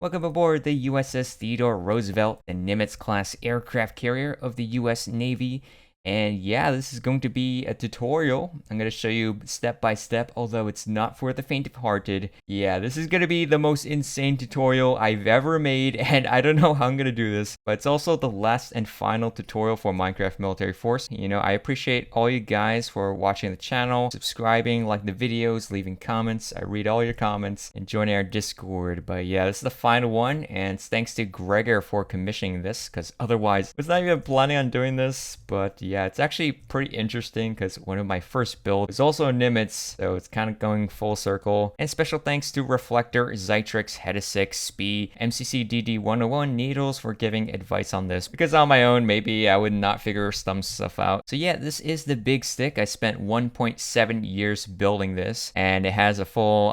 Welcome aboard the USS Theodore Roosevelt, the Nimitz-class aircraft carrier of the US Navy. And yeah, this is going to be a tutorial. I'm going to show you step by step, although it's not for the faint of hearted. Yeah, this is going to be the most insane tutorial I've ever made, and I don't know how I'm going to do this, but it's also the last and final tutorial for Minecraft Military Force. You know, I appreciate all you guys for watching the channel, subscribing, liking the videos, leaving comments. I read all your comments, and joining our Discord. But yeah, this is the final one, and it's thanks to Gregor for commissioning this, because otherwise I was not even planning on doing this. But yeah, it's actually pretty interesting because one of my first builds is also a Nimitz, so it's kind of going full circle. And special thanks to Reflector, Zytrix, Hedisix, Spee, MCC DD101 Needles for giving advice on this, because on my own maybe I would not figure some stuff out. So yeah, this is the big stick. I spent 1.7 years building this, and it has a full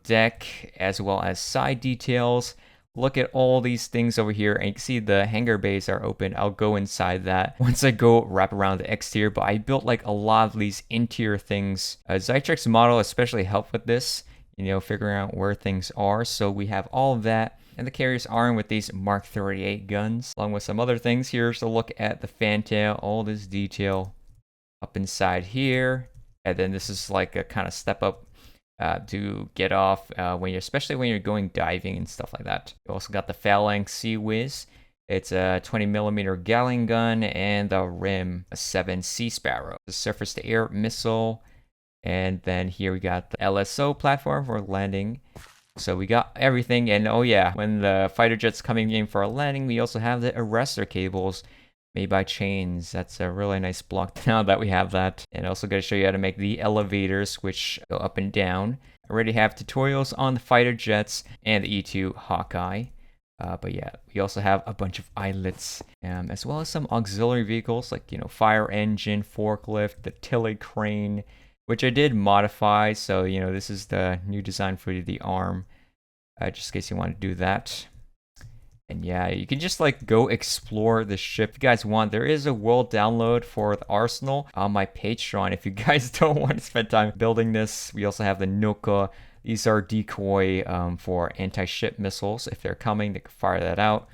deck as well as side details. Look at all these things over here, and you can see the hangar bays are open. I'll go inside that once I go wrap around the exterior, but I built like a lot of these interior things. Zytrix model especially helped with this, you know, figuring out where things are. So we have all of that, and the carrier's armed with these Mark 38 guns, along with some other things here. So look at the fantail, all this detail up inside here. And then this is like a kind of step up to get off especially when you're going diving and stuff like that. You also got the Phalanx Sea Whiz. It's a 20mm Gatling gun, and the rim, a 7 Sea Sparrow. The surface-to-air missile, and then here we got the LSO platform for landing. So we got everything, and oh yeah, when the fighter jet's coming in for a landing, we also have the arrestor cables made by Chains. That's a really nice block now that we have that. And also going to show you how to make the elevators, which go up and down. I already have tutorials on the fighter jets and the E2 Hawkeye. But yeah, we also have a bunch of eyelets, as well as some auxiliary vehicles like, you know, fire engine, forklift, the Tilly crane, which I did modify. So, you know, this is the new design for the arm, just in case you want to do that. And yeah, you can just like go explore the ship if you guys want. There is a world download for the arsenal on my Patreon if you guys don't want to spend time building this. We also have the Nuka. These are decoy for anti-ship missiles. If they're coming, they can fire that out.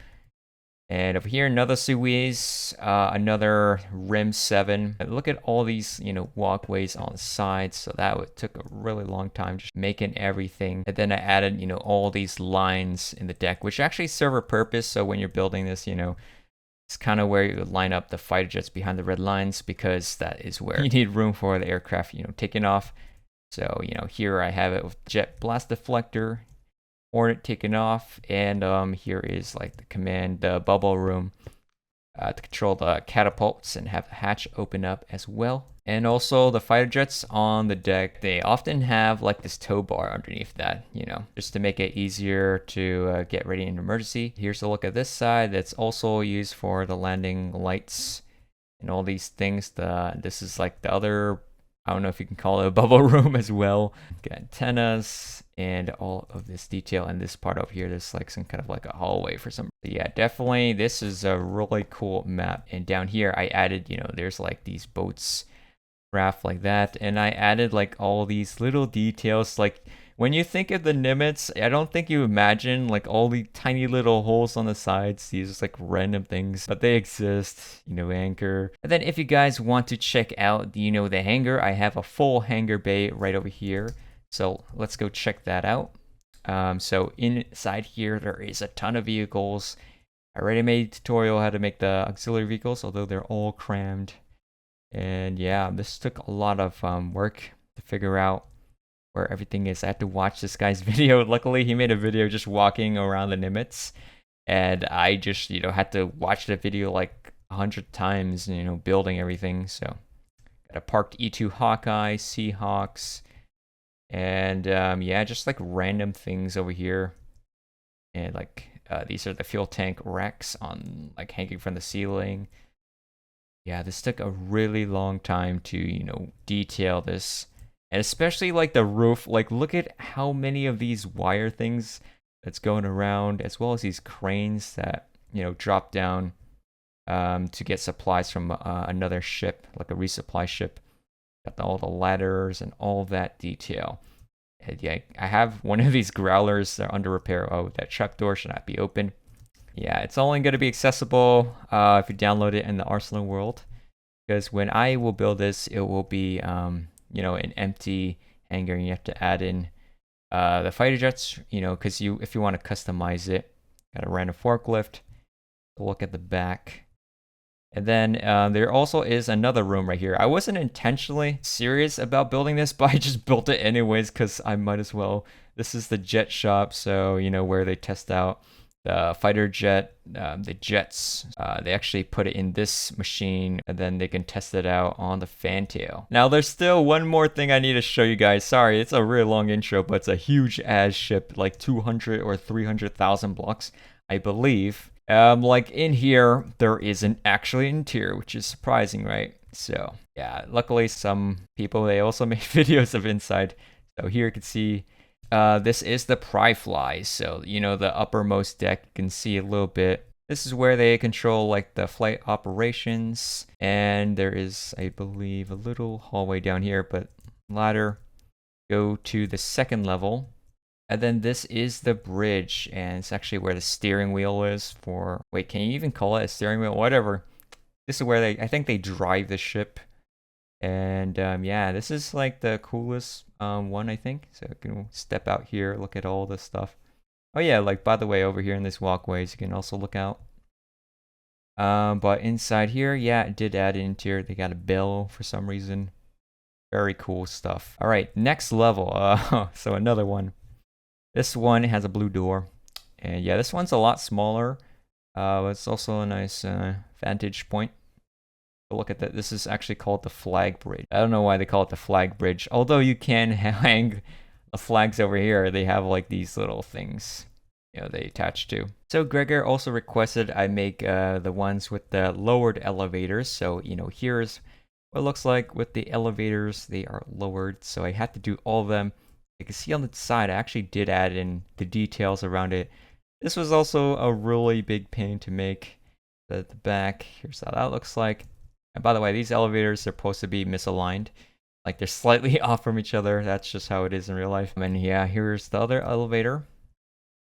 And over here, another Suez, another Rim 7. And look at all these, you know, walkways on the sides. So that took a really long time just making everything. And then I added, you know, all these lines in the deck, which actually serve a purpose. So when you're building this, you know, it's kind of where you would line up the fighter jets behind the red lines, because that is where you need room for the aircraft, you know, taking off. So, you know, here I have it with jet blast deflector, Hornet taken off, and here is like the command bubble room to control the catapults and have the hatch open up as well. And also the fighter jets on the deck, they often have like this tow bar underneath that, you know, just to make it easier to get ready in an emergency. Here's a look at this side. That's also used for the landing lights and all these things. This is like the other, I don't know if you can call it a bubble room as well. Got antennas and all of this detail. And this part over here, there's like some kind of like a hallway for some. But yeah, definitely this is a really cool map. And down here I added, you know, there's like these boats, craft like that. And I added like all these little details. Like when you think of the Nimitz, I don't think you imagine like all the tiny little holes on the sides, these like random things, but they exist, you know, anchor. And then if you guys want to check out, you know, the hangar, I have a full hangar bay right over here. So let's go check that out. So inside here, there is a ton of vehicles. I already made a tutorial how to make the auxiliary vehicles, although they're all crammed. And yeah, this took a lot of work to figure out where everything is. I had to watch this guy's video. Luckily, he made a video just walking around the Nimitz, and I just, you know, had to watch the video like 100 times, you know, building everything. So got a parked E2 Hawkeye, Seahawks, and yeah, just like random things over here. And like these are the fuel tank racks on like hanging from the ceiling. Yeah, this took a really long time to, you know, detail this. And especially like the roof, like look at how many of these wire things that's going around, as well as these cranes that, you know, drop down to get supplies from another ship, like a resupply ship. Got all the ladders and all that detail. And yeah, I have one of these growlers that are under repair. Oh, that trapdoor should not be open. Yeah, it's only going to be accessible if you download it in the Arsenal world. Because when I will build this, it will be, an empty hangar. And you have to add in the fighter jets, because if you want to customize it, got a random forklift. Look at the back. And then there also is another room right here. I wasn't intentionally serious about building this, but I just built it anyways because I might as well. This is the jet shop, so where they test out the fighter jet, the jets. They actually put it in this machine, and then they can test it out on the fantail. Now, there's still one more thing I need to show you guys. Sorry, it's a really long intro, but it's a huge ass ship, like 200 or 300,000 blocks, I believe. Like in here, there isn't actually an interior, which is surprising, right? So yeah, luckily some people, they also made videos of inside. So here you can see, this is the pry fly. So, the uppermost deck, you can see a little bit. This is where they control like the flight operations. And there is, I believe, a little hallway down here, but ladder, go to the second level. And then this is the bridge, and it's actually where the steering wheel is for, wait, can you even call it a steering wheel? Whatever. This is where I think they drive the ship. And yeah, this is like the coolest one, I think. So you can step out here, look at all this stuff. Oh yeah, like by the way, over here in these walkways, you can also look out. But inside here, yeah, it did add an interior. They got a bell for some reason. Very cool stuff. All right, next level. So another one. This one has a blue door, and yeah, this one's a lot smaller. It's also a nice vantage point. Look at that. This is actually called the flag bridge. I don't know why they call it the flag bridge, although you can hang the flags over here. They have like these little things, they attach to. So Gregor also requested I make the ones with the lowered elevators. So here's what it looks like with the elevators. They are lowered, so I had to do all of them. You can see on the side, I actually did add in the details around it. This was also a really big pain to make. The back, here's how that looks like. And by the way, these elevators are supposed to be misaligned. Like they're slightly off from each other. That's just how it is in real life. And yeah, here's the other elevator.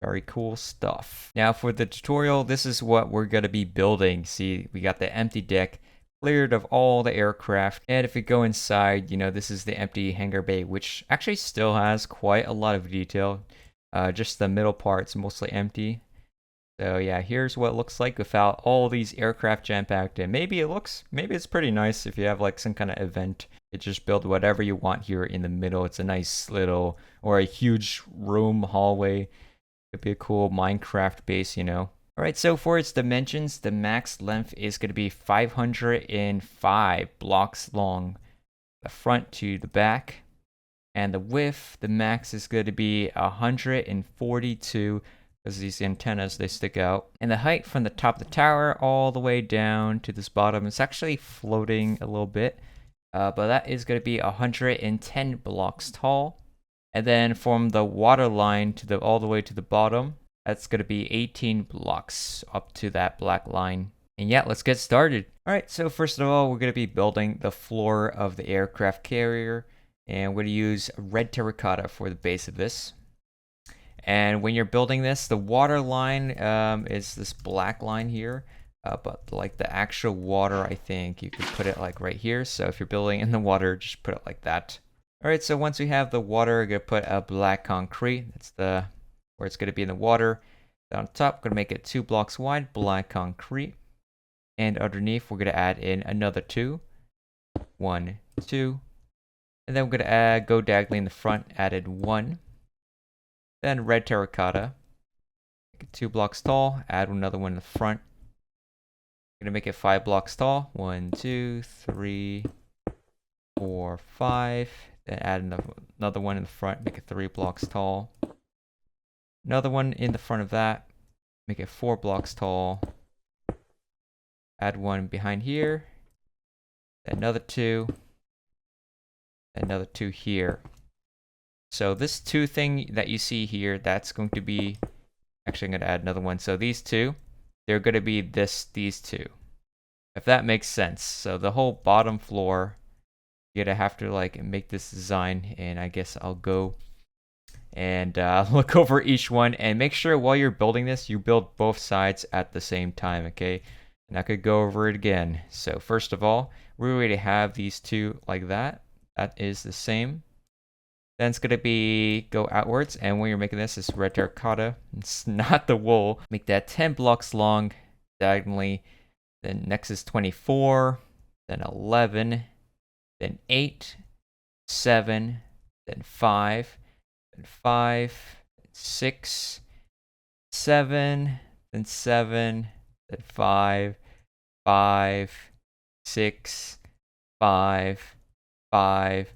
Very cool stuff. Now for the tutorial, this is what we're going to be building. See, we got the empty deck cleared of all the aircraft, and if you go inside, this is the empty hangar bay, which actually still has quite a lot of detail. Just the middle part's mostly empty. So yeah, here's what it looks like without all these aircraft jam-packed in. Maybe it's pretty nice if you have like some kind of event. You just build whatever you want here in the middle. It's a nice little, or a huge room, hallway. Could be a cool Minecraft base, Alright, so for its dimensions, the max length is going to be 505 blocks long, the front to the back. And the width, the max is going to be 142, because these antennas, they stick out. And the height from the top of the tower all the way down to this bottom is actually floating a little bit. But that is going to be 110 blocks tall. And then from the water line to all the way to the bottom, that's going to be 18 blocks up to that black line. And yeah, let's get started. All right, so first of all, we're going to be building the floor of the aircraft carrier. And we're going to use red terracotta for the base of this. And when you're building this, the water line is this black line here. But like the actual water, I think you could put it like right here. So if you're building in the water, just put it like that. All right, so once we have the water, we're going to put a black concrete. That's where it's going to be in the water. Down top, we're going to make it 2 blocks wide, black concrete. And underneath, we're going to add in another 2. 1, 2. And then we're going to go diagonally in the front, added 1. Then red terracotta. Make it 2 blocks tall, add another one in the front. We're going to make it 5 blocks tall. 1, 2, 3, 4, 5. Then add another one in the front, make it 3 blocks tall. Another one in the front of that, make it 4 blocks tall. Add one behind here. Another 2. Another 2 here. So this 2 thing that you see here, that's going to be, actually I'm going to add another one. So these 2, they're going to be these 2. If that makes sense. So the whole bottom floor, you're going to have to like make this design, and I guess I'll go and look over each one, and make sure while you're building this, you build both sides at the same time, okay? And I could go over it again. So first of all, we already have these two like that. That is the same. Then it's gonna be go outwards, and when you're making this, it's red terracotta. It's not the wool. Make that 10 blocks long diagonally. Then next is 24, then 11, then 8, 7, then 5, then 5, 6, 7, then 7, then 5, 5, 6, 5, 5,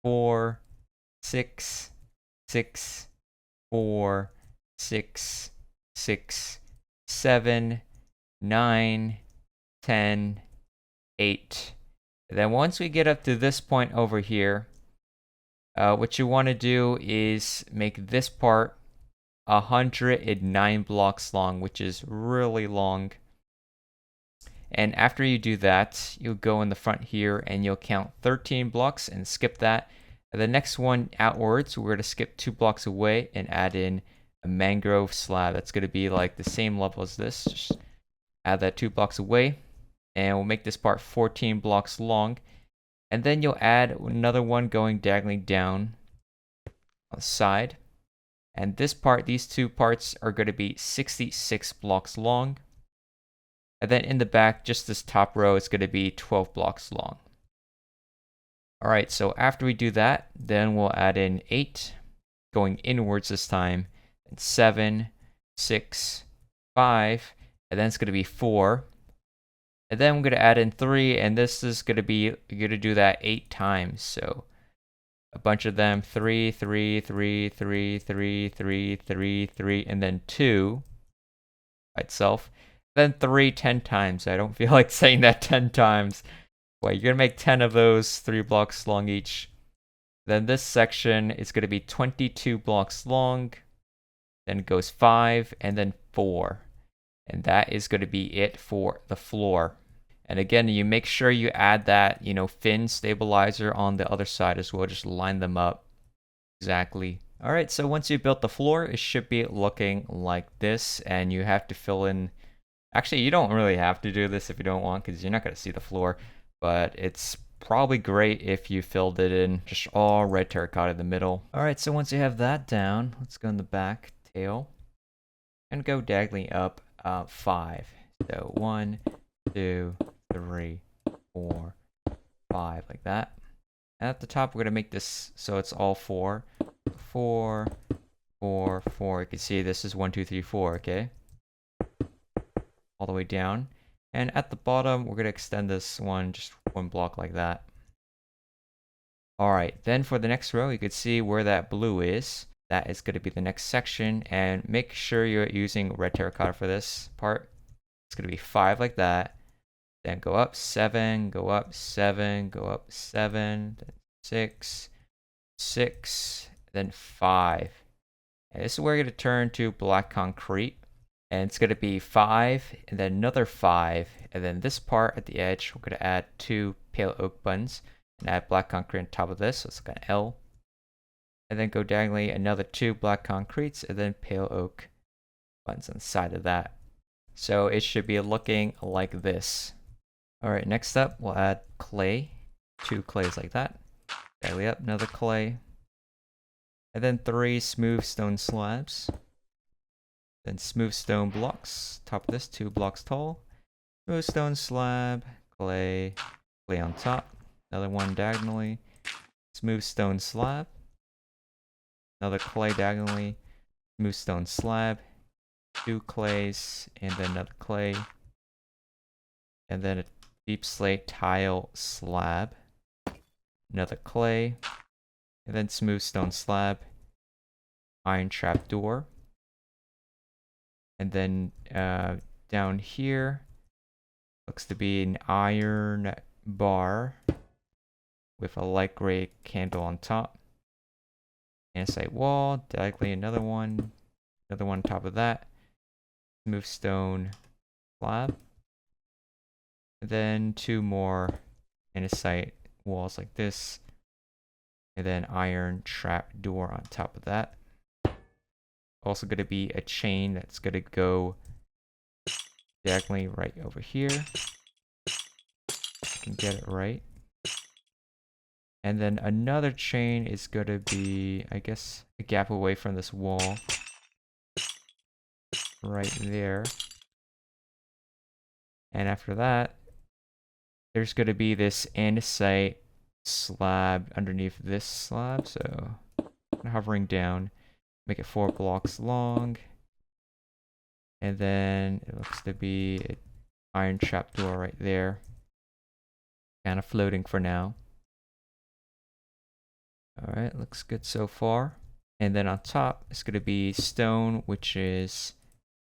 4, 6, 6, 4, 6, 6, 7, 9, 10, 8. And then once we get up to this point over here, what you want to do is make this part 109 blocks long, which is really long. And after you do that, you'll go in the front here and you'll count 13 blocks and skip that. And the next one outwards, we're going to skip 2 blocks away and add in a mangrove slab. That's going to be like the same level as this. Just add that 2 blocks away, and we'll make this part 14 blocks long. And then you'll add another one going diagonally down on the side. And this part, these two parts are going to be 66 blocks long. And then in the back, just this top row is going to be 12 blocks long. All right, so after we do that, then we'll add in 8, going inwards this time, and 7, 6, 5, and then it's going to be 4. And then we're going to add in 3, and this is going to be, you're going to do that 8 times. So a bunch of them, 3, 3, 3, 3, 3, 3, 3, 3, and then 2 by itself. Then 3 10 times. I don't feel like saying that 10 times. Well, you're going to make 10 of those, 3 blocks long each. Then this section is going to be 22 blocks long. Then it goes 5, and then 4. And that is going to be it for the floor. And again, you make sure you add that, fin stabilizer on the other side as well. Just line them up exactly. All right, so once you built the floor, it should be looking like this. And you have to fill in... Actually, you don't really have to do this if you don't want, because you're not going to see the floor. But it's probably great if you filled it in just all red terracotta in the middle. All right, so once you have that down, let's go in the back tail and go diagonally up 5. So 1, 2, 3, 4, 5, like that. And at the top, we're going to make this so it's all 4. 4, 4, 4. You can see this is 1, 2, 3, 4, okay? All the way down. And at the bottom, we're going to extend this one just 1 block like that. All right, then for the next row, you can see where that blue is. That is going to be the next section. And make sure you're using red terracotta for this part. It's going to be 5 like that. Then go up 7, go up 7, go up 7, then 6, 6, then 5. And this is where you're going to turn to black concrete. And it's going to be 5, and then another 5, and then this part at the edge, we're going to add 2 pale oak buttons, and add black concrete on top of this, so it's like an L. And then go diagonally another 2 black concretes, and then pale oak buttons on the side of that. So it should be looking like this. All right, next up, we'll add clay, 2 clays like that. Diagonally up, another clay, and then 3 smooth stone slabs. Then smooth stone blocks, top of this 2 blocks tall. Smooth stone slab, clay, clay on top. Another one diagonally. Smooth stone slab. Another clay diagonally. Smooth stone slab. 2 clays, and then another clay. And then a deep slate tile slab. Another clay. And then smooth stone slab. Iron trap door. And then down here, looks to be an iron bar with a light gray candle on top. Andesite wall, diagonally another one on top of that. Smooth stone slab. And then 2 more andesite walls like this. And then iron trap door on top of that. Also going to be a chain that's going to go diagonally right over here. I can get it right. And then another chain is going to be, I guess, a gap away from this wall. Right there. And after that, there's going to be this andesite slab underneath this slab. So I'm hovering down, make it 4 blocks long. And then it looks to be an iron trapdoor right there. Kind of floating for now. Alright, looks good so far. And then on top, it's going to be stone, which is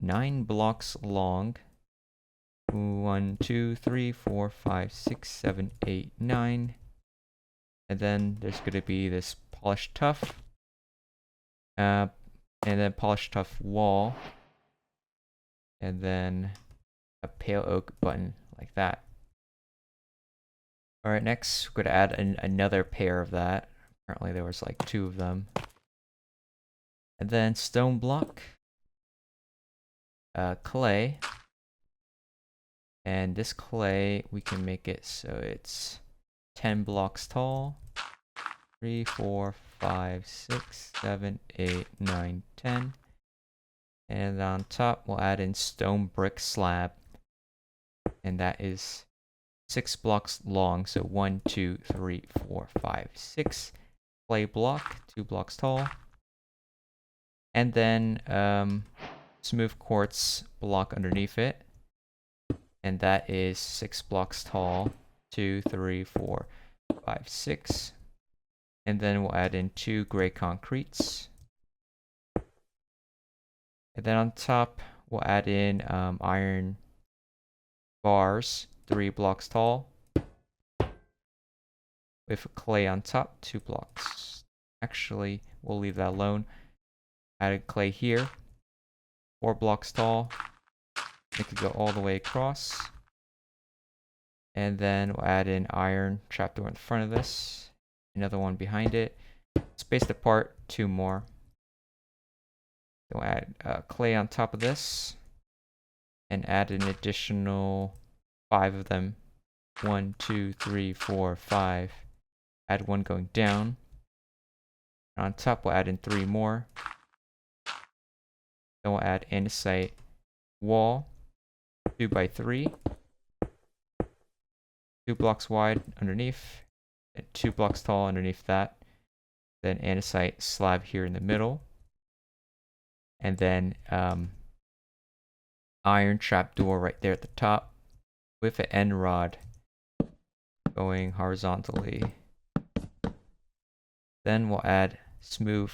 9 blocks long. 1, 2, 3, 4, 5, 6, 7, 8, 9. And then there's going to be this polished tuff. And then polished tuff wall. And then a pale oak button like that. Alright, next we're going to add another pair of that. Apparently there was like 2 of them. And then stone block. Clay. And this clay, we can make it so it's 10 blocks tall. 3, 4, 5, 6, 7, 8, 9, 10. And on top, we'll add in stone brick slab. And that is 6 blocks long. So 1, 2, 3, 4, 5, 6. Clay block, 2 blocks tall. And then smooth quartz block underneath it. And that is 6 blocks tall. 2, 3, 4, 5, 6. And then we'll add in 2 gray concretes. And then on top, we'll add in iron bars, 3 blocks tall. With clay on top, 2 blocks. Actually, we'll leave that alone. Added clay here, 4 blocks tall. It could go all the way across. And then we'll add in iron trapdoor in front of this. Another one behind it. Spaced apart, 2 more. Then we'll add clay on top of this. And add an additional 5 of them. 1, 2, 3, 4, 5. Add 1 going down. And on top, we'll add in 3 more. Then we'll add andesite wall. 2 by 3. 2 blocks wide underneath. And 2 blocks tall underneath that. Then andesite slab here in the middle. And then iron trapdoor right there at the top. With an end rod going horizontally. Then we'll add smooth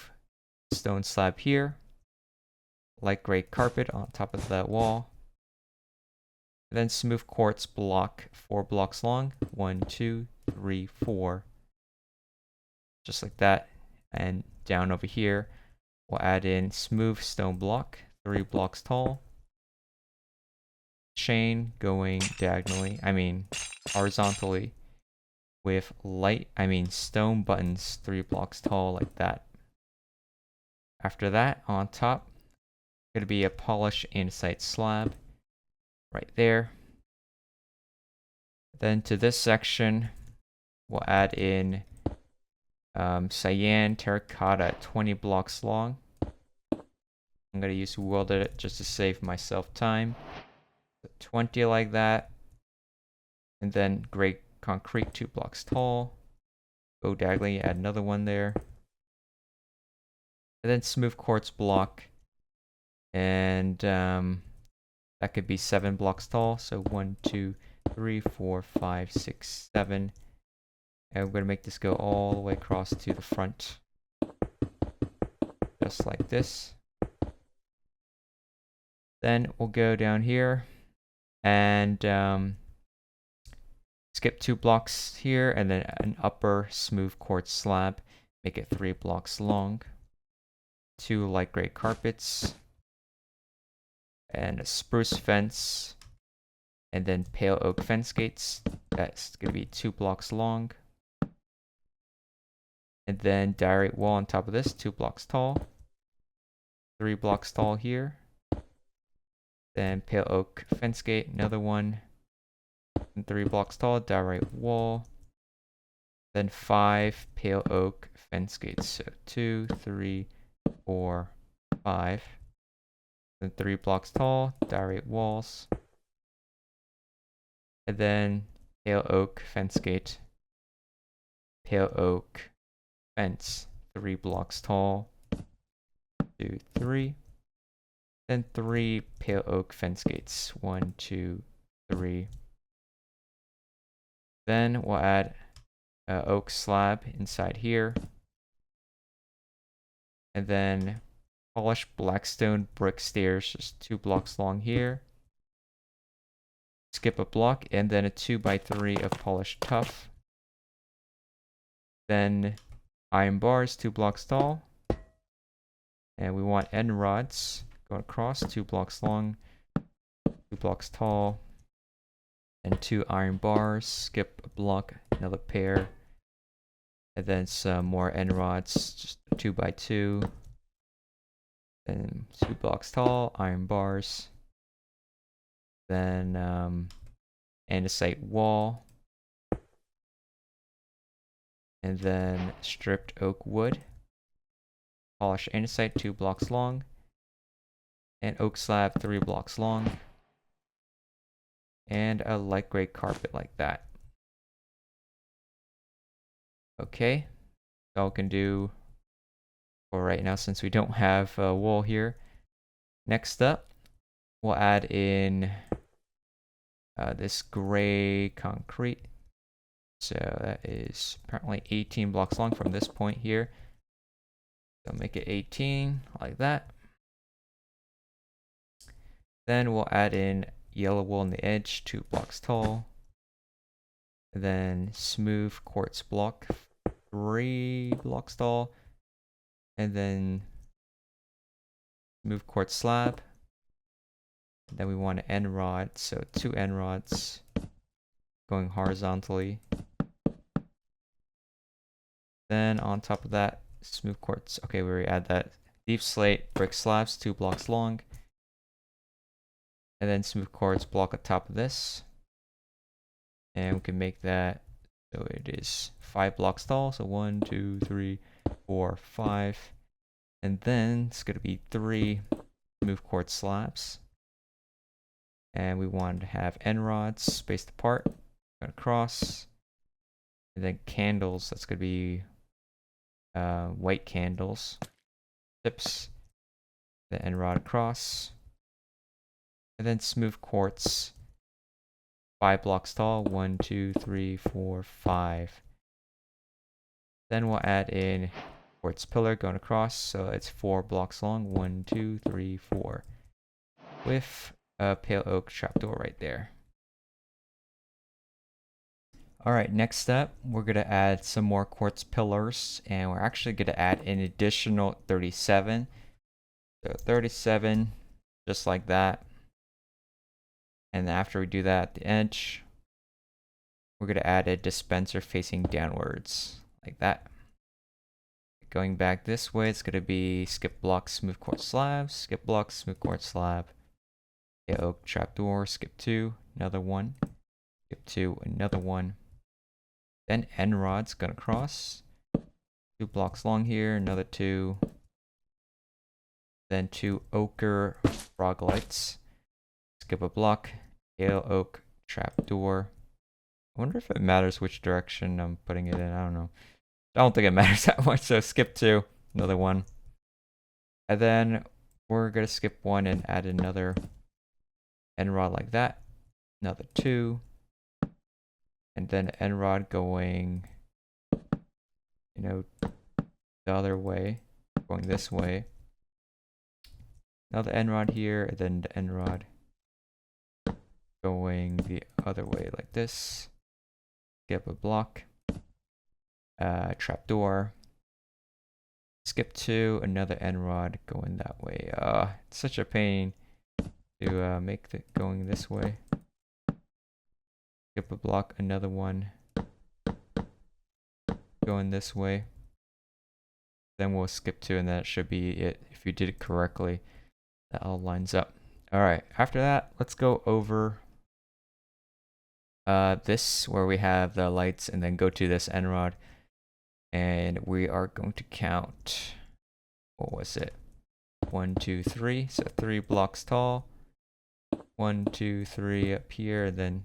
stone slab here. Light gray carpet on top of that wall. Then smooth quartz block, 4 blocks long. 1, 2, 3, 4. Just like that. And down over here, we'll add in smooth stone block, 3 blocks tall. Chain going diagonally, horizontally. With stone buttons, 3 blocks tall like that. After that, on top, going to be a polished andesite slab. Right there. Then to this section, we'll add in cyan terracotta, 20 blocks long. I'm going to use welded it just to save myself time. 20 like that. And then gray concrete, 2 blocks tall. Go diagonally, add another one there. And then smooth quartz block. And that could be 7 blocks tall. So 1, 2, 3, 4, 5, 6, 7. And we're going to make this go all the way across to the front. Just like this. Then we'll go down here and skip 2 blocks here and then an upper smooth quartz slab. Make it 3 blocks long. 2 light gray carpets. And a spruce fence, and then pale oak fence gates. That's going to be 2 blocks long. And then diorite wall on top of this, 2 blocks tall. 3 blocks tall here. Then pale oak fence gate, another one. And 3 blocks tall, direct wall. Then 5 pale oak fence gates. So 2, 3, 4, 5. Then 3 blocks tall, direct walls. And then pale oak fence gate. Pale oak fence, 3 blocks tall. 2, 3. Then 3 pale oak fence gates. 1, 2, 3. Then we'll add oak slab inside here. And then polished blackstone brick stairs, just 2 blocks long here. Skip a block, and then a 2x3 of polished tuff. Then iron bars, 2 blocks tall. And we want end rods going across, 2 blocks long, 2 blocks tall. And 2 iron bars, skip a block, another pair. And then some more end rods, just 2x2. Then 2 blocks tall, iron bars. Then andesite wall. And then stripped oak wood. Polished andesite, 2 blocks long. And oak slab, 3 blocks long. And a light gray carpet like that. Okay, that's all we can do for right now since we don't have a wall here. Next up, we'll add in this gray concrete. So that is apparently 18 blocks long from this point here. So make it 18 like that. Then we'll add in yellow wool on the edge, 2 blocks tall. And then smooth quartz block, 3 blocks tall. And then smooth quartz slab. And then we want an end rod, so 2 end rods going horizontally. Then on top of that, smooth quartz. Okay, we already add that. Deep slate brick slabs, 2 blocks long. And then smooth quartz block on top of this. And we can make that so it is 5 blocks tall. So 1, 2, 3, 4, 5. And then it's going to be 3 smooth quartz slabs. And we want to have end rods spaced apart, going across. And then candles, that's going to be white candles. Tips, the end rod across. And then smooth quartz, 5 blocks tall, 1, 2, 3, 4, 5. Then we'll add in quartz pillar going across, so it's 4 blocks long, 1, 2, 3, 4. With a pale oak trapdoor right there. Alright, next step, we're going to add some more quartz pillars, and we're actually going to add an additional 37. So 37, just like that. And after we do that at the edge, we're going to add a dispenser facing downwards, like that. Going back this way, it's going to be skip block, smooth quartz slab, skip block, smooth quartz slab. Pale oak trapdoor, skip 2, another one. Skip 2, another one. Then end rod's going to cross. 2 blocks long here, another 2. Then 2 ochre frog lights. Skip a block, pale oak trapdoor. I wonder if it matters which direction I'm putting it in. I don't know. I don't think it matters that much, so skip 2, another one. And then we're going to skip 1 and add another end rod like that. Another 2. And then end rod going, the other way, going this way. Another end rod here, and then the end rod going the other way like this. Skip a block. Trapdoor. Skip 2, another end rod going that way. It's such a pain to make it going this way. Skip a block, another one going this way. Then we'll skip 2, and that should be it. If you did it correctly, that all lines up. All right, after that, let's go over this where we have the lights, and then go to this end rod, and we are going to count, what was it? 1, 2, 3. So 3 blocks tall. 1, 2, 3 up here, and then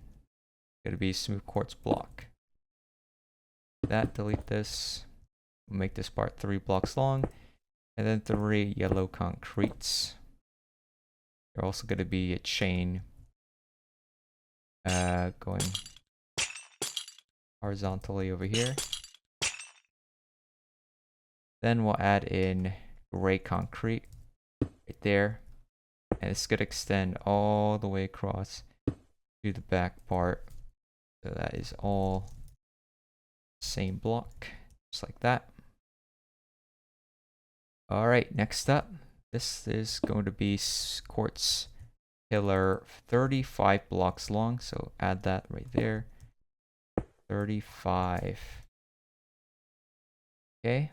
gonna be smooth quartz block. That, delete this. We'll make this part 3 blocks long, and then 3 yellow concretes. They're also gonna be a chain going horizontally over here. Then we'll add in gray concrete right there, and it's gonna extend all the way across to the back part. So that is all same block, just like that. All right, next up, this is going to be quartz pillar 35 blocks long. So add that right there. 35. Okay.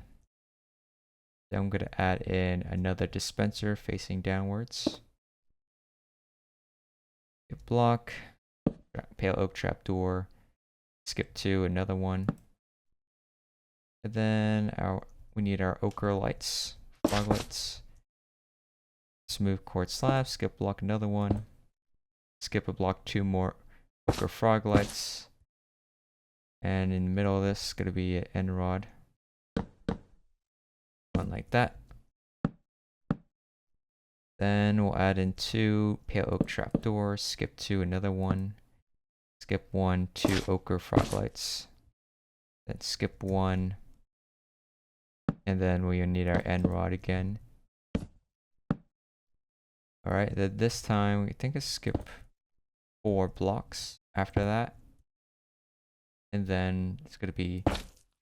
Then I'm going to add in another dispenser facing downwards. Block, pale oak trapdoor, skip 2, another one. And then we need our ochre lights, frog lights. Smooth quartz slab, skip block, another one. Skip a block, 2 more ochre frog lights. And in the middle of this is going to be an end rod. One like that. Then we'll add in 2 pale oak trapdoors, skip 2, another one. Skip 1, 2 ochre frog lights. Then skip 1. And then we need our end rod again. Alright, then this time we think it's skip 4 blocks after that. And then it's going to be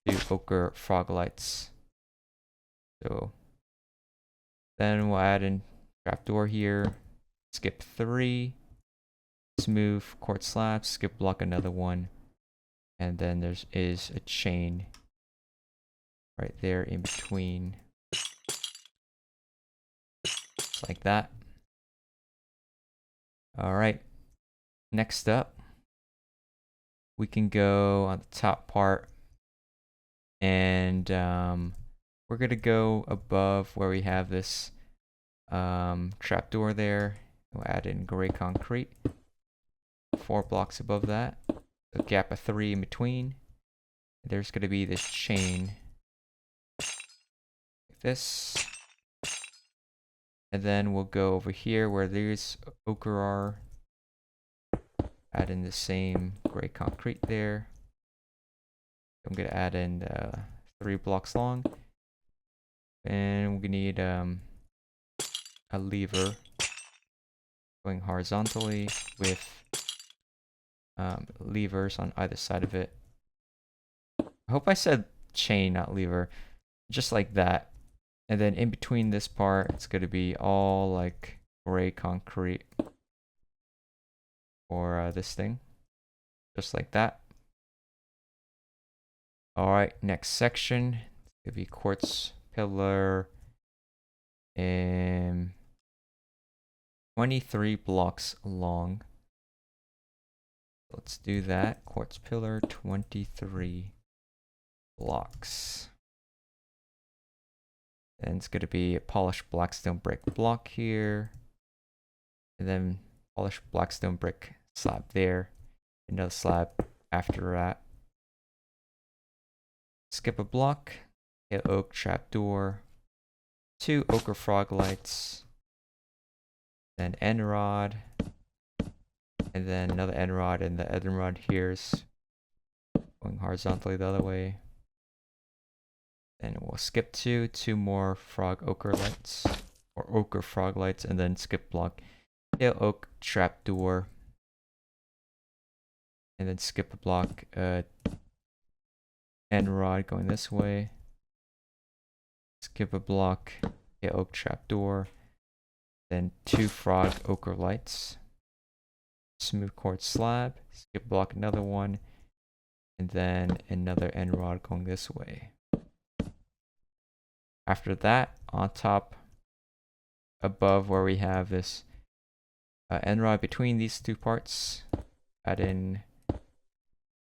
2 ochre frog lights. So then we'll add in trapdoor here, skip 3, smooth quartz slab, skip block, another one. And then there is a chain right there in between, just like that. All right, next up, we can go on the top part, and we're gonna go above where we have this trapdoor there. We'll add in gray concrete, 4 blocks above that, a gap of 3 in between. There's gonna be this chain like this, and then we'll go over here where these ochre are, add in the same gray concrete there. I'm gonna add in 3 blocks long, and we need a lever going horizontally with levers on either side of it. I hope I said chain, not lever. Just like that. And then in between this part, it's going to be all like gray concrete for this thing. Just like that. Alright, next section. It's going to be quartz pillar and 23 blocks long. Let's do that. Quartz pillar, 23 blocks. And it's going to be a polished blackstone brick block here. And then polished blackstone brick slab there. Another slab after that. Skip a block. Hit oak trapdoor. 2 ochre frog lights. Then end rod. And then another end rod, and the end rod here is going horizontally the other way. Then we'll skip 2 more frog ochre lights, or ochre frog lights, and then skip block, hit oak trapdoor, and then skip a block, end rod going this way. Skip a block, hit oak trapdoor, then 2 frog ochre lights. Smooth quartz slab, skip block, another one, and then another end rod going this way. After that, on top, above where we have this end rod between these two parts, add in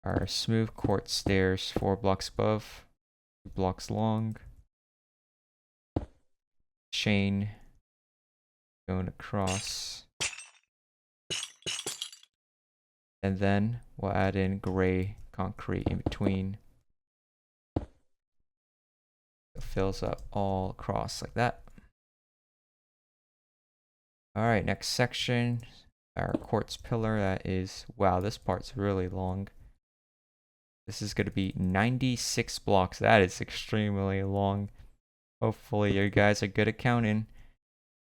our smooth quartz stairs 4 blocks above, 2 blocks long, chain going across, and then we'll add in gray concrete in between. It fills up all across like that. Alright, next section, our quartz pillar. That is, wow, this part's really long. This is going to be 96 blocks. That is extremely long. Hopefully you guys are good at counting.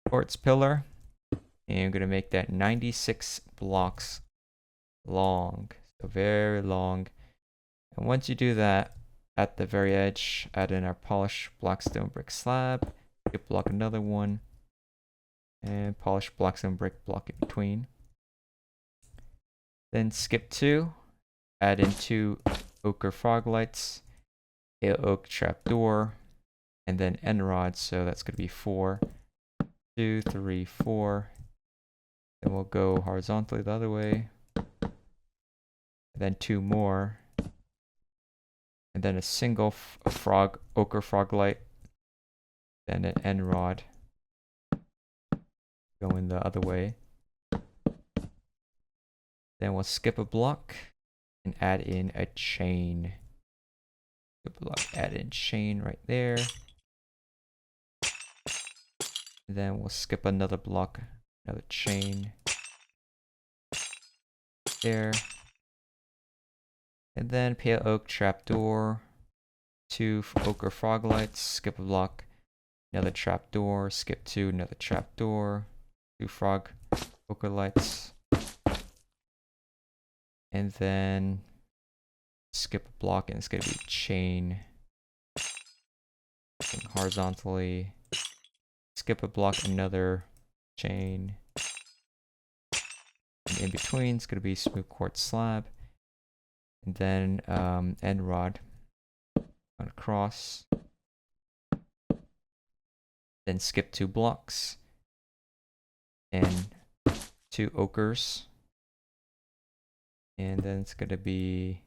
Quartz pillar. And I'm going to make that 96 blocks long. So very long. And once you do that, at the very edge, add in our polished blackstone brick slab. Skip block another one. And polished blackstone brick block in between. Then skip 2. Add in 2 ochre fog lights, a oak trapdoor, and then end rods. So that's going to be 4, 2, 3, 4. Then we'll go horizontally the other way. And then 2 more. And then a single ochre frog light. Then an end rod going the other way. Then we'll skip a block and add in a chain. Skip a block, add in chain right there. And then we'll skip another block, another chain there. And then pale oak trapdoor, 2 ochre frog lights, skip a block, another trapdoor, skip 2, another trapdoor, 2 frog ochre lights. And then skip a block, and it's going to be chain. And horizontally. Skip a block, another chain. And in between, it's going to be smooth quartz slab. And then end rod on across. Then skip 2 blocks. And 2 ochres. And then it's going to be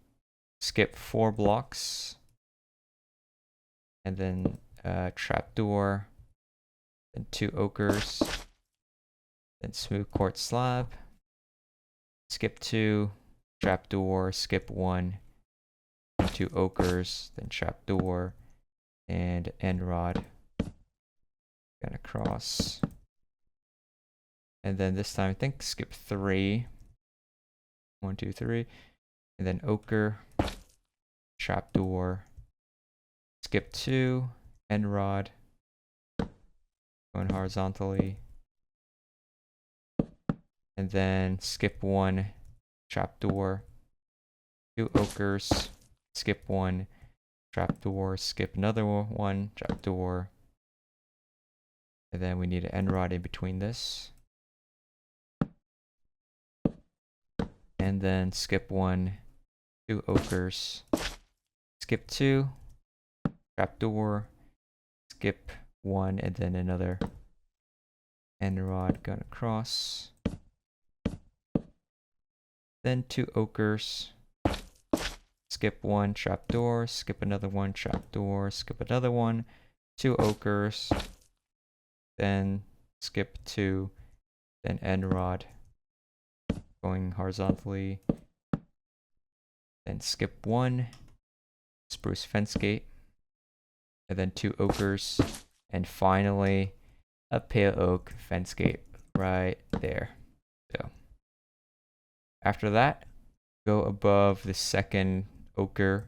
skip 4 blocks. And then trapdoor. Then 2 ochres. Then smooth quartz slab. Skip 2. Trapdoor. Skip 1. Then 2 ochres. Then trapdoor. And end rod. Going across. And then this time I think skip 3. 1, 2, 3. And then ochre, trapdoor, skip 2, end rod, going horizontally. And then skip 1, trapdoor, 2 ochres, skip 1, trapdoor, skip another one, trapdoor. And then we need an end rod in between this. And then skip 1, 2 ochres, skip 2, trapdoor, skip 1, and then another end rod going across. Then 2 ochres, skip 1, trapdoor, skip another one, trapdoor, skip another one, 2 ochres, then skip 2, then end rod. Going horizontally, then skip 1, spruce fence gate, and then 2 ochres, and finally a pale oak fence gate right there. So after that, go above the second ochre,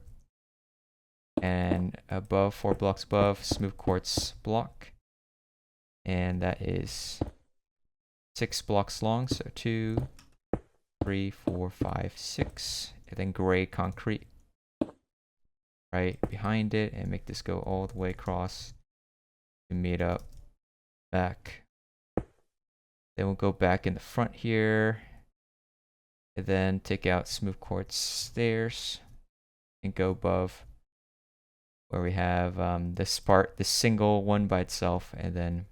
and above 4 blocks above, smooth quartz block, and that is 6 blocks long, so 2, 3, 4, 5, 6, and then gray concrete right behind it, and make this go all the way across to meet up back. Then we'll go back in the front here, and then take out smooth quartz stairs and go above where we have this part, this single one by itself, and then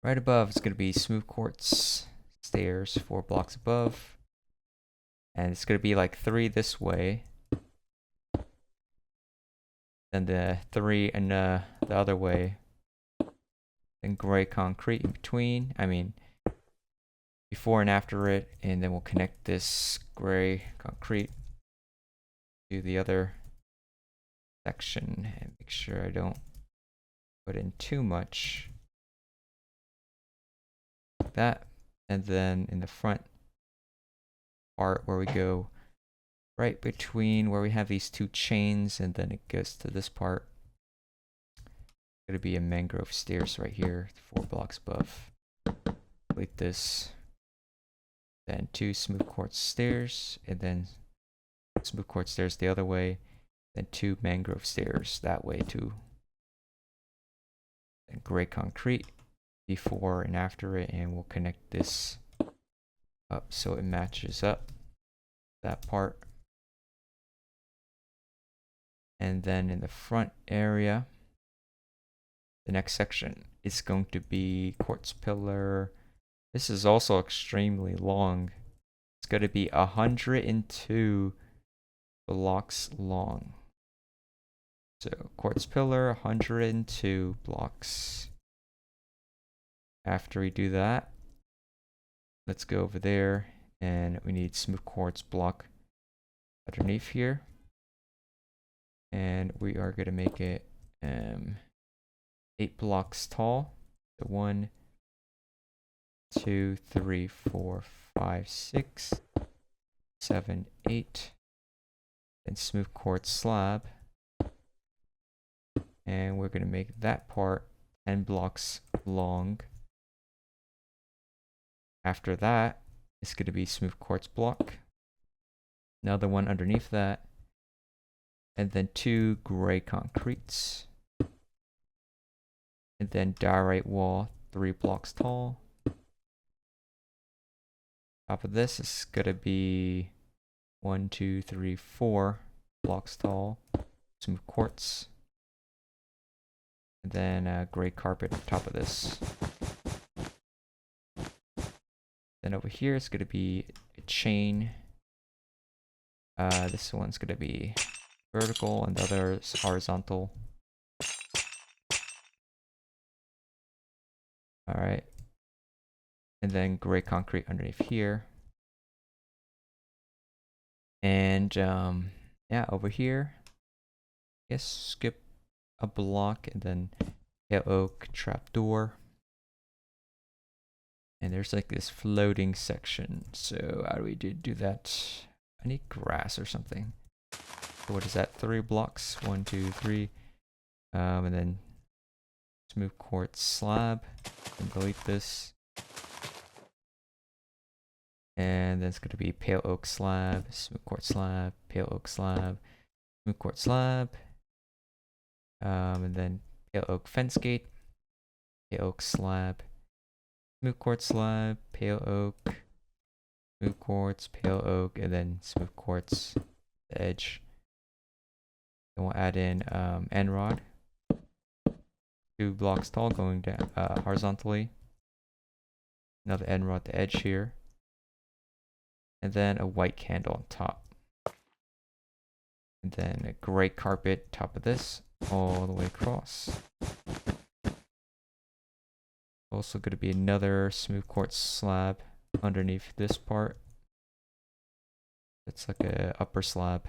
right above it's going to be smooth quartz stairs 4 blocks above, and it's going to be like 3 this way, then the 3 and the other way, then gray concrete in between, I mean before and after it, and then we'll connect this gray concrete to the other section and make sure I don't put in too much like that. And then in the front part where we go right between where we have these 2 chains, and then it goes to this part, it's going to be a mangrove stairs right here 4 blocks above. Delete this, then 2 smooth quartz stairs, and then smooth quartz stairs the other way, then 2 mangrove stairs that way too. Then gray concrete before and after it, and we'll connect this up so it matches up that part. And then in the front area, the next section is going to be quartz pillar. This is also extremely long. It's going to be 102 blocks long. So quartz pillar, 102 blocks. After we do that, let's go over there, and we need smooth quartz block underneath here, and we are going to make it 8 blocks tall. So 1, 2, 3, 4, 5, 6, 7, 8. Then smooth quartz slab, and we're going to make that part 10 blocks long. After that, it's going to be smooth quartz block, another one underneath that, and then 2 gray concretes, and then diorite wall 3 blocks tall. Top of this is going to be 1, 2, 3, 4 blocks tall, smooth quartz, and then a gray carpet on top of this. Then over here it's going to be a chain. This one's going to be vertical and the other is horizontal. Alright. And then gray concrete underneath here. And yeah, over here, I guess skip a block and then pale oak trapdoor. And there's like this floating section. So how do we do that? I need grass or something. So what is that? 3 blocks. 1, 2, 3. And then smooth quartz slab. And delete this. And then it's going to be pale oak slab, smooth quartz slab, pale oak slab, smooth quartz slab. And then pale oak fence gate, pale oak slab, smooth quartz slab, pale oak, smooth quartz, pale oak, and then smooth quartz the edge. Then we'll add in end rod, 2 blocks tall going down horizontally. Another end rod the edge here. And then a white candle on top. And then a gray carpet top of this all the way across. Also going to be another smooth quartz slab underneath this part. It's like a upper slab.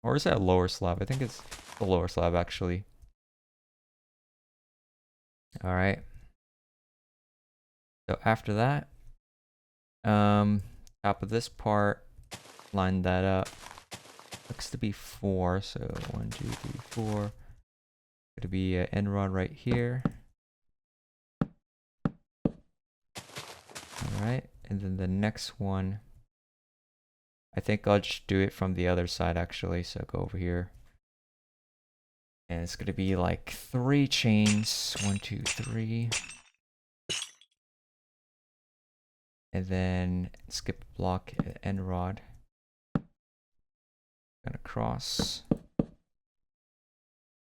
Or is that a lower slab? I think it's the lower slab actually. Alright. So after that, top of this part, line that up. Looks to be 4, so 1, 2, 3, 4. Going to be an end rod right here. Alright, and then the next one, I think I'll just do it from the other side actually, so go over here. And it's going to be like 3 chains, 1, 2, 3. And then skip block end rod. Gonna cross.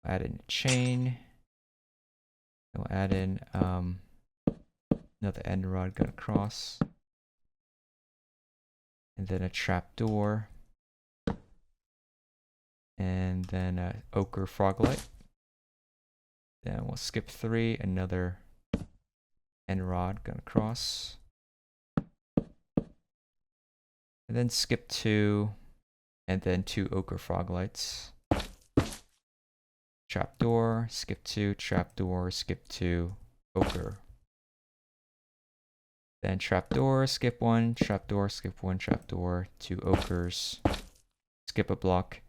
Add in a chain. We'll add in another end rod going across. And then a trapdoor. And then a ochre frog light. Then we'll skip 3, another end rod going across. And then skip 2, and then 2 ochre frog lights. Trapdoor, skip 2, trapdoor, skip 2, ochre. Then trapdoor, skip 1, trapdoor, skip 1, trapdoor, 2 ochres. Skip a block,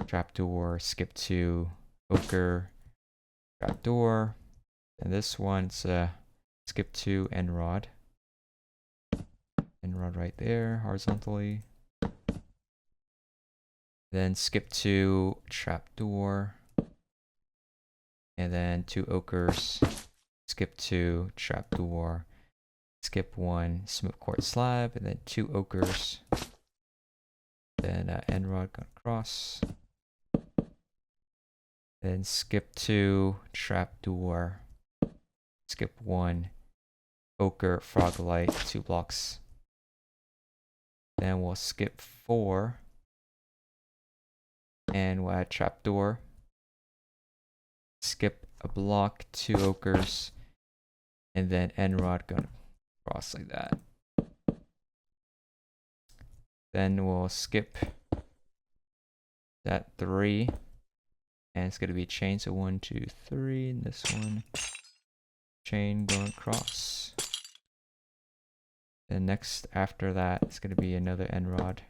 trapdoor, skip 2, ochre, trapdoor. And this one's skip 2, end rod. End rod right there, horizontally. Then skip 2, trapdoor. And then 2 ochres. Skip 2, trapdoor. Skip 1, smooth quartz slab. And then 2 ochres. Then end rod going across. Then skip 2, trapdoor. Skip 1, ochre frog light, 2 blocks. Then we'll skip 4. And we'll add trapdoor. Skip a block, 2 ochres. And then end rod going across like that. Then we'll skip that 3. And it's going to be a chain, so 1, 2, 3, and this one. Chain going across. Then next, after that, it's going to be another end rod.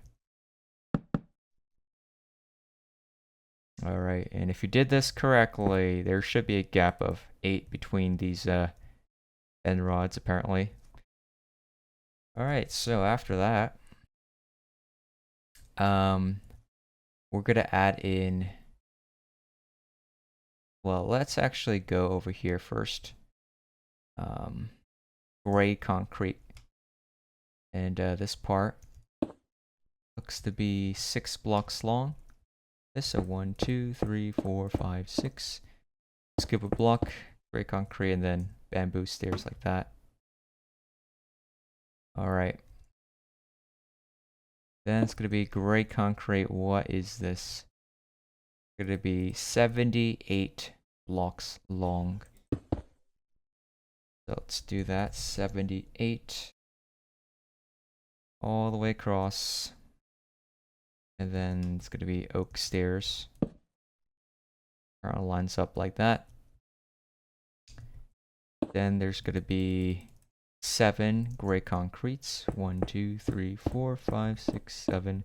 Alright, and if you did this correctly, there should be a gap of 8 between these end rods, apparently. Alright, so after that, we're going to add in... Well, let's actually go over here first. Gray concrete. And this part looks to be 6 blocks long. This is 1, 2, 3, 4, 5, 6. Skip a block, gray concrete, and then bamboo stairs like that. Alright. Then it's going to be gray concrete. What is this? It's going to be 78 blocks long. So let's do that. 78. All the way across. And then it's going to be oak stairs. It lines up like that. Then there's going to be 7 gray concretes. 1, 2, 3, 4, 5, 6, 7.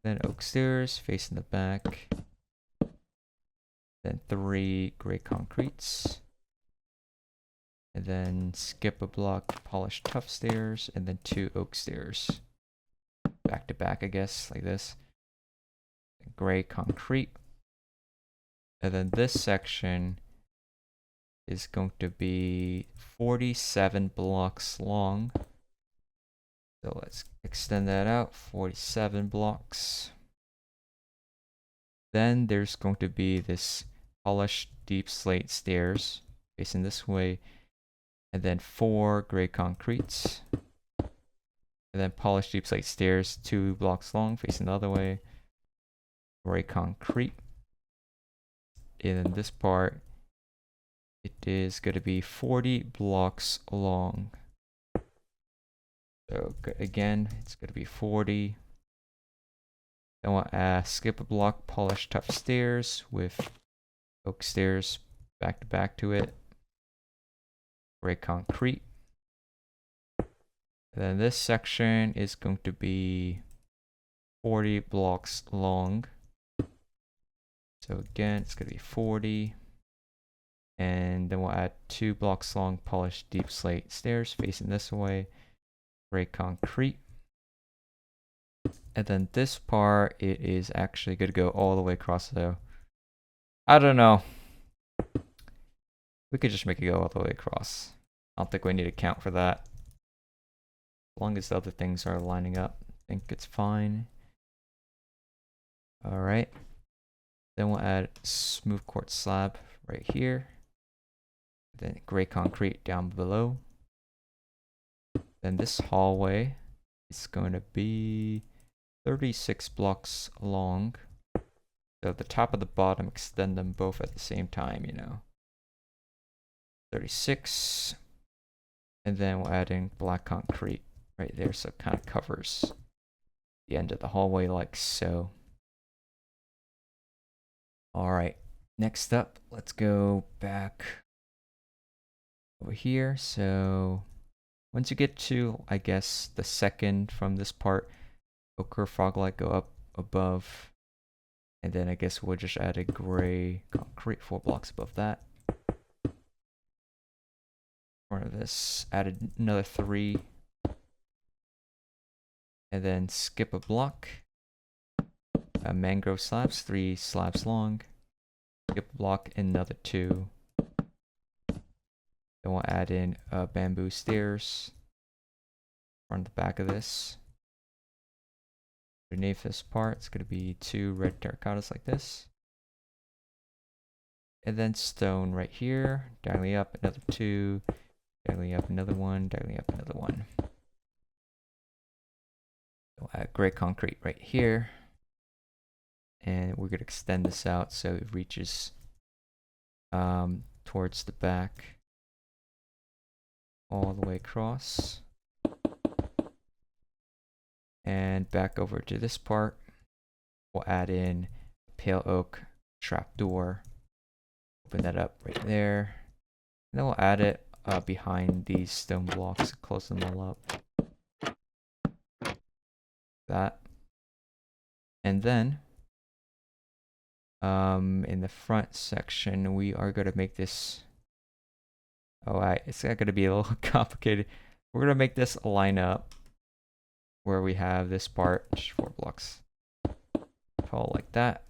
Then oak stairs facing the back. Then 3 gray concretes. And then skip a block, polished tough stairs, and then 2 oak stairs. Back to back, I guess, like this. Gray concrete. And then this section is going to be 47 blocks long. So let's extend that out, 47 blocks. Then there's going to be this polished deep slate stairs facing this way. And then 4 gray concretes. And then polished deep slate stairs, 2 blocks long, facing the other way. Gray concrete. And then this part, it is going to be 40 blocks long. So again, it's going to be 40. Then we'll skip a block, polished tough stairs with oak stairs back to back to it. Gray concrete. And then this section is going to be 40 blocks long. So again, it's going to be 40. And then we'll add 2 blocks long polished deep slate stairs facing this way. Gray concrete. And then this part, it is actually going to go all the way across, though. I don't know. We could just make it go all the way across. I don't think we need to count for that. As long as the other things are lining up, I think it's fine. Alright. Then we'll add smooth quartz slab right here. Then gray concrete down below. Then this hallway is going to be 36 blocks long. So the top and the bottom, extend them both at the same time, 36. And then we'll add in black concrete right there, so it kind of covers the end of the hallway like so. Alright, next up, let's go back over here. So once you get to, I guess, the second from this part, ochre fog light go up above. And then I guess we'll just add a gray concrete 4 blocks above that. Of this, added another 3, and then skip a block. Mangrove slabs, 3 slabs long. Skip a block, another 2. Then we'll add in bamboo stairs on the back of this. Underneath this part, it's going to be 2 red terracottas like this. And then stone right here, diagonally up, another 2. Diagonally up another 1, diagonally up another 1. We'll add gray concrete right here. And we're going to extend this out so it reaches towards the back all the way across. And back over to this part, we'll add in pale oak trapdoor. Open that up right there. And then we'll add it behind these stone blocks, close them all up. That. And then in the front section, we are going to make this. It's going to be a little complicated. We're going to make this line up where we have this part, 4 blocks tall like that,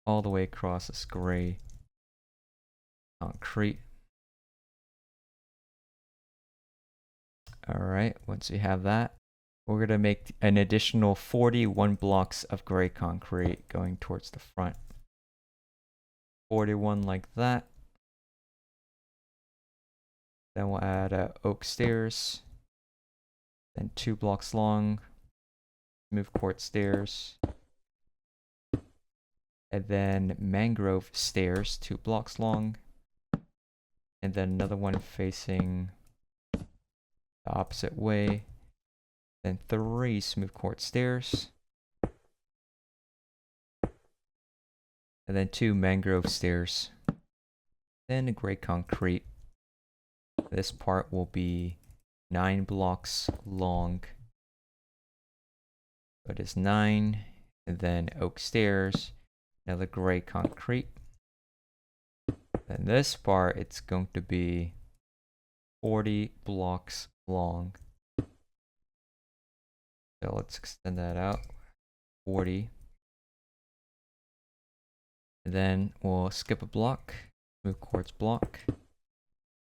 all the way across this gray concrete. Alright, once we have that, we're going to make an additional 41 blocks of gray concrete going towards the front. 41 like that. Then we'll add oak stairs. Then 2 blocks long. Smooth quartz stairs. And then mangrove stairs, 2 blocks long. And then another one facing the opposite way. Then 3 smooth quartz stairs. And then 2 mangrove stairs. Then a gray concrete. This part will be 9 blocks long. So it is 9. And then oak stairs. Another gray concrete. Then this part, it's going to be 40 blocks long. So let's extend that out. 40. And then we'll skip a block. Smooth quartz block.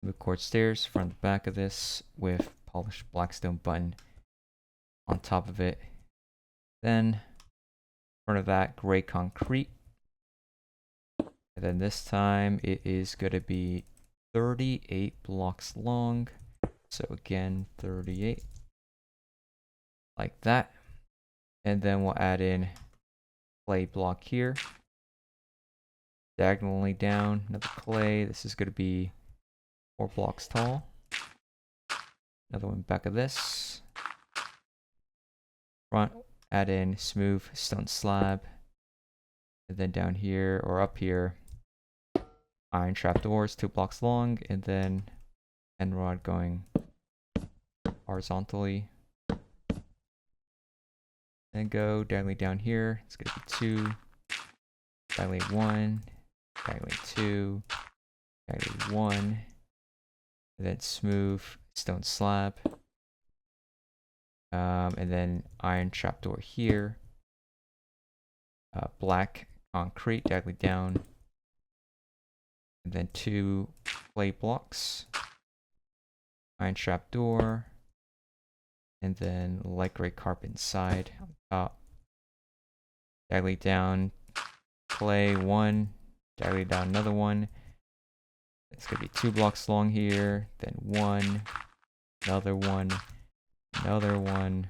Smooth quartz stairs, front and back of this with polished blackstone button on top of it. Then, in front of that, gray concrete. And then this time it is going to be 38 blocks long. So again, 38. Like that. And then we'll add in clay block here. Diagonally down, another clay. This is going to be 4 blocks tall. Another one back of this. Front, add in smooth stone slab. And then down here, or up here, iron trapdoors, 2 blocks long. And then end rod going horizontally. Then go diagonally down here. It's going to be 2. Diagonally 1. Diagonally 2. Diagonally 1. And then smooth stone slab. And then iron trapdoor here. Black concrete diagonally down. And then 2 clay blocks. Iron trapdoor. And then light gray carpet inside on top. diagonally down, clay 1, diagonally down another one. It's gonna be 2 blocks long here, then 1, another one, another one,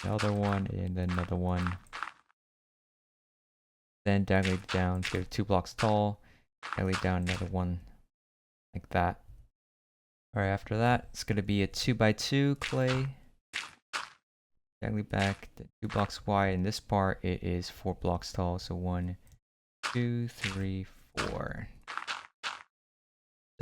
another one, and then another one. Then diagonally down, it's gonna be 2 blocks tall, diagonally down another one, like that. Alright, after that, it's gonna be a 2x2 clay. Diagonally back, then 2 blocks wide. In this part, it is 4 blocks tall. So 1, 2, 3, 4.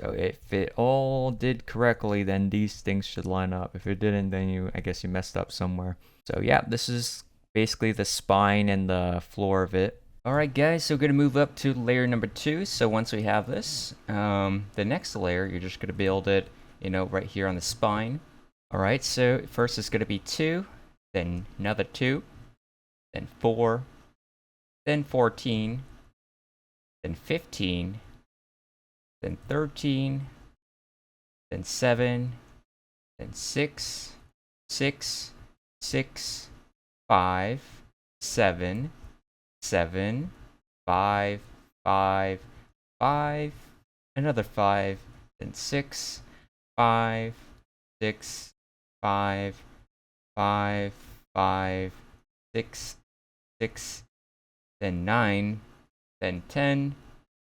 So if it all did correctly, then these things should line up. If it didn't, then I guess you messed up somewhere. So yeah, this is basically the spine and the floor of it. Alright guys, so we're going to move up to layer number 2. So once we have this, the next layer, you're just going to build it, right here on the spine. Alright, so first it's going to be 2, then another 2, then 4, then 14, then 15, then 13, then 7, then 6, 6, 6, 5, 7, 7, 5, 5, 5, another 5, then 6, 5, 6, 5, 5, 5, 6, 6, then 9, then 10,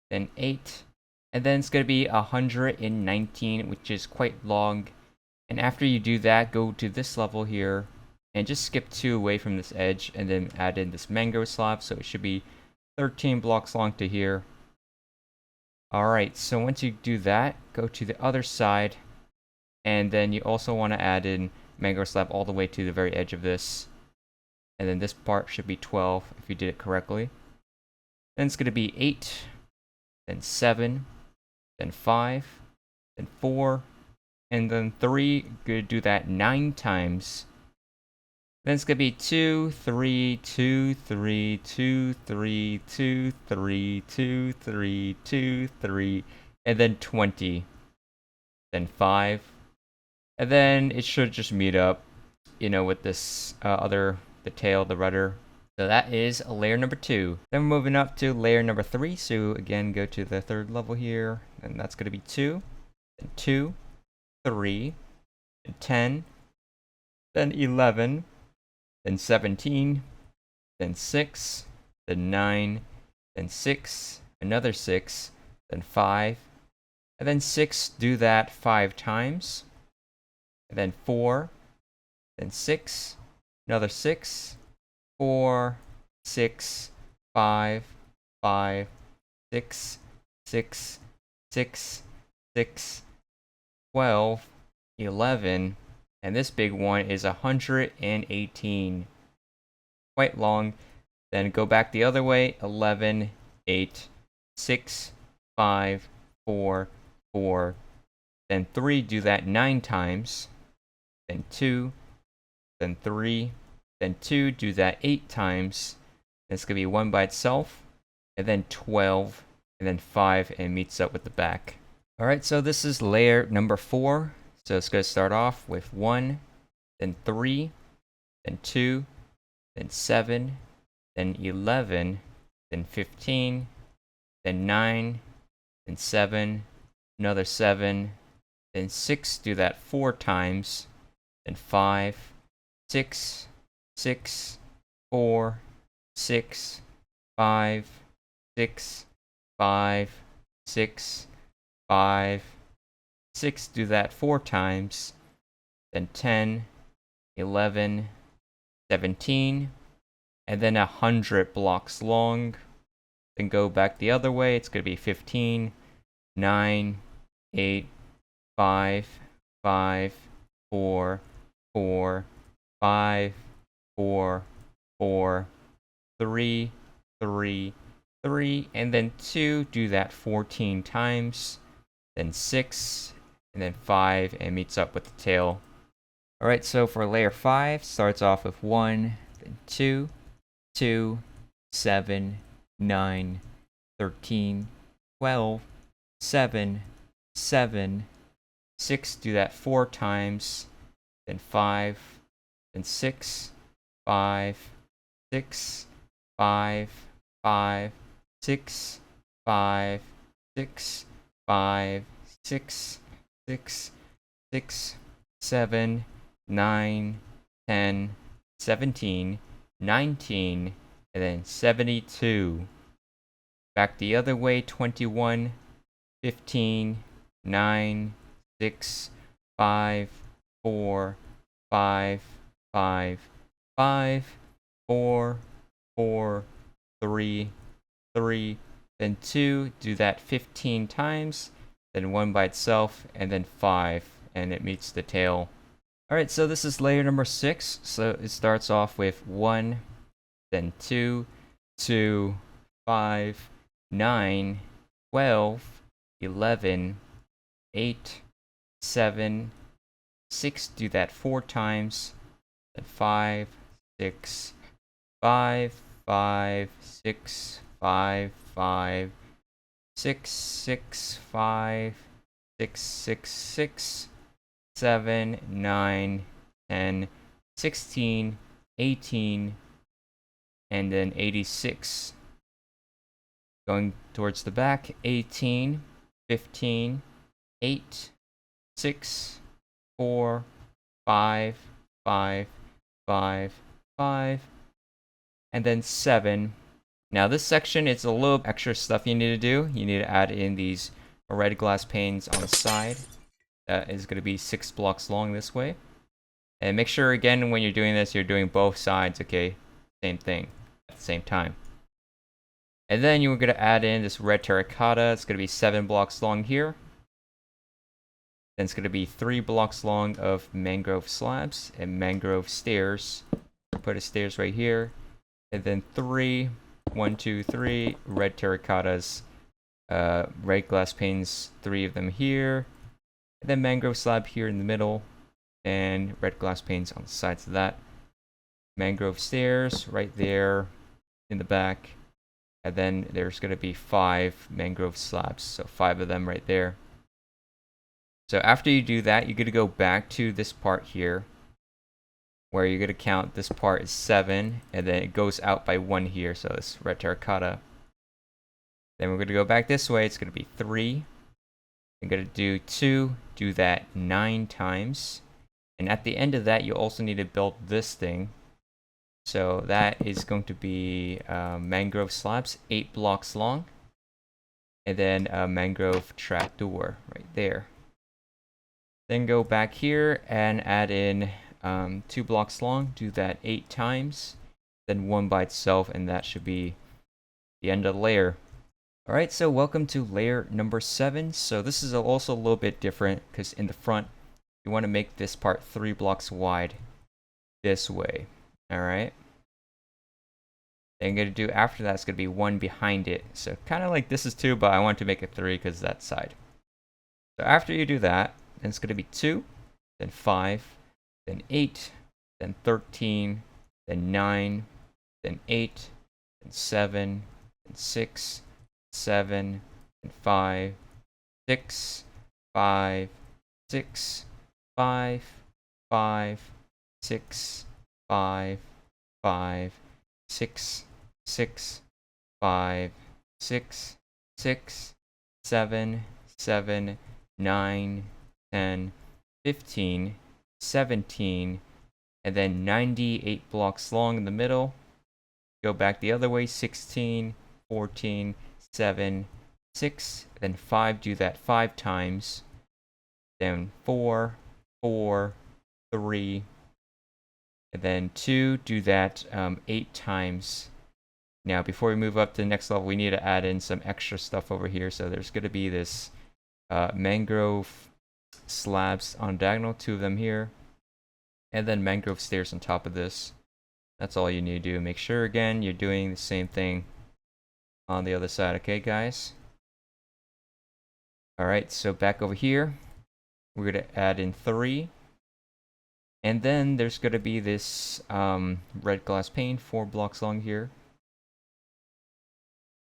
then 8, and then it's going to be 119, which is quite long. And after you do that, go to this level here, and just skip 2 away from this edge, and then add in this mango slab, so it should be 13 blocks long to here. Alright, so once you do that, go to the other side, and then you also want to add in mango slab all the way to the very edge of this. And then this part should be 12 if you did it correctly. Then it's going to be 8, then 7, then 5, then 4, and then 3. Going to do that 9 times. Then it's going to be 2, 3, 2, 3, 2, 3, 2, 3, 2, 3, 2, 3, and then 20. Then 5. And then it should just meet up, with this the tail, the rudder. So that is layer number 2. Then we're moving up to layer number 3. So again, go to the 3rd level here, and that's going to be 2, then 2, 3, then 10, then 11, then 17, then 6, then 9, then 6, another 6, then 5, and then 6, do that 5 times, and then 4, then 6, another 6, 4, 6, 5, 5, 6, 6, 6, 6, 12, 11, and this big one is 118. Quite long. Then go back the other way. 11, 8, 6, 5, 4, 4. Then 3, do that 9 times. Then 2, then 3, then 2, do that 8 times. It's going to be 1 by itself. And then 12, and then 5, and meets up with the back. Alright, so this is layer number 4. So it's going to start off with 1, then 3, then 2, then 7, then 11, then 15, then 9, then 7, another 7, then 6, do that 4 times, then 5, 6, 6, 4, 6, 5, 6, 5, 6, 5, 6, do that 4 times, then 10, 11, 17, and then 100 blocks long. Then go back the other way, it's going to be 15, 9, 8, 5, 5, 4, 4, 5, 4, 4, 3, 3, 3, and then 2, do that 14 times, then 6, and then 5, and meets up with the tail. Alright, so for layer 5, starts off with 1, then 2, 2, 7, 9, 13, 12, 7, 7, 6, do that 4 times, then 5, then 6, 5, 6, 5, 5, 6, 5, 6, 5, 6, 6, 6, 7, 9, 10, 17, 19, and then 72. Back the other way, 21, 15, 9, 6, 5, 4, 5, 5, 5, 4, 4, 3, 3, then 2, do that 15 times, then 1 by itself, and then 5, and it meets the tail. Alright, so this is layer number 6, so it starts off with 1, then 2, 2, 5, 9, 12, 11, 8, 7, 6, do that 4 times, then 5, 6, 5, 5, 6, 5, 5, 6, 6, 5, 6, 6, 6, 7, 9, 10, 16, 18, and then 86. Going towards the back, 18, 15, 8, 6, 4, 5, 5, 5, 5, and then 7. Now this section, it's a little extra stuff you need to do. You need to add in these red glass panes on the side. That is going to be 6 blocks long this way. And make sure, again, when you're doing this, you're doing both sides, okay? Same thing at the same time. And then you're going to add in this red terracotta. It's going to be 7 blocks long here. Then it's going to be 3 blocks long of mangrove slabs and mangrove stairs. Put a stairs right here. And then 3, 1, 2, 3 red terracottas. Red glass panes, 3 of them here. And then mangrove slab here in the middle. And red glass panes on the sides of that. Mangrove stairs right there in the back. And then there's going to be 5 mangrove slabs. So 5 of them right there. So after you do that, you're going to go back to this part here. Where you're going to count this part is 7. And then it goes out by 1 here. So this red terracotta. Then we're going to go back this way. It's going to be 3. You're going to do 2. Do that 9 times. And at the end of that, you also need to build this thing. So that is going to be mangrove slabs, 8 blocks long. And then a mangrove trapdoor right there. Then go back here and add in 2 blocks long. Do that 8 times. Then 1 by itself, and that should be the end of the layer. Alright, so welcome to layer number 7. So this is also a little bit different because in the front, you want to make this part 3 blocks wide this way. Alright. Then I'm going to do after that, it's going to be 1 behind it. So kind of like this is 2, but I want to make it 3 because that side. So after you do that, then it's going to be 2, then 5, then 8, then 13, then 9, then 8, then 7, then 6, 7, and 5, 6, 5, 6, 5, 5, 6, 5, 5, 6, 6, 5, 6, 6, 7, 7, 9, 10, 15, 17, and then 98 blocks long in the middle. Go back the other way, 16, 14, 7, 6, then 5, do that 5 times. Then 4, 4, 3, and then 2, do that 8 times. Now, before we move up to the next level, we need to add in some extra stuff over here. So there's going to be this mangrove slabs on diagonal, 2 of them here. And then mangrove stairs on top of this. That's all you need to do. Make sure, again, you're doing the same thing on the other side, okay, guys? Alright, so back over here, we're going to add in 3. And then there's going to be this red glass pane, 4 blocks long here.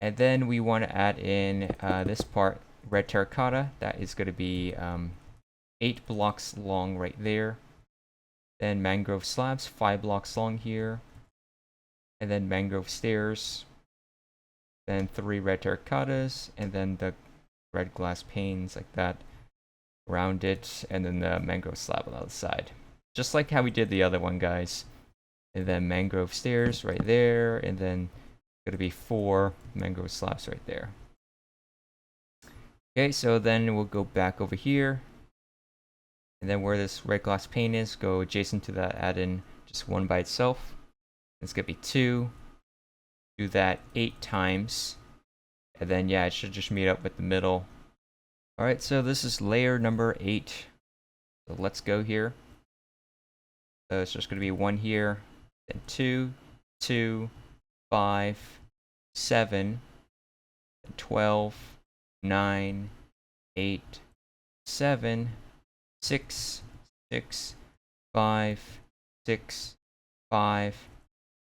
And then we want to add in this part, red terracotta. That is going to be 8 blocks long right there. Then mangrove slabs, 5 blocks long here. and then mangrove stairs, then 3 red terracottas, and then the red glass panes like that around it, and then the mangrove slab on the other side. Just like how we did the other one, guys. And then mangrove stairs right there, and then gonna be 4 mangrove slabs right there. Okay, so then we'll go back over here, and then where this red glass pane is, go adjacent to that, add in just 1 by itself. It's gonna be 2. Do that 8 times, and then yeah, it should just meet up with the middle. Alright, so this is layer number 8. So let's go here. So it's just going to be 1 here, then 2, 2, 5, 7, 12, 9, 8, 7, 6, 6, 5, 6, 5,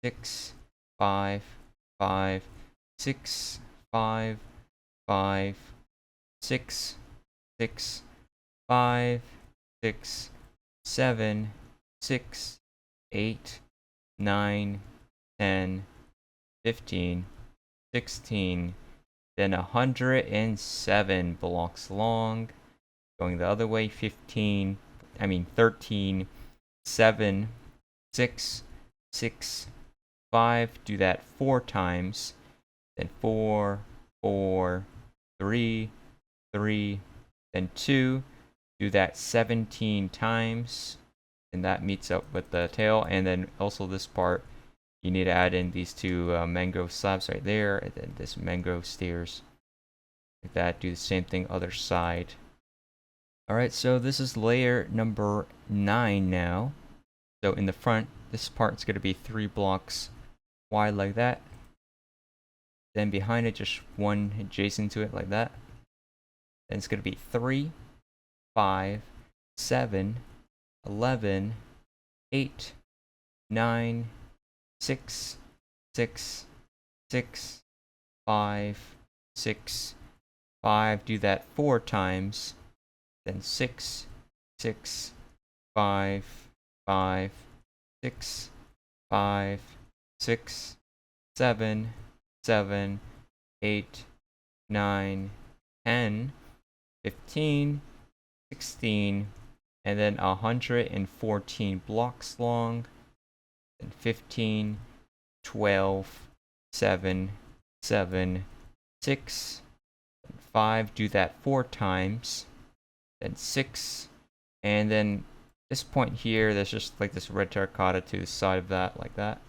6, 5, 5, 6, 5, 5, 6, 6, 5, 6, 7, 6, 8, 9, 10, 15, 16, then 107 blocks long. Going the other way, 13, 7, 6, 6, 5. Do that 4 times. Then 4, 4, 3, 3, then 2. Do that 17 times. And that meets up with the tail. And then also this part, you need to add in these 2 mangrove slabs right there, and then this mangrove stairs like that. Do the same thing other side. Alright, so this is layer number 9 now. So in the front, this part's going to be 3 blocks wide like that. Then behind it, just 1 adjacent to it like that. Then it's going to be 3, 5, 7, 11, 8, 9, 6, 6, 6, 5, 6, 5. Do that 4 times. Then 6, 6, 5, 5, 6, 5, 6, 7, 7, 8, 9, 10, 15, 16, and then 114 blocks long. Then 15, 12, 7, 7, 6, 5. Do that 4 times. Then 6, and then this point here, there's just like this red terracotta to the side of that, like that.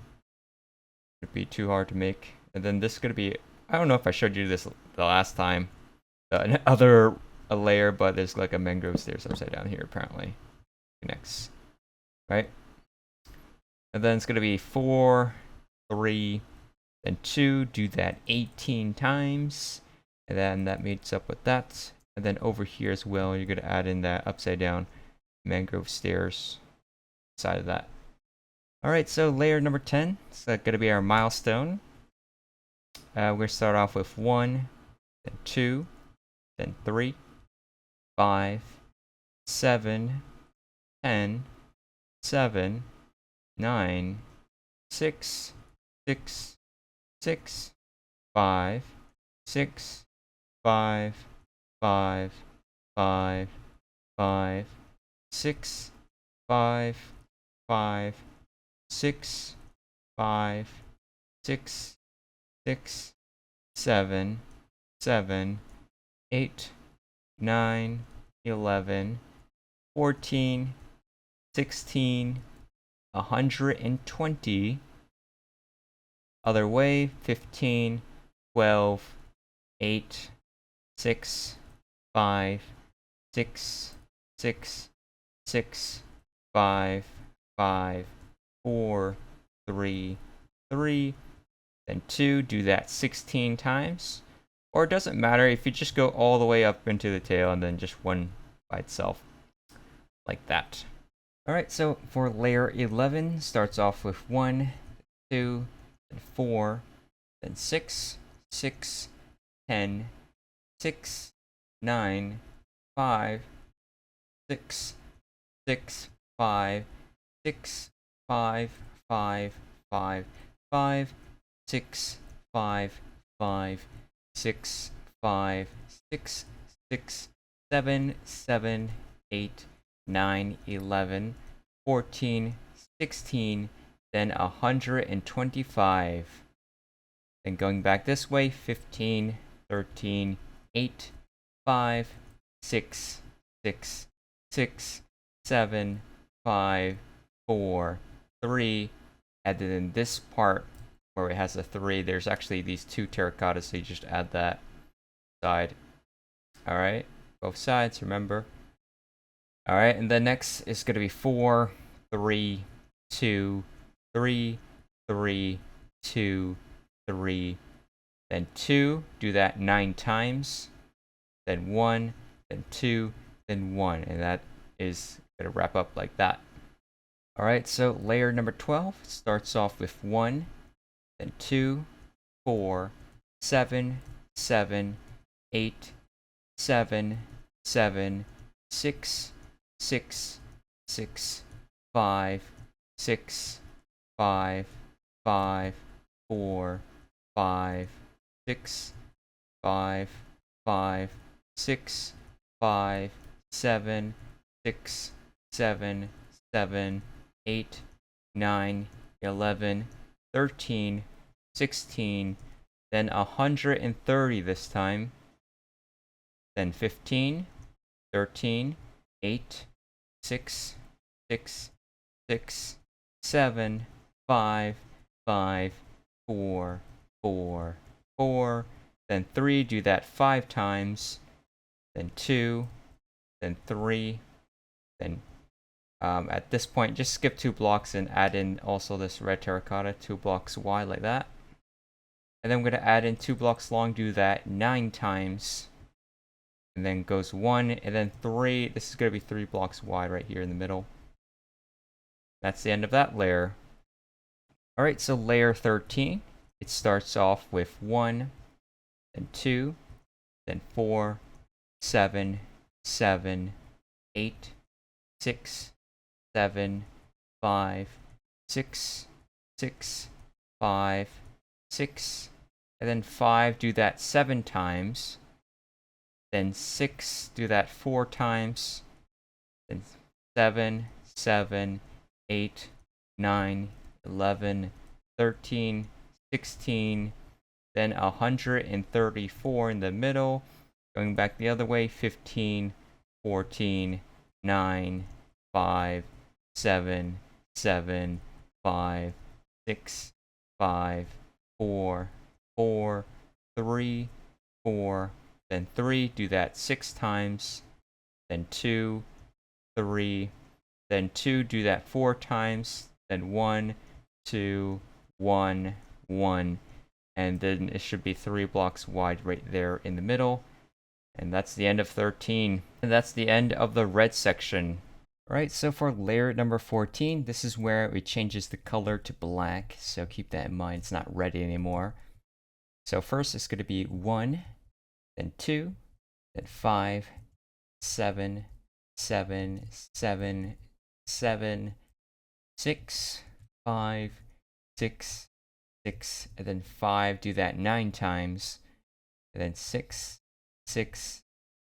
It'd be too hard to make. And then this is gonna be, I don't know if I showed you this the last time, another layer, but there's like a mangrove stairs upside down here apparently. Next, right? And then it's gonna be 4, 3, then 2. Do that 18 times, and then that meets up with that. And then over here as well, you're going to add in that upside down mangrove stairs side of that. Alright, so layer number 10. It's going to be our milestone. We're going to start off with 1, then 2, then 3, 5, 7, 10, 7, 9, 6, 6, 6, 5, 6, 5, 5, 5, 5, 6, 5, 5, 6, 5, 6, 6, 7, 7, 8, 9, 11, 14, 16, 120. Other way, 15, 12, 8, 6, 5, 6, 6, 6, 5, 5, 4, 3, 3, then 2. Do that 16 times. Or it doesn't matter if you just go all the way up into the tail and then just 1 by itself. Like that. Alright, so for layer 11, starts off with 1, 2, then 4, then 6, 6, 10, 6, 9, 5, 6, 6, 5, 6, 5, 5, 5, 5, 6, 5, 5, 6, 5, 6, 6, 7, 7, 8, 9, 11, 14, 16, then 125. Then going back this way, 15, 13, 8, 5, 6, 6, 6, 7, 5, 4, 3, and then in this part where it has a 3, there's actually these 2 terracottas, so you just add that side. Alright, both sides, remember. Alright, and then next is going to be 4, 3, 2, 3, 3, 2, 3, then 2, do that 9 times, then 1, then 2, then 1, and that is going to wrap up like that. Alright, so layer number 12 starts off with 1, then 2, 4, 7, 7, 8, 7, 7, 6, 6, 6, 5, 6, 5, 5, 4, 5, 6, 5, 5, 6, 5, 7, 6, 7, 7, 8, 9, 11, 13, 16, then 130 this time, then 15, 13, 8, 6, 6, 6, 7, 5, 5, 4, 4, 4, then 3, do that 5 times, then 2, then 3, then at this point just skip 2 blocks and add in also this red terracotta 2 blocks wide like that. And then I'm going to add in 2 blocks long, do that 9 times, and then goes 1, and then 3, this is going to be 3 blocks wide right here in the middle. That's the end of that layer. Alright, so layer 13, it starts off with 1, then 2, then 4, 7, 7, 8, 6, 7, 5, 6, 6, 5, 6, and then 5, do that 7 times, then 6, do that 4 times, then 7, 7, 8, 9, 11, 13, 16, then 134 in the middle, going back the other way, 15, 14, 9, 5, 7, 7, 5, 6, 5, 4, 4, 3, 4, then 3, do that 6 times, then 2, 3, then 2, do that 4 times, then 1, 2, 1, 1, and then it should be 3 blocks wide right there in the middle. And that's the end of 13. And that's the end of the red section. Alright, so for layer number 14, this is where it changes the color to black. So keep that in mind, it's not red anymore. So first it's going to be 1, then 2, then 5, 7, 7, 7, 7, 6, 5, 6, 6, and then 5, do that 9 times, and then 6, 6,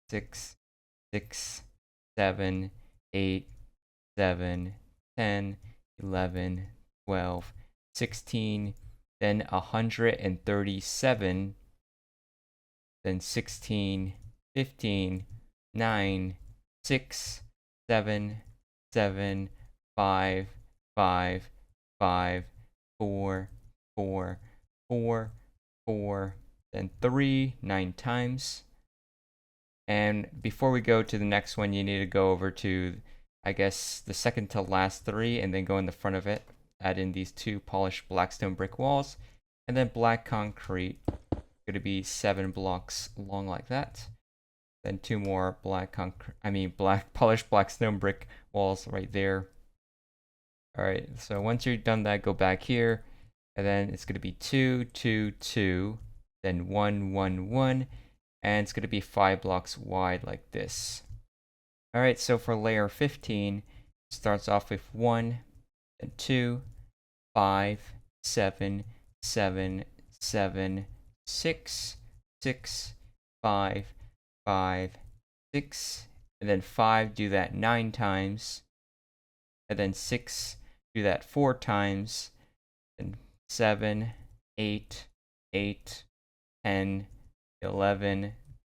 6, 6, 7, 8, 7, 10, 11, 12, 16, then 137, then 16, 15, 9, 6, 7, 7, 5, 5, 5, 4, 4, 4, 4, then 3, 9 times. And before we go to the next one, you need to go over to, I guess, the second to last 3, and then go in the front of it. Add in these 2 polished blackstone brick walls, and then black concrete. Going to be 7 blocks long like that. Then 2 more black polished blackstone brick walls right there. Alright, so once you're done that, go back here, and then it's going to be 2, 2, 2, then 1, 1, 1, and it's going to be 5 blocks wide like this. Alright, so for layer 15, it starts off with 1, then 2, 5, 7, 7, 7, 6, 6, 5, 5, 6, and then 5, do that 9 times, and then 6, do that 4 times, and 7, 8, 8, 10, 11,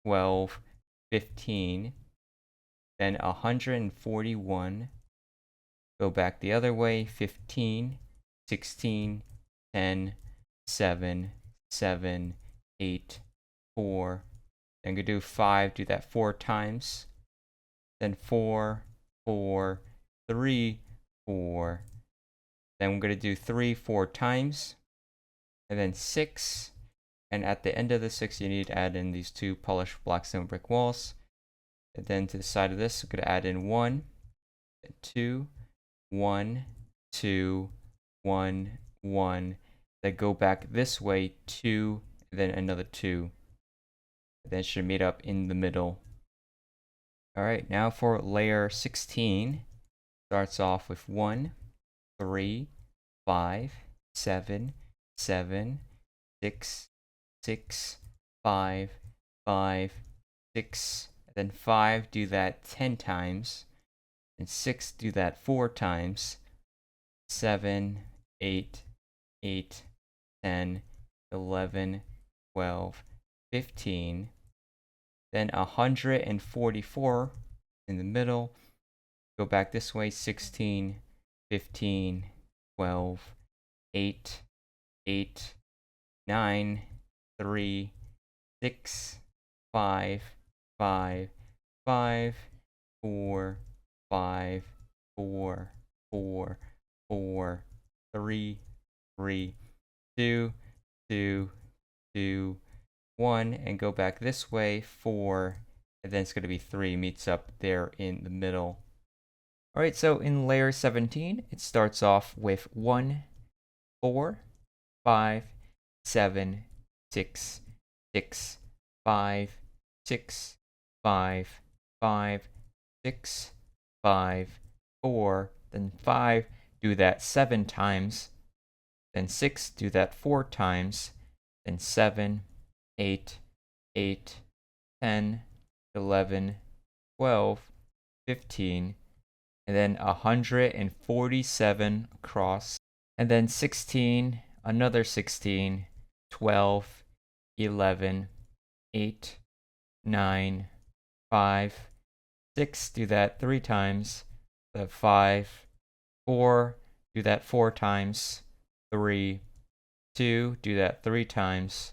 12, 15, then 141, go back the other way, 15, 16, 10, 7, 7, 8, 4, then go do 5, do that 4 times, then 4, 4, 3, 4, then we're going to do 3 4 times, and then 6, and at the end of the 6 you need to add in these 2 polished black stone brick walls, and then to the side of this we're going to add in 1, 2, 1, 2, 1, 1, then go back this way 2, and then another 2, and then it should meet up in the middle. Alright, now for layer 16, starts off with 1, 3, 5, 7, 7, 6, 6, 5, 5, 6, and then 5, do that 10 times, and 6, do that 4 times, 7, 8, 8, 10, 11, 12, 15, then 144 in the middle, go back this way, 16, 15, 12, 8, 8, 9, 3, 6, 5, 5, 5, 4, 5, 4, 4, 4, 3, 3, 2, 2, 2, 1, and go back this way, 4, and then it's going to be 3, meets up there in the middle. Alright, so in layer 17, it starts off with 1, 4, 5, 7, 6, 6, 5, 6, 5, 5, 6, 5, 4, then 5, do that 7 times, then 6, do that 4 times, then 7, 8, 8, 10, 11, 12, 15, and then 147 across, and then 16, another 16, 12, 11, 8, 9, 5, 6, do that 3 times, 5, 4, do that 4 times, 3, 2, do that 3 times,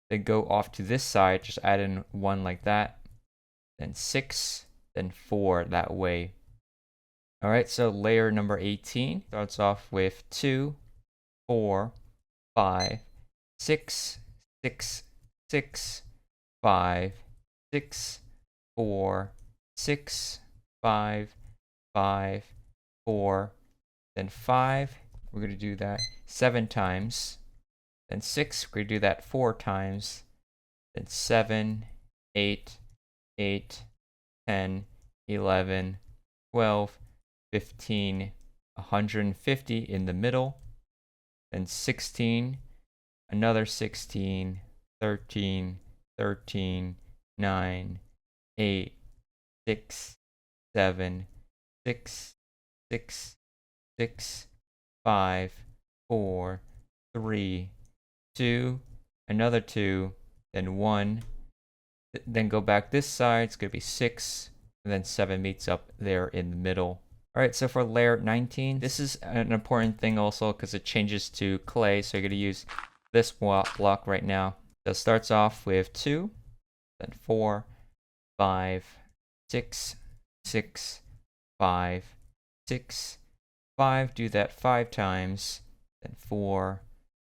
then go off to this side, just add in 1 like that, then 6, then 4 that way. Alright, so layer number 18 starts off with 2, 4, 5, 6, 6, 6, 5, 6, 4, 6, 5, 5, 4, then 5, we're going to do that 7 times, then 6, we're going to do that 4 times, then 7, 8, 8, 10, 11, 12, 15, 150 in the middle, then 16, another 16, 13, 13, 9, 8, 6, 7, 6, 6, 6, 5, 4, 3, 2, another 2, then 1, then go back this side, it's going to be 6, and then 7 meets up there in the middle. Alright, so for layer 19, this is an important thing also because it changes to clay, so you're going to use this block right now. So it starts off with 2, then 4, 5, 6, 6, 5, 6, 5, do that 5 times, then 4,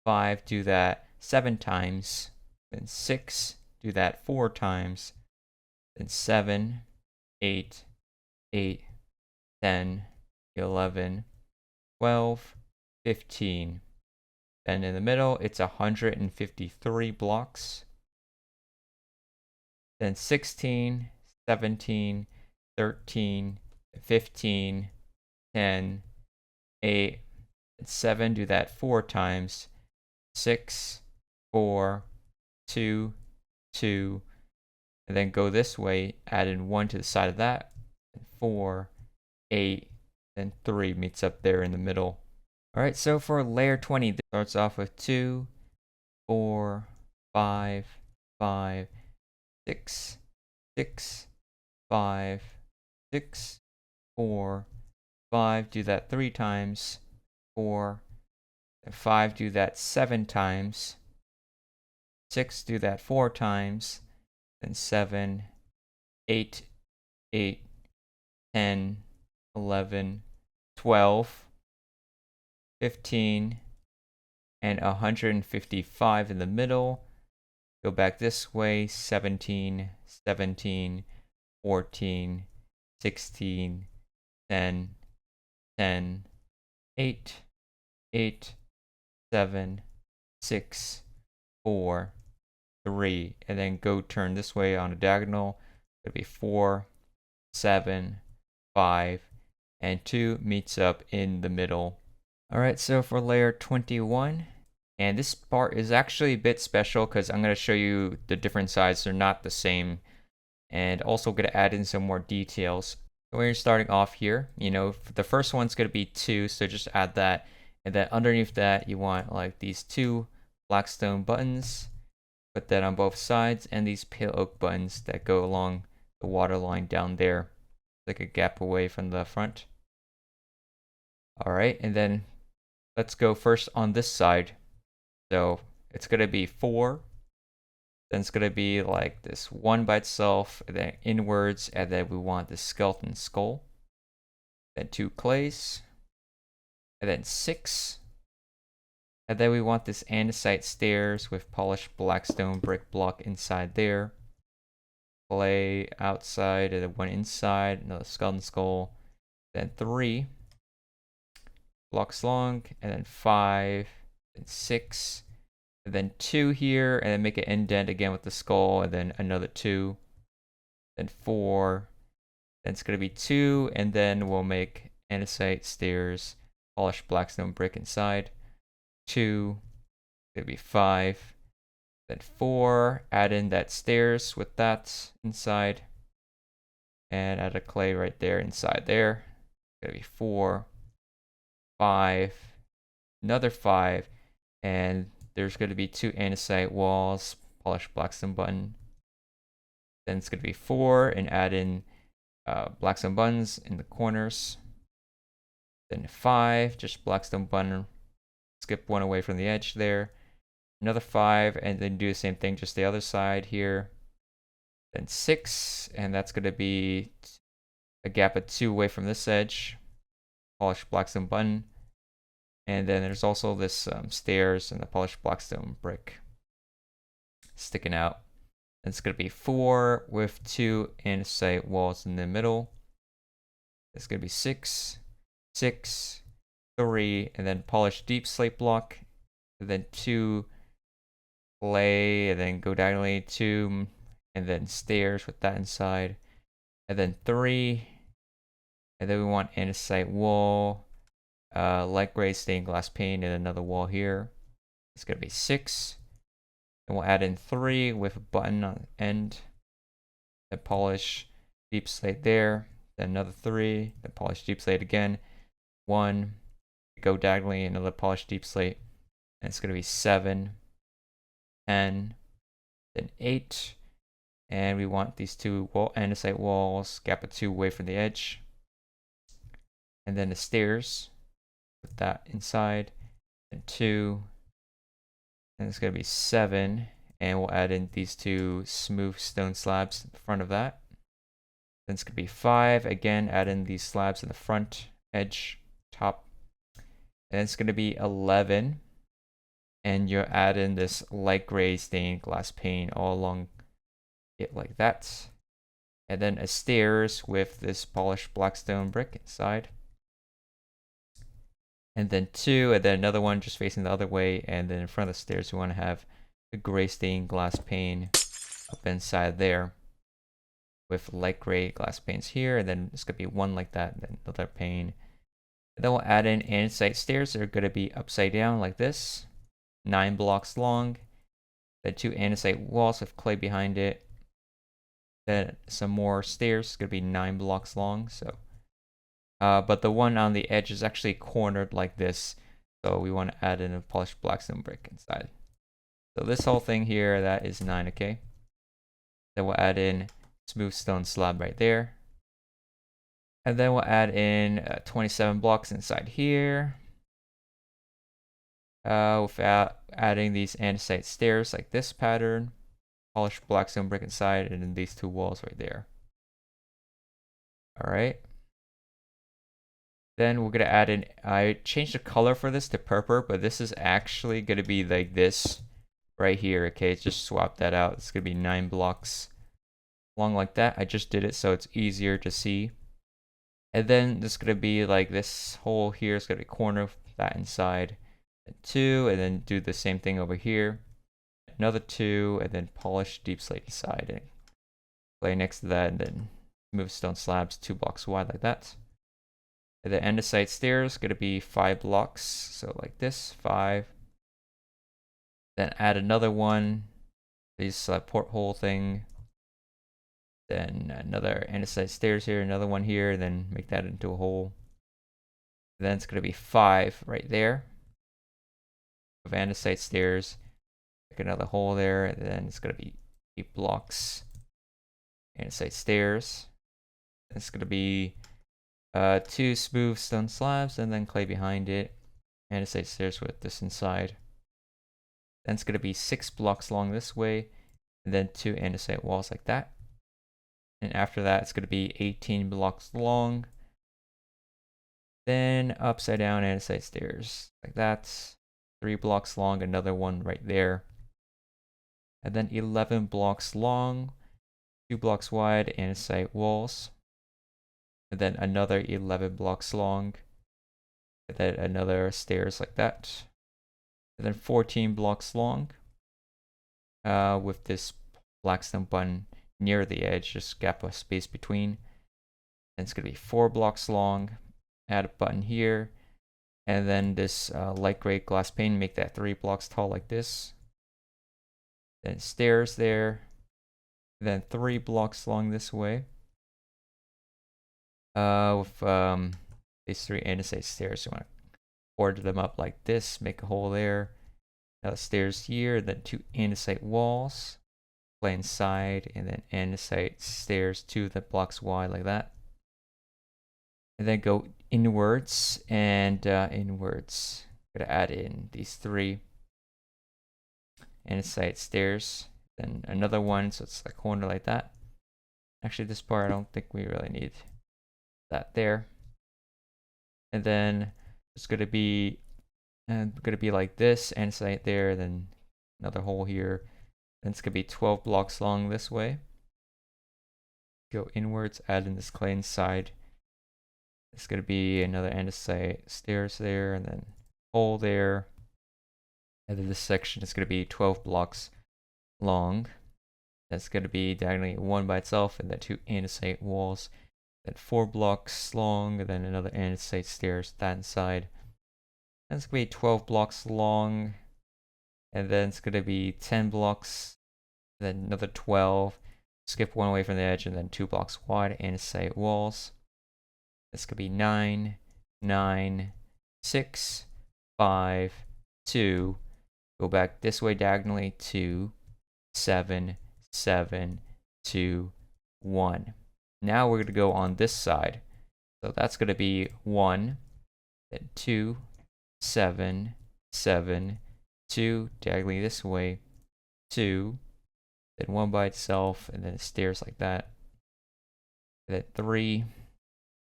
5, do that 7 times, then 6, do that 4 times, then 7, 8, 8, 10, 11, 12, 15. Then in the middle, it's 153 blocks. Then 16, 17, 13, 15, 10, 8, and 7, do that 4 times. 6, 4, 2, 2, and then go this way, add in 1 to the side of that, 4, 8, then 3 meets up there in the middle. Alright, so for layer 20, this starts off with 2, 4, 5, 5, 6, 6, 5, 6, 4, 5, do that 3 times, 4, and 5, do that 7 times, 6, do that 4 times, then 7, 8, 8, 10, 11, 12, 15, and 155 in the middle. Go back this way, 17, 17, 14, 16, 10, 10, 8, 8, 7, 6, 4, 3, and then go turn this way on a diagonal. It'll be 4, 7, 5, and 2 meets up in the middle. Alright, so for layer 21, and this part is actually a bit special because I'm going to show you the different sides. They're not the same, and also going to add in some more details. So when you're starting off here, the first one's going to be 2, so just add that. And then underneath that, you want like these 2 blackstone buttons. Put that on both sides, and these pale oak buttons that go along the water line down there, like a gap away from the front. Alright, and then let's go first on this side. So it's going to be 4, then it's going to be like this 1 by itself, and then inwards, and then we want the skeleton skull, then 2 clays, and then 6, and then we want this andesite stairs with polished blackstone brick block inside there, clay outside, and then 1 inside, another skeleton skull, then 3 blocks long, and then 5, then 6, and then 2 here, and then make an indent again with the skull, and then another 2, then 4, then it's going to be 2, and then we'll make andesite stairs, polished blackstone brick inside, 2, it'll be 5, then 4, add in that stairs with that inside, and add a clay right there inside there, it's going to be 4, 5, another 5, and there's going to be 2 andesite walls, polished blackstone button. Then it's going to be 4, and add in blackstone buttons in the corners. Then 5, just blackstone button, skip 1 away from the edge there. Another 5, and then do the same thing, just the other side here. Then 6, and that's going to be a gap of 2 away from this edge, polished blackstone button. And then there's also this stairs and the polished blackstone brick sticking out. It's going to be 4 with 2 andesite walls in the middle. It's going to be 6, 6, 3, and then polished deep slate block. And then 2 clay, and then go diagonally 2, and then stairs with that inside. And then 3, and then we want andesite wall. Light gray stained glass pane, and another wall here. It's going to be 6. And we'll add in 3 with a button on the end. Then polish deep slate there. Then another 3. Then polish deep slate again. 1. Go diagonally, another polish deep slate. And it's going to be 7, 10, then 8. And we want these 2 andesite walls, gap of 2 away from the edge. And then the stairs. Put that inside, and 2, and it's going to be 7, and we'll add in these 2 smooth stone slabs in front of that. Then it's going to be 5, again add in these slabs in the front edge, top, and it's going to be 11, and you add in this light gray stained glass pane all along it like that, and then a stairs with this polished blackstone brick inside. And then 2, and then another one just facing the other way, and then in front of the stairs we want to have a gray stained glass pane up inside there with light gray glass panes here, and then it's going to be 1 like that, and then another pane. And then we'll add in andesite stairs that are going to be upside down like this, 9 blocks long. Then 2 andesite walls with clay behind it. Then some more stairs. It's going to be 9 blocks long. So, but the one on the edge is actually cornered like this. So we want to add in a polished blackstone brick inside. So this whole thing here, that is 9, okay? Then we'll add in smooth stone slab right there. And then we'll add in 27 blocks inside here. Without adding these andesite stairs like this pattern. Polished blackstone brick inside, and then these 2 walls right there. Alright. Then we're going to add in, I changed the color for this to purple, but this is actually going to be like this right here, okay? Just swap that out. It's going to be 9 blocks long like that. I just did it so it's easier to see. And then this is going to be like this hole here. It's going to be corner of that inside. And 2, and then do the same thing over here. Another 2, and then polish deep slate inside. And clay next to that, and then move stone slabs 2 blocks wide like that. And the andesite stairs going to be 5 blocks. So like this, 5. Then add another one. This porthole thing. Then another andesite stairs here, another one here, and then make that into a hole. Then it's going to be 5 right there of andesite stairs. Make another hole there, and then it's going to be 8 blocks andesite stairs. It's going to be 2 smooth stone slabs, and then clay behind it. Andesite stairs with this inside. Then it's going to be 6 blocks long this way, and then 2 andesite walls like that. And after that, it's going to be 18 blocks long. Then upside down andesite stairs like that. 3 blocks long, another one right there. And then 11 blocks long, 2 blocks wide andesite walls. And then another 11 blocks long. And then another stairs like that. And then 14 blocks long. With this blackstone button near the edge, just gap a space between. And it's going to be 4 blocks long. Add a button here. And then this light gray glass pane, make that 3 blocks tall like this. Then stairs there. Then 3 blocks long this way. With these 3 andesite stairs, you want to order them up like this. Make a hole there. Now stairs here. Then 2 andesite walls. Play inside, and then andesite stairs 2 that blocks wide like that. And then go inwards, and inwards. I'm gonna add in these 3 andesite stairs. Then another one, so it's a corner like that. Actually, this part I don't think we really need that there. And then it's gonna be like this, andesite there, then another hole here. Then it's going to be 12 blocks long this way. Go inwards, add in this clay inside. It's going to be another andesite stairs there, and then hole there. And then this section is going to be 12 blocks long. That's going to be diagonally 1 by itself, and then 2 andesite walls. Then 4 blocks long, and then another andesite stairs that inside. That's going to be 12 blocks long. And then it's going to be 10 blocks, then another 12. Skip 1 away from the edge, and then 2 blocks wide, andesite walls. This could be 9, 9, 6, 5, 2. Go back this way diagonally, 2, 7, 7, 2, 1. Now we're going to go on this side. So that's going to be 1, then 2, 7, 7, 2, diagonally this way, 2, then 1 by itself, and then stairs like that. And then 3,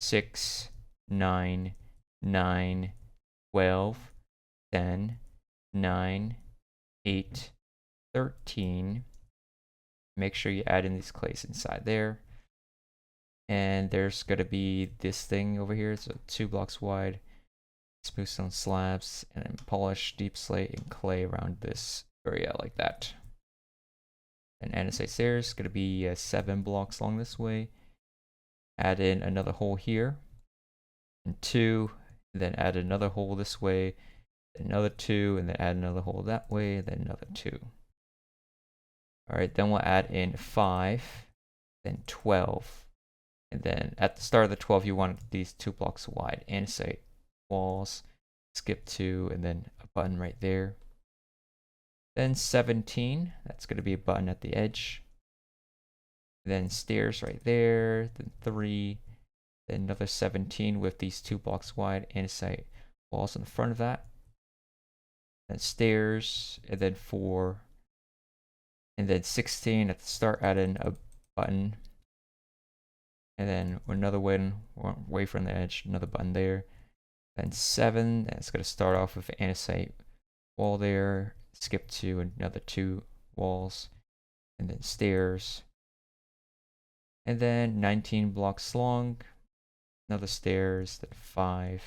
6, 9, 9, 12, 10, 9, 8, 13. Make sure you add in these clays inside there. And there's going to be this thing over here, so 2 blocks wide. Smooth stone slabs, and then polish deep slate and clay around this area like that. And andesite stairs is going to be 7 blocks long this way. Add in another hole here, and 2, and then add another hole this way, then another 2, and then add another hole that way, and then another 2. Alright, then we'll add in 5, then 12. And then at the start of the 12, you want these 2 blocks wide. Andesite walls, skip 2, and then a button right there. Then 17, that's going to be a button at the edge. Then stairs right there, then 3, then another 17 with these 2 blocks wide, andesite walls in the front of that. Then stairs, and then 4, and then 16 at the start, add in a button. And then another one away from the edge, another button there. Then 7, that's going to start off with andesite wall there, skip 2, another 2 walls, and then stairs. And then 19 blocks long, another stairs, then 5,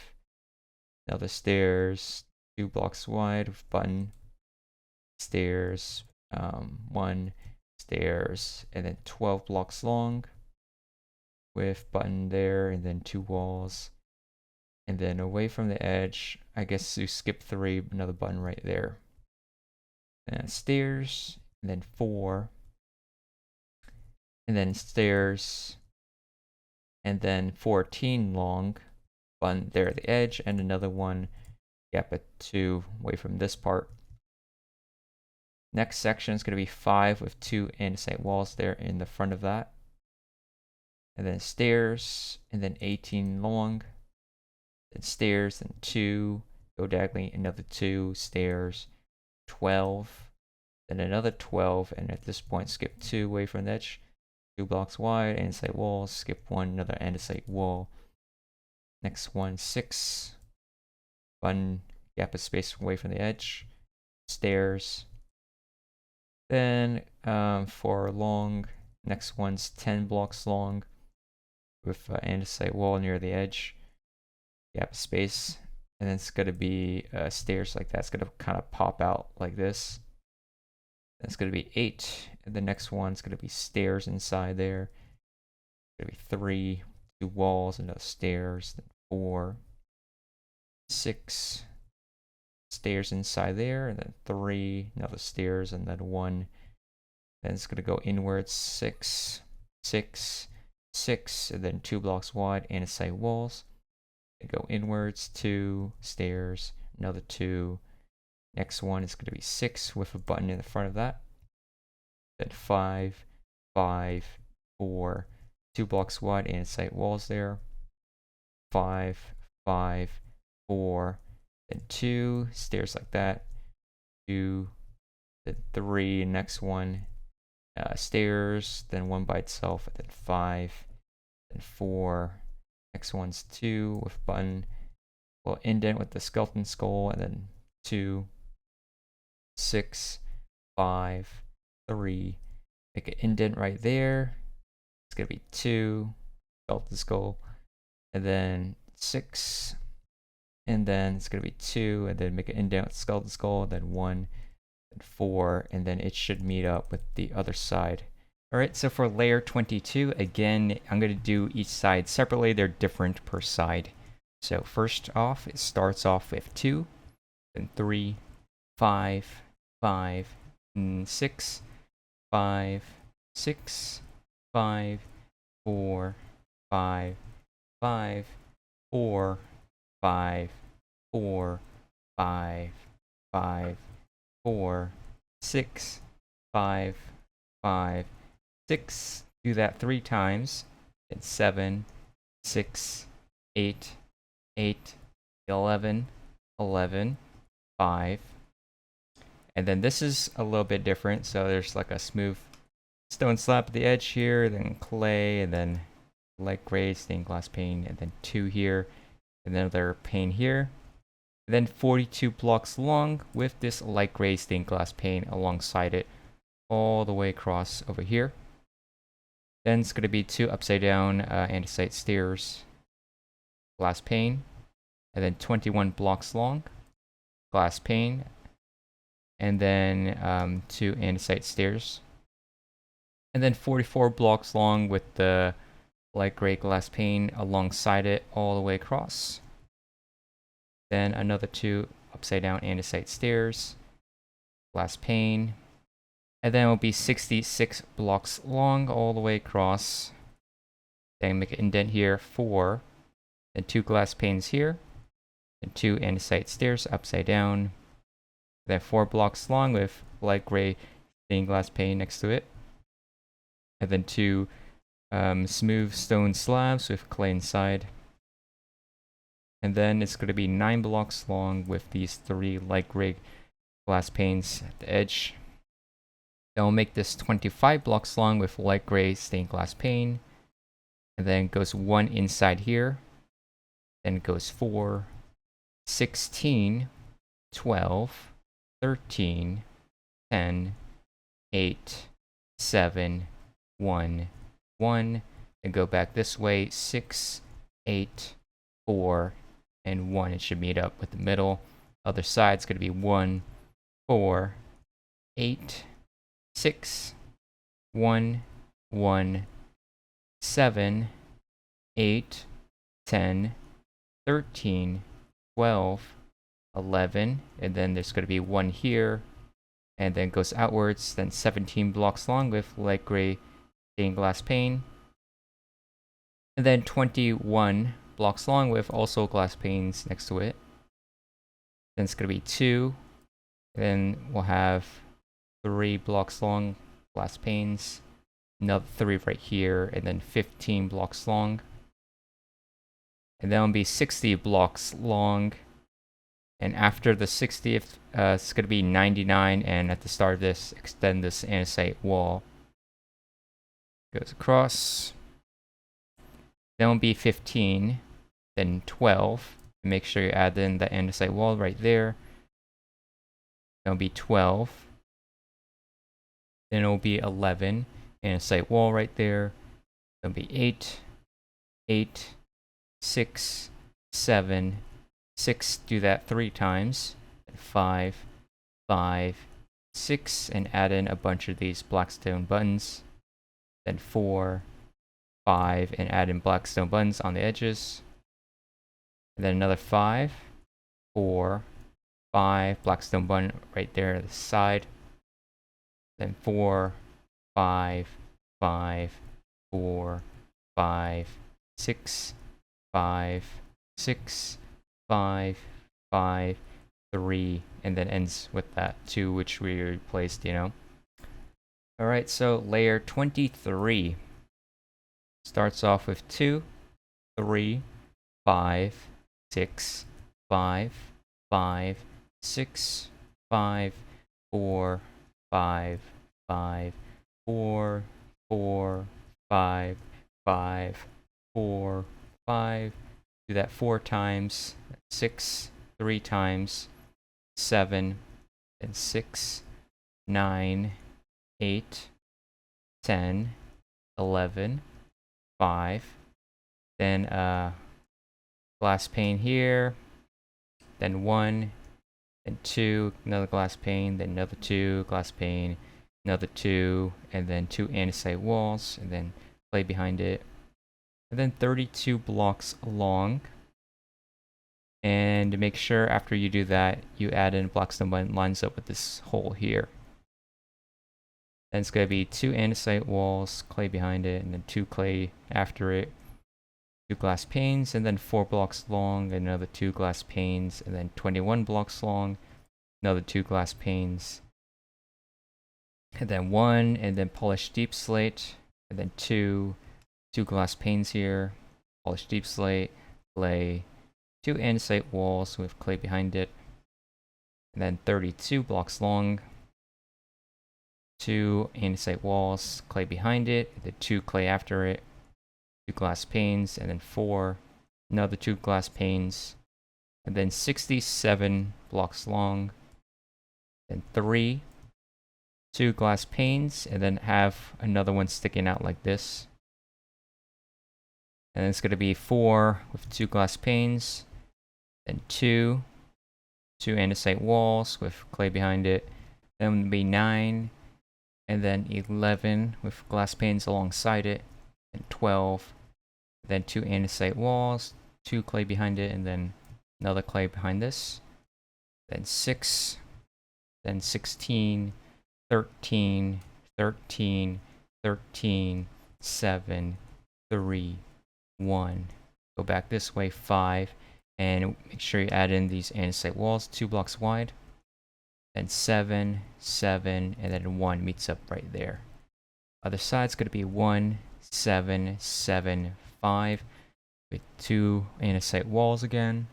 another stairs, 2 blocks wide with button, stairs, 1, stairs, and then 12 blocks long with button there, and then 2 walls. And then away from the edge, I guess you skip 3, another button right there. And stairs, and then 4, and then stairs, and then 14 long, button there at the edge, and another one, gap at 2 away from this part. Next section is going to be 5 with 2 andesite walls there in the front of that. And then stairs, and then 18 long, then stairs, and 2, go diagonally, another 2, stairs, 12, then another 12, and at this point skip 2 away from the edge, 2 blocks wide, andesite walls, skip 1, another andesite wall. Next one, 6, button, gap of space away from the edge, stairs, then 4 long, next one's 10 blocks long, with andesite wall near the edge, gap of space, and then it's going to be stairs like that. It's going to kind of pop out like this. Then it's going to be 8, and the next one's going to be stairs inside there. It's going to be 3, 2 walls, another stairs, then 4, 6, stairs inside there, and then 3, another stairs, and then 1. Then it's going to go inwards, 6, 6, 6, and then 2 blocks wide, andesite walls. They go inwards, 2, stairs, another 2. Next one is going to be 6 with a button in the front of that. Then 5, 5, 4, 2 blocks wide, andesite walls there. 5, 5, 4, then 2, stairs like that. 2, then 3, next one. Stairs, then 1 by itself, and then 5, then 4, next one's 2 with button, well, indent with the skeleton skull, and then 2, 6, 5, 3, make an indent right there, it's going to be 2, skeleton skull, and then 6, and then it's going to be 2, and then make an indent with skeleton skull, and then 1, 4, and then it should meet up with the other side. Alright, so for layer 22, again, I'm going to do each side separately. They're different per side. So first off, it starts off with 2, then 3, 5, 5, 6, 5, 6, 5, 4, 5, 5, 4, 5, 4, 5, 5, 4, 6, 5, 5, 6. Do that 3 times. It's 7, 6, 8, 8, 11, 11, 5. And then this is a little bit different. So there's like a smooth stone slab at the edge here, then clay, and then light gray stained glass pane, and then 2 here, and then another pane here. And then 42 blocks long with this light gray stained glass pane alongside it all the way across over here. Then it's going to be 2 upside down andesite stairs, glass pane, and then 21 blocks long, glass pane, and then 2 andesite stairs, and then 44 blocks long with the light gray glass pane alongside it all the way across. Then another 2 upside down andesite stairs, glass pane, and then it will be 66 blocks long all the way across. Then make an indent here, 4, then 2 glass panes here, and 2 andesite stairs upside down, then 4 blocks long with light gray stained glass pane next to it, and then 2 smooth stone slabs with clay inside. And then it's going to be 9 blocks long with these 3 light gray glass panes at the edge. Then we'll make this 25 blocks long with light gray stained glass pane. And then it goes 1 inside here. Then it goes 4, 16, 12, 13, 10, 8, 7, 1, 1. And go back this way, 6, 8, 4, and 1. It should meet up with the middle. Other side's going to be 1, 4, 8, 6, 1, 1, 7, 8, 10, 13, 12, 11, and then there's going to be 1 here, and then goes outwards, then 17 blocks long with light gray stained glass pane, and then 21 blocks long with also glass panes next to it. Then it's going to be 2, then we'll have 3 blocks long glass panes, another 3 right here, and then 15 blocks long. And then it'll be 60 blocks long. And after the 60th, it's going to be 99. And at the start of this, extend this andesite wall. Goes across. Then it'll be 15. Then 12. Make sure you add in the andesite wall right there. Then it'll be 12. Then it'll be 11. Andesite wall right there. Then it'll be 8. 8. 6, 7, 6, do that 3 times, 5, 5, 6, and add in a bunch of these blackstone buttons, then 4, 5, and add in blackstone buttons on the edges, and then another 5, 4, 5, blackstone button right there at the side, then 4, 5, 5, 4, 5, 6, 5, 6, 5, 5, 3, and then ends with that 2 which we replaced, you know. Alright, so layer 23 starts off with 2, 3, 5, 6, 5, 5, 6, 5, 4, 5, 5, 4, 4, 5, 5, 4, 5, do that 4 times, 6, 3 times, 7, and 6, 9, 8, 10, 11, 5, then glass pane here, then 1, then 2, another glass pane, then another 2, glass pane, another 2, and then 2 andesite walls, and then clay behind it. And then 32 blocks long. And to make sure after you do that, you add in blackstone button lines up with this hole here. Then it's going to be 2 andesite walls, clay behind it, and then 2 clay after it. 2 glass panes, and then 4 blocks long, and another 2 glass panes, and then 21 blocks long, another 2 glass panes. And then 1, and then polished deep slate, and then 2 glass panes here, polished deep slate, clay, 2 andesite walls with clay behind it, and then 32 blocks long, 2 andesite walls, clay behind it, and then 2 clay after it, 2 glass panes, and then 4, another 2 glass panes, and then 67 blocks long, then 3, 2 glass panes, and then have another one sticking out like this. And it's going to be 4 with 2 glass panes, then 2 andesite walls with clay behind it, then it will be 9, and then 11 with glass panes alongside it, and 12, then 2 andesite walls, 2 clay behind it, and then another clay behind this, then 6, then 16, 13, 13, 13, 7, 3, 1. Go back this way, 5, and make sure you add in these andesite walls, 2 blocks wide. Then 7, 7, and then 1 meets up right there. Other side's going to be 1, 7, 7, 5 with 2 andesite walls again.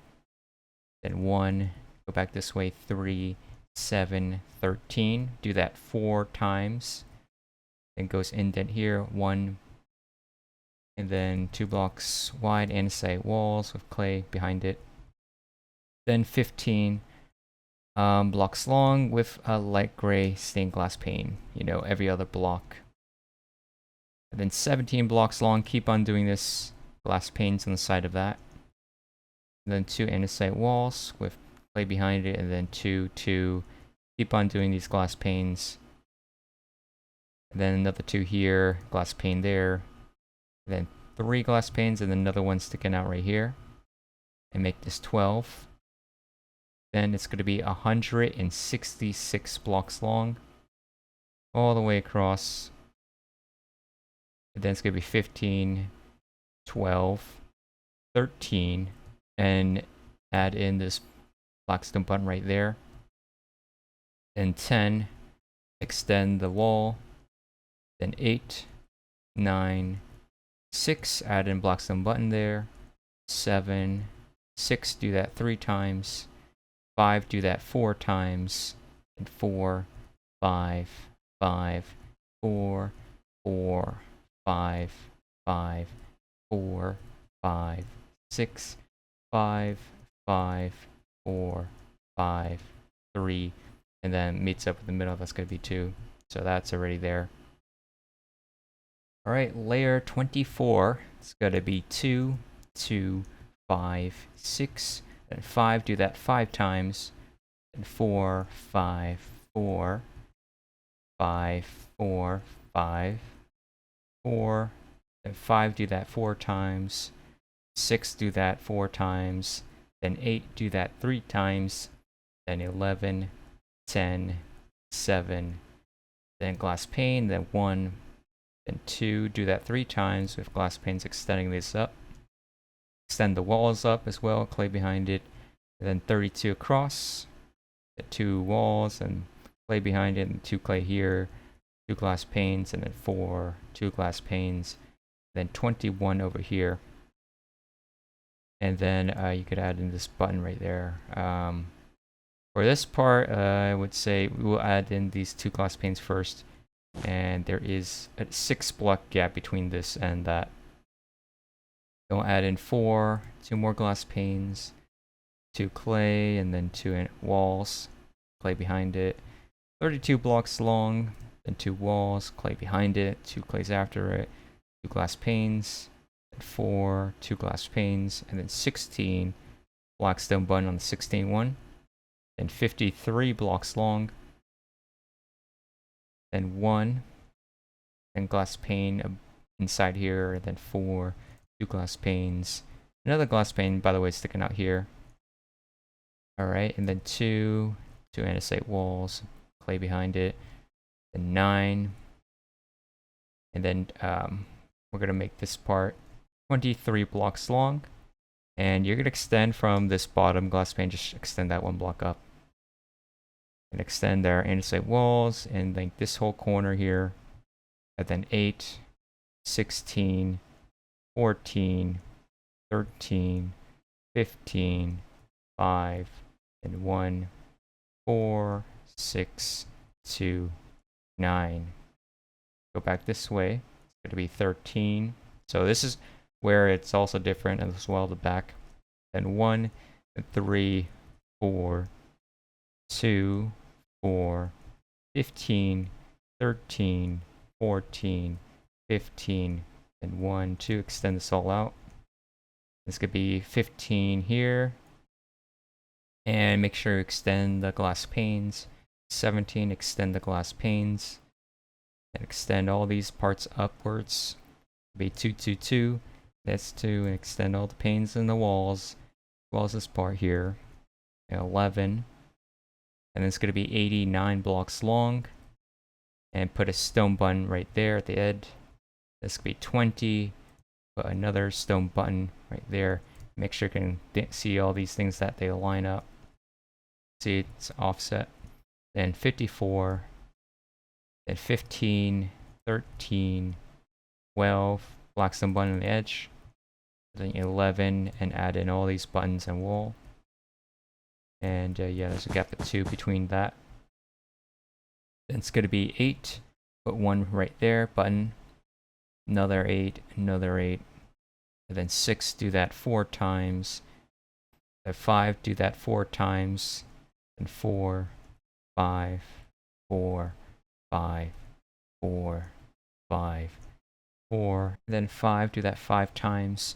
Then 1, go back this way, 3, 7, 13. Do that 4 times. Then goes indent here, 1, and then 2 blocks wide andesite walls with clay behind it. Then 15 blocks long with a light gray stained glass pane, you know, every other block. And then 17 blocks long, keep on doing this, glass panes on the side of that. And then 2 andesite walls with clay behind it, and then 2, 2. Keep on doing these glass panes. And then another 2 here, glass pane there. And then 3 glass panes, and then another one sticking out right here. And make this 12. Then it's going to be 166 blocks long, all the way across. And then it's going to be 15, 12, 13, and add in this blackstone button right there. Then 10, extend the wall. Then 8, 9, 6, add in blackstone button there. 7, 6, do that 3 times. 5, do that 4 times. And 4, 5, 5, 4, 4, 5, 5, 4, 5, 6, 5, 5, 4, 5, 3, and then meets up in the middle. That's going to be 2. So that's already there. Alright, layer 24. It's going to be 2, 2, 5, 6, and 5. Do that 5 times. And 4, 5, 4, 5, 4, 5, 4, and 5. Do that 4 times. 6, do that 4 times. Then 8, do that 3 times. Then 11, 10, 7, then glass pane, then 1, then 2, do that 3 times with glass panes extending this up. Extend the walls up as well, clay behind it. And then 32 across, the 2 walls and clay behind it, and 2 clay here, 2 glass panes, and then 4, 2 glass panes, then 21 over here. And then you could add in this button right there. For this part, I would say we will add in these 2 glass panes first. And there is a 6 block gap between this and that. Don't add in 4, 2 more glass panes, 2 clay, and then 2 walls, clay behind it. 32 blocks long, then 2 walls, clay behind it, 2 clays after it, 2 glass panes, then 4, 2 glass panes, and then 16 blackstone button on the 16 one. Then 53 blocks long, then 1, then glass pane inside here, then 4, 2 glass panes, another glass pane, by the way, sticking out here. Alright, and then 2 andesite walls, clay behind it, then 9, and then we're going to make this part 23 blocks long, and you're going to extend from this bottom glass pane, just extend that 1 block up. And extend our andesite walls, and like this whole corner here, and then 8, 16, 14, 13, 15, 5, and 1, 4, 6, 2, 9. Go back this way. It's going to be 13. So this is where it's also different as well, the back. Then 1, 3, 4, 2, 4, 15, 13, 14, 15, and 1, 2. Extend this all out. This could be 15 here. And make sure you extend the glass panes. 17, extend the glass panes. And extend all these parts upwards. Be 2, 2, 2. That's 2. And extend all the panes in the walls, as well as this part here. And 11. and it's going to be 89 blocks long, and put a stone button right there at the edge. This could be 20, put another stone button right there. Make sure you can see all these things that they line up. See, it's offset. Then 54, then 15, 13, 12, black stone button on the edge, then 11, and add in all these buttons and wall. And yeah, there's a gap of 2 between that. Then it's going to be 8, put 1 right there, button, another 8, another 8, and then 6, do that 4 times, then 5, do that 4 times, and 4, 5, 4, 5, 4, 5, 4, and then 5, do that 5 times,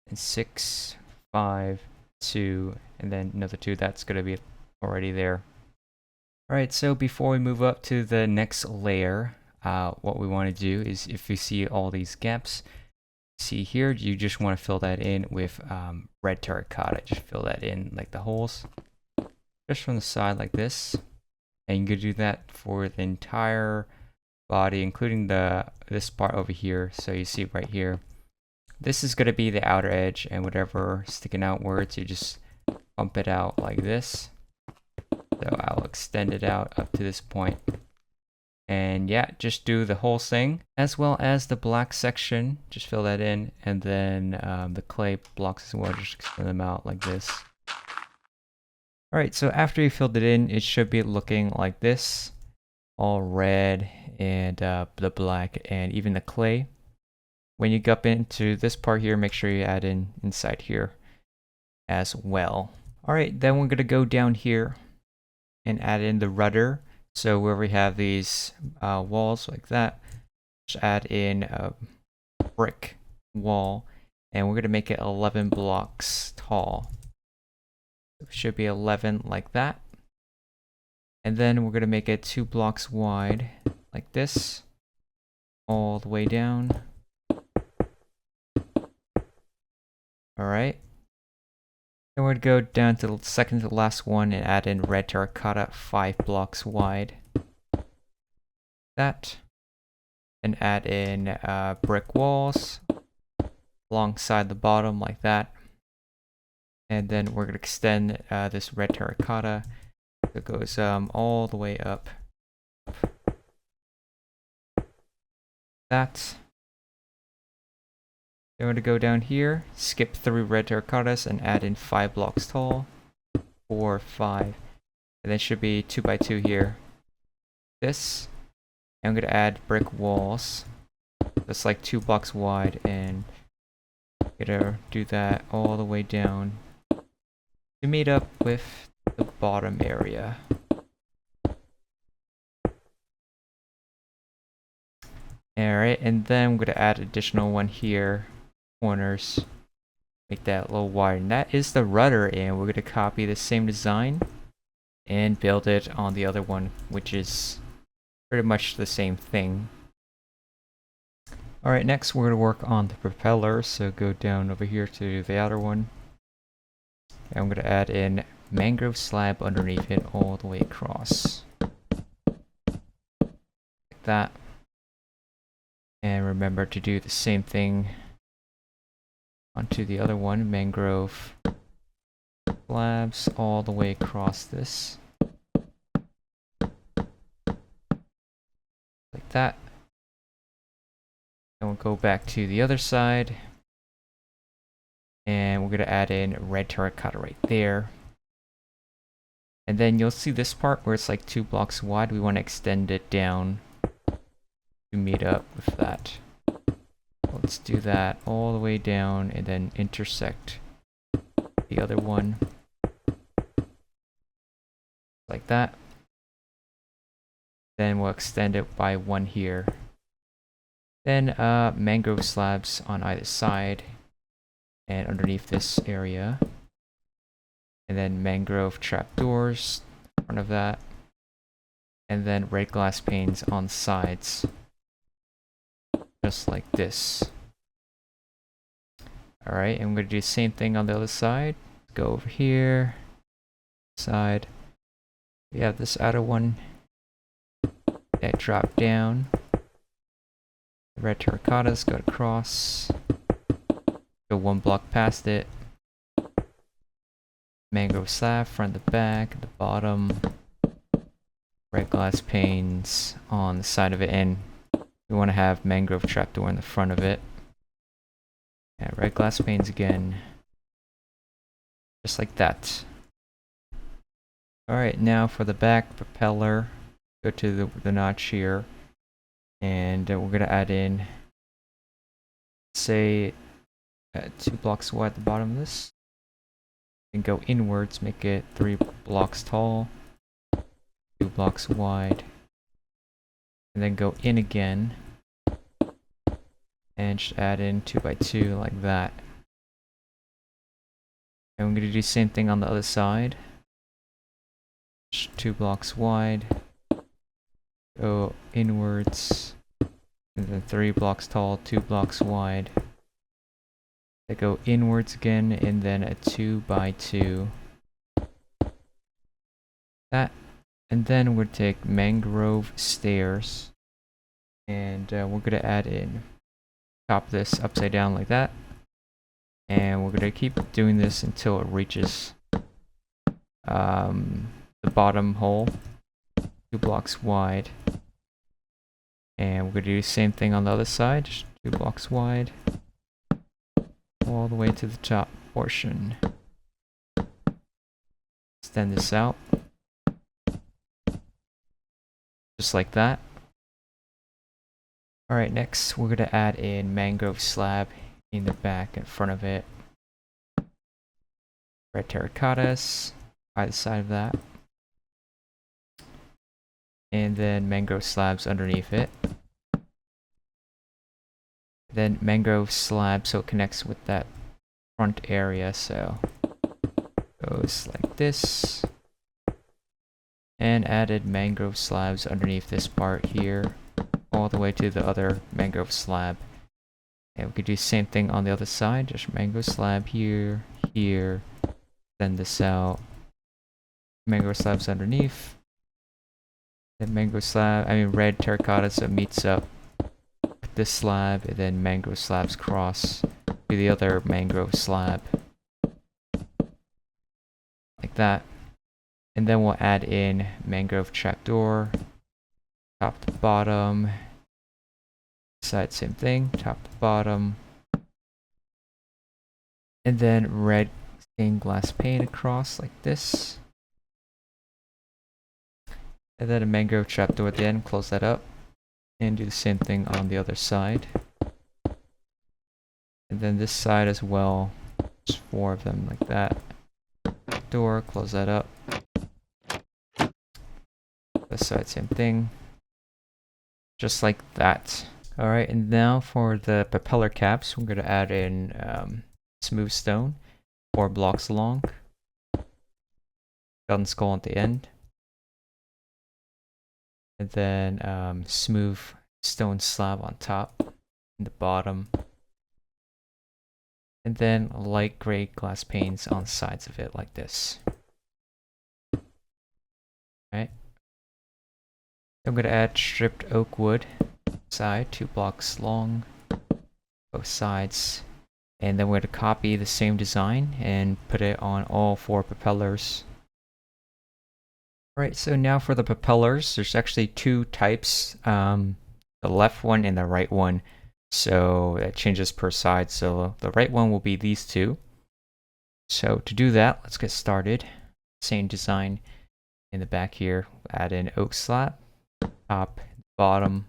and 6, 5, 2, and then another 2, that's going to be already there. Alright, so before we move up to the next layer, what we want to do is, if you see all these gaps, see here, you just want to fill that in with red terracotta. Just fill that in, like the holes, just from the side like this. And you can do that for the entire body, including this part over here. So you see right here, this is going to be the outer edge, and whatever sticking outwards, you just bump it out like this. So I'll extend it out up to this point. And yeah, just do the whole thing, as well as the black section. Just fill that in, and then the clay blocks as well, just extend them out like this. Alright, so after you filled it in, it should be looking like this. All red, and the black, and even the clay. When you go up into this part here, make sure you add in inside here as well. Alright, then we're going to go down here and add in the rudder. So where we have these walls like that, just add in a brick wall, and we're going to make it 11 blocks tall. It should be 11 like that. And then we're going to make it 2 blocks wide like this, all the way down. Alright. Then we're going to go down to the second to the last one and add in red terracotta, 5 blocks wide. That. And add in brick walls alongside the bottom like that. And then we're going to extend this red terracotta. It goes all the way up. That. Then we're going to go down here, skip 3 red terracottas, and add in 5 blocks tall. 4, 5. And then should be 2 by 2 here. This. And I'm going to add brick walls. That's like 2 blocks wide, and I'm going to do that all the way down to meet up with the bottom area. Alright, and then I'm going to add additional one here. Corners, make that a little wider, and that is the rudder, and we're going to copy the same design and build it on the other one, which is pretty much the same thing. Alright, next we're going to work on the propeller, so go down over here to the outer one, and I'm going to add in mangrove slab underneath it all the way across like that. And remember to do the same thing onto the other one, mangrove slabs all the way across this. Like that. And we'll go back to the other side. And we're going to add in red terracotta right there. And then you'll see this part where it's like 2 blocks wide. We want to extend it down to meet up with that. Let's do that all the way down and then intersect the other one like that. Then we'll extend it by 1 here. Then mangrove slabs on either side and underneath this area. And then mangrove trapdoors in front of that. And then red glass panes on the sides. Just like this. Alright, and I'm going to do the same thing on the other side. Go over here. Side. We have this outer one that drop down. The red terracottas go across. Go one block past it. Mangrove slab, front to back, the bottom. Red glass panes on the side of it, and we want to have mangrove trapdoor in the front of it. Yeah, red glass panes again. Just like that. Alright, now for the back propeller, go to the notch here, and we're going to add in, say, 2 blocks wide at the bottom of this, and go inwards, make it 3 blocks tall, 2 blocks wide, and then go in again, and just add in 2 by 2 like that. And we're going to do the same thing on the other side. 2 blocks wide, go inwards, and then 3 blocks tall, 2 blocks wide. They go inwards again, and then a 2 by 2. That, and then we'll take mangrove stairs, and we're gonna add in top this upside down like that, and we're gonna keep doing this until it reaches the bottom hole, 2 blocks wide. And we're gonna do the same thing on the other side, just 2 blocks wide, all the way to the top portion. Extend this out, just like that. Alright, next we're gonna add in mangrove slab in the back and front of it. Red terracottas either side of that. And then mangrove slabs underneath it. Then mangrove slab so it connects with that front area, so goes like this. And added mangrove slabs underneath this part here, all the way to the other mangrove slab. And we could do the same thing on the other side, just mangrove slab here, here, send this out. Mangrove slabs underneath. Then mangrove slab, red terracotta, so it meets up with this slab, and then mangrove slabs cross to the other mangrove slab. Like that. And then we'll add in mangrove trapdoor, top to bottom. Side, same thing, top to bottom. And then red stained glass pane across like this. And then a mangrove trapdoor at the end, close that up. And do the same thing on the other side. And then this side as well, just 4 of them like that. Door, close that up. This side, same thing. Just like that. Alright, and now for the propeller caps, we're going to add in smooth stone, 4 blocks long. Skeleton skull at the end. And then smooth stone slab on top and the bottom. And then light gray glass panes on the sides of it like this. Alright. I'm going to add stripped oak wood side, 2 blocks long, both sides. And then we're going to copy the same design and put it on all 4 propellers. Alright, so now for the propellers, there's actually 2 types, the left one and the right one. So that changes per side. So the right one will be these 2. So to do that, let's get started. Same design in the back here. Add in oak slab, top, bottom.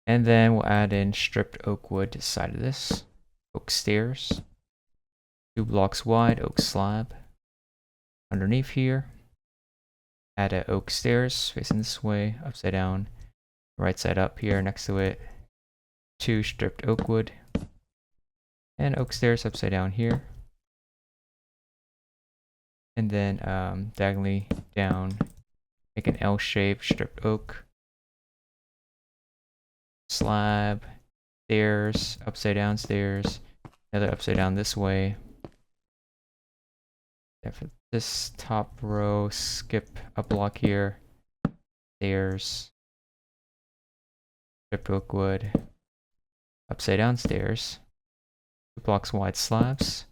And then we'll add in stripped oak wood to the side of this. Oak stairs, 2 blocks wide, oak slab. Underneath here, add a oak stairs facing this way, upside down, right side up here next to it, 2 stripped oak wood, and oak stairs upside down here. And then diagonally down, make an L shape, stripped oak, slab, stairs, upside down stairs, another upside down this way. And for this top row, skip a block here. Stairs. Strip oak wood. Upside down stairs. 2 blocks wide slabs.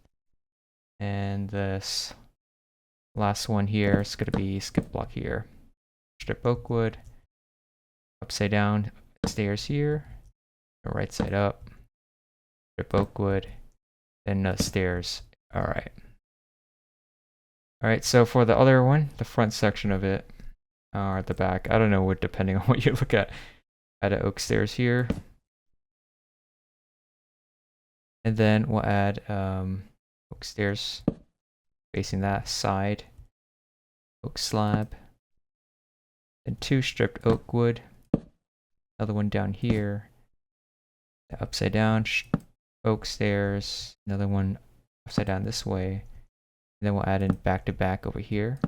And this last one here is going to be skip block here. Strip oak wood. Upside down stairs here. Right side up. Strip oak wood. Then stairs. Alright. Alright, so for the other one, the front section of it, or the back, I don't know what, depending on what you look at. Add an oak stairs here. And then we'll add oak stairs facing that side. Oak slab. And 2 stripped oak wood. Another one down here. Upside down oak stairs. Another one upside down this way. And then we'll add in back to back over here.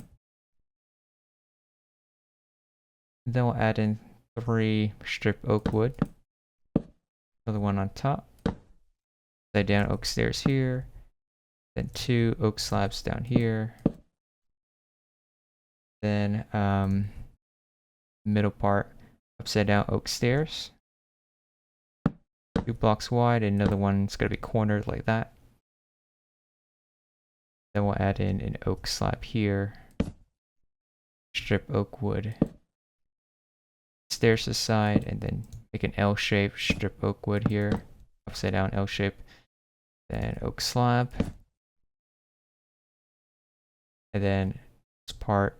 And then we'll add in 3 stripped oak wood. Another one on top. Upside down oak stairs here. Then 2 oak slabs down here. Then middle part, upside down oak stairs. 2 blocks wide, and another one's going to be cornered like that. Then we'll add in an oak slab here. Strip oak wood. Stairs to the side, and then make an L shape, strip oak wood here. Upside down L shape. Then oak slab. And then this part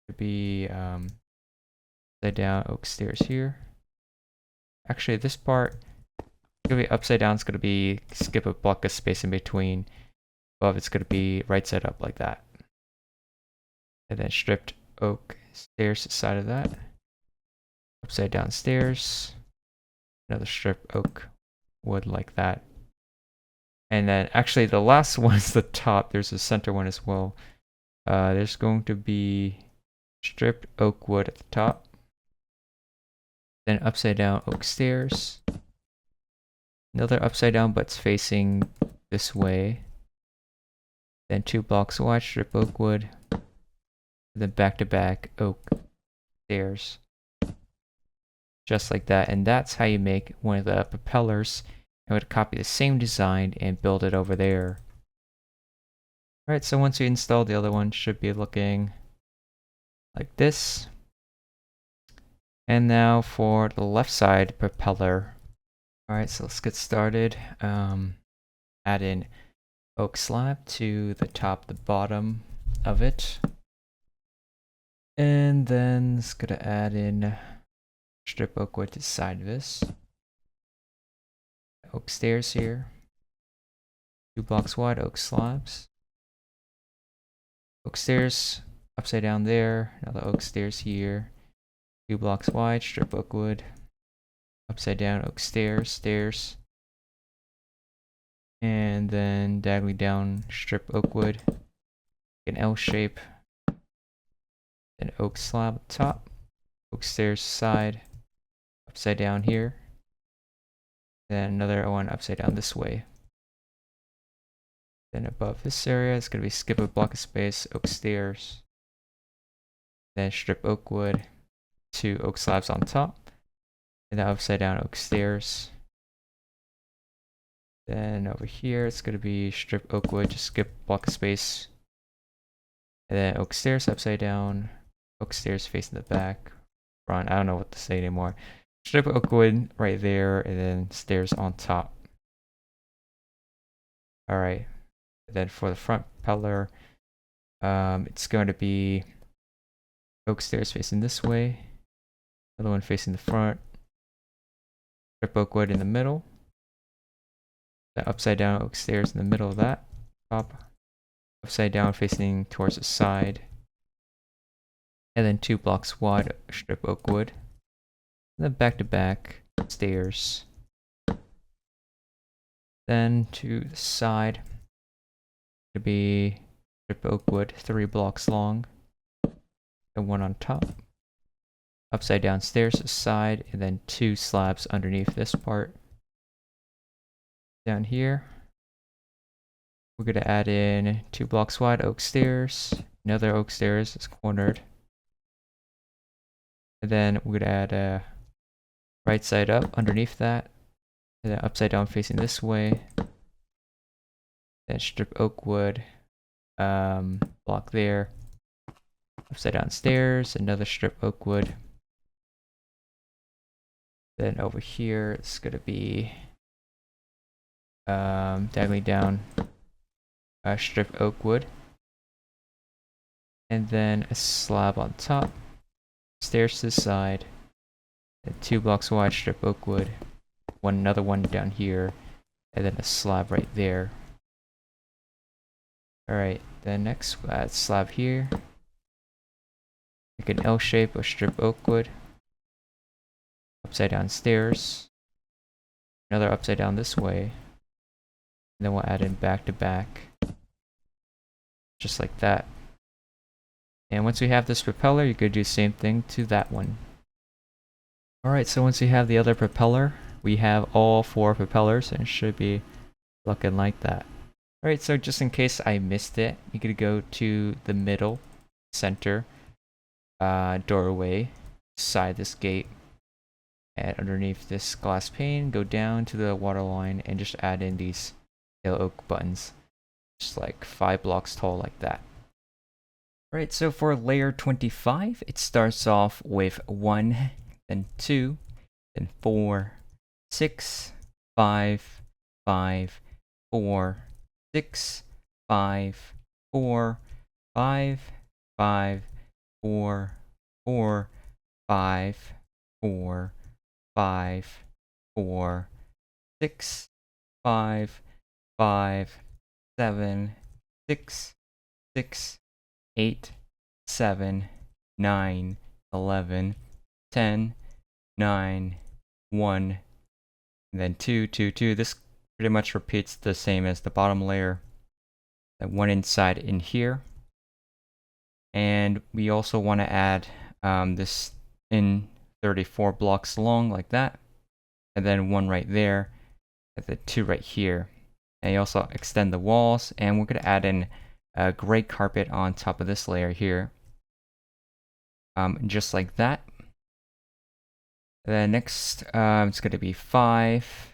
would be upside down oak stairs here. Actually, this part is going to be upside down. It's going to be skip a block of space in between. Above, it's going to be right side up like that. And then stripped oak stairs to the side of that. Upside down stairs. Another strip oak wood like that. And then actually the last one is the top. There's a center one as well. There's going to be stripped oak wood at the top. Then upside down oak stairs. Another upside down, but it's facing this way. Then 2 blocks wide, strip oak wood. And then back to back oak stairs. Just like that. And that's how you make one of the propellers. I'm going to copy the same design and build it over there. Alright, so once you install the other one, should be looking like this. And now for the left side propeller. Alright, so let's get started. Add in oak slab to the top, the bottom of it. And then it's going to add in strip oak wood to the side of this. Oak stairs here. 2 blocks wide, oak slabs. Oak stairs upside down there. Another oak stairs here. 2 blocks wide, strip oak wood. Upside down oak stairs, stairs. And then diagonally down strip oak wood. An L shape. Then oak slab up top. Oak stairs side. Upside down here. Then another one upside down this way. Then above this area, it's going to be skip a block of space, oak stairs. Then strip oak wood, 2 oak slabs on top. And then upside down oak stairs. Then over here, it's going to be strip oak wood, just skip block of space. And then oak stairs upside down, oak stairs facing the back, front, I don't know what to say anymore. Strip oak wood right there, and then stairs on top. Alright, then for the front propeller, it's going to be oak stairs facing this way, another one facing the front, strip oak wood in the middle, then upside down oak stairs in the middle of that, top, upside down facing towards the side, and then 2 blocks wide strip oak wood. And then back to back stairs. Then to the side, to be strip oak wood, 3 blocks long, and 1 on top. Upside down stairs to the side, and then 2 slabs underneath this part. Down here, we're gonna add in 2 blocks wide oak stairs. Another oak stairs is cornered. And then we're gonna add a right side up underneath that. And then upside down facing this way. Then strip oak wood. Block there. Upside down stairs, another strip oak wood. Then over here, it's gonna be diagonally down strip oak wood. And then a slab on top. Stairs to the side. And 2 blocks wide strip oak wood. Another one down here. And then a slab right there. Alright, then next we'll add slab here. Make an L shape of strip oak wood. Upside down stairs. Another upside down this way. And then we'll add in back to back. Just like that. And once we have this propeller, you could do the same thing to that one. Alright, so once we have the other propeller, we have all 4 propellers and it should be looking like that. Alright, so just in case I missed it, you could go to the middle, center, doorway, side this gate, and underneath this glass pane, go down to the water line and just add in these yellow oak buttons. Just like 5 blocks tall like that. Alright, so for layer 25, it starts off with 1, then 2, then 4, 6, 5, 5, 4, 6, 5, 4, 5, 5, 4, 4, 5, 4, 5, 4, 6, 5, 5, 7, 6, 6, 8, 7, 9, 11, 10, 9, 1, and then 2, 2, 2. This pretty much repeats the same as the bottom layer. That one inside in here. And we also want to add this in 34 blocks long like that. And then 1 right there. And then 2 right here. And you also extend the walls. And we're going to add in a gray carpet on top of this layer here. Just like that. Then next, it's going to be 5.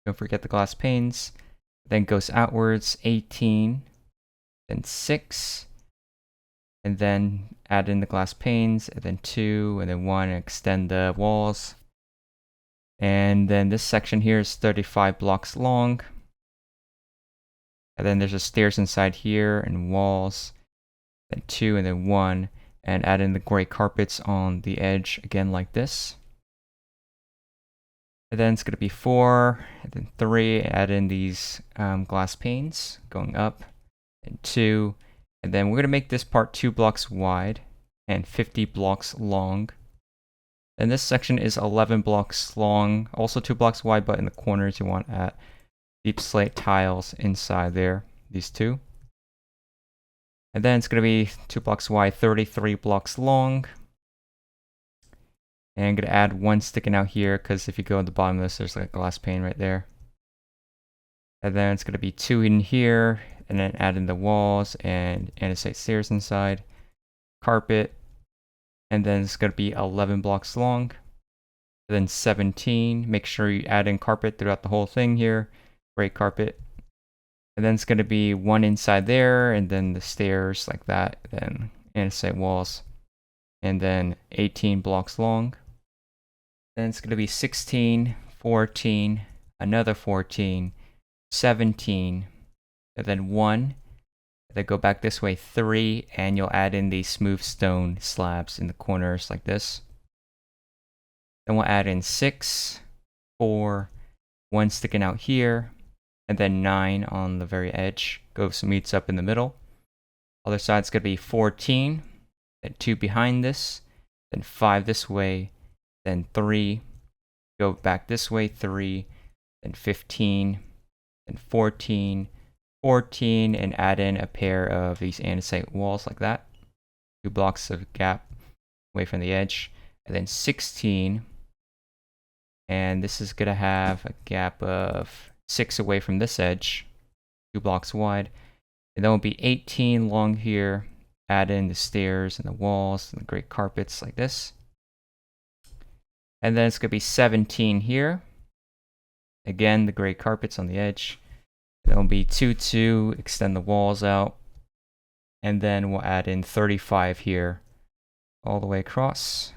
Don't forget the glass panes. Then goes outwards, 18. Then 6. And then add in the glass panes. And then 2. And then 1. And extend the walls. And then this section here is 35 blocks long. And then there's a stairs inside here and walls. Then 2 and then 1. And add in the gray carpets on the edge again like this. And then it's going to be 4, and then 3, add in these glass panes going up, and 2, and then we're going to make this part 2 blocks wide and 50 blocks long. And this section is 11 blocks long, also 2 blocks wide, but in the corners you want at deep slate tiles inside there, these 2. And then it's going to be 2 blocks wide, 33 blocks long. And I'm going to add 1 sticking out here because if you go at the bottom of this, there's like a glass pane right there. And then it's going to be 2 in here, and then add in the walls and andesite stairs inside, carpet, and then it's going to be 11 blocks long. And then 17, make sure you add in carpet throughout the whole thing here, gray carpet. And then it's going to be 1 inside there, and then the stairs like that, then andesite walls, and then 18 blocks long. Then it's going to be 16, 14, another 14, 17, and then 1. And then go back this way, 3, and you'll add in these smooth stone slabs in the corners like this. Then we'll add in 6, 4, 1 sticking out here, and then 9 on the very edge. Meets up in the middle. Other side's going to be 14, then 2 behind this, then 5 this way, then 3, go back this way, 3, then 15, then 14, 14, and add in a pair of these andesite walls like that. 2 blocks of gap away from the edge, and then 16, and this is going to have a gap of 6 away from this edge. 2 blocks wide. And then will be 18 long here. Add in the stairs and the walls and the great carpets like this. And then it's going to be 17 here. Again, the gray carpets on the edge. Then will be 2, 2, extend the walls out. And then we'll add in 35 here all the way across.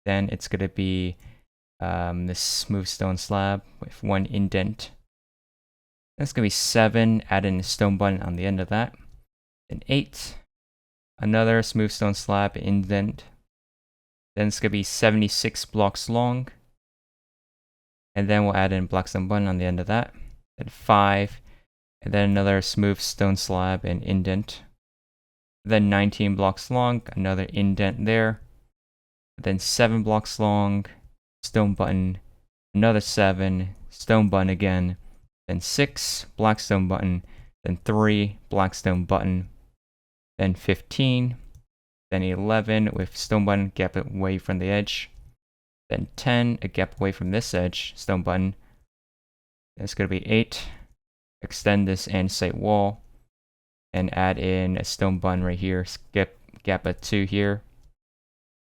Then it's going to be this smooth stone slab with 1 indent. That's going to be 7, add in a stone button on the end of that. Then 8, another smooth stone slab indent. Then it's going to be 76 blocks long. And then we'll add in black stone button on the end of that. Then 5, and then another smooth stone slab and indent. Then 19 blocks long, another indent there. Then 7 blocks long, stone button, another 7, stone button again. Then 6, black stone button, then 3, black stone button. Then 15, then 11 with stone button, gap away from the edge. Then 10, a gap away from this edge, stone button. Then it's going to be 8, extend this andesite wall, and add in a stone button right here, gap of 2 here.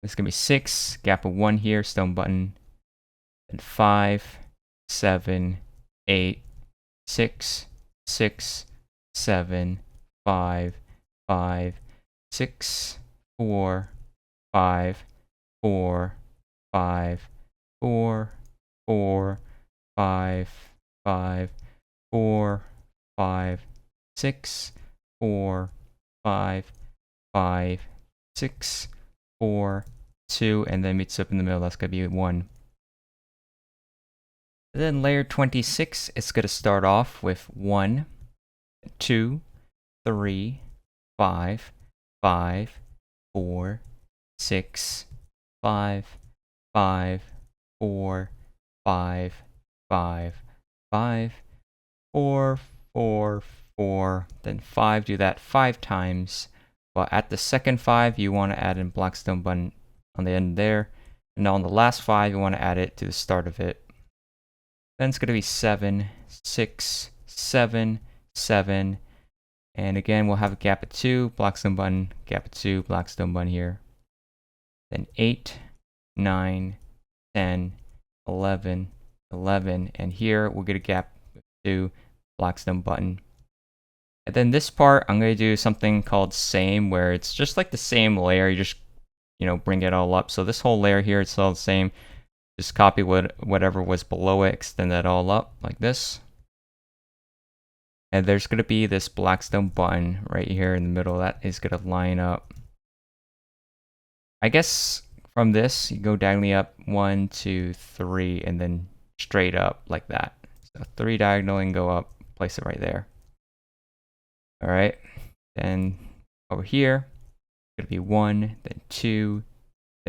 It's going to be 6, gap of 1 here, stone button. Then 5, 7, 8, 6, 6, 7, 5, 5, 6, 4, 5, 4, 5, 4, 4, 5, 5, 4, 5, 6, 4, 5, 5, 6, 4, 2, and then meets up in the middle. That's going to be 1. And then layer 26, it's going to start off with 1, 2, 3, 5, 5, 4, 6, 5, 5, 4, 5, 5, 5, 4, 4, 4, then 5. Do that 5 times. But at the second 5, you want to add in black stone button on the end there. And on the last 5, you want to add it to the start of it. Then it's going to be 7, 6, 7, 7. And again, we'll have a gap of 2, black stone button, gap of 2, black stone button here. Then 8, 9, 10, 11, 11. And here we'll get a gap of 2, black stone button. And then this part, I'm going to do something called same, where it's just like the same layer. You just, bring it all up. So this whole layer here, it's all the same. Just copy whatever was below it, extend that all up like this. And there's going to be this black stone button right here in the middle. That is going to line up. I guess from this, you go diagonally up 1, 2, 3, and then straight up like that. So 3 diagonal and go up, place it right there. All right, then over here, it's going to be 1, then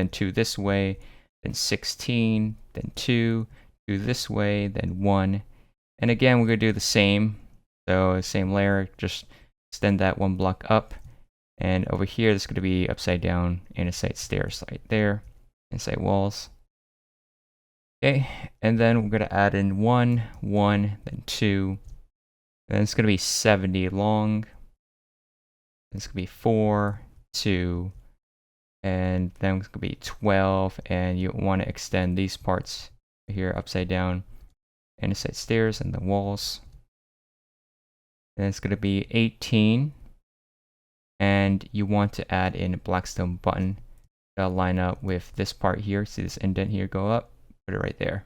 2 this way, then 16, then 2 this way, then 1. And again, we're going to do the same. So same layer, just extend that 1 block up. And over here, there's going to be upside down andesite stairs right there, andesite walls. Okay, and then we're going to add in 1, 1, then 2. Then it's going to be 70 long. It's going to be 4, 2, and then it's going to be 12. And you want to extend these parts here upside down, andesite stairs and the walls. Then it's going to be 18, and you want to add in a black stone button that'll line up with this part here. See this indent here, go up, put it right there.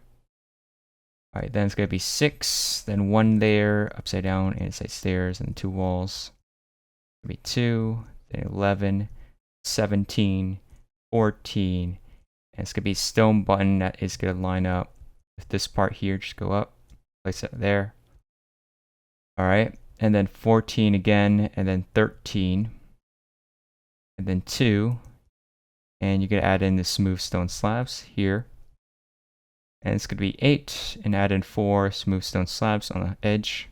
All right, then it's going to be 6, then 1 there, upside down, andesite stairs, and 2 walls. It's going to be 2, then 11, 17, 14, and it's going to be stone button that is going to line up with this part here. Just go up, place it there. All right, and then 14 again, and then 13, and then 2, and you're going to add in the smooth stone slabs here. And it's going to be 8, and add in 4 smooth stone slabs on the edge.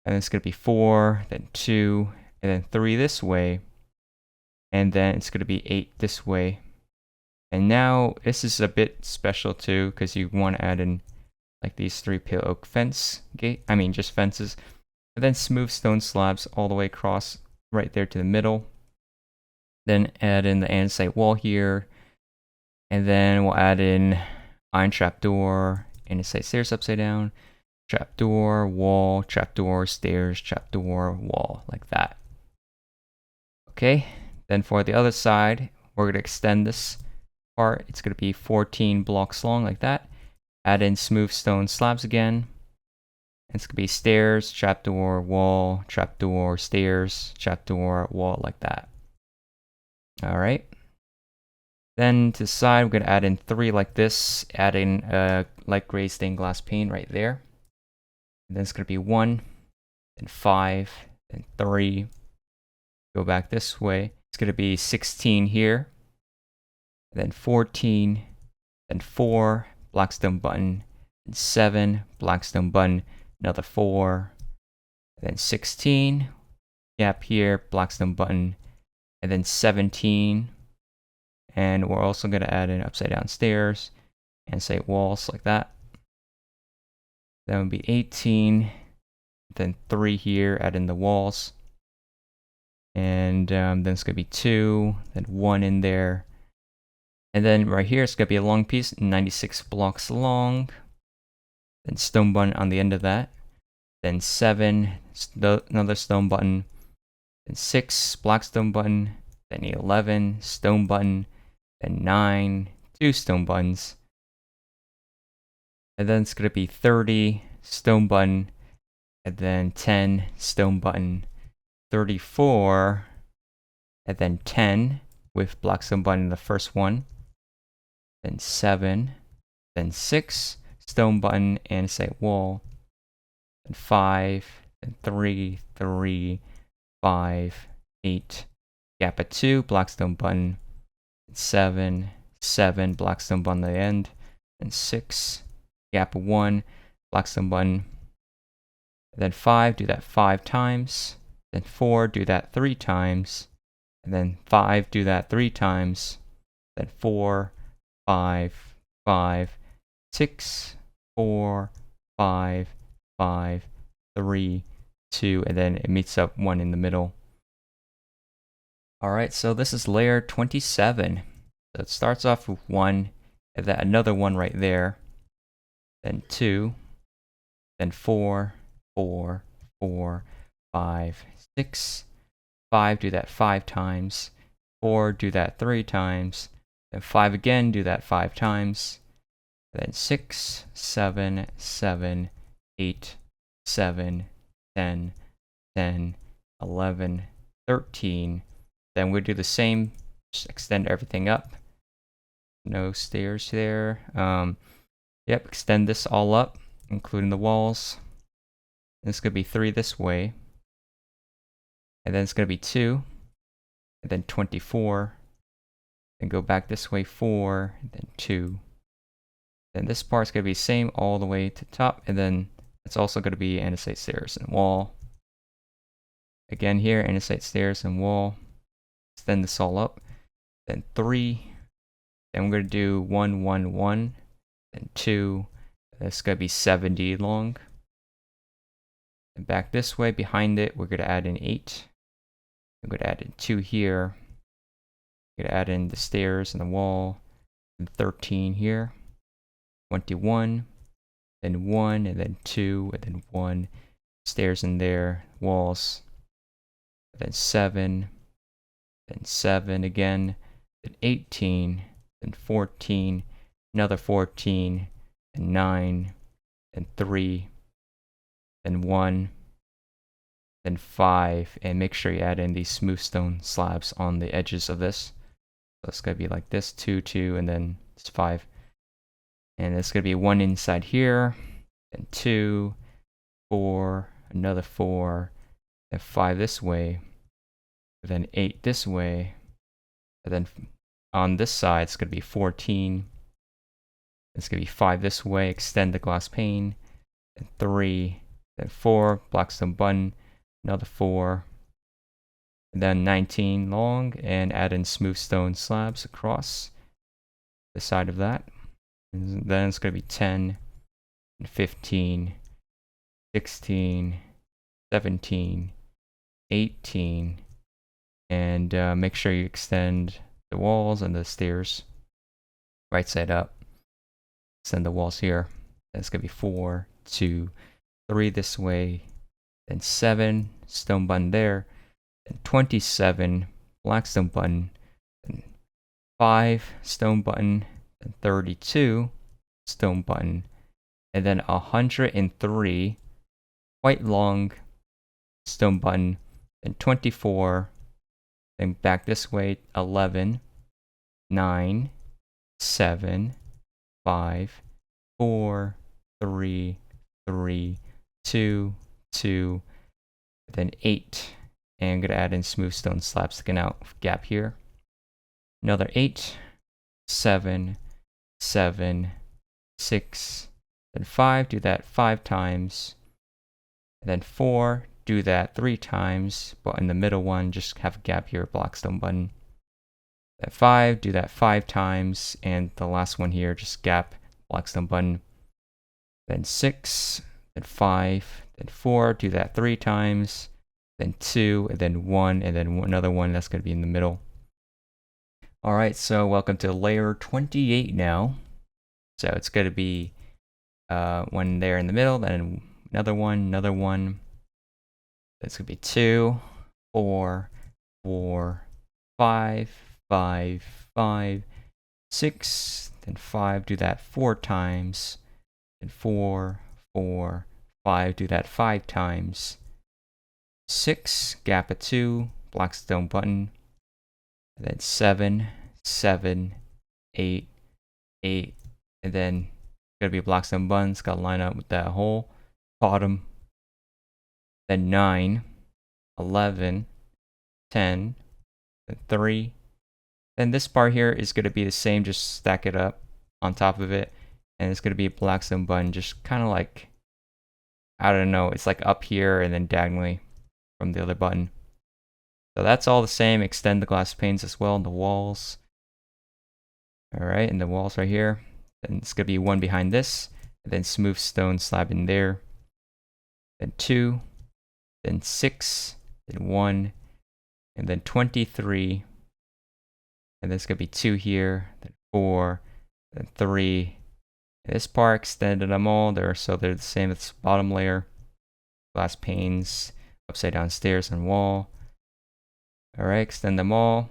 And it's going to be 4, then 2, and then 3 this way. And then it's going to be 8 this way. And now this is a bit special too, because you want to add in like these 3 pale oak fence gate. I mean, just fences. And then smooth stone slabs all the way across right there to the middle. Then add in the andesite wall here. And then we'll add in iron trapdoor, andesite stairs upside down, trapdoor, wall, trapdoor, stairs, trapdoor, wall, like that. Okay, then for the other side, we're going to extend this part. It's going to be 14 blocks long, like that. Add in smooth stone slabs again. It's going to be stairs, trapdoor, wall, trapdoor, stairs, trapdoor, wall, like that. All right. Then to the side, we're going to add in 3 like this, add in a light gray stained glass pane right there. And then it's going to be 1, then 5, then 3. Go back this way. It's going to be 16 here, then 14, then 4, blackstone button, and 7, blackstone button, another 4, then 16, gap here, blackstone button, and then 17. And we're also going to add in upside down stairs and say walls like that. That would be 18, then 3 here, add in the walls. And then it's going to be 2, then 1 in there. And then right here, it's going to be a long piece, 96 blocks long. Then stone button on the end of that. Then 7, another stone button. Then 6, blackstone button. Then 11, stone button. Then 9, 2 stone buttons. And then it's going to be 30, stone button. And then 10, stone button. 34, and then 10 with blackstone button in the first one. Then 7, then 6, stone button, andesite wall. Then 5, then 3, 3, 5, 8, gap at 2, blackstone button. 7, 7, blackstone button at the end. And 6, gap 1, blackstone button. And then 5, do that 5 times. Then 4, do that 3 times. And then 5, do that 3 times. Then 4, 5, 5, 6, 4, 5, 5, 3, 2, and then it meets up 1 in the middle. Alright, so this is layer 27. So it starts off with 1, and then another 1 right there. Then 2, then 4, 4, 4, 5, 6, 5, do that 5 times. 4, do that 3 times. Then 5 again, do that 5 times. Then 6, 7, 7, 8, 7, 10, 10, 11, 13. Then we'll do the same, just extend everything up. No stairs there. Yep, extend this all up, including the walls. And it's going to be 3 this way. And then it's going to be 2. And then 24. Then go back this way 4. And then 2. Then this part's going to be same all the way to top. And then it's also going to be andesite stairs and wall. Again here, andesite stairs and wall. Extend this all up. Then 3. Then we're going to do 1, 1, 1. Then 2. That's going to be 70 long. And back this way, behind it, we're going to add in 8. We're going to add in 2 here. We're going to add in the stairs and the wall. And 13 here. 21. Then 1, and then 2, and then 1. Stairs in there, walls. And then 7. Then 7 again. Then 18. Then 14. Another 14. And 9. And 3. Then 1, then 5, and make sure you add in these smooth stone slabs on the edges of this. So it's going to be like this, 2, 2, and then it's 5. And it's going to be 1 inside here, then 2, 4, another 4, then 5 this way, then 8 this way, and then on this side it's going to be 14. It's going to be 5 this way, extend the glass pane, then 3, then 4, blackstone button, another 4, and then 19 long, and add in smooth stone slabs across the side of that. And then it's going to be 10, and 15, 16, 17, 18, and make sure you extend the walls and the stairs right side up. Extend the walls here. That's gonna be 4, 2, 3 this way, then 7 stone button there, then 27 black stone button, then 5 stone button, then 32 stone button, and then 103 quite long stone button, then 24, then back this way, 11, 9, 7, 5, 4, 3, 3, 2, 2, then 8. And I'm gonna add in smooth stone slabs sticking out gap here. Another 8, 7, 7, 6, then 5, do that 5 times. And then 4, do that 3 times, but in the middle one, just have a gap here, block stone button. Then 5, do that 5 times, and the last one here, just gap, block stone button. Then 6, then 5, then 4, do that 3 times, then 2, and then 1, and then another one that's going to be in the middle. Alright, so welcome to layer 28 now. So it's going to be one there in the middle, then another one, that's going to be 2, 4, 4, 5, 5, 5, 6, then 5, do that 4 times, then 4, 4, 5, do that 5 times, 6, gap at 2, black stone button, and then 7, 7, 8, 8, and then gonna be a black stone button, it's gotta line up with that whole bottom, then 9, 11, 10, then 3, then this part here is gonna be the same, just stack it up on top of it, and it's gonna be a black stone button, just kind of like, I don't know, it's like up here and then diagonally from the other button. So that's all the same. Extend the glass panes as well in the walls. Alright, and the walls right here. Then it's gonna be one behind this, and then smooth stone slab in there. Then 2, then 6, then 1, and then 23. And there's gonna be 2 here, then 4, then 3. And this part extended them all there, so they're the same as the bottom layer. Glass panes, upside down stairs and wall. Alright, extend them all.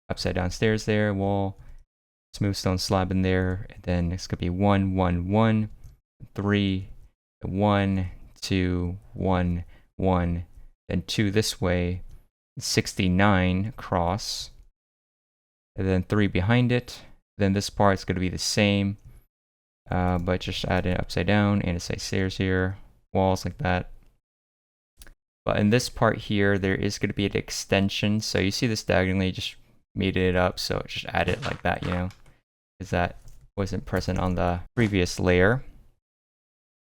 Upside down stairs there, wall. Smooth stone slab in there. And then it's gonna be 1, 1, 1, 3, 1, 2, 1, 1, then 2 this way. 69 across. And then 3 behind it. Then this part is gonna be the same. But just add it upside down and it's like stairs here, walls like that. But in this part here, there is going to be an extension. So you see this diagonally, just made it up. So just add it like that, you know, because that wasn't present on the previous layer.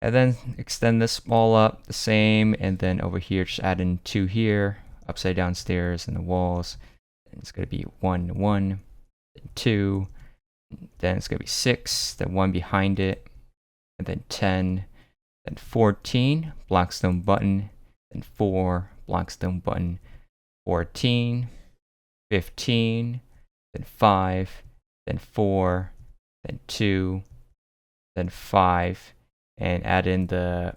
And then extend this all up the same. And then over here, just add in 2 here, upside down stairs and the walls. And it's going to be 1, 1, 2. Then it's going to be 6, then 1 behind it, and then 10, then 14, black stone button, then 4, black stone button, 14, 15, then 5, then 4, then 2, then 5, and add in the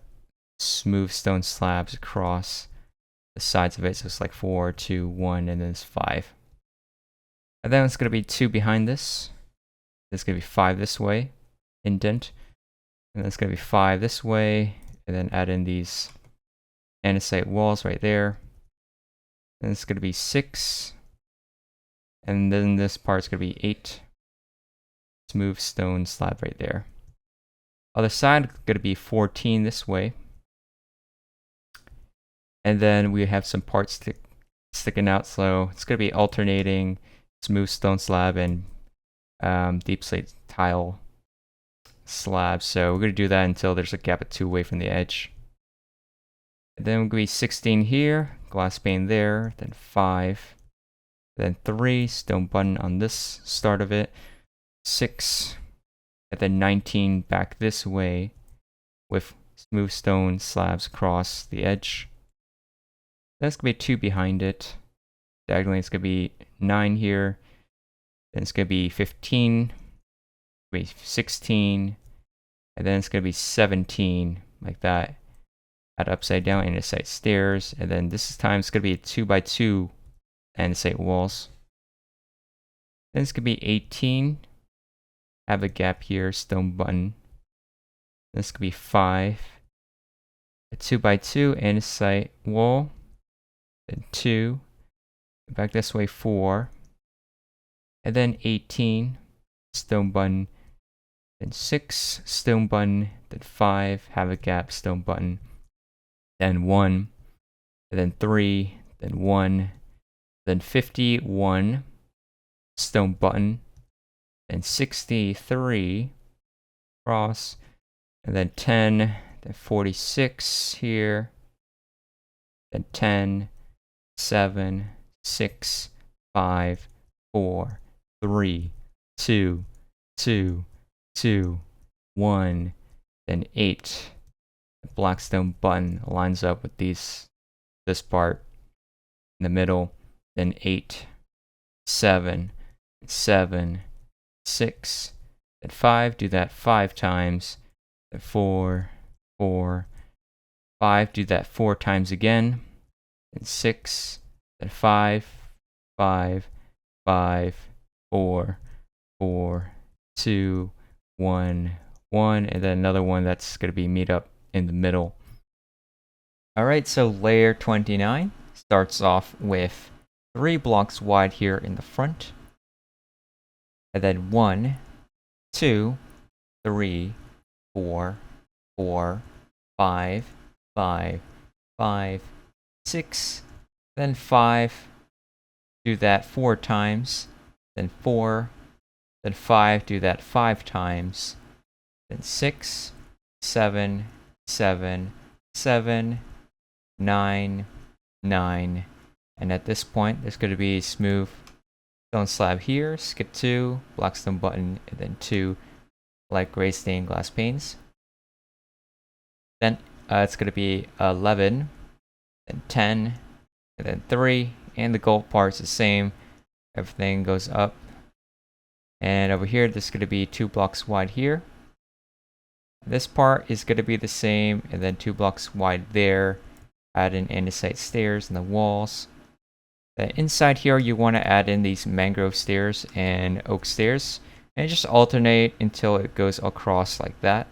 smooth stone slabs across the sides of it. So it's like 4, 2, 1, and then it's 5. And then it's going to be 2 behind this. There's going to be 5 this way, indent. And then it's going to be 5 this way. And then add in these andesite walls right there. And it's going to be 6. And then this part's going to be 8. Smooth stone slab right there. Other side, going to be 14 this way. And then we have some parts sticking out. So it's going to be alternating smooth stone slab and deep slate tile slab. So we're going to do that until there's a gap of 2 away from the edge. And then we're going to be 16 here, glass pane there, then 5, then 3, stone button on this start of it, 6, and then 19 back this way with smooth stone slabs across the edge. That's going to be 2 behind it. Diagonally, it's going to be 9 here. Then it's going to be 15. Be 16. And then it's going to be 17, like that. Add upside down andesite stairs. And then this time it's going to be a 2x2 andesite walls. Then it's going to be 18. Have a gap here, stone button. This could be 5. A 2x2 andesite wall. Then 2. Back this way, 4. And then 18. Stone button. Then 6. Stone button. Then 5. Have a gap, stone button. Then 1. And then 3. Then 1. Then 51. Stone button. Then 63. Cross. And then 10. Then 46 here. Then 10. 7. 6. 5. 4. 3. 2. 2. 2. 1. Then 8. The black stone button lines up with this part in the middle. Then 8. 7. 7. 6. Then 5. Do that 5 times. Then 4. 4. 5. Do that 4 times again. Then 6. Then 5. 5. 5. 4. 4. 2. 1. 1. And then another one that's going to be meet up in the middle. Alright, so layer 29 starts off with 3 blocks wide here in the front. And then 1, 2, 3, 4, 4, 5, 5, 5, 6, then 5. Do that 4 times. Then 4. Then 5. Do that 5 times. Then 6, 7, 7, 7, 9, 9. And at this point, there's going to be a smooth stone slab here. Skip 2, black stone button, and then 2 light gray stained glass panes. Then it's going to be 11, then 10, and then 3. And the gold part's the same. Everything goes up. And over here, there's going to be 2 blocks wide here. This part is going to be the same, and then 2 blocks wide there. Add in andesite stairs in the walls. Then inside here, you want to add in these mangrove stairs and oak stairs, and just alternate until it goes across like that.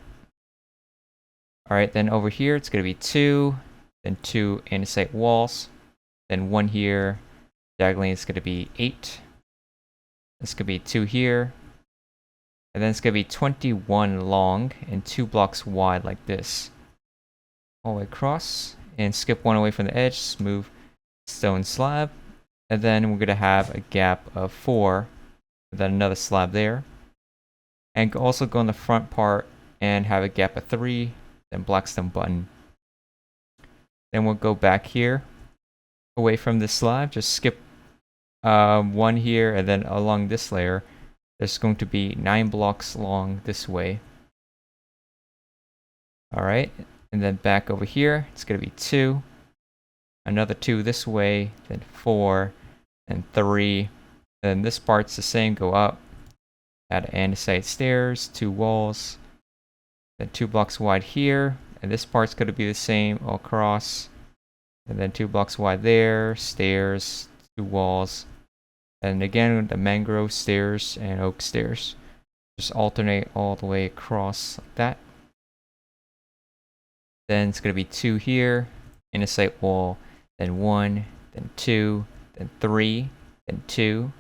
Alright, then over here, it's going to be 2, then 2 andesite walls, then 1 here. Diagonally, it's going to be 8. This could be 2 here. And then it's going to be 21 long and 2 blocks wide like this. All the way across. And skip 1 away from the edge. Smooth stone slab. And then we're going to have a gap of 4. And then another slab there. And also go on the front part and have a gap of 3. Then black stone button. Then we'll go back here. Away from this slab. Just skip 1 here. And then along this layer. There's going to be 9 blocks long this way. Alright, and then back over here, it's going to be 2. Another 2 this way, then 4, and 3. Then this part's the same, go up. Add andesite stairs, 2 walls. Then 2 blocks wide here. And this part's going to be the same all across. And then 2 blocks wide there, stairs, 2 walls. And again, the mangrove stairs and oak stairs. Just alternate all the way across like that. Then it's going to be 2 here, andesite wall, then 1, then 2, then 3, then 2,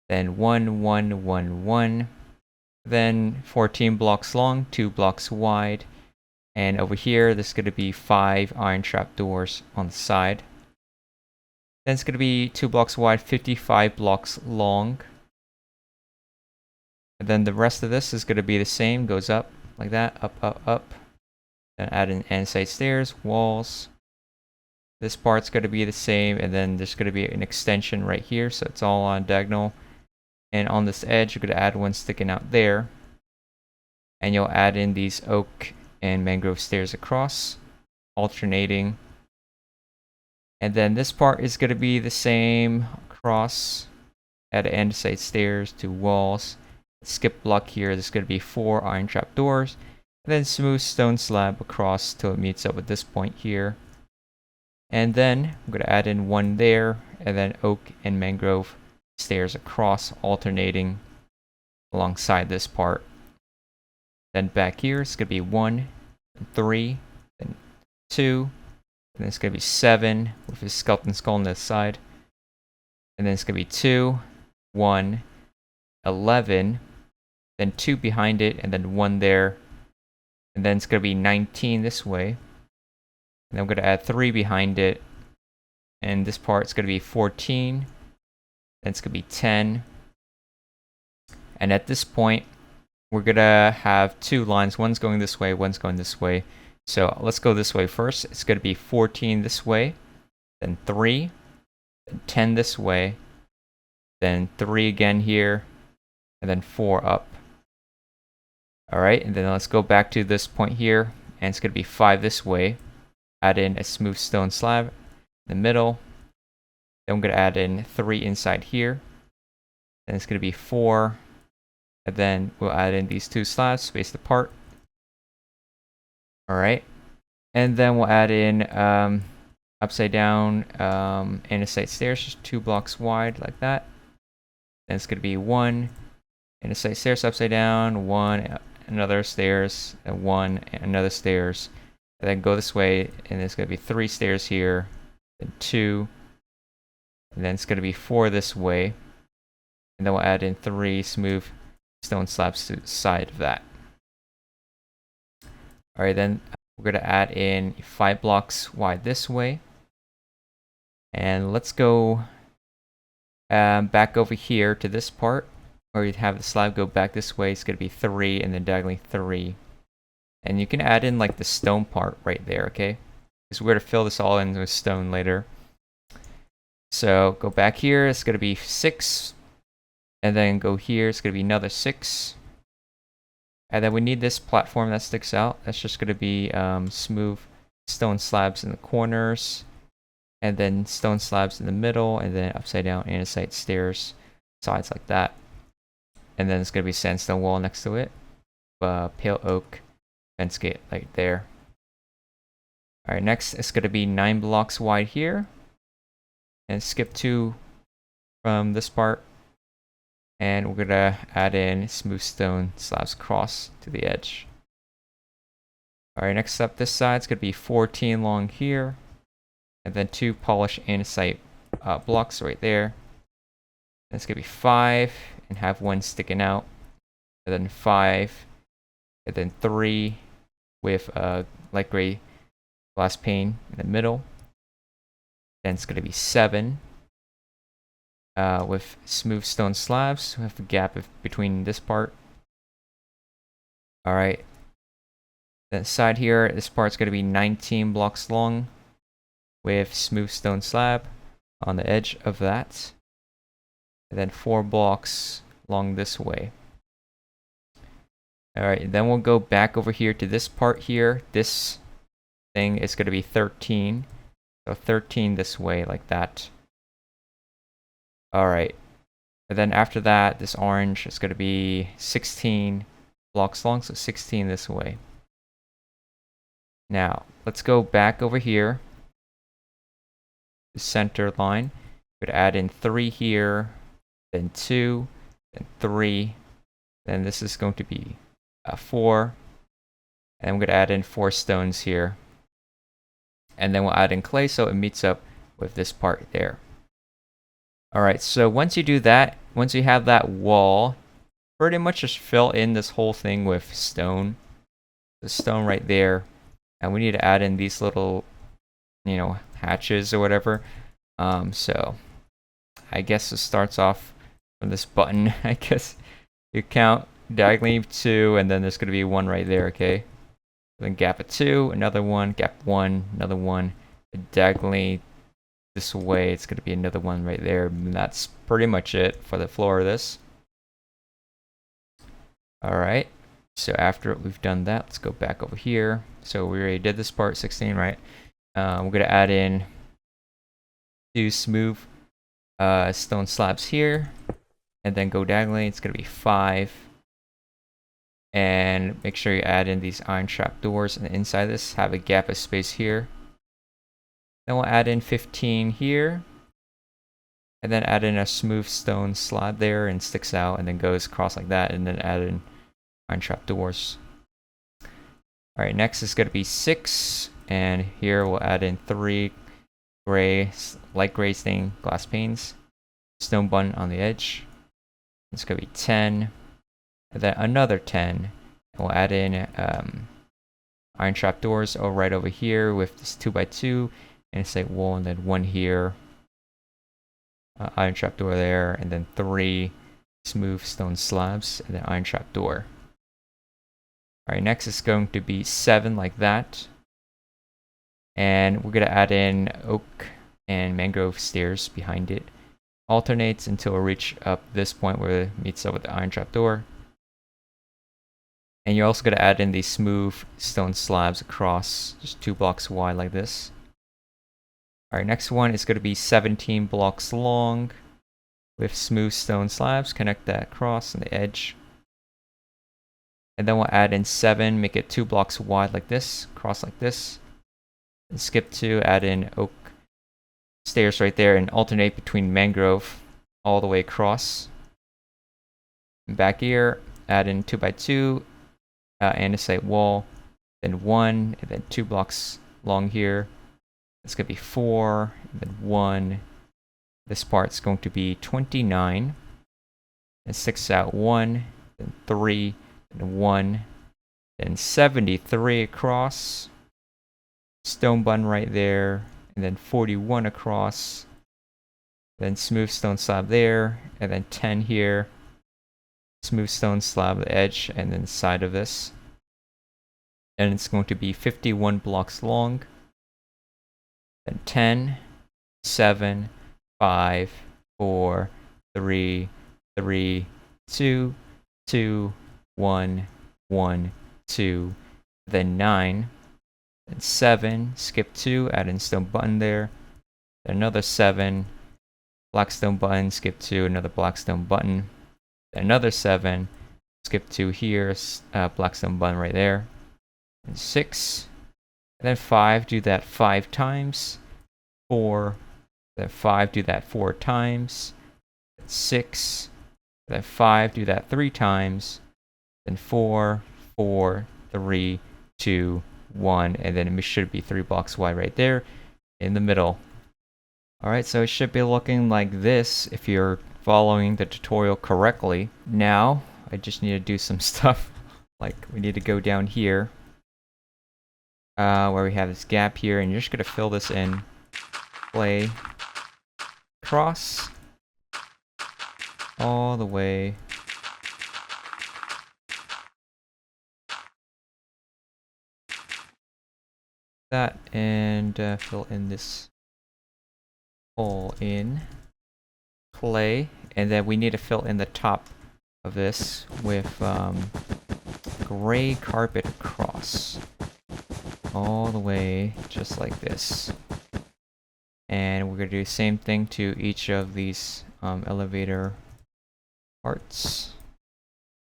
then 1, 1, 1, 1. Then 14 blocks long, 2 blocks wide. And over here, there's going to be 5 iron trap doors on the side. Then it's going to be 2 blocks wide, 55 blocks long. And then the rest of this is going to be the same, goes up like that, up, up, up. Then add in andesite stairs, walls. This part's going to be the same, and then there's going to be an extension right here, so it's all on diagonal. And on this edge, you're going to add one sticking out there. And you'll add in these oak and mangrove stairs across, alternating. And then this part is going to be the same across at the end side stairs to walls. Skip block here, there's going to be 4 iron trap doors. And then smooth stone slab across till it meets up with this point here. And then I'm going to add in 1 there, and then oak and mangrove stairs across, alternating alongside this part. Then back here, it's going to be 1, and 3, then 2, and then it's going to be 7 with his skeleton skull on this side. And then it's going to be 2, 1, 11, then 2 behind it, and then 1 there. And then it's going to be 19 this way. And then I'm going to add 3 behind it. And this part's going to be 14. Then it's going to be 10. And at this point, we're going to have 2 lines. One's going this way, one's going this way. So let's go this way first. It's going to be 14 this way, then 3, then 10 this way, then 3 again here, and then 4 up. Alright, and then let's go back to this point here, and it's going to be 5 this way. Add in a smooth stone slab in the middle. Then I'm going to add in 3 inside here. Then it's going to be 4. And then we'll add in these 2 slabs spaced apart. Alright. And then we'll add in upside down andesite stairs, just 2 blocks wide like that. Then it's going to be 1 andesite stairs upside down, 1 another stairs, and 1 another stairs. And then go this way, and there's going to be 3 stairs here, then 2, and then it's going to be 4 this way. And then we'll add in 3 smooth stone slabs to the side of that. Alright, then we're going to add in 5 blocks wide this way. And let's go back over here to this part, where you have the slab go back this way. It's going to be 3, and then diagonally 3. And you can add in like the stone part right there, okay? Because we're going to fill this all in with stone later. So go back here, it's going to be 6. And then go here, it's going to be another 6. And then we need this platform that sticks out. That's just going to be smooth stone slabs in the corners. And then stone slabs in the middle. And then upside down andesite stairs, sides like that. And then it's going to be sandstone wall next to it. Pale oak fence gate right there. Alright, next it's going to be 9 blocks wide here. And skip 2 from this part. And we're going to add in smooth stone slabs across to the edge. Alright, next up this side, it's going to be 14 long here. And then 2 polished andesite blocks right there. And it's going to be 5 and have 1 sticking out. And then 5. And then 3 with light gray glass pane in the middle. Then it's going to be 7. With smooth stone slabs. We have the gap between this part. Alright. Then side here, this part's going to be 19 blocks long with smooth stone slab on the edge of that. And then 4 blocks long this way. Alright, then we'll go back over here to this part here. This thing is going to be 13. So 13 this way, like that. Alright, and then after that, this orange is going to be 16 blocks long, so 16 this way. Now, let's go back over here. The center line. We're going to add in 3 here, then 2, then 3. Then this is going to be 4. And I'm going to add in 4 stones here. And then we'll add in clay so it meets up with this part there. Alright, so once you do that, once you have that wall, pretty much just fill in this whole thing with stone. The stone right there. And we need to add in these little, hatches or whatever. So, I guess it starts off from this button. I guess you count diagonally 2, and then there's going to be 1 right there, okay? Then gap of 2, another 1, gap 1, another 1. Diagonally this way, it's going to be another 1 right there. And that's pretty much it for the floor of this. Alright, so after we've done that, let's go back over here. So we already did this part, 16, right? We're going to add in 2 smooth stone slabs here, and then go diagonally. It's going to be 5. And make sure you add in these iron trap doors, and inside this have a gap of space here. Then we'll add in 15 here, and then add in a smooth stone slab there and sticks out and then goes across like that, and then add in iron trap doors. Alright, next is going to be 6, and here we'll add in 3 gray, light gray stained glass panes, stone button on the edge. It's going to be 10, and then another 10, and we'll add in iron trap doors right over here with this 2x2, and it's like wall, and then 1 here, iron trap door there, and then 3 smooth stone slabs, and then iron trap door. Alright, next is going to be 7 like that. And we're going to add in oak and mangrove stairs behind it. Alternates until we reach up this point where it meets up with the iron trap door. And you're also going to add in these smooth stone slabs across, just 2 blocks wide like this. Alright, next one is going to be 17 blocks long with smooth stone slabs. Connect that across on the edge. And then we'll add in 7, make it 2 blocks wide like this, cross like this. And skip 2, add in oak stairs right there, and alternate between mangrove all the way across. And back here, add in 2x2, andesite wall, then 1, and then 2 blocks long here. It's going to be 4, and then 1. This part's going to be 29. And 6 out 1, then 3. And 1, then 73 across, stone button right there, and then 41 across, then smooth stone slab there, and then 10 here, smooth stone slab the edge, and then the side of this. And it's going to be 51 blocks long, then 10, 7, 5, 4, 3, 3, 2, 2, 1, 1, 2, then 9, then 7, skip 2, add in stone button there, then another 7, black stone button, skip 2, another black stone button, then another 7, skip 2 here, black stone button right there, and 6, and then 5, do that 5 times, 4, then 5, do that 4 times, then 6, then 5, do that 3 times, then 4, 4, 3, 2, 1, and then it should be 3 blocks wide right there in the middle. Alright, so it should be looking like this if you're following the tutorial correctly. Now, I just need to do some stuff. Like, we need to go down here, where we have this gap here, and you're just going to fill this in. Play cross all the way that, and fill in this hole in clay, and then we need to fill in the top of this with gray carpet across all the way just like this. And we're gonna do the same thing to each of these elevator parts.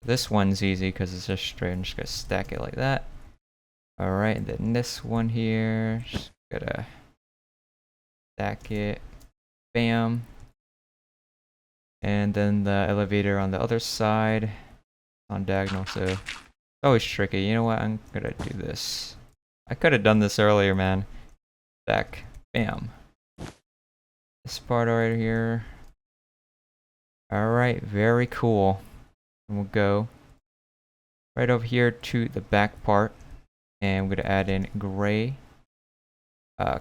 This one's easy because it's just straight. I'm just gonna stack it like that. Alright, then this one here, just gotta stack it, bam. And then the elevator on the other side, on diagonal, so it's always tricky. You know what, I'm gonna do this. I could have done this earlier, man. Stack, bam. This part right here. Alright, very cool. And we'll go right over here to the back part. And we're going to add in gray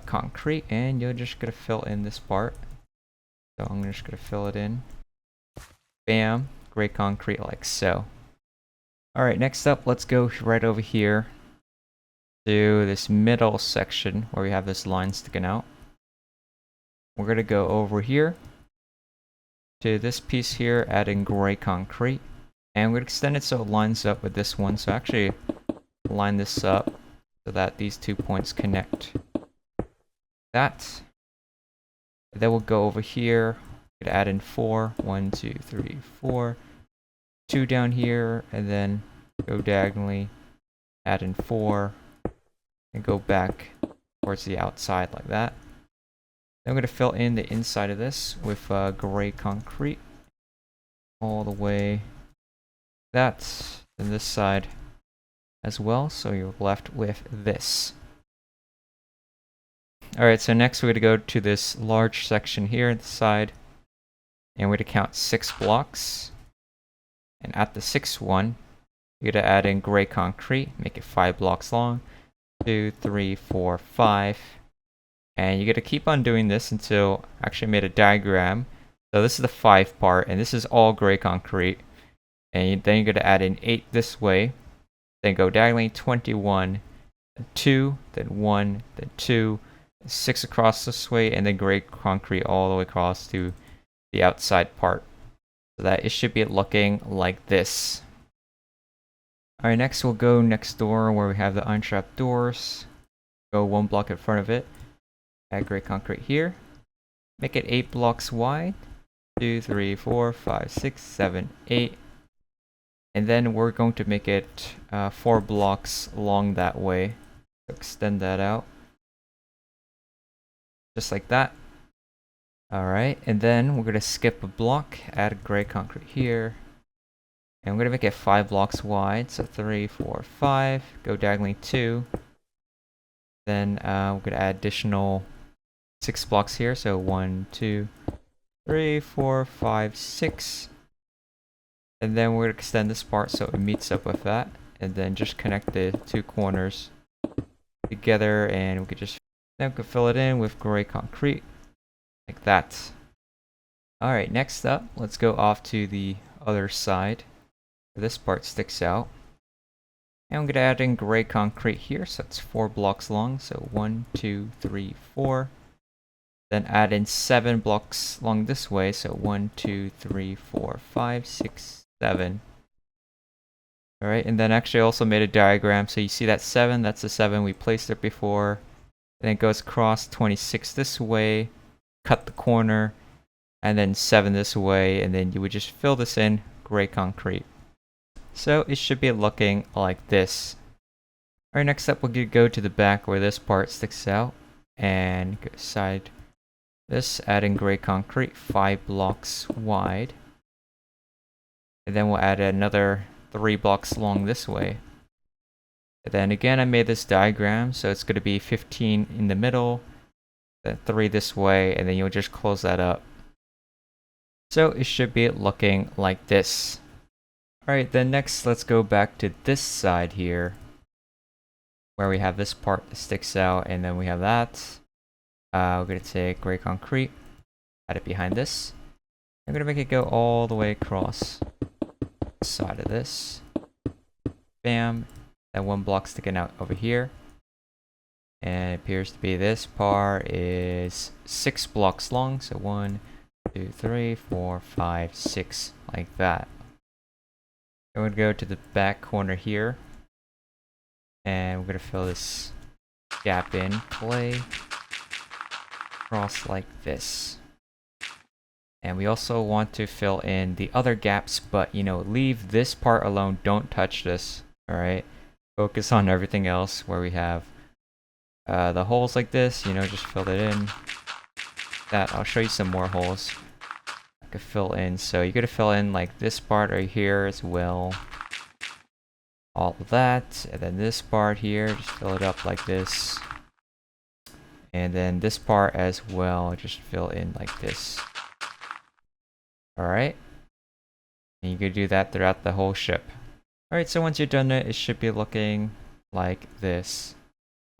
concrete, and you're just going to fill in this part. So I'm just going to fill it in. Bam, gray concrete like so. Alright, next up, let's go right over here to this middle section where we have this line sticking out. We're going to go over here to this piece here, add in gray concrete. And we're going to extend it so it lines up with this one. So actually, line this up so that these 2 points connect. That. And then we'll go over here. We're gonna add in 4. 1, 2, 3, 4. 2 down here, and then go diagonally, add in 4, and go back towards the outside like that. Then I'm going to fill in the inside of this with gray concrete all the way that, and this side as well, so you're left with this. Alright, so next we're going to go to this large section here at the side, and we're going to count 6 blocks. And at the 6th one, you're going to add in gray concrete, make it 5 blocks long. 2, 3, 4, 5. And you're going to keep on doing this until I actually made a diagram. So this is the 5 part, and this is all gray concrete. And then you're going to add in 8 this way. Then go diagonally 21, then 2, then 1, then 2, 6 across this way, and then gray concrete all the way across to the outside part. So that it should be looking like this. Alright, next we'll go next door where we have the untrapped doors. Go 1 block in front of it. Add gray concrete here. Make it 8 blocks wide. 2, 3, 4, 5, 6, 7, 8. And then we're going to make it 4 blocks long that way. So extend that out. Just like that. Alright, and then we're going to skip a block, add gray concrete here. And we're going to make it 5 blocks wide, so 3, 4, 5. Go diagonally 2. Then we're going to add additional 6 blocks here, so 1, 2, 3, 4, 5, 6. And then we're going to extend this part so it meets up with that. And then just connect the 2 corners together, and we could just then we can fill it in with gray concrete. Like that. Alright, next up, let's go off to the other side where this part sticks out. And I'm going to add in gray concrete here, so it's 4 blocks long. So 1, 2, 3, 4. Then add in 7 blocks long this way. So 1, 2, 3, 4, 5, 6, 7. Alright, and then actually I also made a diagram. So you see that 7, that's the 7 we placed there before. Then it goes across 26 this way. Cut the corner, and then 7 this way, and then you would just fill this in gray concrete. So it should be looking like this. Alright, next up we'll go to the back where this part sticks out, and go side this, add in gray concrete, 5 blocks wide. And then we'll add another 3 blocks long this way. And then again I made this diagram, so it's going to be 15 in the middle, 3 this way, and then you'll just close that up. So it should be looking like this. Alright, then next let's go back to this side here where we have this part that sticks out, and then we have that. We're going to take gray concrete, add it behind this. I'm going to make it go all the way across the side of this. Bam. And 1 block sticking out over here. And it appears to be this part is 6 blocks long. So 1, 2, 3, 4, 5, 6, like that. I'm going to go to the back corner here. And we're going to fill this gap in, clay, across like this. And we also want to fill in the other gaps, but leave this part alone. Don't touch this. Alright. Focus on everything else where we have the holes like this, just fill it in. That I'll show you some more holes I could fill in. So you're gonna fill in like this part right here as well. All of that, and then this part here, just fill it up like this. And then this part as well, just fill in like this. Alright. And you can do that throughout the whole ship. Alright, so once you're done it should be looking like this.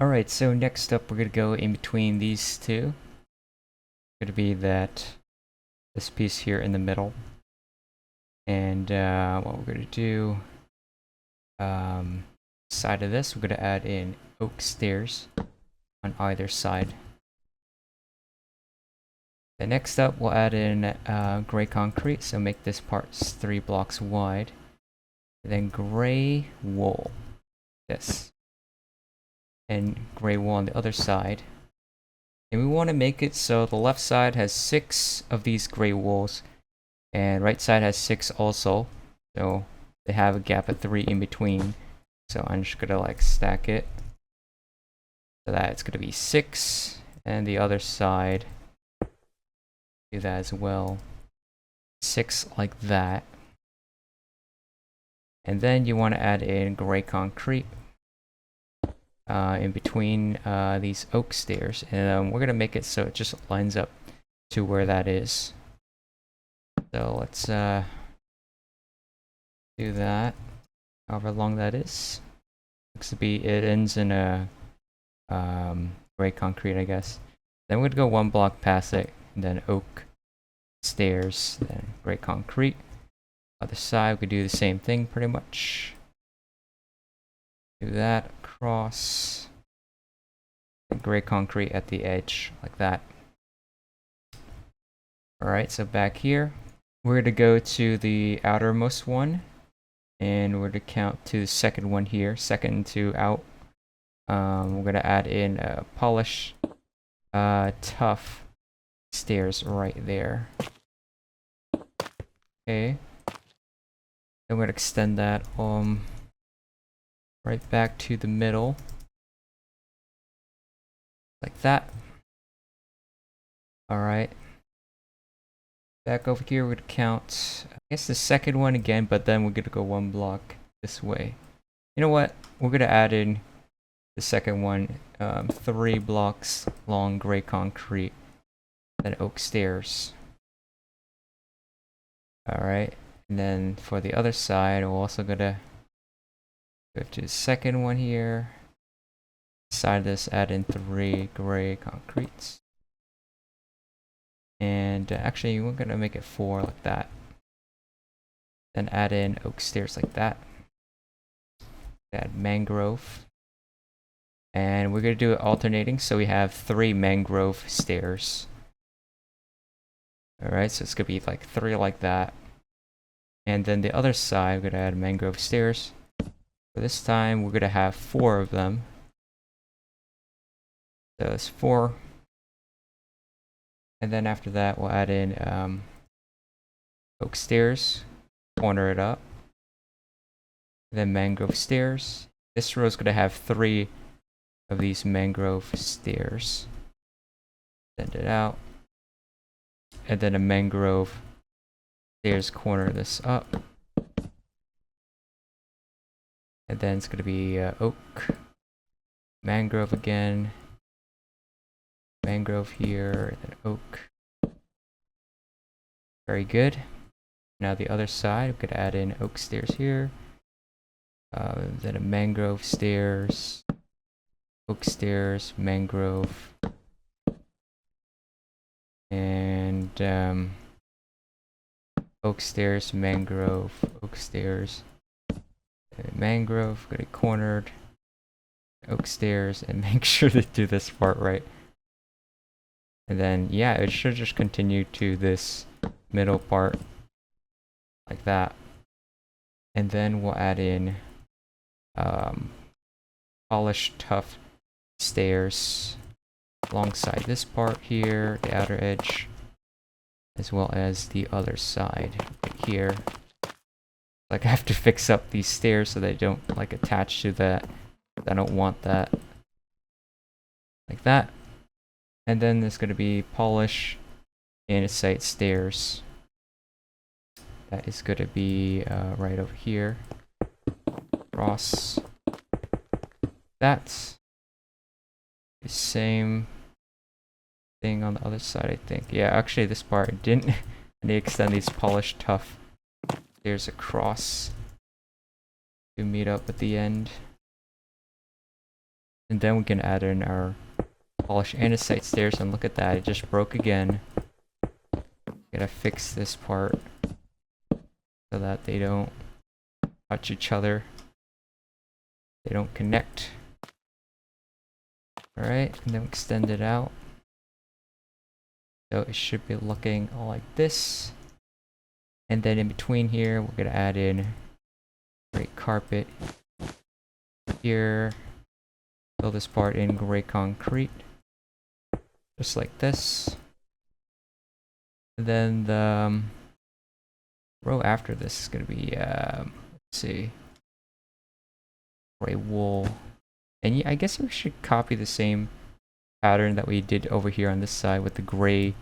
Alright, so next up we're going to go in between these two. It's going to be this piece here in the middle. And what we're going to do, side of this, we're going to add in oak stairs on either side. Then next up we'll add in gray concrete, so make this part 3 blocks wide. And then gray wool, this. And gray wool on the other side. And we want to make it so the left side has 6 of these gray walls, and right side has 6 also. So they have a gap of 3 in between. So I'm just gonna like stack it so that it's gonna be 6, and the other side do that as well. 6 like that. And then you want to add in gray concrete in between these oak stairs, and we're gonna make it so it just lines up to where that is. So let's do that. However long that is. Looks to be it ends in a gray concrete, I guess. Then we're gonna go 1 block past it, and then oak stairs, then gray concrete. Other side, we could do the same thing pretty much. Do that across. And gray concrete at the edge, like that. Alright, so back here, we're gonna go to the outermost one, and we're gonna count to the second one here, second to out. We're gonna add in a polish tough stairs right there. Okay. Then we're gonna extend that right back to the middle. Like that. Alright. Back over here, we're gonna count, I guess, the second one again, but then we're gonna go 1 block this way. You know what? We're gonna add in the second one, 3 blocks long gray concrete, then oak stairs. Alright, and then for the other side, we're also gonna go to the second one here. Side of this, add in 3 gray concretes. And actually, we're gonna make it 4 like that. Then add in oak stairs like that. Add mangrove. And we're gonna do it alternating, so we have 3 mangrove stairs. Alright, so it's gonna be like 3 like that. And then the other side, we're gonna add mangrove stairs. For this time, we're gonna have 4 of them. So it's 4. And then after that, we'll add in oak stairs, corner it up. Then mangrove stairs. This row is going to have 3 of these mangrove stairs. Send it out. And then a mangrove stairs, corner this up. And then it's going to be oak, mangrove again. Mangrove here, and then oak. Very good. Now the other side, we could add in oak stairs here. Then a mangrove stairs, oak stairs, mangrove, and oak stairs, mangrove, oak stairs, mangrove. Got it cornered. Oak stairs, and make sure to do this part right. And then, yeah, it should just continue to this middle part, like that. And then we'll add in polished tough stairs alongside this part here, the outer edge, as well as the other side right here. Like, I have to fix up these stairs so they don't like attach to that. I don't want that. Like that. And then there's going to be polish andesite stairs. That is going to be right over here. Cross. That's the same thing on the other side, I think. Yeah, actually this part didn't. I need to extend these polished tough stairs across to meet up at the end. And then we can add in our polished andesite stairs, and look at that, it just broke again. Gotta fix this part so that they don't touch each other. They don't connect. Alright, and then extend it out. So it should be looking like this. And then in between here, we're gonna add in gray carpet here. Fill this part in gray concrete. just like this. And then the row after this is going to be, let's see, gray wool. And yeah, I guess we should copy the same pattern that we did over here on this side with the gray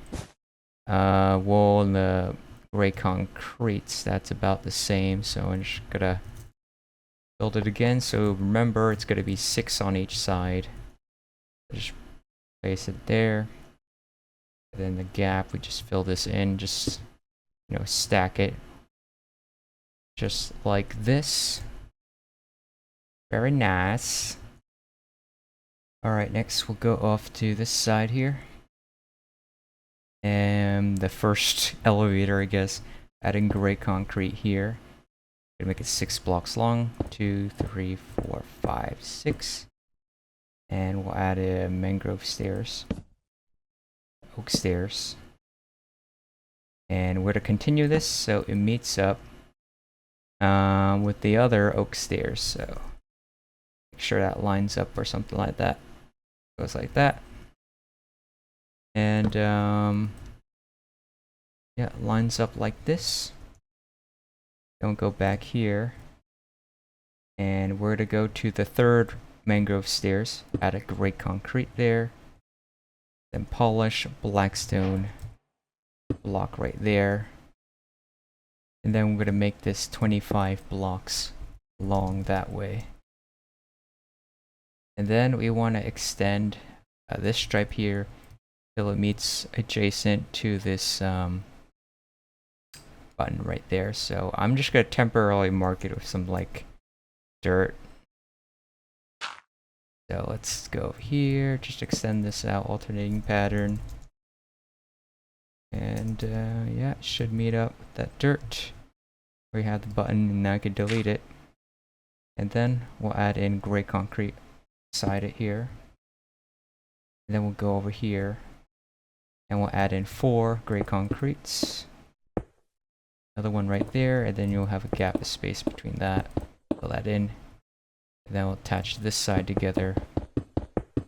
wool and the gray concretes. That's about the same. So I'm just gonna build it again. So remember, it's gonna be 6 on each side. Just place it there. And then the gap, we just fill this in. Just, you know, stack it just like this. Very nice. Alright, next we'll go off to this side here. And the first elevator, I guess, adding gray concrete here. Gonna make it 6 blocks long. 2, 3, 4, 5, 6. And we'll add a mangrove stairs. Oak stairs. And we're to continue this so it meets up with the other oak stairs. So make sure that lines up or something like that. Goes like that. And yeah, it lines up like this. Don't go back here. And we're to go to the third mangrove stairs. Add a gray concrete there. Then polish blackstone block right there. And then we're going to make this 25 blocks long that way. And then we want to extend this stripe here till it meets adjacent to this button right there. So I'm just going to temporarily mark it with some like dirt. So let's go over here, just extend this out, alternating pattern. And yeah, it should meet up with that dirt. We have the button and now I can delete it. And then we'll add in gray concrete beside it here. And then we'll go over here and we'll add in 4 gray concretes. Another one right there, and then you'll have a gap of space between that. Fill that in. And then we'll attach this side together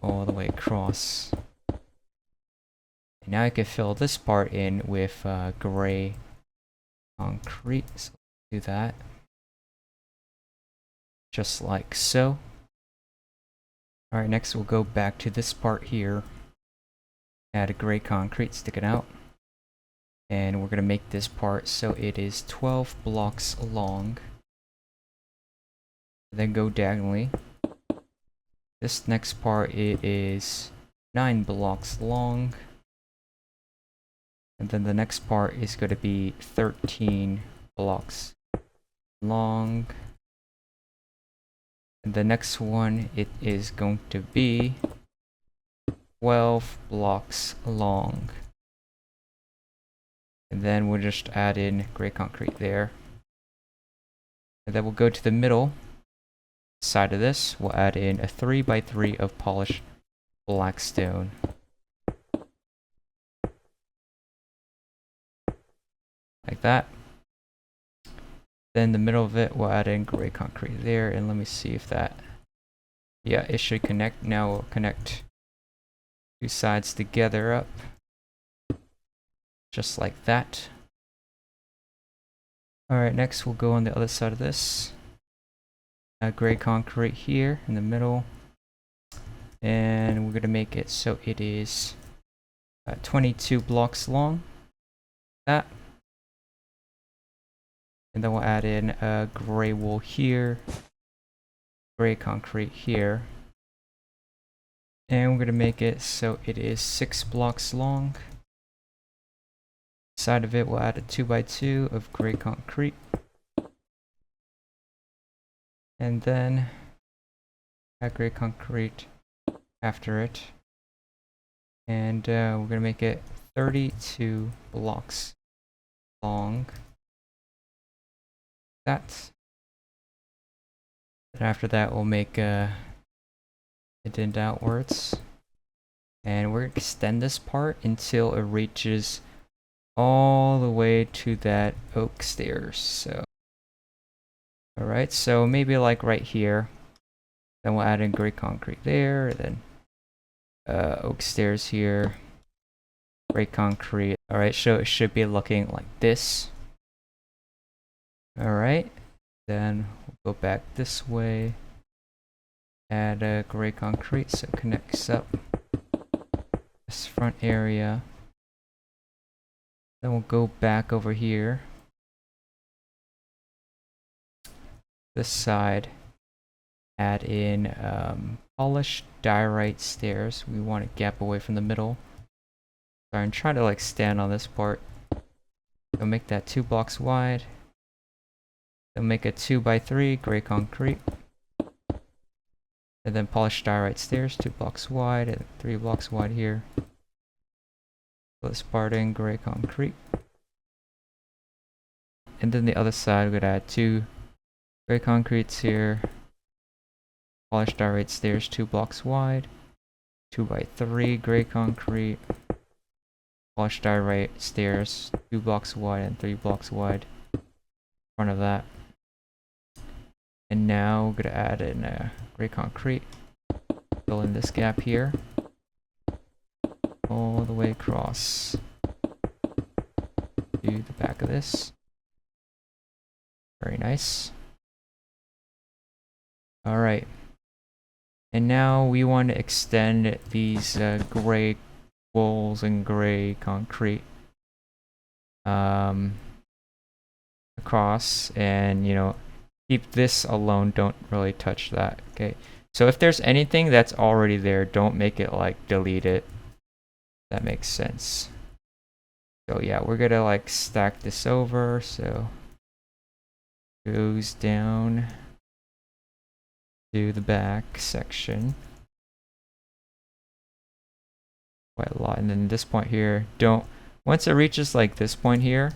all the way across. And now I can fill this part in with gray concrete. So do that. Just like so. Alright, next we'll go back to this part here. Add a gray concrete sticking out. And we're going to make this part so it is 12 blocks long. Then go diagonally. This next part it is 9 blocks long. And then the next part is going to be 13 blocks long. And the next one it is going to be 12 blocks long. And then we'll just add in gray concrete there. And then we'll go to the middle side of this. We'll add in a 3x3 of polished blackstone. Like that. Then the middle of it, we'll add in gray concrete there. And let me see if that... Yeah, it should connect. Now we'll connect 2 sides together up. Just like that. Alright, next we'll go on the other side of this. Gray concrete here in the middle. And we're going to make it so it is 22 blocks long. That. And then we'll add in gray wool here. Gray concrete here. And we're going to make it so it is 6 blocks long. Side of it, we'll add a 2x2 of gray concrete. And then add gray concrete after it. And we're going to make it 32 blocks long. That. And after that, we'll make a dent outwards. And we're going to extend this part until it reaches all the way to that oak stairs. So alright, so maybe like right here. Then we'll add in gray concrete there, then oak stairs here. gray concrete. Alright, so it should be looking like this. Alright, then we'll go back this way. Add a gray concrete so it connects up this front area. Then we'll go back over here. This side. Add in polished diorite stairs. We want a gap away from the middle. Sorry, I'm trying to like stand on this part. So make that 2 blocks wide. Then make a 2x3 gray concrete. And then polished diorite stairs, 2 blocks wide and 3 blocks wide here. Fill this part in gray concrete. And then the other side, we're gonna add 2 gray concretes here. Polished diorite stairs, 2 blocks wide. 2x3 gray concrete. Polished diorite stairs, 2 blocks wide and 3 blocks wide. In front of that. And now we're gonna add in gray concrete. Fill in this gap here. All the way across to the back of this. Very nice. Alright. And now we want to extend these gray walls and gray concrete across, and you know, keep this alone, don't really touch that. Okay, so if there's anything that's already there, don't make it like delete it. That makes sense. So yeah, we're gonna like stack this over, so goes down to the back section quite a lot. And then this point here, once it reaches like this point here,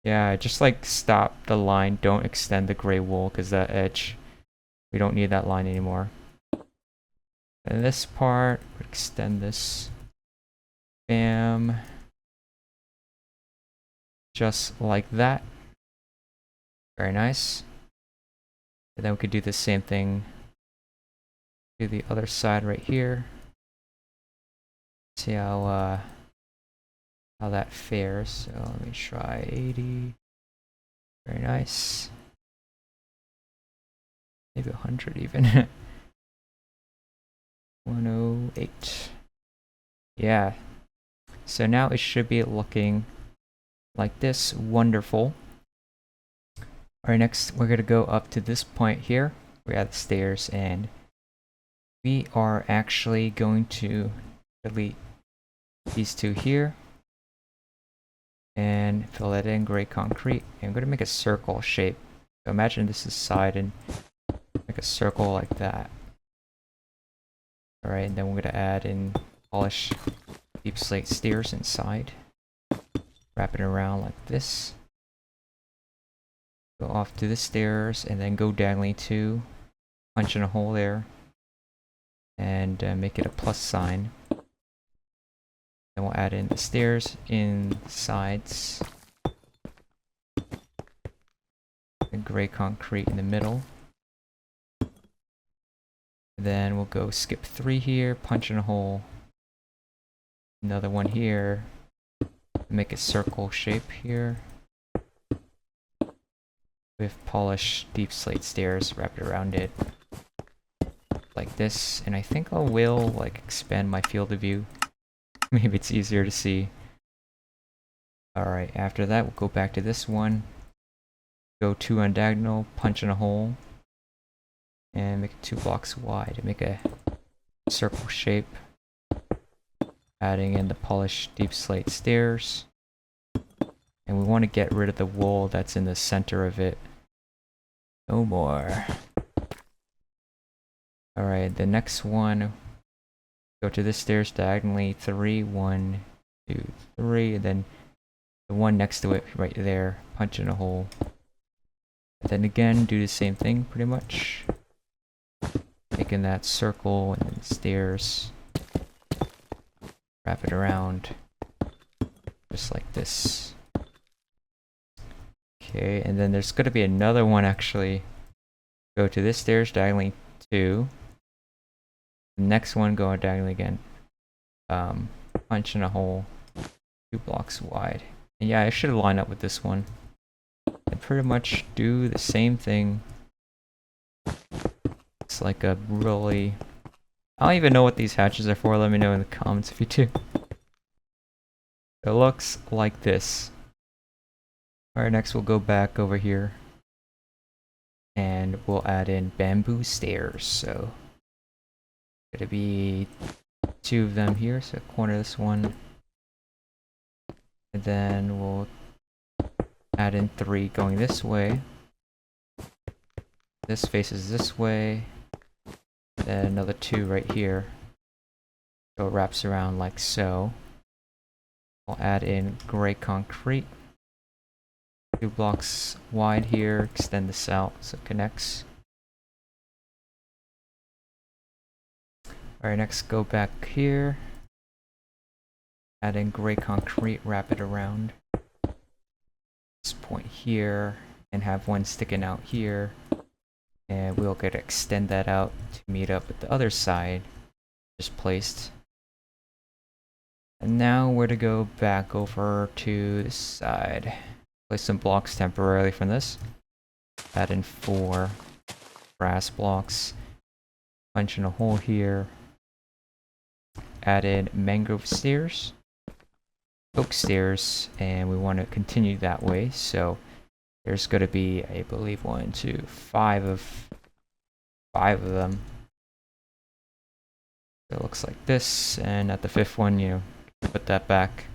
yeah, just like stop the line, don't extend the gray wool, because that edge, we don't need that line anymore. And this part, extend this, bam, just like that. Very nice. And then we could do the same thing to the other side right here. See how that fares. So let me try 80. Very nice. Maybe 100 even. 108. Yeah. So now it should be looking like this. Wonderful. Alright, next we're going to go up to this point here. We're at the stairs, and we are actually going to delete these 2 here and fill it in gray concrete. And I'm going to make a circle shape. So imagine this is side and make a circle like that. Alright, and then we're going to add in polish deep slate stairs inside. Wrap it around like this. Go off to the stairs and then go diagonally to punch in a hole there and make it a plus sign. Then we'll add in the stairs in the sides, the gray concrete in the middle. Then we'll go skip 3 here, punch in a hole, another one here, make a circle shape here. With polished deep slate stairs wrapped around it like this. And I think I will like expand my field of view. Maybe it's easier to see. Alright, after that we'll go back to this one. Go 2 on diagonal, punch in a hole, and make it 2 blocks wide and make a circle shape. Adding in the polished deep slate stairs. And we want to get rid of the wool that's in the center of it. No more. Alright, the next one. Go to the stairs diagonally. 3, 1, 2, 3. And then the one next to it right there. Punch in a hole. And then again, do the same thing pretty much. Making that circle and then stairs. Wrap it around. Just like this. Okay, and then there's going to be another one actually. Go to this stairs diagonally 2. The next one go diagonally again. Punch punch in a hole 2 blocks wide. And yeah, I should line up with this one. And pretty much do the same thing. It's like a really... I don't even know what these hatches are for. Let me know in the comments if you do. It looks like this. Alright, next we'll go back over here. And we'll add in bamboo stairs. So, gonna be 2 of them here. So corner this one. And then we'll add in 3 going this way. This faces this way. Then another 2 right here. So it wraps around like so. I'll add in gray concrete. 2 blocks wide here. Extend this out so it connects. Alright, next go back here. Add in gray concrete, wrap it around this point here, and have one sticking out here. And we'll get to extend that out to meet up with the other side just placed. And now we're to go back over to this side. Place some blocks temporarily from this. Add in 4 brass blocks. Punch in a hole here. Add in mangrove stairs. Oak stairs, and we want to continue that way, so there's going to be, I believe, 1, 2, 5 of them. So it looks like this, and at the 5th one, you know, put that back.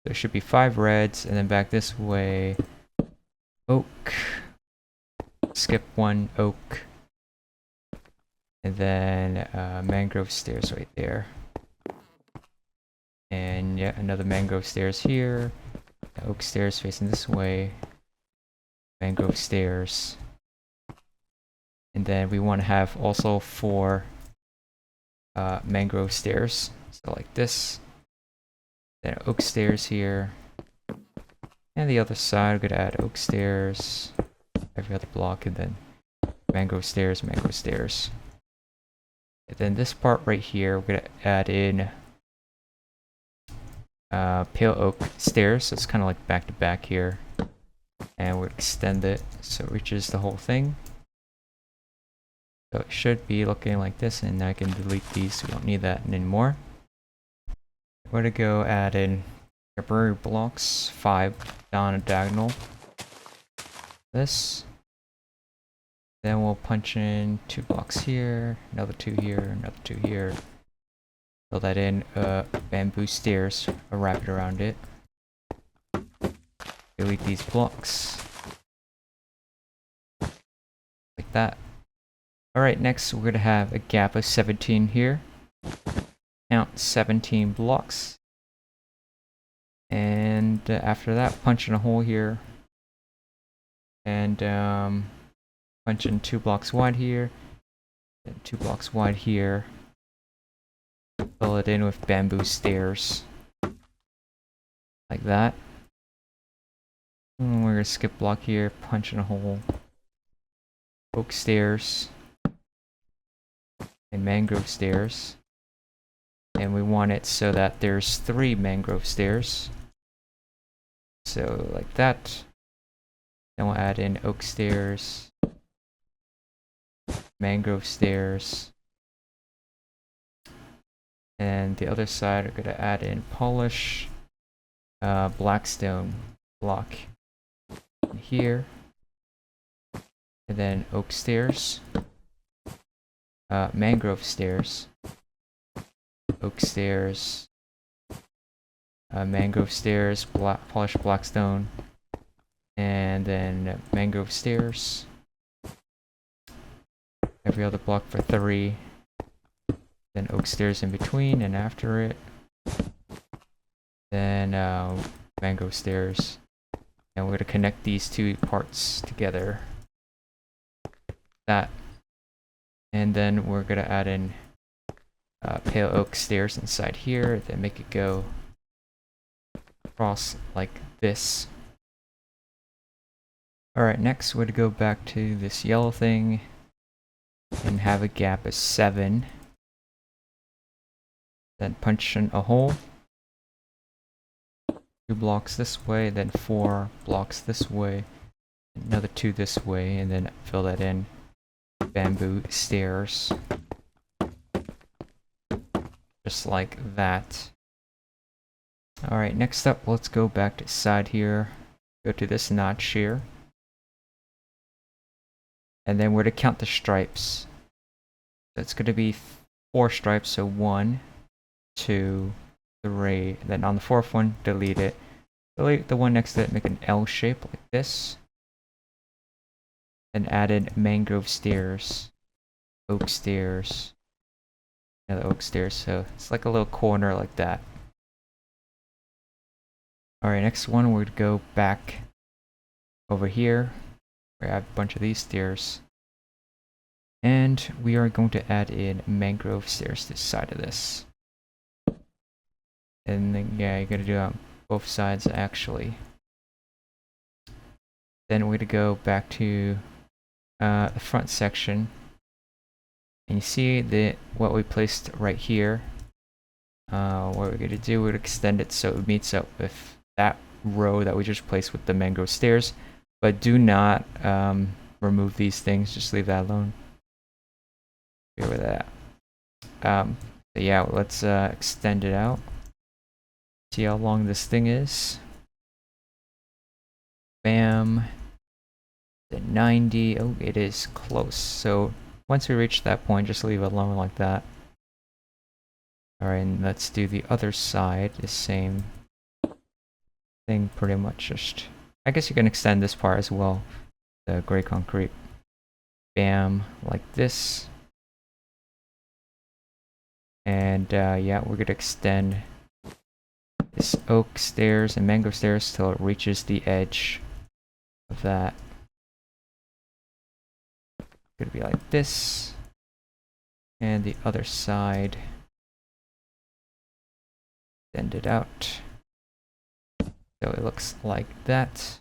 There should be 5 reds, and then back this way, oak. Skip 1 oak, and then mangrove stairs right there. And yeah, another mangrove stairs here. The oak stairs facing this way. Mangrove stairs. And then we want to have also 4 mangrove stairs. So like this. Then oak stairs here. And the other side, we're going to add oak stairs. Every other block, and then mangrove stairs, mangrove stairs. And then this part right here, we're going to add in pale oak stairs, so it's kind of like back to back here, and we'll extend it so it reaches the whole thing. So it should be looking like this, and I can delete these so we don't need that anymore. We're gonna go add in temporary blocks, 5 down a diagonal. This. Then we'll punch in 2 blocks here, another 2 here, another 2 here. Fill that in, bamboo stairs, wrap it around it. Delete these blocks. Like that. Alright, next we're going to have a gap of 17 here. Count 17 blocks. And after that, punch in a hole here. And punch in 2 blocks wide here. And 2 blocks wide here. Fill it in with bamboo stairs. Like that. And we're gonna skip block here, punch in a hole. Oak stairs. And mangrove stairs. And we want it so that there's 3 mangrove stairs. So like that. Then we'll add in oak stairs. Mangrove stairs. And the other side, we're going to add in polish blackstone block here. And then oak stairs. Mangrove stairs. Oak stairs. Mangrove stairs, polished blackstone. And then mangrove stairs. Every other block for 3. Then oak stairs in between and after it. Then mangrove stairs. And we're going to connect these 2 parts together. That. And then we're going to add in pale oak stairs inside here. Then make it go across like this. Alright, next we're going to go back to this yellow thing. And have a gap of 7. then punch in a hole. 2 blocks this way, then 4 blocks this way, another 2 this way, and then fill that in. Bamboo stairs. Just like that. Alright, next up, let's go back to side here. Go to this notch here. And then we're to count the stripes. That's going to be 4 stripes, so 1, 2, 3. Then on the 4th one, delete it. Delete the one next to it, make an L shape like this. Then add in mangrove stairs, oak stairs, another oak stairs. So it's like a little corner like that. Alright, next one, we're going to go back over here. We have a bunch of these stairs. And we are going to add in mangrove stairs to the side of this. And then, yeah, you're going to do it on both sides actually. Then we're going to go back to the front section. And you see what we placed right here. What we're going to do, we're going to extend it so it meets up with that row that we just placed with the mangrove stairs. But do not remove these things, just leave that alone. Here with that. So yeah, let's extend it out. See how long this thing is. Bam. The 90. Oh, it is close. So once we reach that point, just leave it alone like that. Alright, and let's do the other side. The same thing pretty much. Just, I guess you can extend this part as well. The gray concrete. Bam, like this. And yeah, we're gonna extend this oak stairs and mango stairs till it reaches the edge of that. Gonna be like this. And the other side. Extend it out. So it looks like that.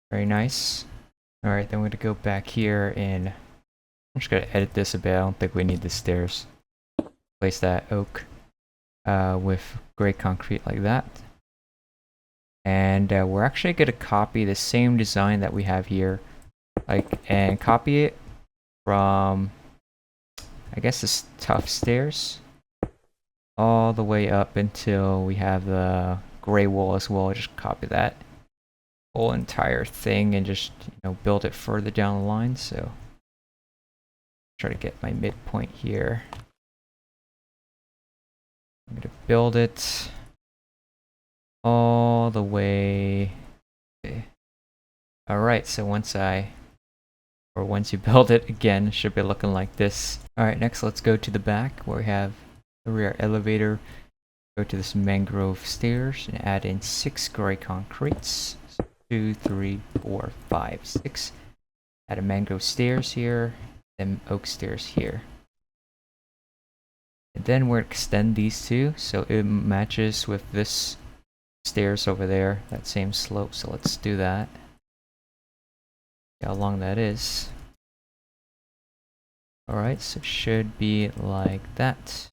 Very nice. Alright, then we're gonna go back here and I'm just gonna edit this a bit. I don't think we need the stairs. Place that oak with gray concrete like that. And we're actually gonna copy the same design that we have here, and copy it from, I guess, this tough stairs all the way up until we have the gray wall as well. Just copy that whole entire thing and just, you know, build it further down the line. So try to get my midpoint here. I'm gonna build it all the way. Okay. Alright, so once you build it again, it should be looking like this. Alright, next let's go to the back where we have the rear elevator. Go to this mangrove stairs and add in 6 gray concretes. 2, 3, 4, 5, 6. Add a mangrove stairs here, then oak stairs here. And then we'll extend these two so it matches with this stairs over there, that same slope. So let's do that. See how long that is. Alright, so it should be like that.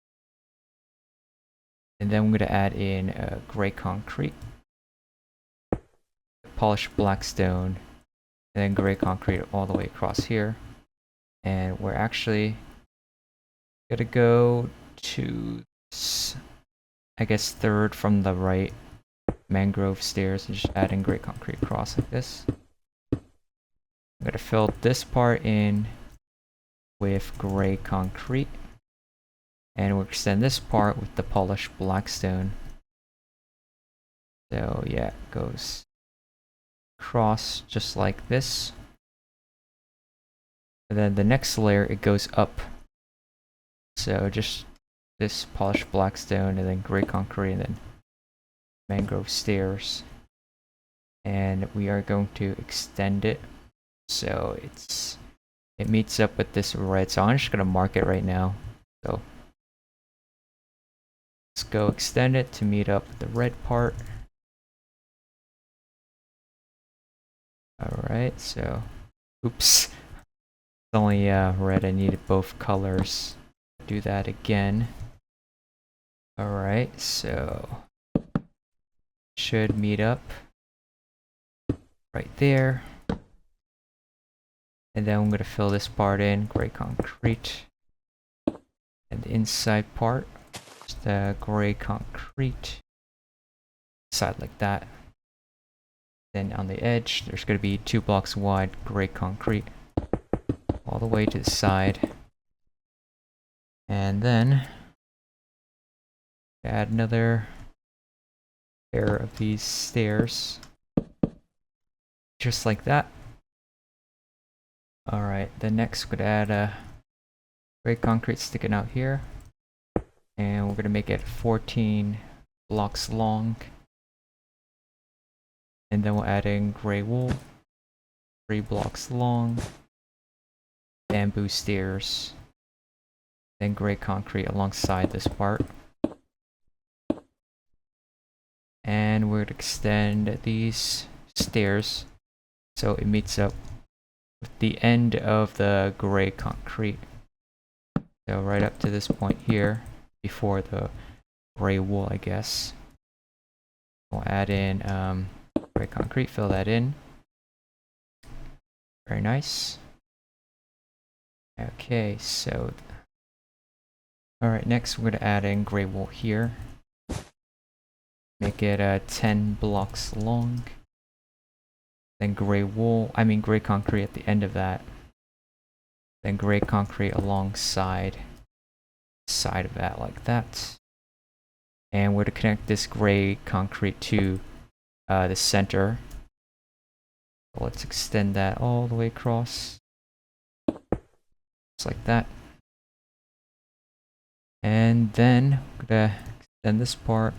And then we're going to add in gray concrete, polished black stone, and then gray concrete all the way across here. And we're actually going to go to this, I guess, third from the right mangrove stairs and just add in gray concrete across like this. I'm going to fill this part in with gray concrete. And we'll extend this part with the polished black stone. So yeah, it goes across just like this. And then the next layer, it goes up. So just this polished black stone and then gray concrete and then mangrove stairs. And we are going to extend it so it meets up with this red. So I'm just going to mark it right now. So let's go extend it to meet up with the red part. Alright, so oops. It's only red, I needed both colors. Do that again. Alright, so should meet up right there. And then I'm going to fill this part in, gray concrete. And the inside part, just the gray concrete. Side like that. Then on the edge, there's going to be 2 blocks wide gray concrete all the way to the side. And then add another pair of these stairs, just like that. Alright, then next we're going to add a gray concrete sticking out here. And we're going to make it 14 blocks long. And then we'll add in gray wool, 3 blocks long, bamboo stairs, then gray concrete alongside this part. And we're going to extend these stairs so it meets up with the end of the gray concrete. So right up to this point here, before the gray wool, I guess. We'll add in gray concrete, fill that in. Very nice. Okay, so alright, next we're going to add in gray wool here. Make it 10 blocks long. Then gray concrete at the end of that. Then gray concrete alongside side of that like that. And we're to connect this gray concrete to the center. So let's extend that all the way across. Just like that. And then we're gonna extend this part,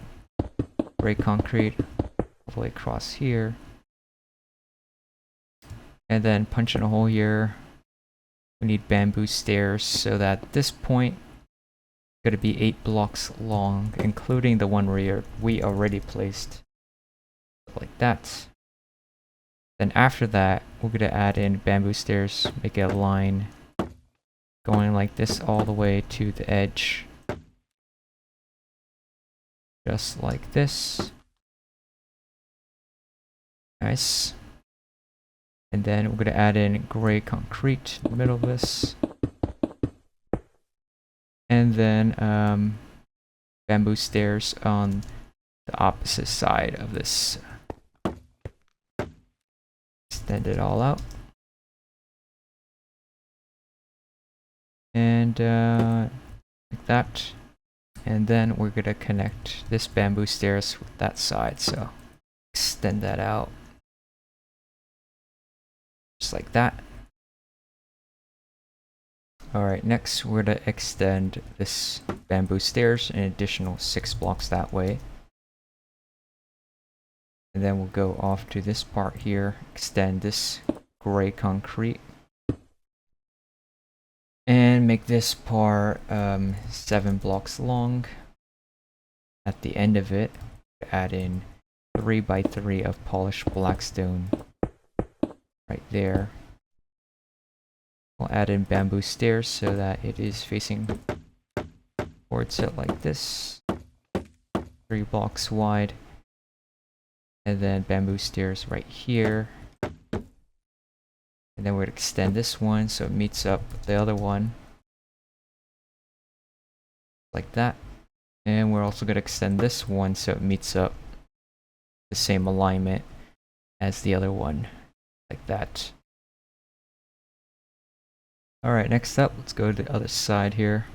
gray concrete, all the way across here. And then punch in a hole here. We need bamboo stairs so that at this point it's going to be 8 blocks long, including the one we already placed. Like that. Then after that, we're going to add in bamboo stairs, make it a line going like this all the way to the edge. Just like this. Nice. And then we're going to add in gray concrete in the middle of this. And then bamboo stairs on the opposite side of this. Extend it all out. And like that. And then we're going to connect this bamboo stairs with that side. So extend that out. Just like that. Alright, next we're going to extend this bamboo stairs an additional 6 blocks that way. And then we'll go off to this part here, extend this gray concrete. And make this part 7 blocks long. At the end of it, add in 3 by 3 of polished black stone. Right there. We'll add in bamboo stairs so that it is facing towards it like this. 3 blocks wide. And then bamboo stairs right here. And then we're going to extend this one so it meets up with the other one. Like that. And we're also going to extend this one so it meets up the same alignment as the other one. Like that. Alright, next up, let's go to the other side here.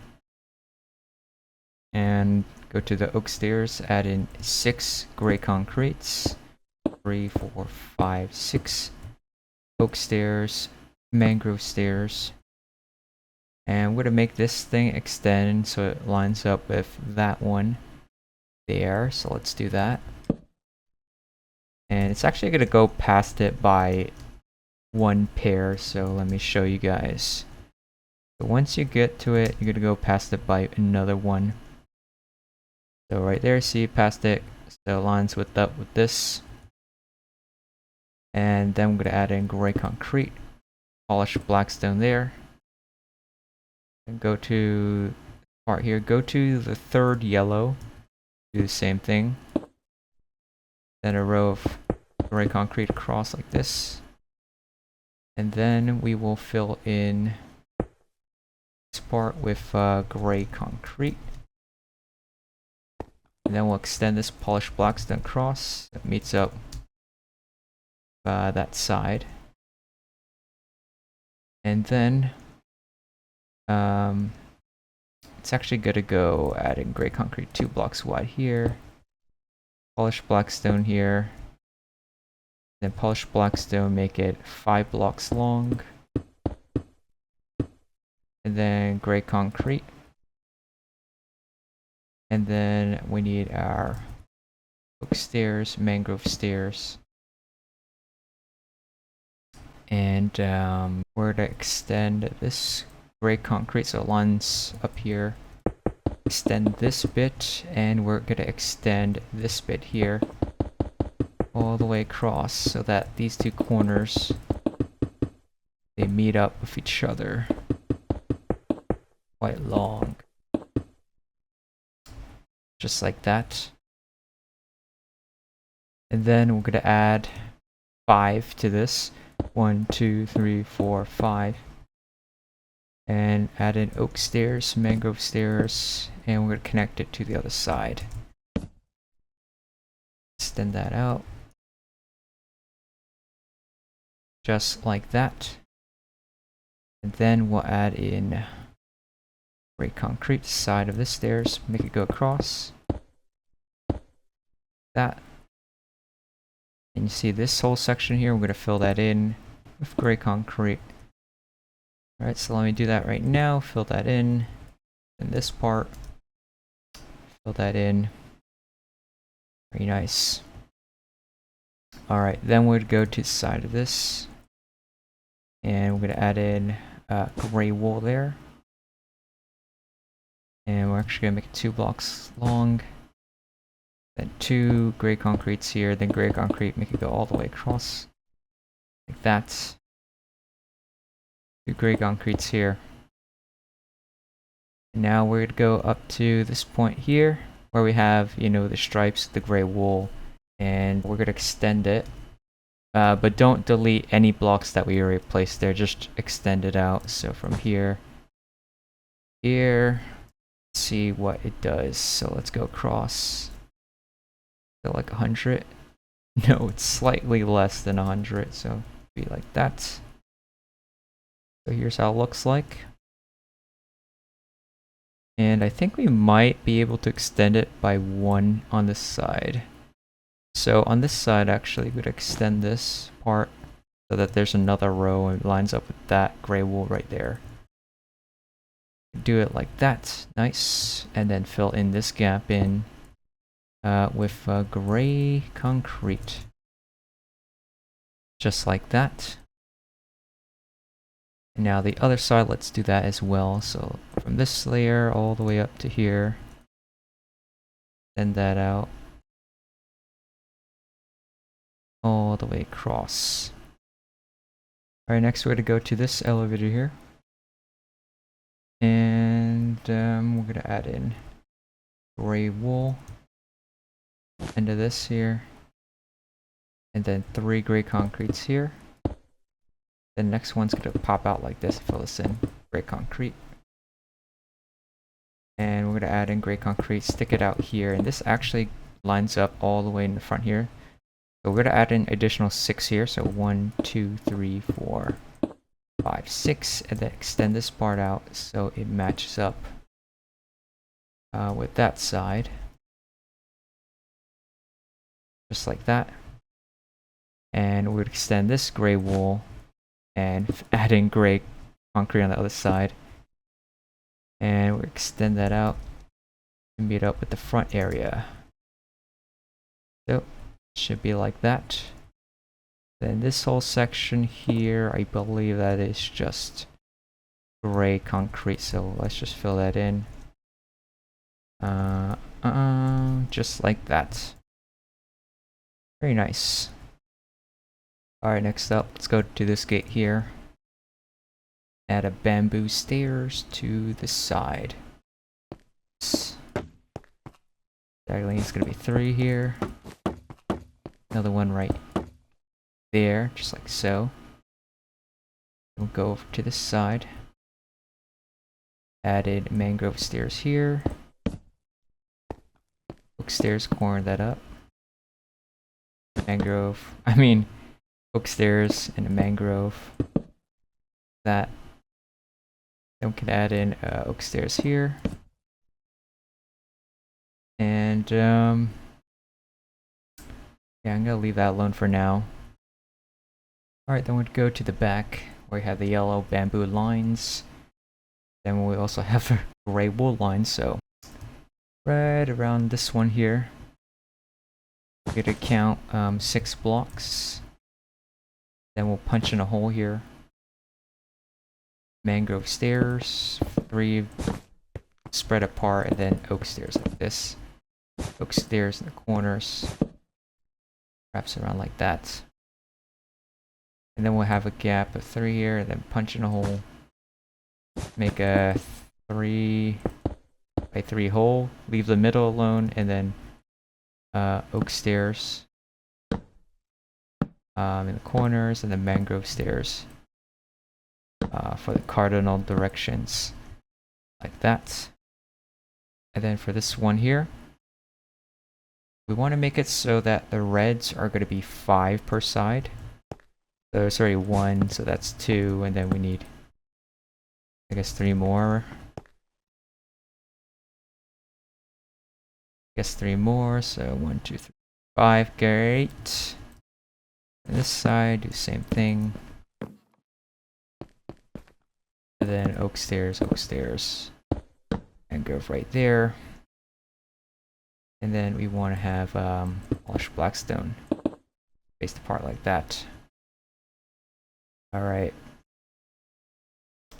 And go to the oak stairs, add in 6 gray concretes. 3, 4, 5, 6 oak stairs, mangrove stairs. And we're going to make this thing extend so it lines up with that one there. So let's do that. And it's actually going to go past it by 1 pair, so let me show you guys. So once you get to it, you're going to go past it by another one. So right there, see, past it, so it lines up with this. And then we're going to add in gray concrete, polished black stone there. And go to part here. Go to the third yellow. Do the same thing. Then a row of gray concrete across like this. And then we will fill in this part with gray concrete. And then we'll extend this polished blackstone across that meets up that side. And then it's actually good to go adding gray concrete 2 blocks wide here. Polished blackstone here. Then polished blackstone, make it 5 blocks long. And then gray concrete. And then we need our oak stairs, mangrove stairs. And we're to extend this gray concrete so it lines up here. Extend this bit, and we're going to extend this bit here all the way across so that these two corners, they meet up with each other. Quite long. Just like that. And then we're going to add 5 to this. 1, 2, 3, 4, 5. And add in oak stairs, mangrove stairs, and we're going to connect it to the other side. Extend that out. Just like that. And then we'll add in gray concrete side of the stairs, make it go across. That. And you see this whole section here, we're going to fill that in with gray concrete. Alright, so let me do that right now. Fill that in. And this part, fill that in. Very nice. Alright, then we'd go to the side of this. And we're going to add in gray wool there. And we're actually going to make it 2 blocks long. Then 2 gray concretes here, then gray concrete, make it go all the way across. Like that. 2 gray concretes here. And now we're going to go up to this point here, where we have, you know, the stripes, the gray wool. And we're going to extend it. But don't delete any blocks that we already placed there, just extend it out. So from here, here, see what it does. So let's go across. So like 100. No, it's slightly less than 100, so be like that. So here's how it looks like. And I think we might be able to extend it by 1 on this side. So on this side, actually, we'd extend this part so that there's another row and it lines up with that gray wool right there. Do it like that, nice, and then fill in this gap in with gray concrete, just like that. And now the other side, let's do that as well. So from this layer all the way up to here, send that out all the way across. Alright, next we're going to go to this elevator here. And we're going to add in gray wool into this here. And then 3 gray concretes here. The next one's going to pop out like this, fill this in, gray concrete. And we're going to add in gray concrete, stick it out here. And this actually lines up all the way in the front here. So we're going to add in additional 6 here. So 1, 2, 3, 4, 5, 6. And then extend this part out so it matches up with that side. Just like that. And we would extend this gray wool and add in gray concrete on the other side. And we extend that out and meet up with the front area. So it should be like that. Then this whole section here, I believe that is just gray concrete. So let's just fill that in. Just like that. Very nice. Alright, next up, let's go to this gate here. Add a bamboo stairs to the side. Diagonally, it's gonna be 3 here. Another one right there, just like so. We'll go over to this side. Added mangrove stairs here. Oak stairs, corner that up. Oak stairs and a mangrove. That. Then we can add in oak stairs here. And yeah, I'm gonna leave that alone for now. Alright, then we'd go to the back where we have the yellow bamboo lines. Then we also have the gray wool lines, so right around this one here. We're gonna count 6 blocks. Then we'll punch in a hole here. Mangrove stairs, 3 spread apart, and then oak stairs like this. Oak stairs in the corners. Wraps around like that. And then we'll have a gap of 3 here, and then punch in a hole. Make a 3 by 3 hole. Leave the middle alone, and then oak stairs in the corners, and then mangrove stairs for the cardinal directions, like that. And then for this one here, we want to make it so that the reds are going to be 5 per side. So it's already 1, so that's 2, and then we need, I guess, 3 more. I guess 3 more, so 1, 2, 3, 5, great. And this side, do the same thing. And then oak stairs, and go right there. And then we want to have polished blackstone spaced apart like that. Alright,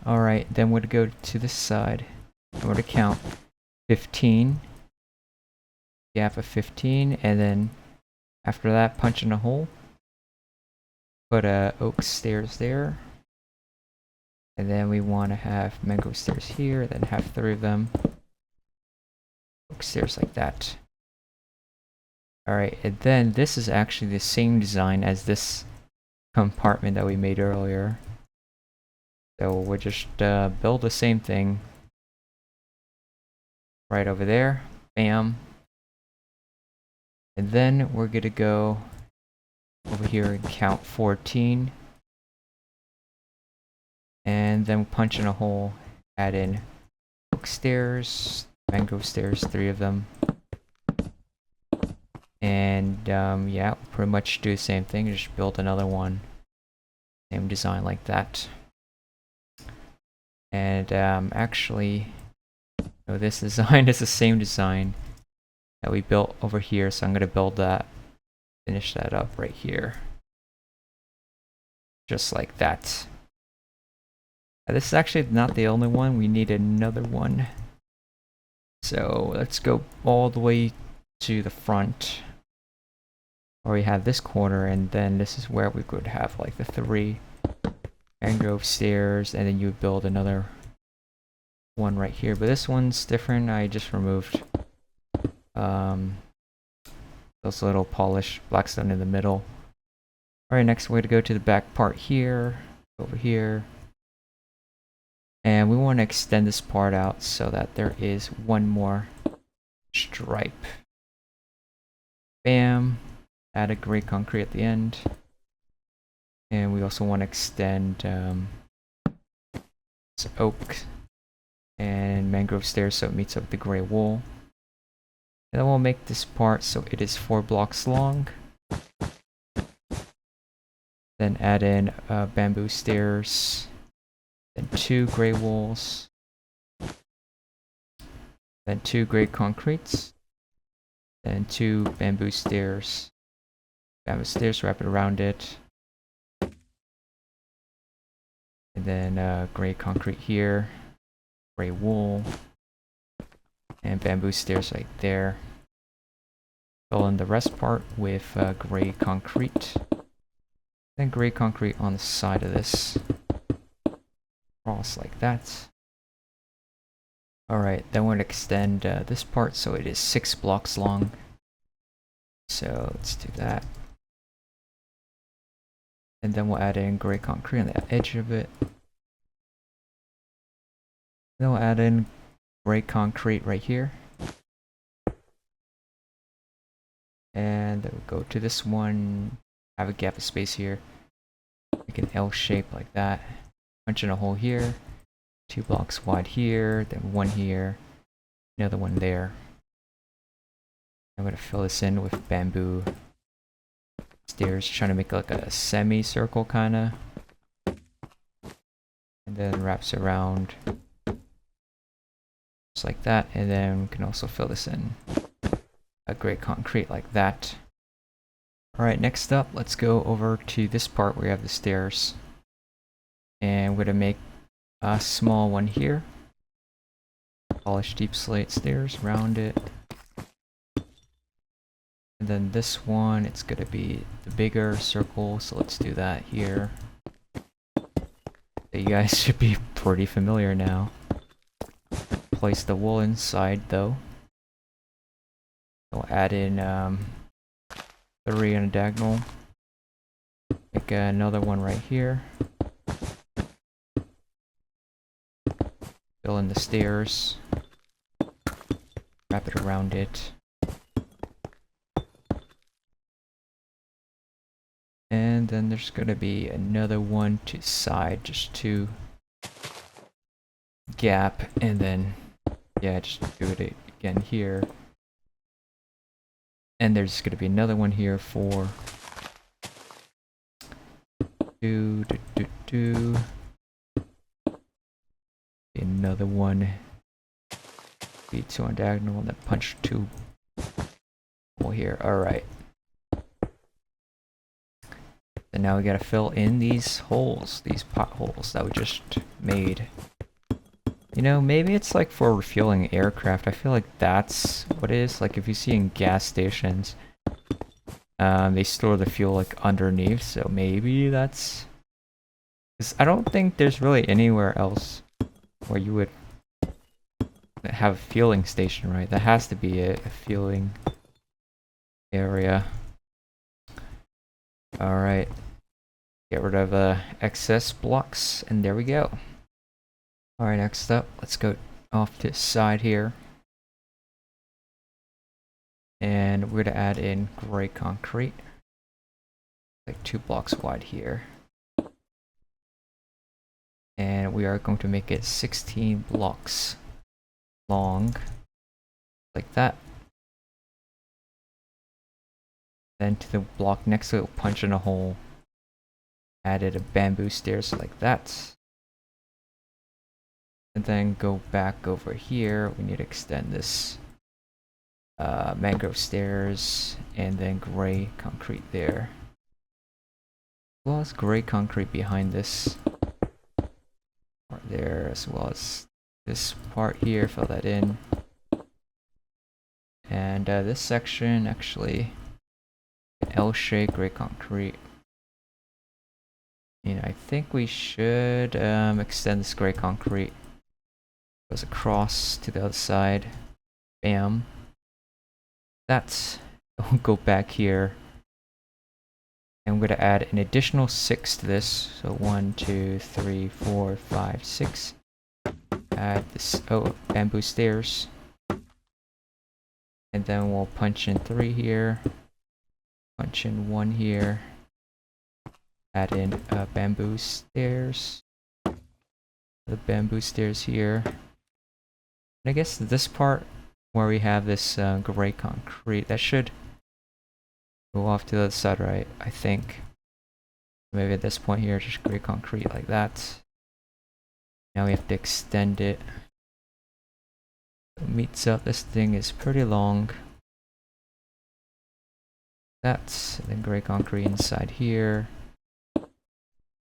then we're going to go to this side. And we're going to count 15. Gap of 15, and then after that, punch in a hole. Put oak stairs there. And then we want to have mangrove stairs here, then have 3 of them. Oak stairs like that. Alright, and then this is actually the same design as this compartment that we made earlier. So we'll just build the same thing right over there. Bam. And then we're gonna go over here and count 14. And then we'll punch in a hole, add in oak stairs, mangrove stairs, 3 of them. And yeah, we'll pretty much do the same thing, just build another one. Same design like that. And actually, no, this design is the same design that we built over here, so I'm going to build that, finish that up right here. Just like that. This is actually not the only one, we need another one. So let's go all the way to the front, where we have this corner, and then this is where we could have like the 3 mangrove stairs, and then you would build another one right here. But this one's different, I just removed those little polished blackstone in the middle. Alright, next we're going to go to the back part here, over here. And we want to extend this part out so that there is 1 more stripe. Bam. Add a gray concrete at the end. And we also want to extend some oak and mangrove stairs so it meets up with the gray wool. And then we'll make this part so it is 4 blocks long. Then add in bamboo stairs. Then 2 gray wools. Then 2 gray concretes. Then 2 bamboo stairs. Bamboo stairs, wrap it around it. And then gray concrete here. Gray wool. And bamboo stairs right there. Fill in the rest part with gray concrete. Then gray concrete on the side of this. Cross like that. Alright, then we're going to extend this part so it is 6 blocks long. So let's do that. And then we'll add in gray concrete on the edge of it. Then we'll add in gray concrete right here. And then we'll go to this one, have a gap of space here. Make an L shape like that. Punch in a hole here. 2 blocks wide here, then one here, another one there. I'm gonna fill this in with bamboo stairs, trying to make like a semicircle kinda. And then wraps around just like that, and then we can also fill this in a gray concrete like that. Alright, next up, let's go over to this part where we have the stairs. And we're gonna make a small one here. Polished deep slate stairs around it. And then this one, it's gonna be the bigger circle, so let's do that here. You guys should be pretty familiar now. Place the wool inside though. We'll add in 3 on a diagonal. Make another one right here. Fill in the stairs. Wrap it around it. And then there's gonna be another one to side, just to gap, and then yeah, just do it again here. And there's gonna be another one here for another one. Be 2 on diagonal, and then punch 2 hole here. Alright. And now we gotta fill in these holes, these potholes that we just made. You know, maybe it's like for refueling aircraft. I feel like that's what it is. Like if you see in gas stations, they store the fuel like underneath, so maybe that's... 'Cause I don't think there's really anywhere else where you would have a fueling station, right? That has to be a fueling area. Alright. Get rid of excess blocks, and there we go. Alright, next up, let's go off to the side here. And we're gonna add in gray concrete. Like 2 blocks wide here. And we are going to make it 16 blocks long. Like that. Then to the block next to it, we'll punch in a hole. Added a bamboo stairs like that. And then go back over here. We need to extend this mangrove stairs, and then gray concrete there. As well as gray concrete behind this part there, as well as this part here. Fill that in. And this section, actually, an L shape, gray concrete. And I think we should extend this gray concrete. Goes across to the other side. Bam. That's... We'll go back here. And we're going to add an additional 6 to this. So 1, 2, 3, 4, 5, 6. Add this bamboo stairs. And then we'll punch in 3 here. Punch in 1 here. Add in bamboo stairs. The bamboo stairs here. And I guess this part where we have this gray concrete, that should go off to the other side, right? I think. Maybe at this point here, just gray concrete like that. Now we have to extend it. It meets up. This thing is pretty long. That's and then gray concrete inside here.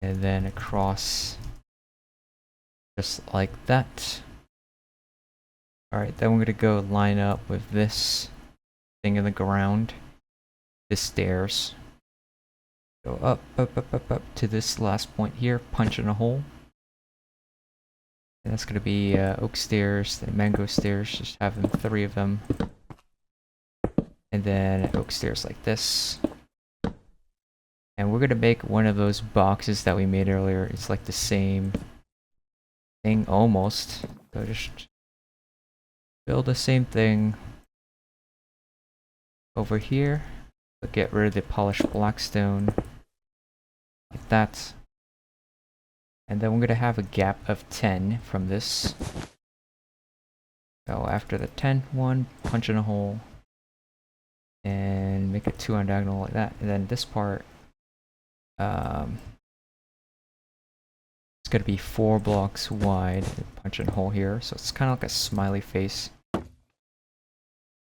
And then across. Just like that. Alright, then we're gonna go line up with this thing in the ground. The stairs. Go up to this last point here, punch in a hole. And that's gonna be oak stairs, then mango stairs, just have them 3 of them. And then oak stairs like this. And we're gonna make one of those boxes that we made earlier. It's like the same thing almost. So just build the same thing over here, but get rid of the polished black stone like that. And then we're gonna have a gap of 10 from this. So after the 10th one, punch in a hole and make it 2 on diagonal like that. And then this part, it's gonna be 4 blocks wide. Punch in a hole here, so it's kind of like a smiley face.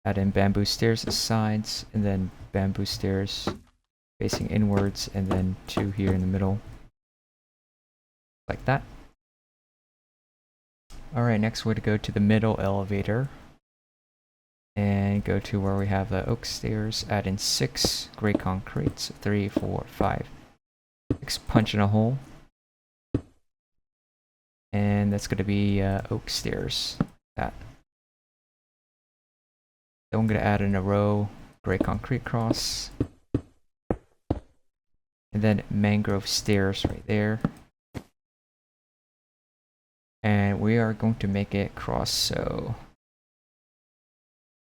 Add in bamboo stairs at the sides, and then bamboo stairs facing inwards, and then 2 here in the middle. Like that. Alright, next we're going to go to the middle elevator. And go to where we have the oak stairs. Add in 6 gray concrete. So 3, 4, 5, 6. Punch in a hole. And that's going to be oak stairs. That. Then I'm going to add in a row gray concrete cross. And then mangrove stairs right there. And we are going to make it cross, so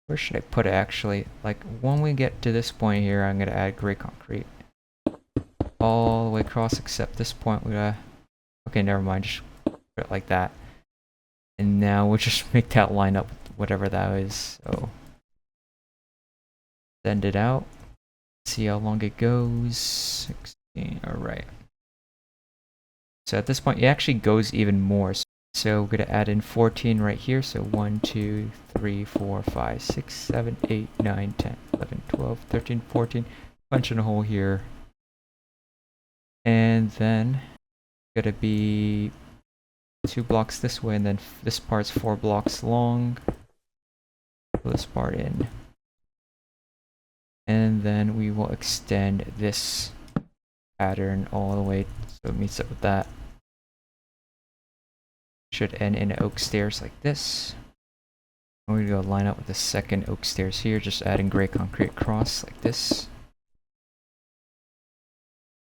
where should I put it actually? Like when we get to this point here, I'm gonna add gray concrete all the way across except this point. Okay, never mind, just put it like that. And now we'll just make that line up with whatever that is. So send it out, see how long it goes. 16, alright. So at this point it actually goes even more. So we're going to add in 14 right here. So 1, 2, 3, 4, 5, 6, 7, 8, 9, 10, 11, 12, 13, 14. Punch in a hole here. And then going to be 2 blocks this way, and then this part's 4 blocks long. Pull this part in. And then we will extend this pattern all the way so it meets up with that. Should end in oak stairs like this. I'm going to go line up with the second oak stairs here, just adding gray concrete across like this.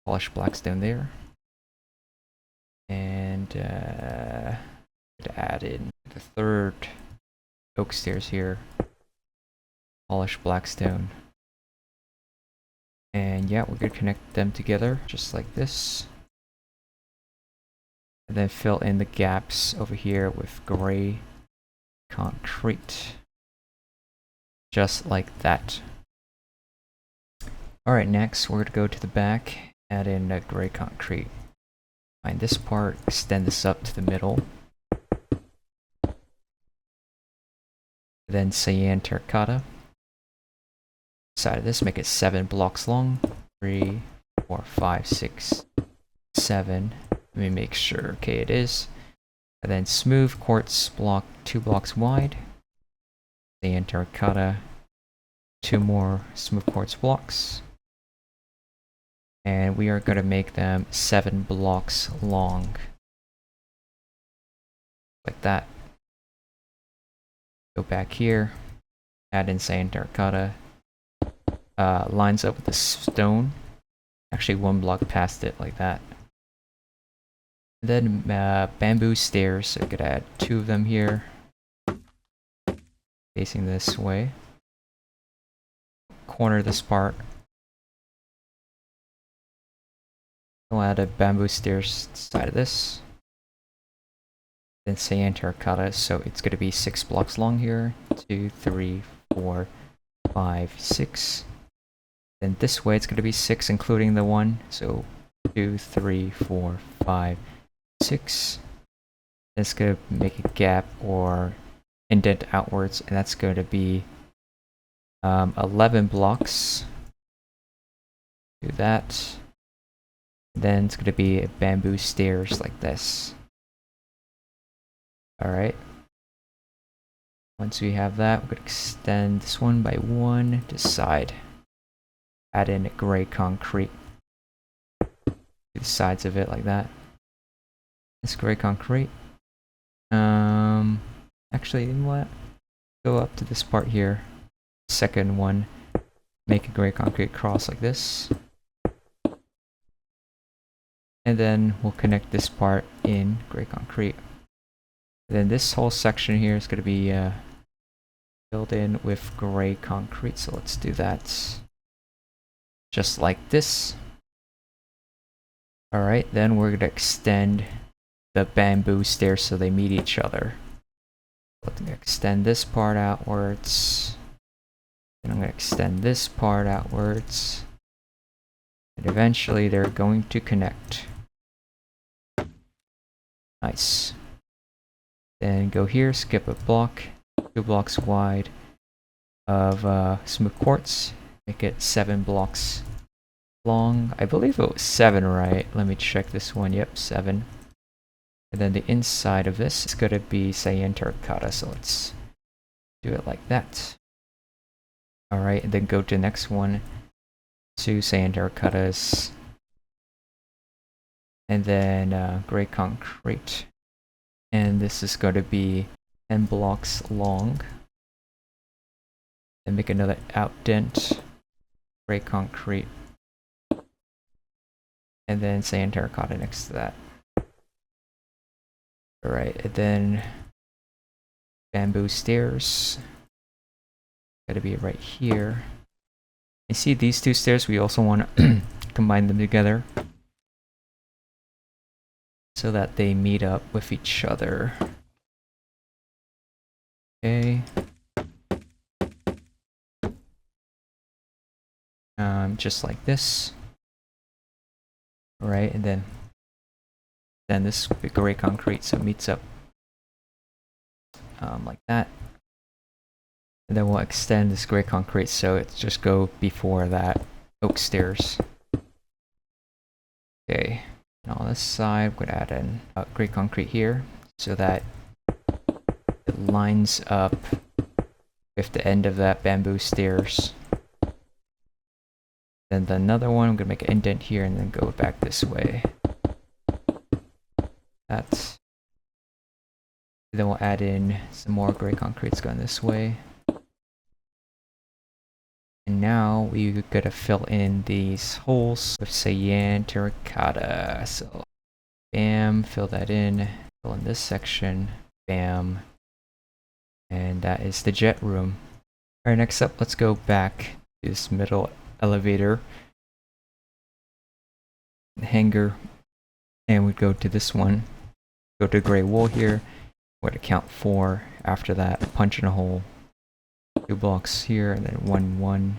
Polish black stone there. And add in the third oak stairs here. Polish black stone. And yeah, we're going to connect them together just like this. And then fill in the gaps over here with gray concrete. Just like that. Alright, next we're going to go to the back, add in a gray concrete. Find this part, extend this up to the middle. Then cyan terracotta. Side of this, make it 7 blocks long. 3, 4, 5, 6, 7. Let me make sure. Okay, it is. And then smooth quartz block 2 blocks wide. Cyan terracotta. 2 more smooth quartz blocks. And we are going to make them 7 blocks long. Like that. Go back here. Add in cyan terracotta. Lines up with the stone. Actually 1 block past it like that. Then bamboo stairs, so I could add 2 of them here, facing this way. Corner this part. I'll add a bamboo stairs side of this. Then cyan terracotta, so it's going to be 6 blocks long here. 2, 3, 4, 5, 6. Then this way it's going to be 6 including the 1, so 2, 3, 4, 5, 6. That's going to make a gap or indent outwards, and that's going to be 11 blocks. Do that. Then it's going to be bamboo stairs like this. Alright. Once we have that, we're going to extend this one by 1 to side. Add in gray concrete to the sides of it like that. This gray concrete. Actually, you know what? Go up to this part here. Second one. Make a gray concrete cross like this. And then we'll connect this part in gray concrete. And then this whole section here is going to be filled in with gray concrete. So let's do that. Just like this. Alright, then we're going to extend the bamboo stairs so they meet each other. Let me extend this part outwards. Then I'm going to extend this part outwards. And eventually they're going to connect. Nice. Then go here, skip a block, 2 blocks wide of smooth quartz. Make it 7 blocks long. I believe it was 7, right? Let me check this one. Yep, 7. And then the inside of this is going to be cyan terracotta, so let's do it like that. Alright, and then go to the next one. 2 cyan terracottas. And then gray concrete. And this is going to be 10 blocks long. Then make another outdent. Gray concrete. And then cyan terracotta next to that. Alright, and then bamboo stairs. Gotta be right here. You see these 2 stairs, we also want to combine them together so that they meet up with each other. Okay. Just like this. Alright, and then this will be gray concrete, so it meets up like that. And then we'll extend this gray concrete so it's just go before that oak stairs. Okay, and on this side, we're gonna add in gray concrete here so that it lines up with the end of that bamboo stairs. Then another one, I'm gonna make an indent here and then go back this way. That's. Then we'll add in some more gray concretes going this way. And now we gotta fill in these holes with cyan terracotta. So, bam, fill that in. Fill in this section. Bam. And that is the jet room. Alright, next up, let's go back to this middle elevator. Hangar. And we go to this one. Go to gray wool here. We're gonna count 4. After that, punch in a hole. 2 blocks here, and then 1, 1.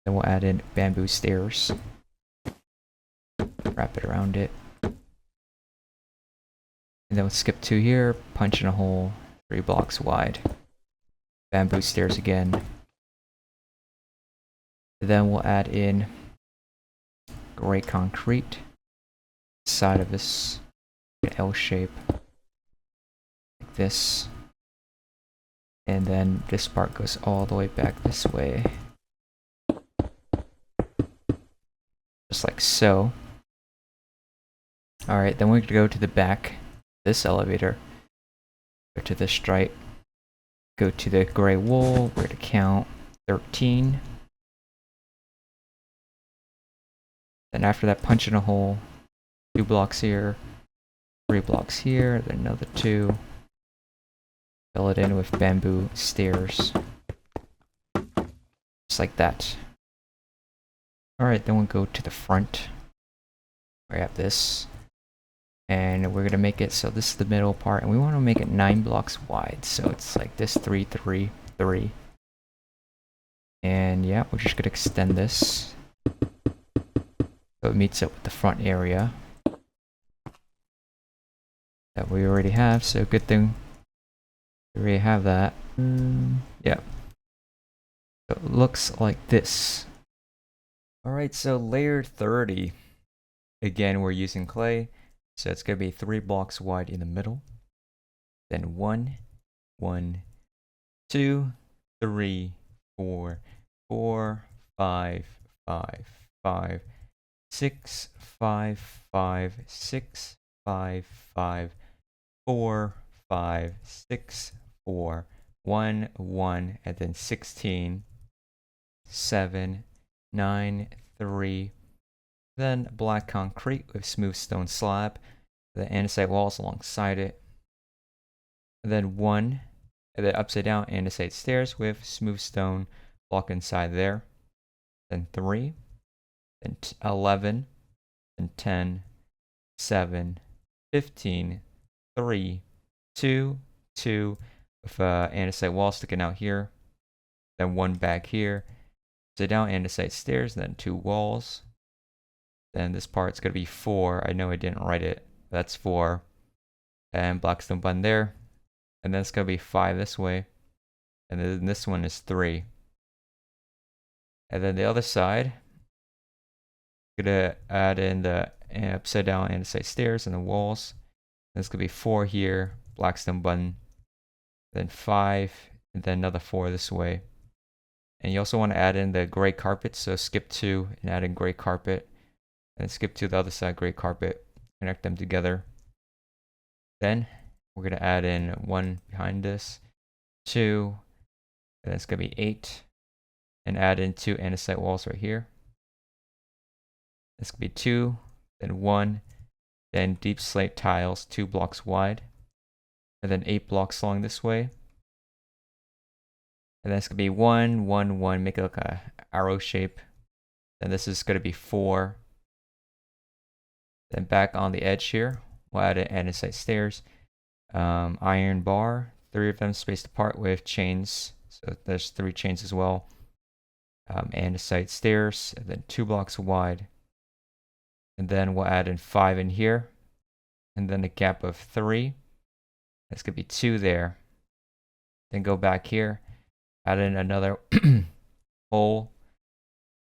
Then we'll add in bamboo stairs. Wrap it around it. And then we'll skip 2 here, punch in a hole, 3 blocks wide. Bamboo stairs again. And then we'll add in gray concrete. Side of this L shape. Like this. And then this part goes all the way back this way. Just like so. Alright, then we're going to go to the back. This elevator. Go to this stripe. Go to the gray wool. We're going to count 13. Then after that, punch in a hole. 2 blocks here. 3 blocks here. Then another 2. Fill it in with bamboo stairs. Just like that. Alright, then we'll go to the front. We have this. And we're gonna make it so this is the middle part, and we want to make it 9 blocks wide. So it's like this 3, 3, 3. And yeah, we're just gonna extend this so it meets up with the front area that we already have. So good thing we already have that. Yeah. So it looks like this. Alright, so layer 30. Again, we're using clay. So it's going to be 3 blocks wide in the middle. Then 1, 1, 2, 3, 4, 4, 5, 5, 5, 6, 5, 5, 6, 5, 5, 4, 5, 6, 4, 1, 1, and then 16, 7, 9, 3. Then black concrete with smooth stone slab, the andesite walls alongside it. And then 1, and then upside down andesite stairs with smooth stone block inside there. Then 3, then 11, then 10, 7, 15, 3, 2, 2, with andesite wall sticking out here. Then 1 back here. Upside down andesite stairs, then 2 walls. Then this part's going to be 4. I know I didn't write it. That's 4. And black stone button there. And then it's going to be 5 this way. And then this one is 3. And then the other side, I'm going to add in the upside down andesite stairs and the walls. And it's going to be 4 here, black stone button. Then 5, and then another 4 this way. And you also want to add in the gray carpet, so skip 2 and add in gray carpet. And skip to the other side, gray carpet. Connect them together. Then we're going to add in 1 behind this, 2, and it's going to be 8. And add in 2 andesite walls right here. This could be 2, then 1, then deep slate tiles 2 blocks wide, and then 8 blocks long this way. And then it's going to be 1, 1, 1, make it like a arrow shape. Then this is going to be 4. Then back on the edge here, we'll add an andesite stairs. Iron bar, 3 of them spaced apart with chains. So there's 3 chains as well. Andesite stairs, and then 2 blocks wide. And then we'll add in 5 in here. And then a gap of 3. That's going to be 2 there. Then go back here. Add in another hole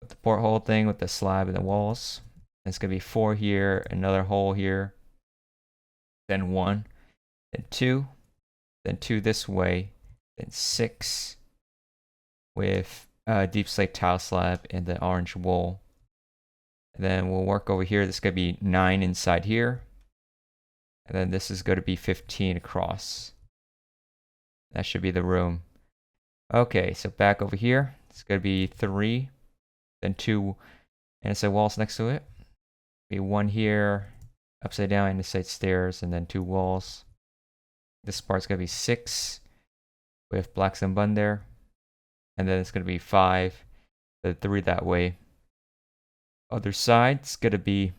with the porthole thing with the slab and the walls. It's going to be 4 here, another hole here, then 1, then 2, then 2 this way, then 6 with deep slate tile slab and the orange wool. And then we'll work over here. This is going to be 9 inside here. And then this is going to be 15 across. That should be the room. Okay, so back over here, it's going to be 3, then 2 andesite walls next to it. Be 1 here, upside down andesite stairs, and then 2 walls. This part's going to be 6 with black stone button there. And then it's going to be 5, the 3 that way. Other side, it's going to be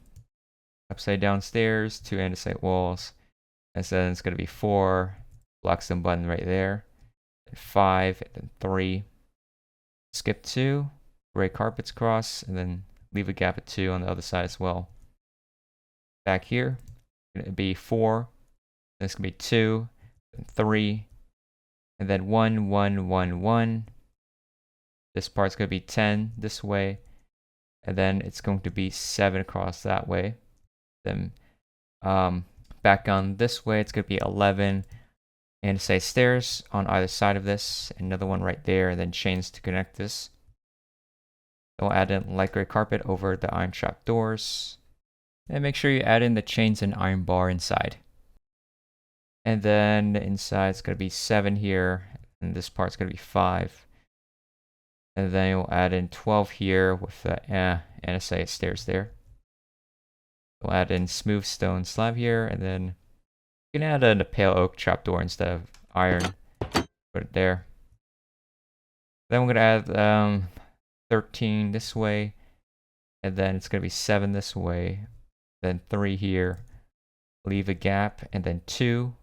upside down stairs, 2 andesite walls. And then it's going to be 4, black stone button right there. 5, and then 3. Skip 2, gray carpets across, and then leave a gap at 2 on the other side as well. Back here, it's going to be 4, then it's going to be 2, then 3, and then 1, 1, 1, 1. This part's going to be 10 this way, and then it's going to be 7 across that way. Then back on this way, it's going to be 11 andesite stairs on either side of this, another one right there, and then chains to connect this. Then we'll add in light gray carpet over the iron trap doors. And make sure you add in the chains and iron bar inside. And then inside it's going to be 7 here, and this part's going to be 5. And then we'll add in 12 here with the andesite stairs there. We'll add in smooth stone slab here, and then you can add in a pale oak trapdoor instead of iron. Put it there. Then we're going to add 13 this way, and then it's going to be 7 this way, then 3 here. Leave a gap, and then 2.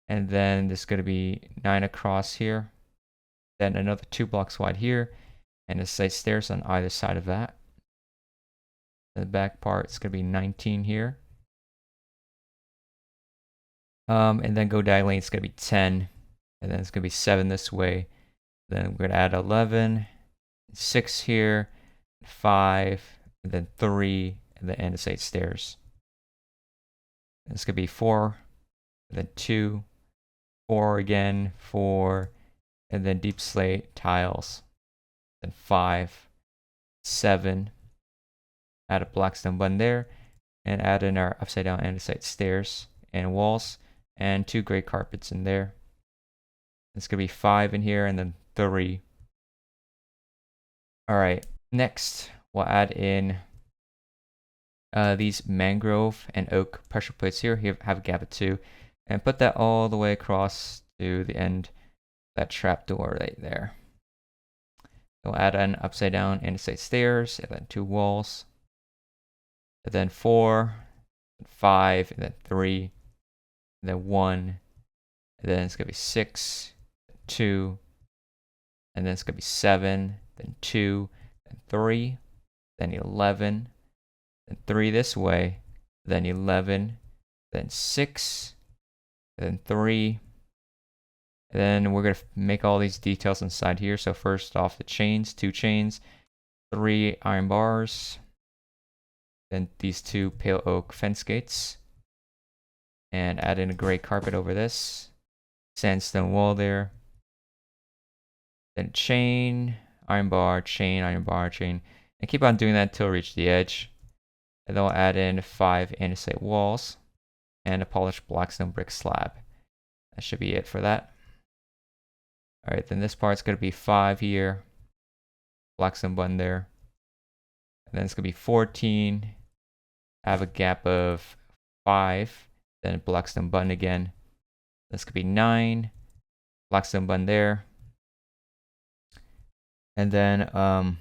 And then there's going to be 9 across here. Then another 2 blocks wide here, and a side stairs on either side of that. The back part is going to be 19 here. And then go diagonally, it's going to be 10. And then it's going to be 7 this way. Then we're going to add 11, 6 here, 5, and then 3, and then andesite stairs. And it's going to be 4, and then 2, 4 again, 4, and then deep slate tiles. Then 5, 7. Add a black stone button there, and add in our upside down andesite stairs and walls, and 2 gray carpets in there. It's gonna be 5 in here and then 3. Alright, next we'll add in these mangrove and oak pressure plates here. Have a gap of 2, and put that all the way across to the end of that trap door right there. We'll add an upside down andesite stairs, and then 2 walls, and then 4, and 5, and then 3, and then 1, and then it's gonna be 6, 2, and then it's gonna be 7, then 2, then 3, then 11, then 3 this way, then 11, then 6, then 3. And then we're going to make all these details inside here. So first off, the chains, 2 chains, 3 iron bars, then these 2 pale oak fence gates, and add in a gray carpet over this, sandstone wall there, then chain, iron bar, chain, iron bar, chain, and keep on doing that until we reach the edge. And then we'll add in 5 andesite walls and a polished blackstone brick slab. That should be it for that. Alright, then this part's going to be 5 here, blackstone button there, and then it's going to be 14, have a gap of 5, then blackstone button again. This could be 9, blackstone button there, and then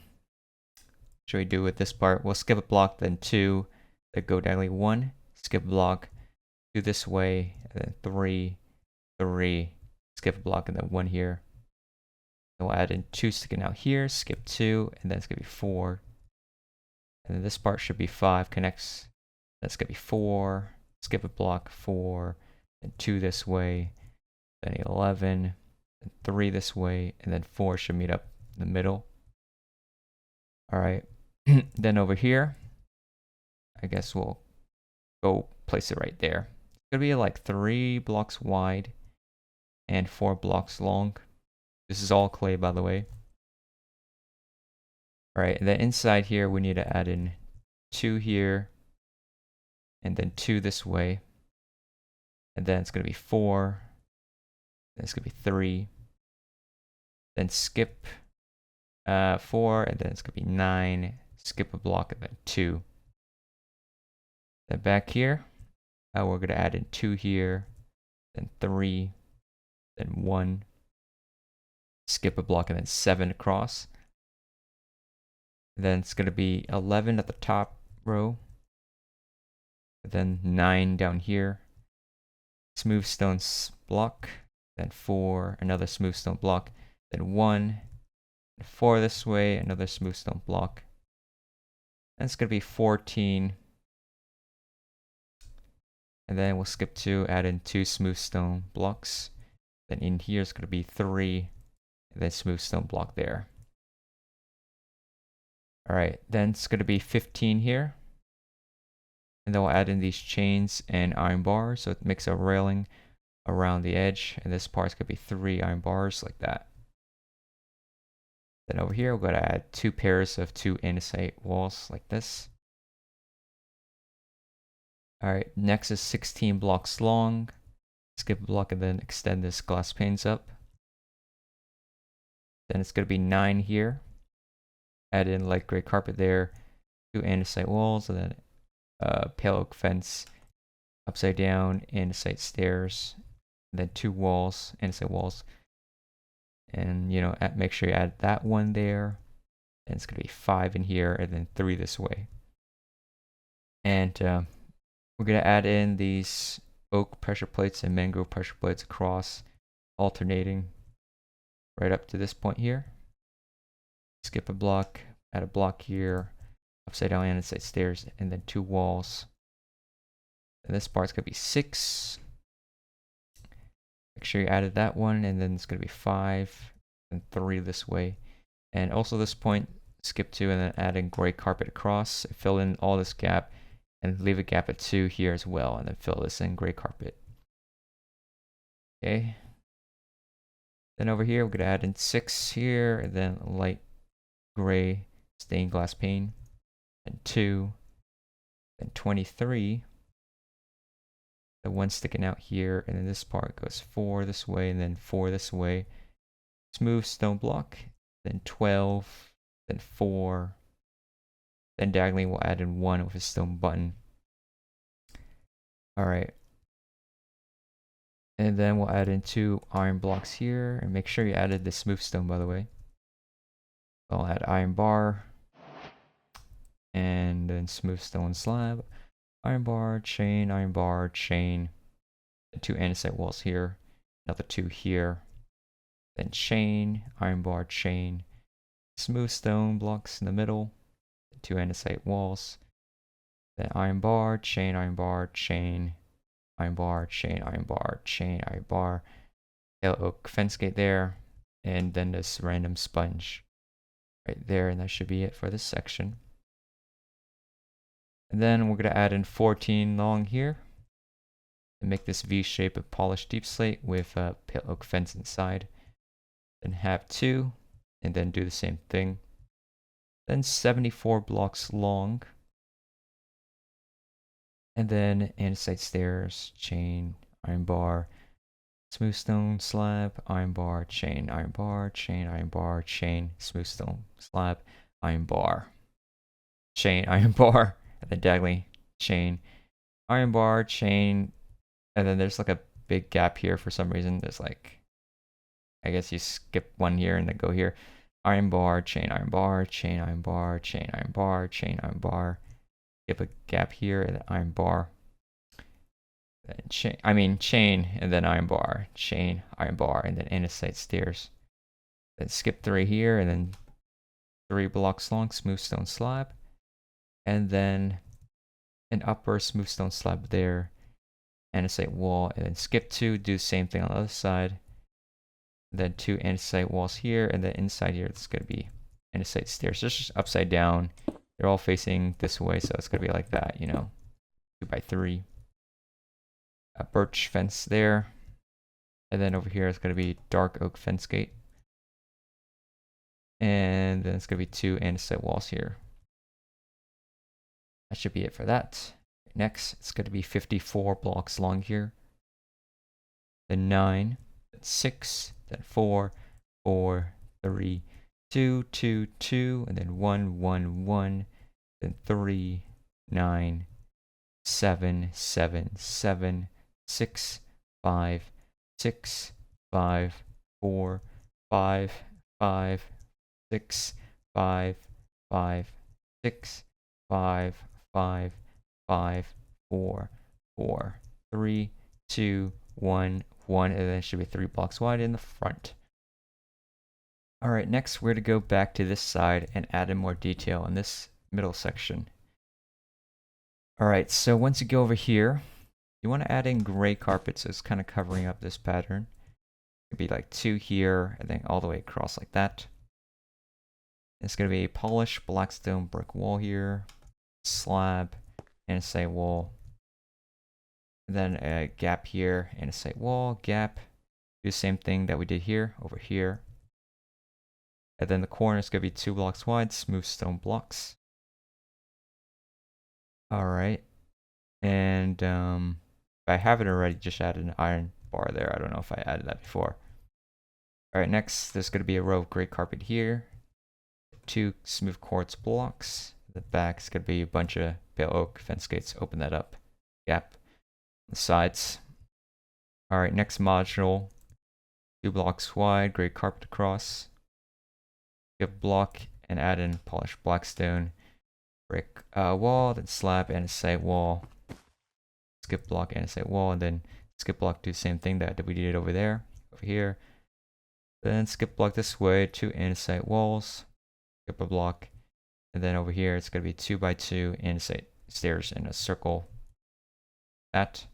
should we do with this part? We'll skip a block, then 2, then go diagonally 1, skip a block, 2 this way, and then 3, 3, skip a block, and then 1 here. We'll add in 2 sticking out here, skip 2, and then it's going to be 4. And then this part should be 5, connects. That's going to be 4, skip a block, 4, and 2 this way, then 11, and 3 this way, and then 4 should meet up in the middle. Alright, then over here, I guess we'll go place it right there. It's going to be like 3 blocks wide and 4 blocks long. This is all clay, by the way. Alright, and then inside here, we need to add in 2 here, and then 2 this way. And then it's going to be 4, then it's going to be 3, then skip 4, and then it's going to be 9, skip a block, and then 2. Then back here, we're going to add in 2 here, then 3, then 1. Skip a block, and then 7 across. And then it's going to be 11 at the top row, and then 9 down here, smooth stone block, then 4, another smooth stone block, then 1, 4 this way, another smooth stone block, and it's going to be 14, and then we'll skip 2, add in 2 smooth stone blocks, then in here it's going to be 3, and then smooth stone block there. Alright, then it's going to be 15 here. And then we'll add in these chains and iron bars, so it makes a railing around the edge. And this part's going to be 3 iron bars like that. Then over here, we're going to add 2 pairs of 2 andesite walls like this. Alright, next is 16 blocks long. Skip a block and then extend this glass panes up. Then it's going to be 9 here. Add in light gray carpet there, 2 andesite walls, and then pale oak fence, upside down andesite stairs, and then 2 walls, andesite walls. And make sure you add that one there. And it's going to be 5 in here, and then 3 this way. And we're going to add in these oak pressure plates and mangrove pressure plates across, alternating right up to this point here. Skip a block, add a block here, upside down andesite stairs, and then 2 walls. And this part's going to be 6. Make sure you added that one, and then it's going to be 5 and 3 this way. And also this point, skip 2 and then add in gray carpet across, fill in all this gap, and leave a gap at 2 here as well, and then fill this in gray carpet. Okay. Then over here, we're going to add in 6 here, and then light gray stained glass pane, and 2, then 23, the one sticking out here, and then this part goes 4 this way, and then 4 this way. Smooth stone block, then 12, then 4, then diagonally we'll add in 1 with a stone button. Alright. And then we'll add in 2 iron blocks here, and make sure you added the smooth stone, by the way. I'll add iron bar, and then smooth stone slab, iron bar, chain, and 2 andesite walls here, another 2 here, then chain, iron bar, chain, smooth stone blocks in the middle, 2 andesite walls, then iron bar, chain, iron bar, chain, iron bar, chain, iron bar, chain, iron bar, pale oak fence gate there, and then this random sponge right there, and that should be it for this section. And then we're going to add in 14 long here and make this V shape of polished deep slate with a pale oak fence inside. Then have 2, and then do the same thing. Then 74 blocks long. And then andesite stairs, chain, iron bar, smooth stone slab, iron bar, chain, iron bar, chain, iron bar, chain, smooth stone slab, iron bar, chain, iron bar, and then diagonally chain, iron bar, chain, and then there's like a big gap here for some reason. There's like, I guess you skip one here and then go here. Iron bar, chain, iron bar, chain, iron bar, chain, iron bar, chain, iron bar. Skip a gap here and then iron bar. Then chain, and then iron bar, chain, iron bar, and then andesite stairs. Then skip 3 here and then 3 blocks long smooth stone slab. And then an upper smooth stone slab there, andesite wall, and then skip 2, do the same thing on the other side. And then 2 andesite walls here, and then inside here it's going to be andesite stairs, just upside down. They're all facing this way, so it's going to be like that, 2 by 3. A birch fence there. And then over here it's going to be dark oak fence gate. And then it's going to be 2 andesite walls here. That should be it for that. Next, it's going to be 54 blocks long here. Then 9, then 6, then 4, 4, 3, 2, 2, 2, and then 1, 1, 1, then 3, 9, 7, 7, 7, 6, 5, 6, 5, 4, 5, 5, 6, 5, 5, 6, 5, 5, 5, 4, 4, 3, 2, 1, 1, and then it should be 3 blocks wide in the front. Alright, next we're going to go back to this side and add in more detail in this middle section. Alright, so once you go over here, you want to add in gray carpet, so it's kind of covering up this pattern. It'd be like 2 here, and then all the way across like that. It's going to be a polished blackstone brick wall here, slab, andesite wall, and then a gap here, andesite wall, gap. Do the same thing that we did here, over here. And then the corner is going to be 2 blocks wide, smooth stone blocks. Alright. And if I haven't already, just added an iron bar there. I don't know if I added that before. Alright, next there's going to be a row of gray carpet here. 2 smooth quartz blocks. The back is going to be a bunch of pale oak fence gates. Open that up. Gap on the sides. Alright, next module. 2 blocks wide, gray carpet across. Skip block and add in polished blackstone brick wall, then slab andesite wall. Skip block andesite wall, and then skip block do the same thing that we did over there, over here. Then skip block this way, 2 andesite walls. Skip a block, and then over here it's going to be 2 by 2 andesite stairs in a circle. That.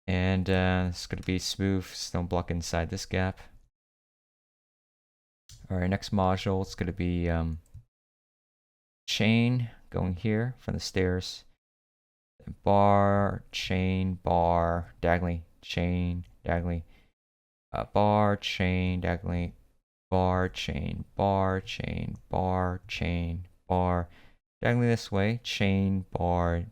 And it's going to be smooth stone block inside this gap. Alright, next module, it's going to be chain going here from the stairs. Bar, chain, bar, diagonally, chain, diagonally, bar, chain, diagonally, bar, chain, bar, chain, bar, chain, bar, diagonally this way, chain, bar,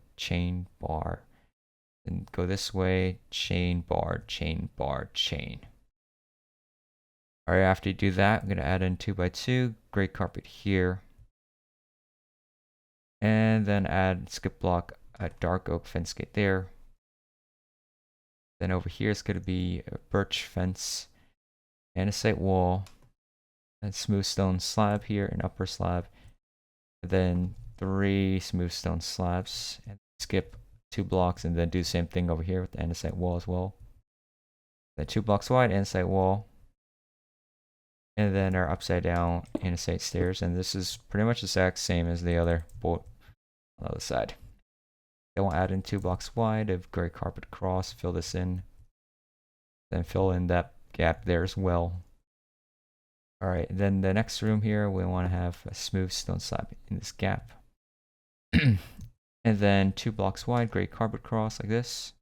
Then go this way, chain, bar, chain, bar, chain. Alright, after you do that, I'm going to add in 2x2, gray carpet here. And then add skip block, a dark oak fence gate there. Then over here it's going to be a birch fence, andesite wall, and smooth stone slab here, an upper slab. And then 3 smooth stone slabs, and skip 2 blocks, and then do the same thing over here with the andesite wall as well. Then 2 blocks wide, andesite wall. And then our upside down andesite stairs, and this is pretty much the exact same as the other bolt on the other side. Then we'll add in 2 blocks wide of gray carpet across, fill this in, then fill in that gap there as well. Alright, then the next room here, we want to have a smooth stone slab in this gap. And then 2 blocks wide, gray carpet cross like this.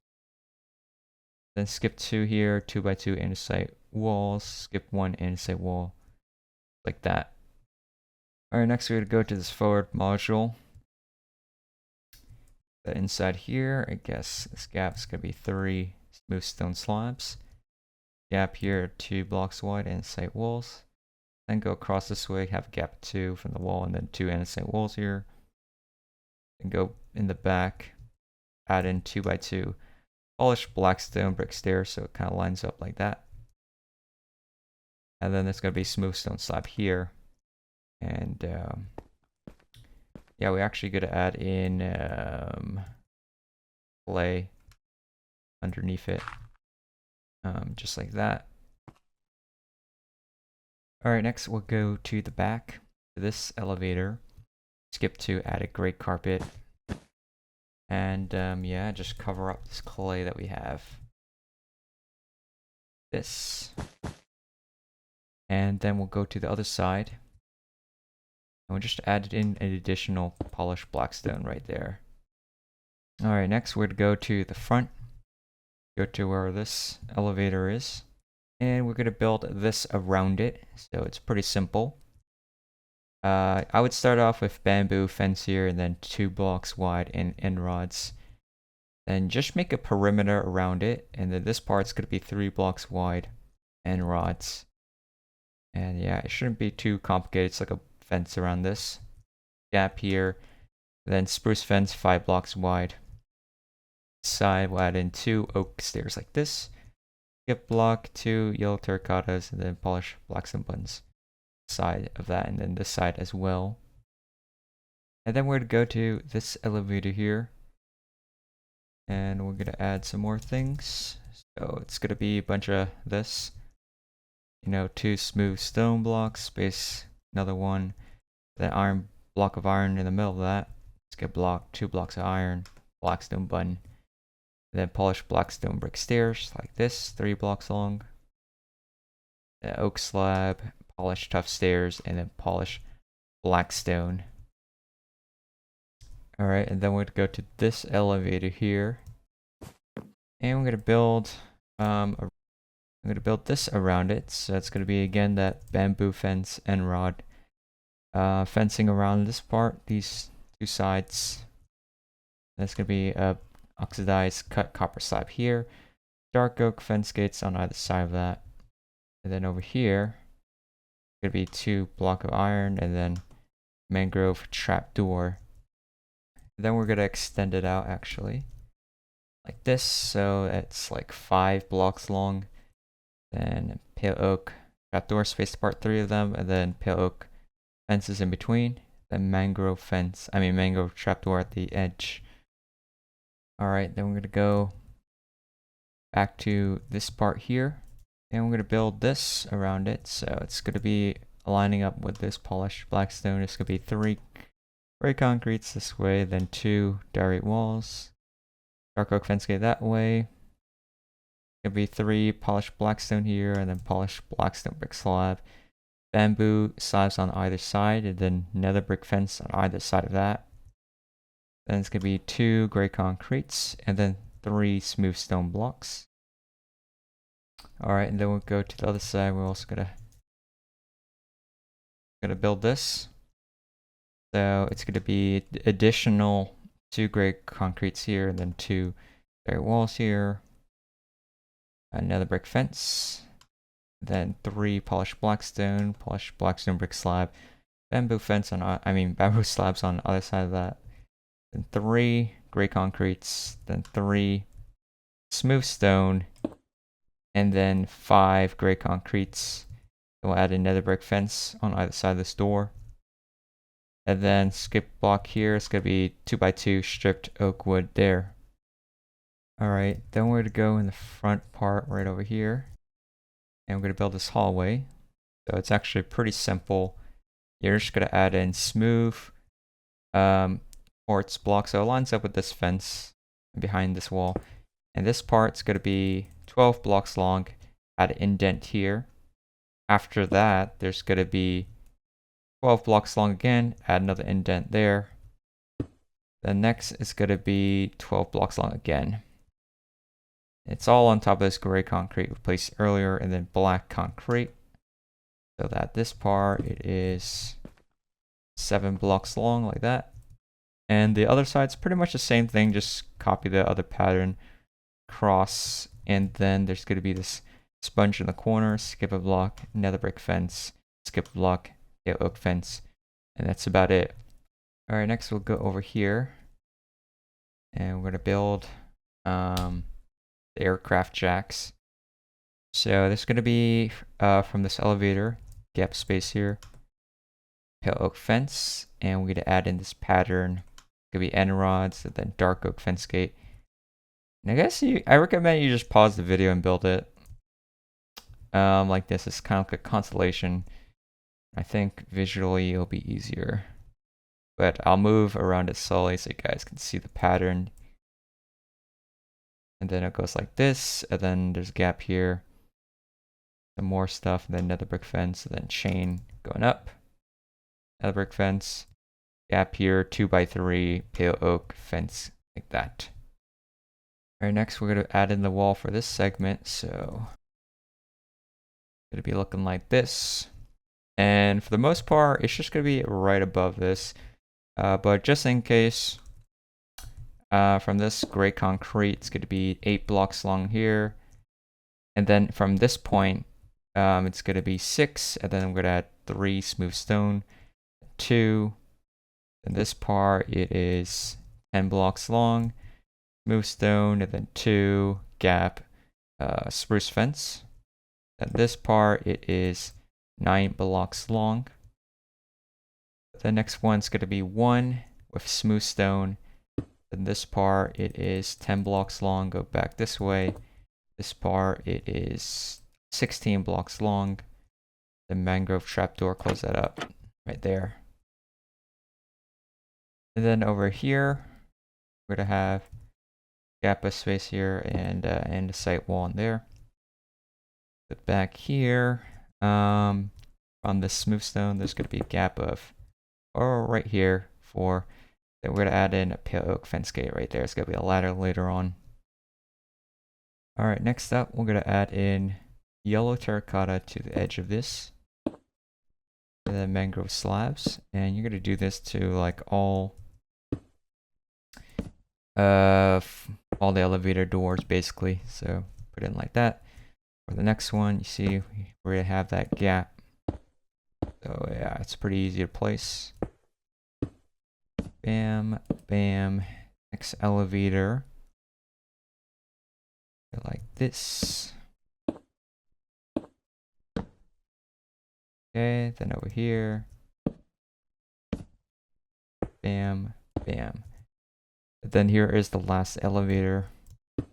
Then skip 2 here, 2x2 andesite walls, skip 1 andesite wall, like that. Alright, next we're going to go to this forward module. The inside here, I guess this gap is going to be 3 smooth stone slabs. Gap here, 2 blocks wide, andesite walls. Then go across this way, have a gap 2 from the wall, and then 2 andesite walls here. Then go in the back, add in 2x2 polished black stone brick stairs, so it kind of lines up like that. And then there's going to be smooth stone slab here. And yeah, we're actually going to add in clay underneath it, just like that. Alright, next we'll go to the back to this elevator. Skip to add a gray carpet. And yeah, just cover up this clay that we have. This. And then we'll go to the other side. And we'll just add in an additional polished black stone right there. Alright, next we're going to go to the front. Go to where this elevator is. And we're going to build this around it. So it's pretty simple. I would start off with bamboo fence here and then 2 blocks wide and end rods. Then just make a perimeter around it. And then this part's going to be 3 blocks wide and rods. And yeah, it shouldn't be too complicated. It's like a fence around this. Gap here. Then spruce fence 5 blocks wide. Side we'll add in 2 oak stairs like this. Skip block, 2 yellow terracottas, and then polish blackstone buttons. Side of that, and then this side as well. And then we're going to go to this elevator here. And we're going to add some more things. So it's going to be a bunch of this. You know, 2 smooth stone blocks, space another one. Then iron block of iron in the middle of that. Skip block, 2 blocks of iron, blackstone button. Then polish blackstone brick stairs like this, 3 blocks long. The oak slab, polish tough stairs, and then polish blackstone. Alright, and then we're going to go to this elevator here. And we're going to build this around it. So it's going to be again that bamboo fence and rod. Fencing around this part, these 2 sides. That's going to be a oxidized cut copper slab here. Dark oak fence gates on either side of that. And then over here, going to be 2 block of iron and then mangrove trap door. Then we're going to extend it out actually. Like this, so it's like 5 blocks long. Then pale oak trapdoor spaced apart 3 of them, and then pale oak fences in between. Then mangrove trapdoor at the edge. Alright, then we're going to go back to this part here. And we're going to build this around it. So it's going to be lining up with this polished blackstone. It's going to be 3 gray concretes this way, then 2 diorite walls. Dark oak fence gate that way. It's going to be 3 polished blackstone here, and then polished blackstone brick slab. Bamboo slabs on either side, and then nether brick fence on either side of that. Then it's going to be 2 gray concretes, and then 3 smooth stone blocks. Alright, and then we'll go to the other side. We're also going to build this. So it's going to be additional 2 gray concretes here, and then 2 There are walls here. Another brick fence. Then 3 polished blackstone brick slab. Bamboo fence on, bamboo slabs on the other side of that. Then 3 gray concretes. Then 3 smooth stone. And then 5 gray concretes. We'll add another brick fence on either side of this door. And then skip block here. It's going to be 2x2 stripped oak wood there. Alright, then we're going to go in the front part right over here. And we're going to build this hallway. So it's actually pretty simple. You're just going to add in smooth quartz block. So it lines up with this fence behind this wall. And this part's going to be 12 blocks long. Add an indent here. After that, there's going to be 12 blocks long again. Add another indent there. Then next is going to be 12 blocks long again. It's all on top of this gray concrete we placed earlier, and then black concrete. So that this part, it is 7 blocks long like that. And the other side's pretty much the same thing, just copy the other pattern, cross, and then there's going to be this sponge in the corner, skip a block, another brick fence, skip a block, oak fence, and that's about it. Alright, next we'll go over here, and we're going to build the aircraft jacks. So there's going to be from this elevator, gap space here, pale oak fence, and we're going to add in this pattern. It's going to be end rods, and then dark oak fence gate. And I guess I recommend you just pause the video and build it like this. It's kind of like a constellation. I think visually it'll be easier, but I'll move around it slowly so you guys can see the pattern. And then it goes like this, and then there's a gap here, some more stuff, and then another brick fence, and then chain going up, another brick fence, gap here, 2x3 pale oak fence like that. Alright, next we're going to add in the wall for this segment, so it's going to be looking like this. And for the most part, it's just going to be right above this, but just in case, from this gray concrete, it's going to be 8 blocks long here, and then from this point, it's going to be 6, and then I'm going to add 3 smooth stone, 2, and this part, it is 10 blocks long, smooth stone, and then 2 gap spruce fence. And this part, it is 9 blocks long. The next one's going to be 1 with smooth stone. And this part, it is 10 blocks long. Go back this way. This part, it is 16 blocks long. The mangrove trapdoor, close that up right there. And then over here, we're going to have gap of space here and a site wall in there. But back here, on the smooth stone, there's going to be a gap of, or right here for, then we're going to add in a pale oak fence gate right there. It's going to be a ladder later on. Alright, next up, we're going to add in yellow terracotta to the edge of this. And then mangrove slabs. And you're going to do this to like all the elevator doors basically. So put it in like that. For the next one, you see we're going to have that gap. So yeah, it's pretty easy to place. Bam, bam. Next elevator. Like this. Okay, then over here. Bam, bam. But then here is the last elevator.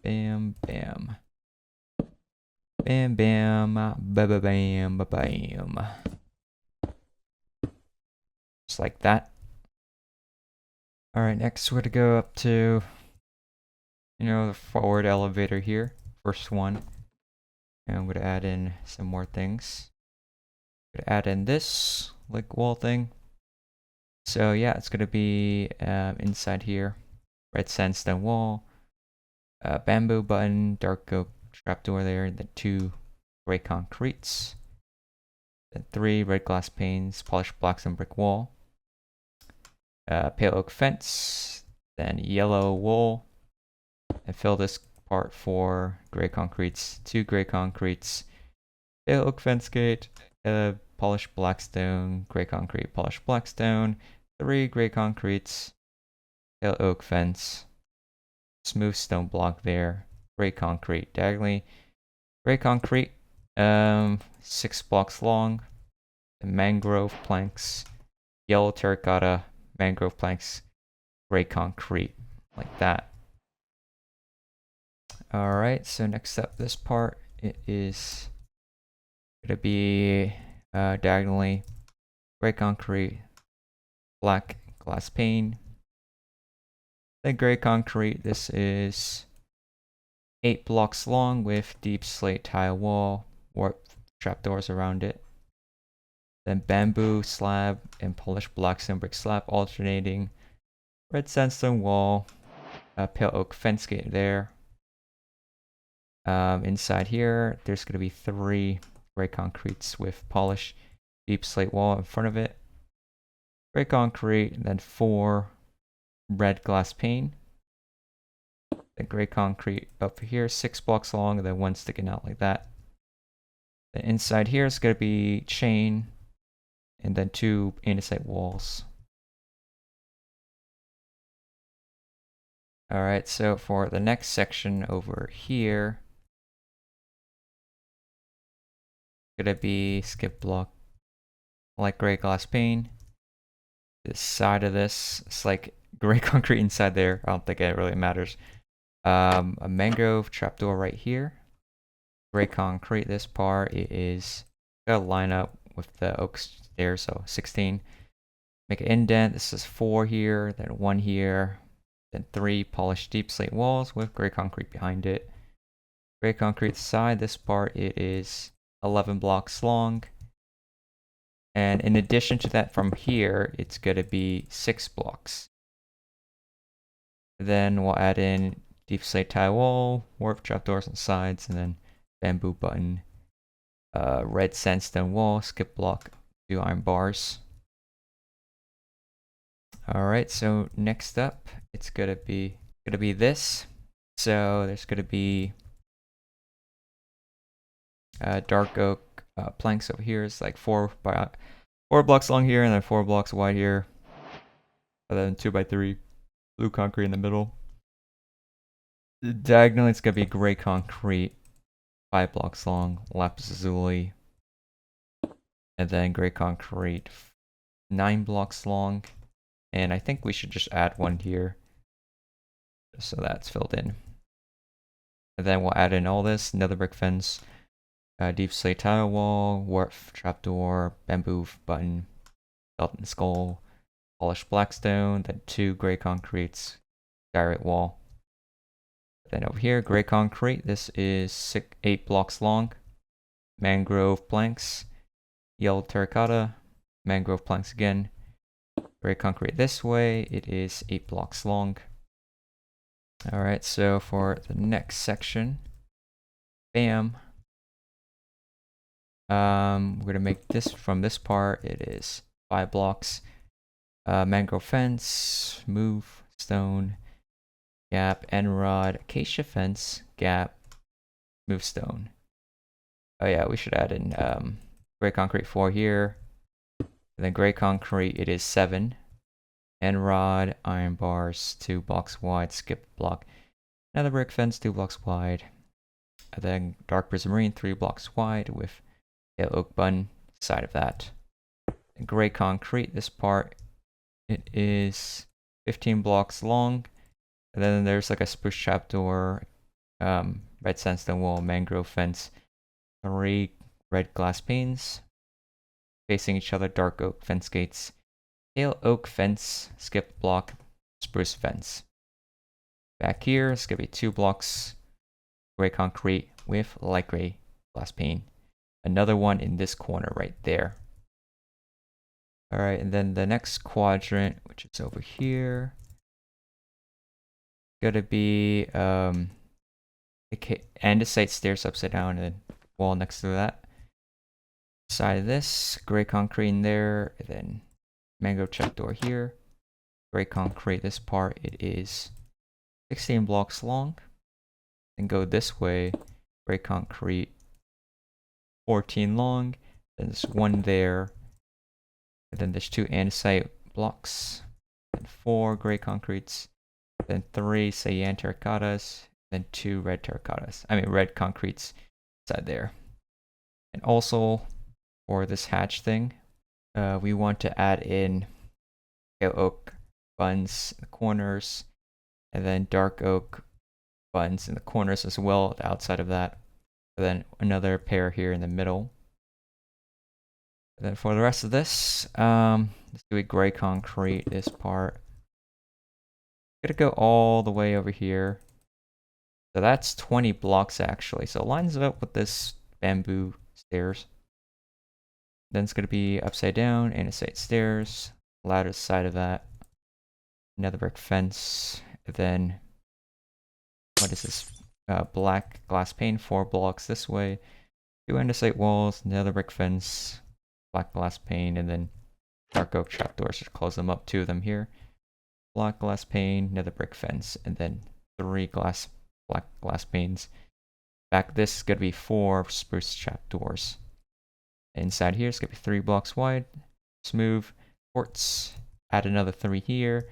Bam, bam. Bam, bam, ba-ba bam, ba-bam. Just like that. Alright, next we're going to go up to, the forward elevator here. First one. And I'm going to add in some more things. I'm going to add in this, like, wall thing. So yeah, it's going to be inside here. Red sandstone wall. Bamboo button, dark oak trapdoor there, and then 2 gray concretes, then 3 red glass panes, polished blocks and brick wall, pale oak fence, then yellow wool, And fill this part 4 gray concretes, 2 gray concretes, pale oak fence gate, polished black stone, gray concrete, polished black stone, 3 gray concretes, pale oak fence, smooth stone block there, gray concrete diagonally, gray concrete, 6 blocks long, mangrove planks, yellow terracotta, mangrove planks, gray concrete, like that. Alright, so next up, this part, it is going to be diagonally gray concrete, black glass pane, then gray concrete. This is 8 blocks long with deep slate tile wall, warp trapdoors around it. Then bamboo slab and polished black stone brick slab alternating, red sandstone wall, pale oak fence gate there. Inside here, there's going to be 3 gray concretes with polished deep slate wall in front of it. Gray concrete, and then 4 red glass pane. Then gray concrete up here, 6 blocks long, and then 1 sticking out like that. Then inside here is going to be chain, and then 2 andesite walls. Alright, so for the next section over here, gonna be skip block, like gray glass pane. This side of this, it's like gray concrete inside there. I don't think it really matters. A mangrove trapdoor right here. Gray concrete, this part, it is gotta line up with the oak stairs, so 16. Make an indent, this is 4 here, then 1 here, then 3 polished deep slate walls with gray concrete behind it. Gray concrete side, this part, it is 11 blocks long. And in addition to that, from here, it's going to be 6 blocks. Then we'll add in deep slate tile wall, warp trapdoors on sides, and then bamboo button, red sandstone wall, skip block, 2 iron bars. Alright, so next up, it's gonna be this. So there's gonna be dark oak planks over here. It's like 4 blocks long here, and then 4 blocks wide here, and then 2 by 3 blue concrete in the middle. Diagonally, it's gonna be gray concrete, 5 blocks long, lapis lazuli, and then gray concrete, 9 blocks long. And I think we should just add 1 here, just so that's filled in. And then we'll add in all this, nether brick fence, deep slate tile wall, warp trapdoor, bamboo button, skeleton skull, polished blackstone, then 2 gray concretes, direct wall. Then over here, gray concrete, this is 8 blocks long, mangrove planks, yellow terracotta, mangrove planks again, gray concrete this way, it is 8 blocks long. Alright, so for the next section, bam. We're gonna make this from this part, it is 5 blocks. Mangrove fence, move, stone, gap, end rod, acacia fence, gap, move stone. Oh yeah, we should add in gray concrete 4 here. And then gray concrete, it is 7. End rod, iron bars, 2 blocks wide, skip block. Another brick fence, 2 blocks wide. And then dark prismarine, 3 blocks wide with a oak button side of that. And gray concrete, this part, it is 15 blocks long. And then there's like a spruce trapdoor, red sandstone wall, mangrove fence, 3 red glass panes facing each other, dark oak fence gates, pale oak fence, skip block, spruce fence. Back here, it's gonna be 2 blocks gray concrete with light gray glass pane. Another one in this corner right there. Alright, and then the next quadrant, which is over here, gonna be andesite stairs upside down and wall next to that. Side of this, gray concrete in there, and then mangrove trapdoor here. Gray concrete, this part, it is 16 blocks long. And go this way, gray concrete, 14 long. Then there's one there. And then there's 2 andesite blocks. And 4 gray concretes. Then 3 cyan terracottas. Then 2 red terracottas. Red concretes inside there. And also, for this hatch thing, we want to add in pale oak buns in the corners. And then dark oak buns in the corners as well, the outside of that. And then another pair here in the middle. And then for the rest of this, let's do a gray concrete, this part. Gonna go all the way over here. So that's 20 blocks actually. So it lines up with this bamboo stairs. Then it's gonna be upside down, andesite stairs, ladder side of that, another brick fence, and then what is this? Black glass pane, 4 blocks this way, 2 andesite walls, another brick fence, black glass pane, and then dark oak trapdoors to close them up. 2 of them here. Black glass pane, another brick fence, and then 3 black glass panes. Back this is gonna be 4 spruce trapdoors. Inside here it's gonna be 3 blocks wide, smooth quartz. Add another 3 here,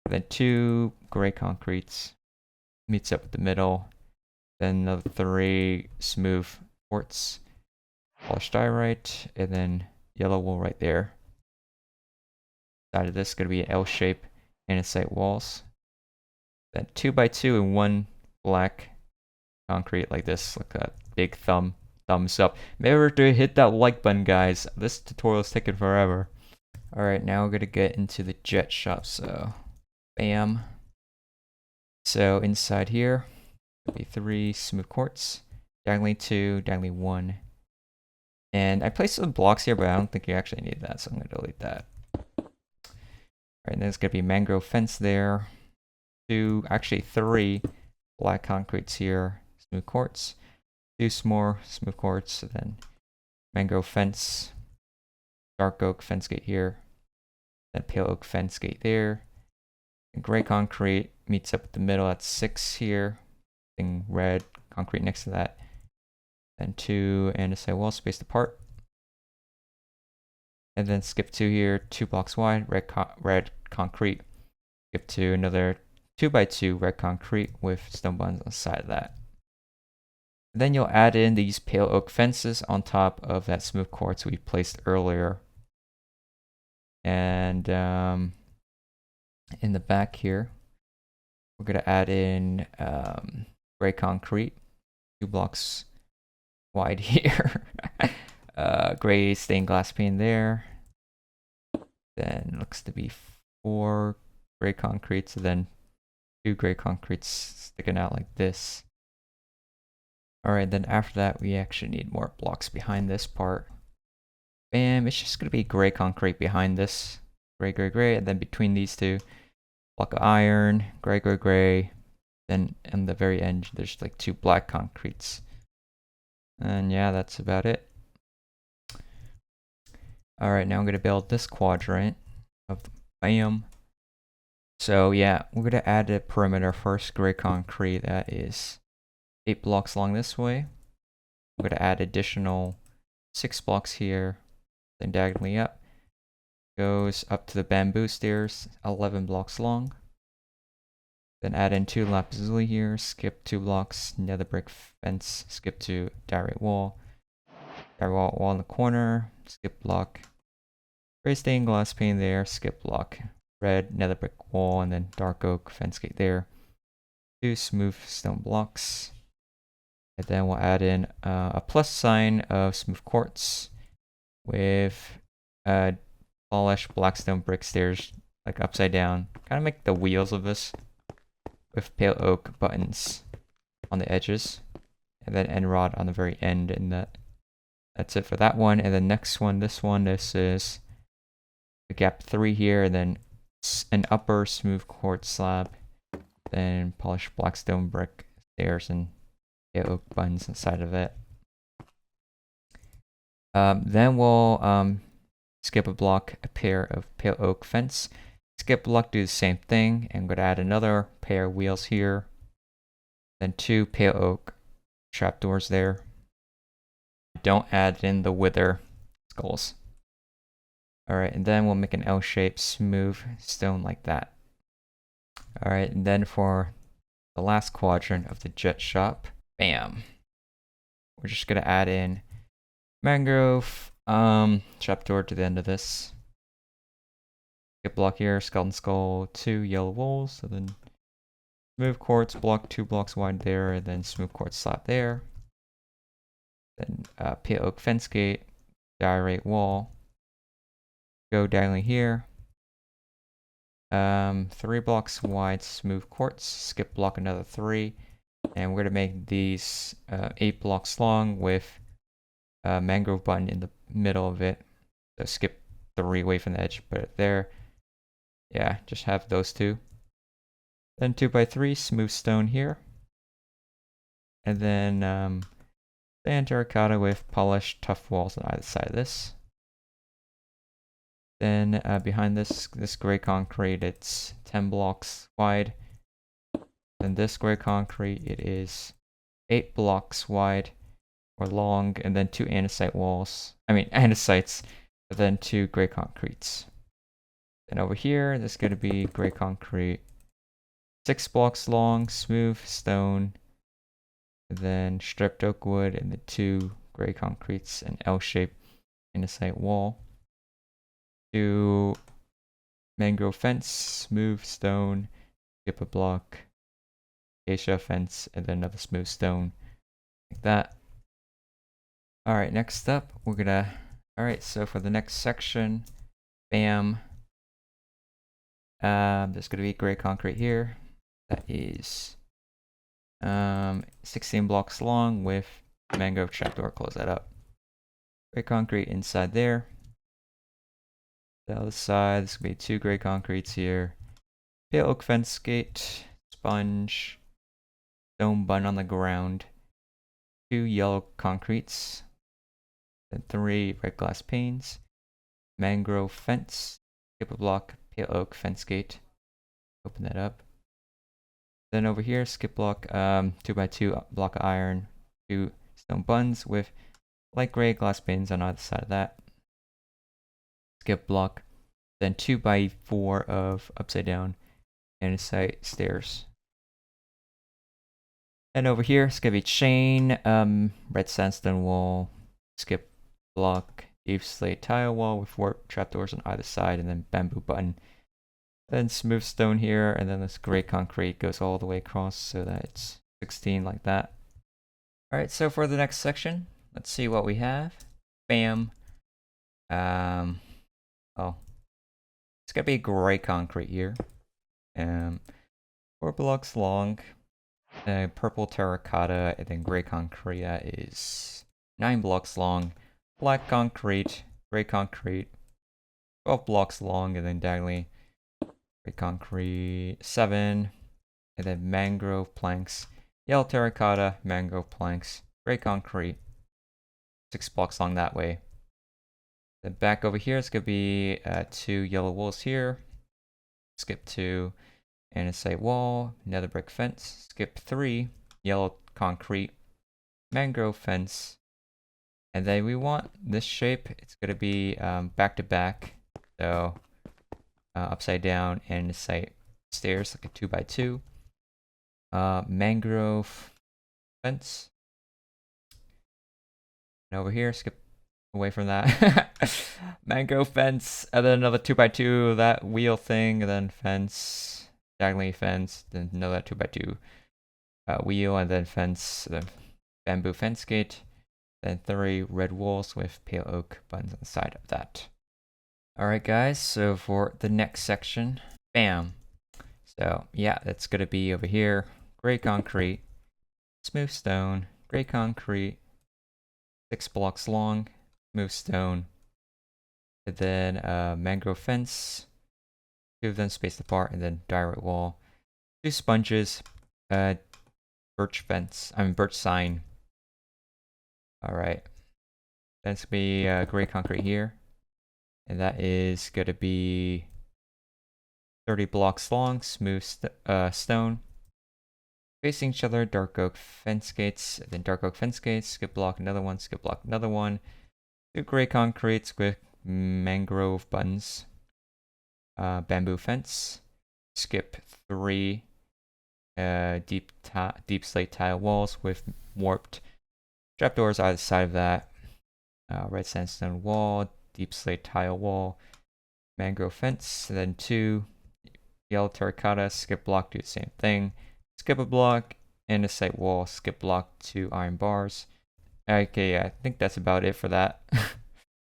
then 2 gray concretes. Meets up with the middle. Then another 3 smooth quartz, polished diorite, and then yellow wool right there. Side of this is gonna be an L shape, andesite walls. Then 2x2 and 1 black concrete like this. Look at that big thumbs up. Remember to hit that like button, guys. This tutorial is taking forever. Alright, now we're gonna get into the jet shop. So, bam. So inside here, there'll be 3 smooth quartz, diagonally 2, diagonally 1. And I placed some blocks here, but I don't think you actually need that, so I'm gonna delete that. Alright, there's gonna be mangrove fence there. 3 black concretes here, smooth quartz. 2 more smooth quartz, and then mangrove fence, dark oak fence gate here, then pale oak fence gate there. And gray concrete meets up at the middle, that's 6 here. Then red concrete next to that. Then 2 andesite walls spaced apart. And then skip 2 here, 2 blocks wide, red concrete. Skip to another 2x2 red concrete with stone buns on the side of that. And then you'll add in these pale oak fences on top of that smooth quartz we placed earlier. And in the back here, we're gonna add in gray concrete, 2 blocks wide here. Gray stained glass pane there. Then looks to be 4 gray concretes, and then 2 gray concretes sticking out like this. Alright, then after that we actually need more blocks behind this part. Bam, it's just gonna be gray concrete behind this. Gray, gray, gray, and then between these 2, block of iron, gray, gray, gray. Then in the very end, there's like 2 black concretes. And yeah, that's about it. Alright, now I'm gonna build this quadrant of bam. So yeah, we're gonna add a perimeter first, gray concrete that is 8 blocks long this way. We're gonna add additional 6 blocks here, then diagonally up. Goes up to the bamboo stairs, 11 blocks long. Then add in 2 lapis lazuli here, skip 2 blocks, nether brick fence, skip to diorite wall. Diorite wall in the corner, skip block. Gray stained glass pane there, skip block. Red nether brick wall, and then dark oak fence gate there. 2 smooth stone blocks. And then we'll add in a plus sign of smooth quartz with polished blackstone brick stairs, like upside down. Kind of make the wheels of this with pale oak buttons on the edges, and then end rod on the very end. And that's it for that one. And the next one, this is the gap 3 here, and then an upper smooth quartz slab, then polished blackstone brick stairs and pale oak buttons inside of it. Then we'll skip a block, a pair of pale oak fence, Skip block, do the same thing. And I'm going to add another pair of wheels here. Then 2 pale oak trapdoors there. Don't add in the wither skulls. Alright, and then we'll make an L-shaped smooth stone like that. Alright, and then for the last quadrant of the jet shop, bam. We're just gonna add in mangrove trapdoor to the end of this. Skip block here, skeleton skull, 2 yellow walls, and then smooth quartz block 2 blocks wide there, and then smooth quartz slab there. Then pale oak fence gate, diorite wall. Go diagonally here. 3 blocks wide smooth quartz, skip block another 3, and we're gonna make these 8 blocks long with a mangrove button in the middle of it. So skip 3 away from the edge, put it there. Yeah, just have those 2. Then 2x3 smooth stone here, and then sand terracotta with polished tough walls on either side of this. Then behind this gray concrete, it's 10 blocks wide. Then this gray concrete, it is 8 blocks wide or long, and then 2 andesite walls. Andesites, and then 2 gray concretes. Then over here, there's going to be gray concrete, 6 blocks long, smooth stone, and then stripped oak wood, and the 2 gray concretes, an L-shaped andesite wall. 2 mangrove fence, smooth stone, skip a block, acacia fence, and then another smooth stone, like that. Alright, next up, we're gonna, alright, so for the next section, bam, there's gonna be gray concrete here, that is 16 blocks long with mangrove trapdoor, close that up. Gray concrete inside there. The other side, this will be 2 gray concretes here. Pale oak fence gate, sponge, stone bun on the ground, 2 yellow concretes, then 3 red glass panes, mangrove fence, skip a block, pale oak fence gate, open that up. Then over here, skip block, 2x2 block of iron, 2 stone buns with light gray glass panes on either side of that. Skip block, then 2x4 of upside down andesite stairs. And over here, it's gonna be chain, red sandstone wall, skip block, deep slate tile wall with warp trapdoors on either side, and then bamboo button. Then smooth stone here, and then this gray concrete goes all the way across so that it's 16 like that. Alright, so for the next section, let's see what we have. Bam. Oh, it's gonna be gray concrete here. 4 blocks long, purple terracotta, and then gray concrete that is 9 blocks long. Black concrete, gray concrete, 12 blocks long, and then diagonally gray concrete 7, and then mangrove planks, yellow terracotta, mangrove planks, gray concrete, 6 blocks long that way. Then back over here, it's going to be 2 yellow walls here. Skip 2 andesite wall, nether brick fence. Skip 3 yellow concrete, mangrove fence. And then we want this shape. It's going to be back to back. So upside down andesite stairs, like a 2x2. Mangrove fence. And over here, skip away from that. Mangrove fence, and then another 2x2, that wheel thing, and then fence, diagonally fence, then another 2x2 wheel, and then fence, the bamboo fence gate, then 3 red walls with pale oak buttons on the side of that. Alright guys, so for the next section, bam. So yeah, that's gonna be over here, gray concrete, smooth stone, gray concrete, 6 blocks long, smooth stone, and then mangrove fence, 2 of them spaced apart, and then diorite wall, 2 sponges, birch sign. Alright, that's gonna be gray concrete here, and that is gonna be 30 blocks long, smooth stone. Facing each other, dark oak fence gates, then dark oak fence gates, skip block another one, skip block another one. 2 gray concretes with mangrove buttons. Bamboo fence. Skip 3 deep slate tile walls with warped trapdoors either side of that. Red sandstone wall, deep slate tile wall, mangrove fence, and then 2 yellow terracotta, skip block, do the same thing. Skip a block, andesite wall, skip block, 2 iron bars. Okay, yeah, I think that's about it for that.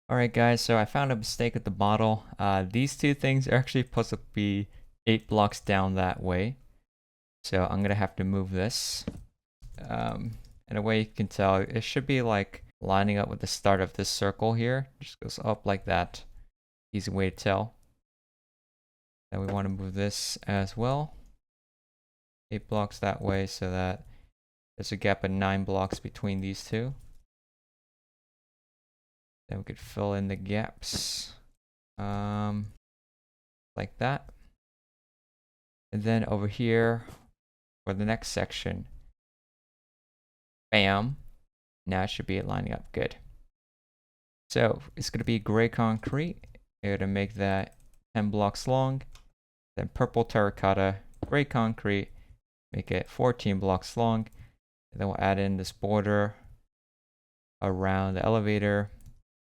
Alright guys, so I found a mistake with the model. These 2 things are actually supposed to be 8 blocks down that way. So I'm gonna have to move this. In a way you can tell, it should be like lining up with the start of this circle here. Just goes up like that. Easy way to tell. Then we want to move this as well. 8 blocks that way so that there's a gap of 9 blocks between these 2. Then we could fill in the gaps. Like that. And then over here for the next section. Bam. Now it should be lining up good. So it's going to be gray concrete. You're going to make that 10 blocks long. Then purple terracotta, gray concrete. Make it 14 blocks long. And then we'll add in this border around the elevator.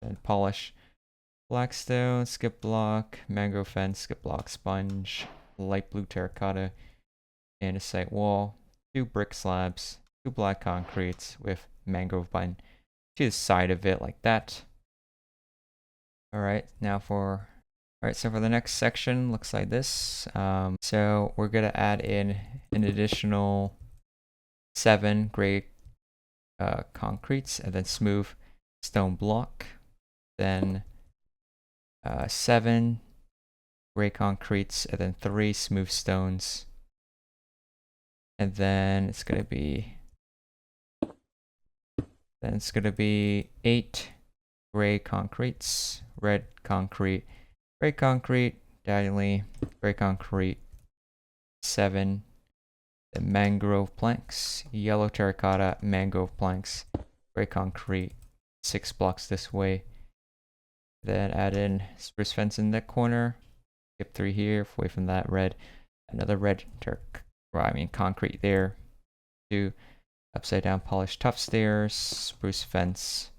Then polish blackstone, skip block, mangrove fence, skip block, sponge, light blue terracotta, andesite wall, 2 brick slabs, 2 black concretes with mangrove button to the side of it like that. Alright, so for the next section, looks like this. So we're gonna add in an additional 7 gray concretes and then smooth stone block. Then 7 gray concretes and then 3 smooth stones. And then it's gonna be 8 gray concretes, red concrete, gray concrete, diagonally, gray concrete, 7, the mangrove planks, yellow terracotta, mangrove planks, gray concrete, 6 blocks this way. Then add in spruce fence in that corner, skip 3 here, away from that red, another red concrete there, 2 upside down polished tough stairs, spruce fence.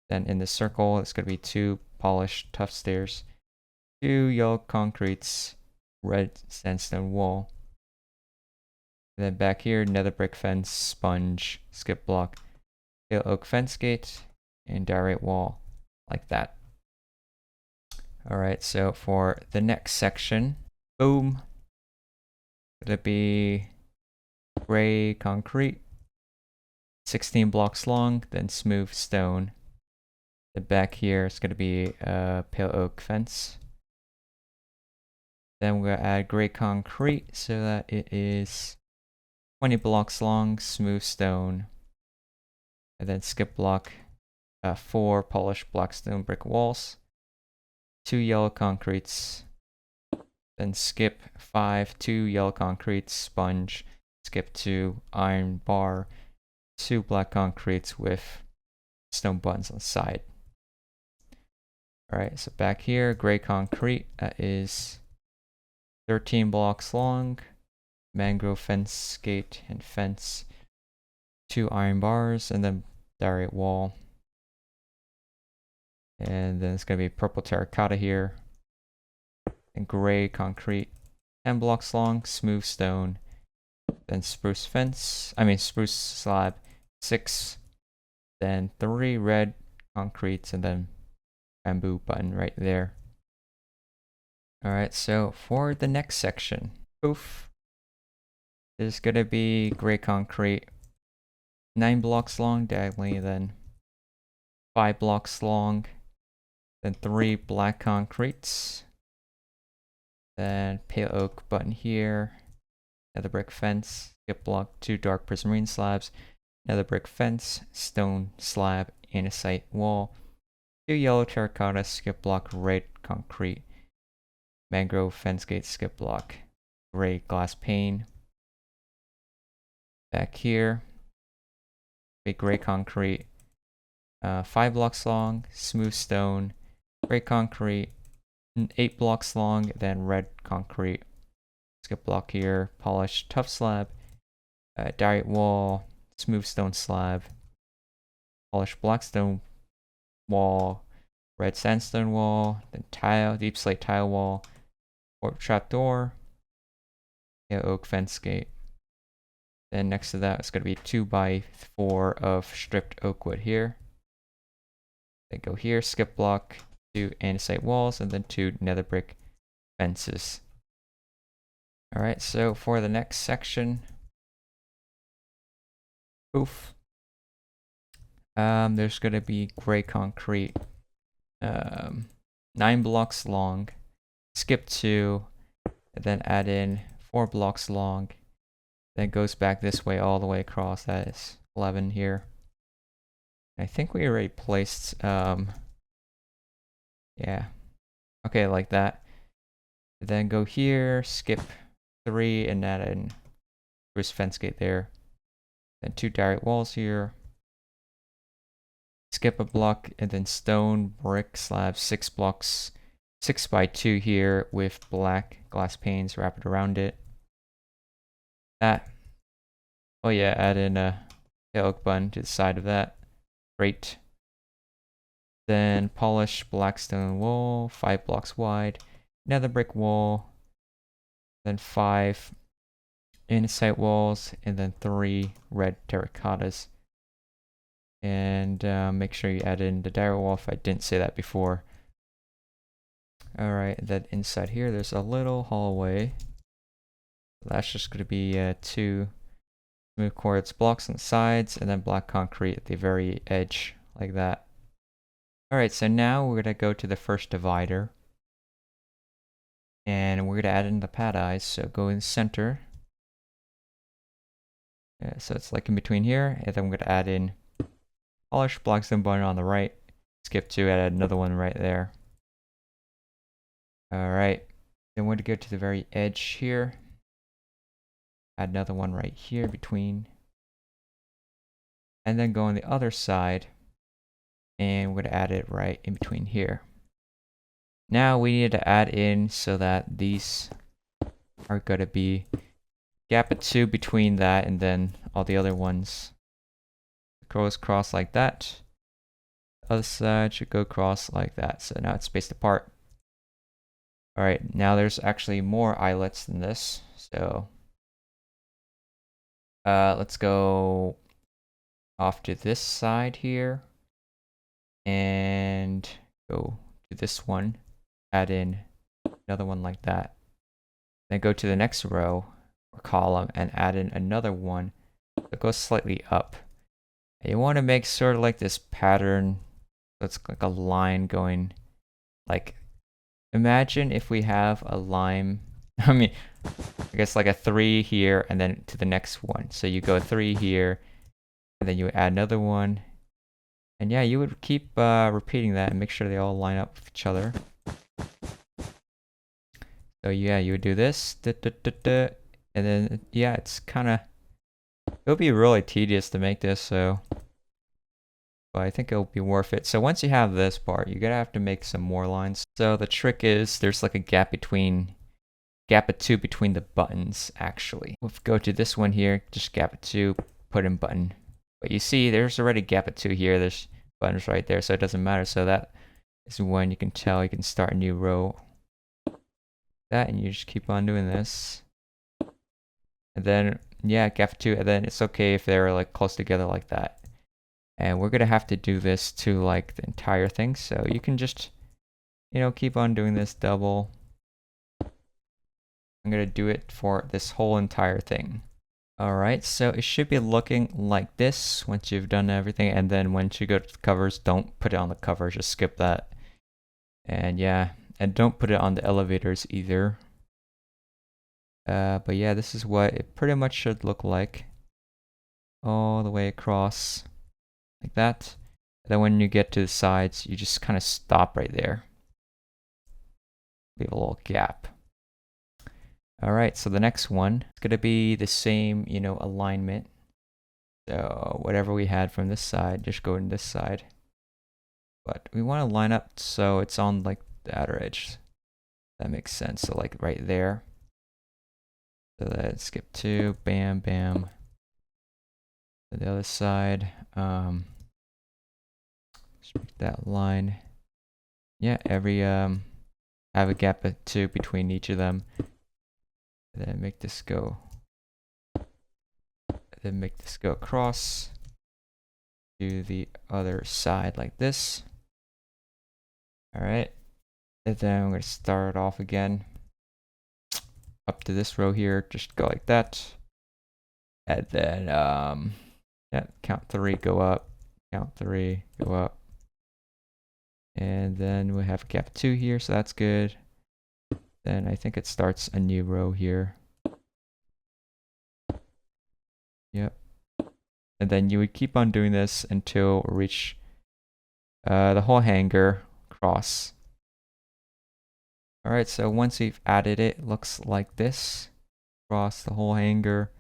Then in the circle, it's going to be 2 polished tough stairs, 2 yellow concretes, red sandstone wall. And then back here, nether brick fence, sponge, skip block, pale oak fence gate, and diorite wall, like that. Alright, so for the next section, boom, it'll be gray concrete, 16 blocks long, then smooth stone. The back here is going to be a pale oak fence. Then we're going to add gray concrete so that it is 20 blocks long, smooth stone. And then skip block 4 polished blackstone brick walls, 2 yellow concretes. Then skip 5, 2 yellow concretes, sponge, skip 2 iron bar, 2 black concretes with stone buttons on the side. Alright, so back here, gray concrete, that is 13 blocks long, mangrove fence gate and fence, 2 iron bars, and then diorite wall. And then it's going to be purple terracotta here, and gray concrete, 10 blocks long, smooth stone, then spruce slab, 6, then 3 red concretes, and then bamboo button right there. Alright, so for the next section, poof, there's gonna be gray concrete, 9 blocks long diagonally, then 5 blocks long, then 3 black concretes, then pale oak button here, nether brick fence, skip block, 2 dark prismarine slabs, nether brick fence, stone slab, andesite wall, 2 yellow terracotta, skip block, red concrete, mangrove fence gate skip block, gray glass pane. Back here, big gray concrete, 5 blocks long, smooth stone, gray concrete, 8 blocks long, then red concrete. Skip block here, polished tough slab, diorite wall, smooth stone slab, polished black stone wall, red sandstone wall, then tile, deep slate tile wall, warp trap door, oak fence gate. Then next to that, it's going to be 2x4 of stripped oak wood here. Then go here, skip block, 2 andesite walls, and then 2 nether brick fences. Alright, so for the next section, poof. There's going to be gray concrete, 9 blocks long, skip 2, and then add in 4 blocks long. Then goes back this way all the way across. That is 11 here. I think we already placed, yeah. Okay, like that. Then go here, skip 3, and add in Bruce fence gate there. Then 2 diorite walls here. Skip a block, and then stone, brick, slab, 6 blocks, 6x2 here with black glass panes wrapped around it. That. Oh yeah, add in a oak button to the side of that. Great. Then polish black stone wall, 5 blocks wide, nether brick wall, then 5 andesite walls, and then 3 red terracottas. And make sure you add in the diorite wall if I didn't say that before. Alright, then inside here there's a little hallway. That's just going to be 2 smooth quartz blocks on the sides, and then black concrete at the very edge, like that. Alright, so now we're going to go to the first divider. And we're going to add in the pad eyes, so go in the center. So it's like in between here, and then we're going to add in polished blackstone button on the right. Skip 2, add another one right there. Alright, then we're going to go to the very edge here. Add another one right here between. And then go on the other side. And we're going to add it right in between here. Now we need to add in so that these are going to be gap of 2 between that and then all the other ones. Goes across like that. Other side should go across like that. So now it's spaced apart. Alright, now there's actually more eyelets than this. So let's go off to this side here and go to this one, add in another one like that. Then go to the next row or column and add in another one that goes slightly up. And you want to make sort of like this pattern, so it's like a line going, like, imagine if we have a line, I guess like a 3 here and then to the next one. So you go 3 here and then you add another one. And yeah, you would keep repeating that and make sure they all line up with each other. So yeah, you would do this, and then yeah, it's kind of, it'll be really tedious to make this, so, but I think it'll be worth it. So once you have this part, you're gonna have to make some more lines. So the trick is there's like a gap of 2 between the buttons actually. We'll go to this one here, just gap of 2, put in button. But you see, there's already a gap of 2 here. There's buttons right there, so it doesn't matter. So that is when you can tell you can start a new row. That, and you just keep on doing this. And then, yeah, gap of 2, and then it's okay if they're like close together like that. And we're gonna have to do this to like the entire thing. So you can just, you know, keep on doing this double. I'm gonna do it for this whole entire thing. Alright, so it should be looking like this once you've done everything, and then once you go to the covers, don't put it on the cover, just skip that. And yeah, and don't put it on the elevators either. But yeah, this is what it pretty much should look like. All the way across, like that. And then when you get to the sides, you just kind of stop right there. leave a little gap. All right, so the next one is gonna be the same, alignment. So whatever we had from this side, just go in this side. But we want to line up so it's on like the outer edge. That makes sense. So like right there. So let's skip 2, bam, bam. To the other side, just make that line. Yeah, every have a gap of 2 between each of them. And then make this go. And then make this go across to the other side like this. All right, and then I'm going to start off again up to this row here. Just go like that, and then yeah, count 3, go up, count 3, go up, and then we have a gap 2 here, so that's good. Then I think it starts a new row here. Yep, and then you would keep on doing this until we reach the whole hanger cross. Alright, so once we've added it, looks like this across the whole hanger.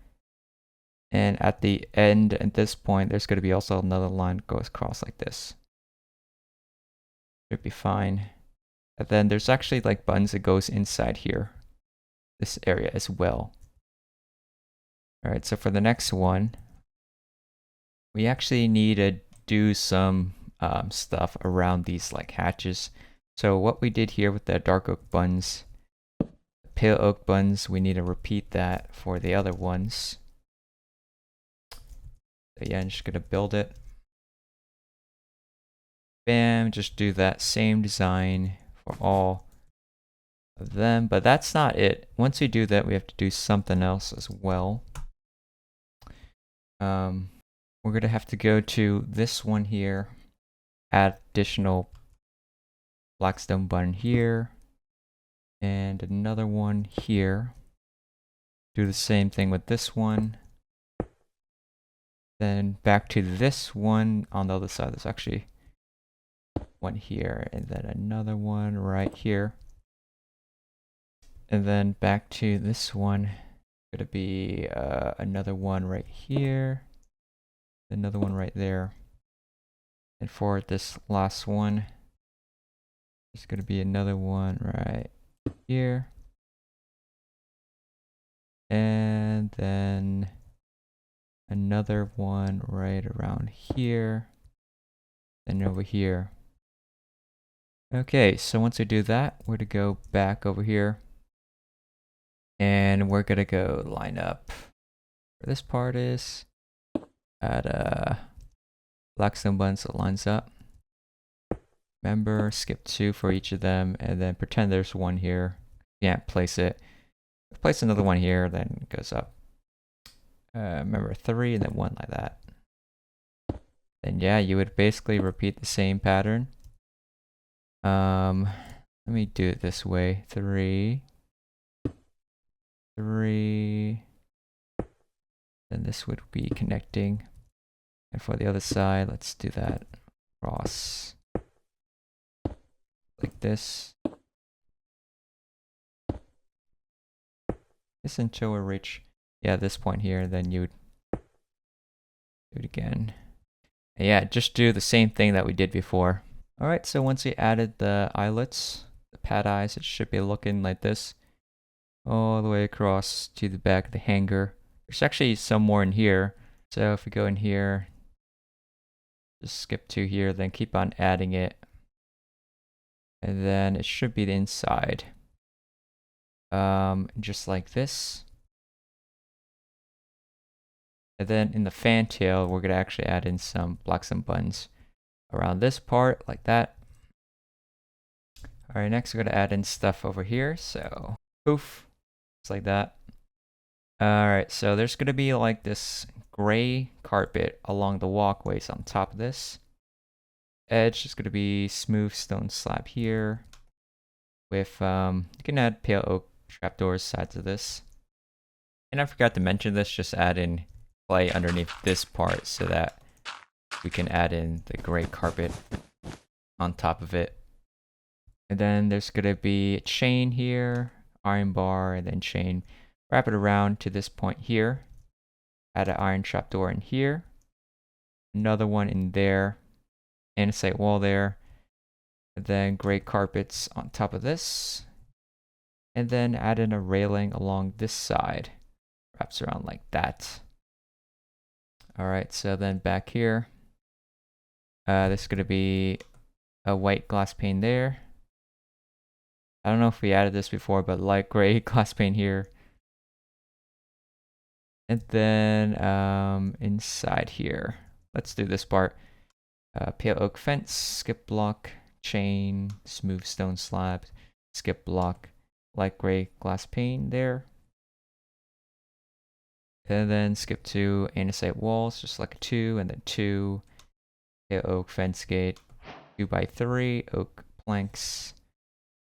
And at the end, at this point, there's going to be also another line that goes across like this. Should be fine. And then there's actually like buttons that goes inside here, this area as well. Alright, so for the next one, we actually need to do some stuff around these like hatches. So what we did here with the dark oak buttons, pale oak buttons, we need to repeat that for the other ones. So yeah, I'm just gonna build it. Bam, just do that same design for all of them, but that's not it. Once we do that, we have to do something else as well. We're gonna have to go to this one here, add additional Blackstone button here, and another one here. Do the same thing with this one. Then back to this one on the other side. There's actually one here, and then another one right here. And then back to this one. Gonna be another one right here, another one right there. And for this last one, there's going to be another one right here. And then another one right around here. And over here. Okay, so once we do that, we're going to go back over here. And we're going to go line up where this part is. Add Blackstone button so it lines up. Remember, skip 2 for each of them, and then pretend there's one here. Can't place it. Place another one here, then it goes up. Remember 3 and then 1 like that. Then yeah, you would basically repeat the same pattern. Let me do it this way. 3, 3. Then this would be connecting. And for the other side, let's do that cross. Like this. This until we reach, yeah, this point here, then you would do it again. And yeah, just do the same thing that we did before. Alright, so once we added the eyelets, the pad eyes, it should be looking like this. All the way across to the back of the hanger. There's actually some more in here. So if we go in here, just skip 2 here, then keep on adding it. And then it should be the inside. Just like this. And then in the fantail, we're going to actually add in some Blackstone buttons around this part, like that. Alright, next we're going to add in stuff over here. So, poof, just like that. Alright, so there's going to be like this gray carpet along the walkways on top of this. Edge is going to be smooth stone slab here with you can add pale oak trapdoors sides of this. And I forgot to mention this, just add in clay underneath this part so that we can add in the gray carpet on top of it. And then there's gonna be a chain here, iron bar, and then chain. Wrap it around to this point here. Add an iron trapdoor in here. Another one in there. Andesite wall there. And then gray carpets on top of this. And then add in a railing along this side. Wraps around like that. Alright, so then back here. There's gonna be a white glass pane there. I don't know if we added this before, but light gray glass pane here. And then inside here, let's do this part. Pale oak fence, skip block, chain, smooth stone slab, skip block, light gray glass pane there. And then skip 2 andesite walls, just like a 2, and then 2 pale oak fence gate, 2x3 oak planks,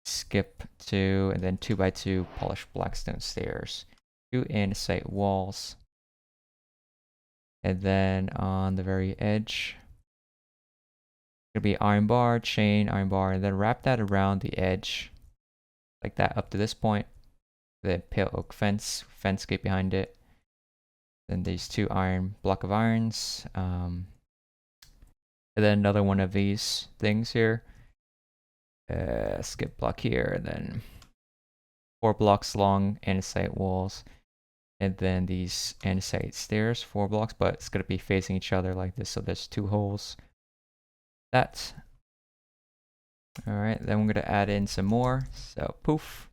skip 2, and then 2x2 polished blackstone stairs, 2 andesite walls. And then on the very edge, gonna be iron bar, chain, iron bar, and then wrap that around the edge, like that up to this point. The pale oak fence gate behind it. Then these 2 iron block of irons, and then another one of these things here. Skip block here, and then 4 blocks long andesite walls, and then these andesite stairs, 4 blocks, but it's gonna be facing each other like this, so there's 2 holes. That. All right, then we're gonna add in some more. So poof.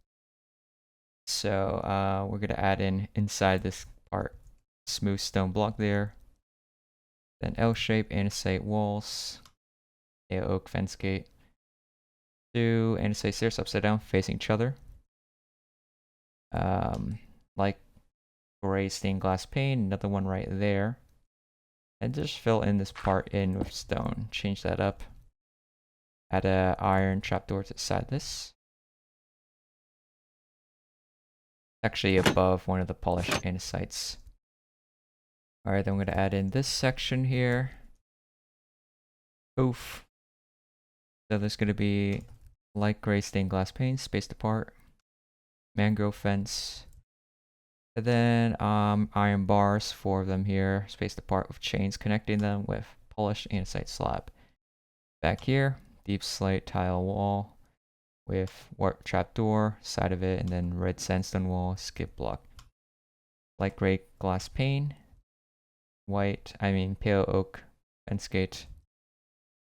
So we're gonna add in inside this part, smooth stone block there. Then L shape andesite walls, oak fence gate. 2 andesite stairs upside down facing each other. Like gray stained glass pane, another one right there. And just fill in this part in with stone. Change that up. Add a iron trapdoor to the side of this. Actually above one of the polished andesites. Alright, then I'm going to add in this section here. Oof. So there's going to be light gray stained glass pane spaced apart. Mangrove fence. And then iron bars, 4 of them here, spaced apart with chains connecting them with polished andesite slab. Back here, deep slate tile wall with warp trapdoor, side of it, and then red sandstone wall, skip block. Light gray glass pane, pale oak fence gate.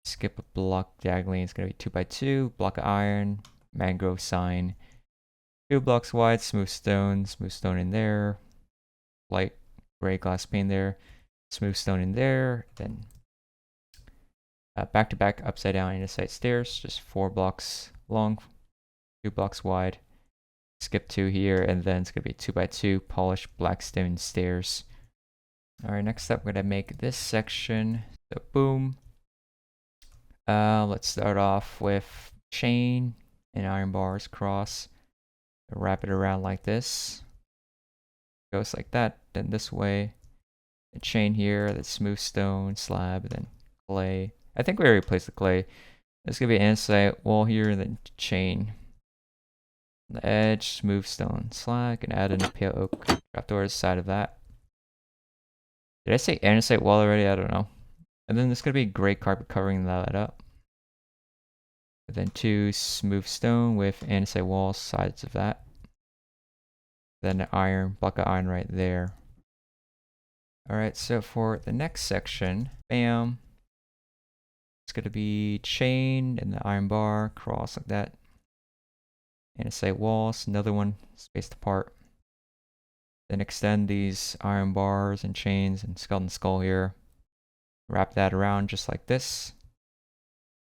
Skip a block diagonally, it's gonna be 2x2, block of iron, mangrove sign. 2 blocks wide, smooth stone in there, light gray glass pane there, smooth stone in there, then back to back upside down andesite stairs, just 4 blocks long, 2 blocks wide, skip 2 here, and then it's gonna be 2x2 polished blackstone stairs. Alright, next up we're gonna make this section, so boom. Let's start off with chain and iron bars cross. Wrap it around like this. Goes like that, then this way. A chain here, the smooth stone slab, then clay. I think we already placed the clay. There's gonna be an andesite wall here, and then chain. On the edge, smooth stone slab, and add in a pale oak trapdoor to the side of that. Did I say andesite wall already? I don't know. And then there's gonna be gray carpet covering that up. And then 2 smooth stone with andesite walls, sides of that. Then an iron, block of iron right there. Alright, so for the next section, bam. It's gonna be chain and the iron bar, cross like that. Andesite walls, another one spaced apart. Then extend these iron bars and chains and skeleton skull here. Wrap that around just like this.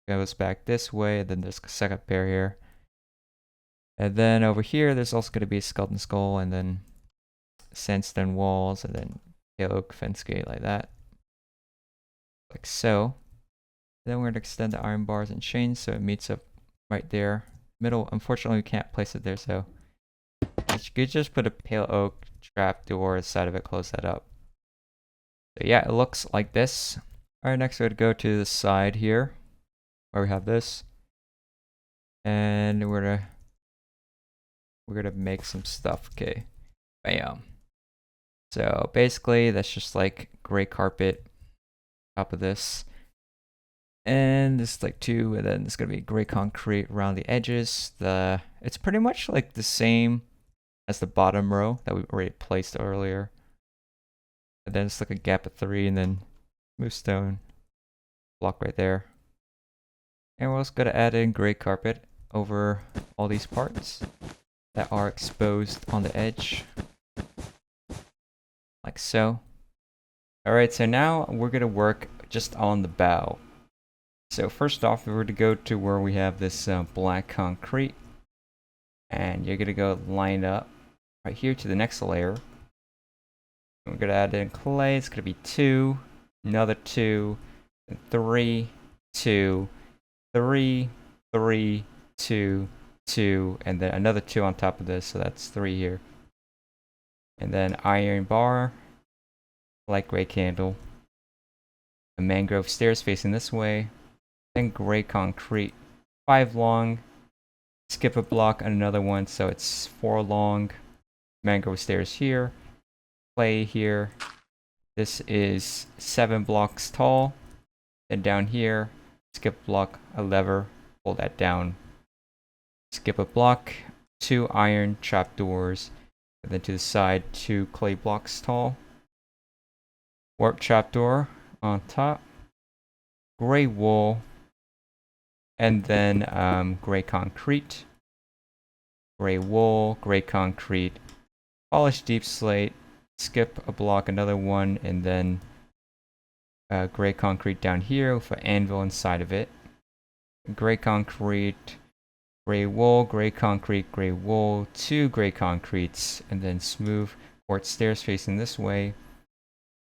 Goes back this way, then there's a second pair here. And then over here, there's also going to be a skeleton skull, and then sandstone walls, and then pale oak fence gate like that. Like so. Then we're going to extend the iron bars and chains so it meets up right there. Middle, unfortunately, we can't place it there, so you could just put a pale oak trap door on the side of it, close that up. So yeah, it looks like this. Alright, next we're going to go to the side here, where we have this. And we're gonna make some stuff. Okay, bam. So basically, that's just like gray carpet top of this, and this is like 2, and then it's gonna be gray concrete around the edges. It's pretty much like the same as the bottom row that we already placed earlier. And then it's like a gap of 3, and then smooth stone block right there. And we're also gonna add in gray carpet over all these parts that are exposed on the edge, like so. Alright, so now we're gonna work just on the bow. So first off, we're gonna go to where we have this black concrete, and you're gonna go line up right here to the next layer. We're gonna add in clay. It's gonna be 2, another 2, and 3, 2, 3, 3, 2, 2, and then another 2 on top of this, so that's 3 here. And then iron bar, light gray candle, the mangrove stairs facing this way, then gray concrete, 5 long, skip a block and another one, so it's 4 long, mangrove stairs here, clay here. This is 7 blocks tall. Then down here, skip block, a lever, pull that down. Skip a block, 2 iron trapdoors, and then to the side, 2 clay blocks tall. Warp trapdoor on top, gray wool, and then gray concrete, gray wool, gray concrete, polished deep slate, skip a block, another one, and then gray concrete down here with an anvil inside of it. Gray concrete, gray wool, gray concrete, gray wool, 2 gray concretes, and then smooth quartz stairs facing this way.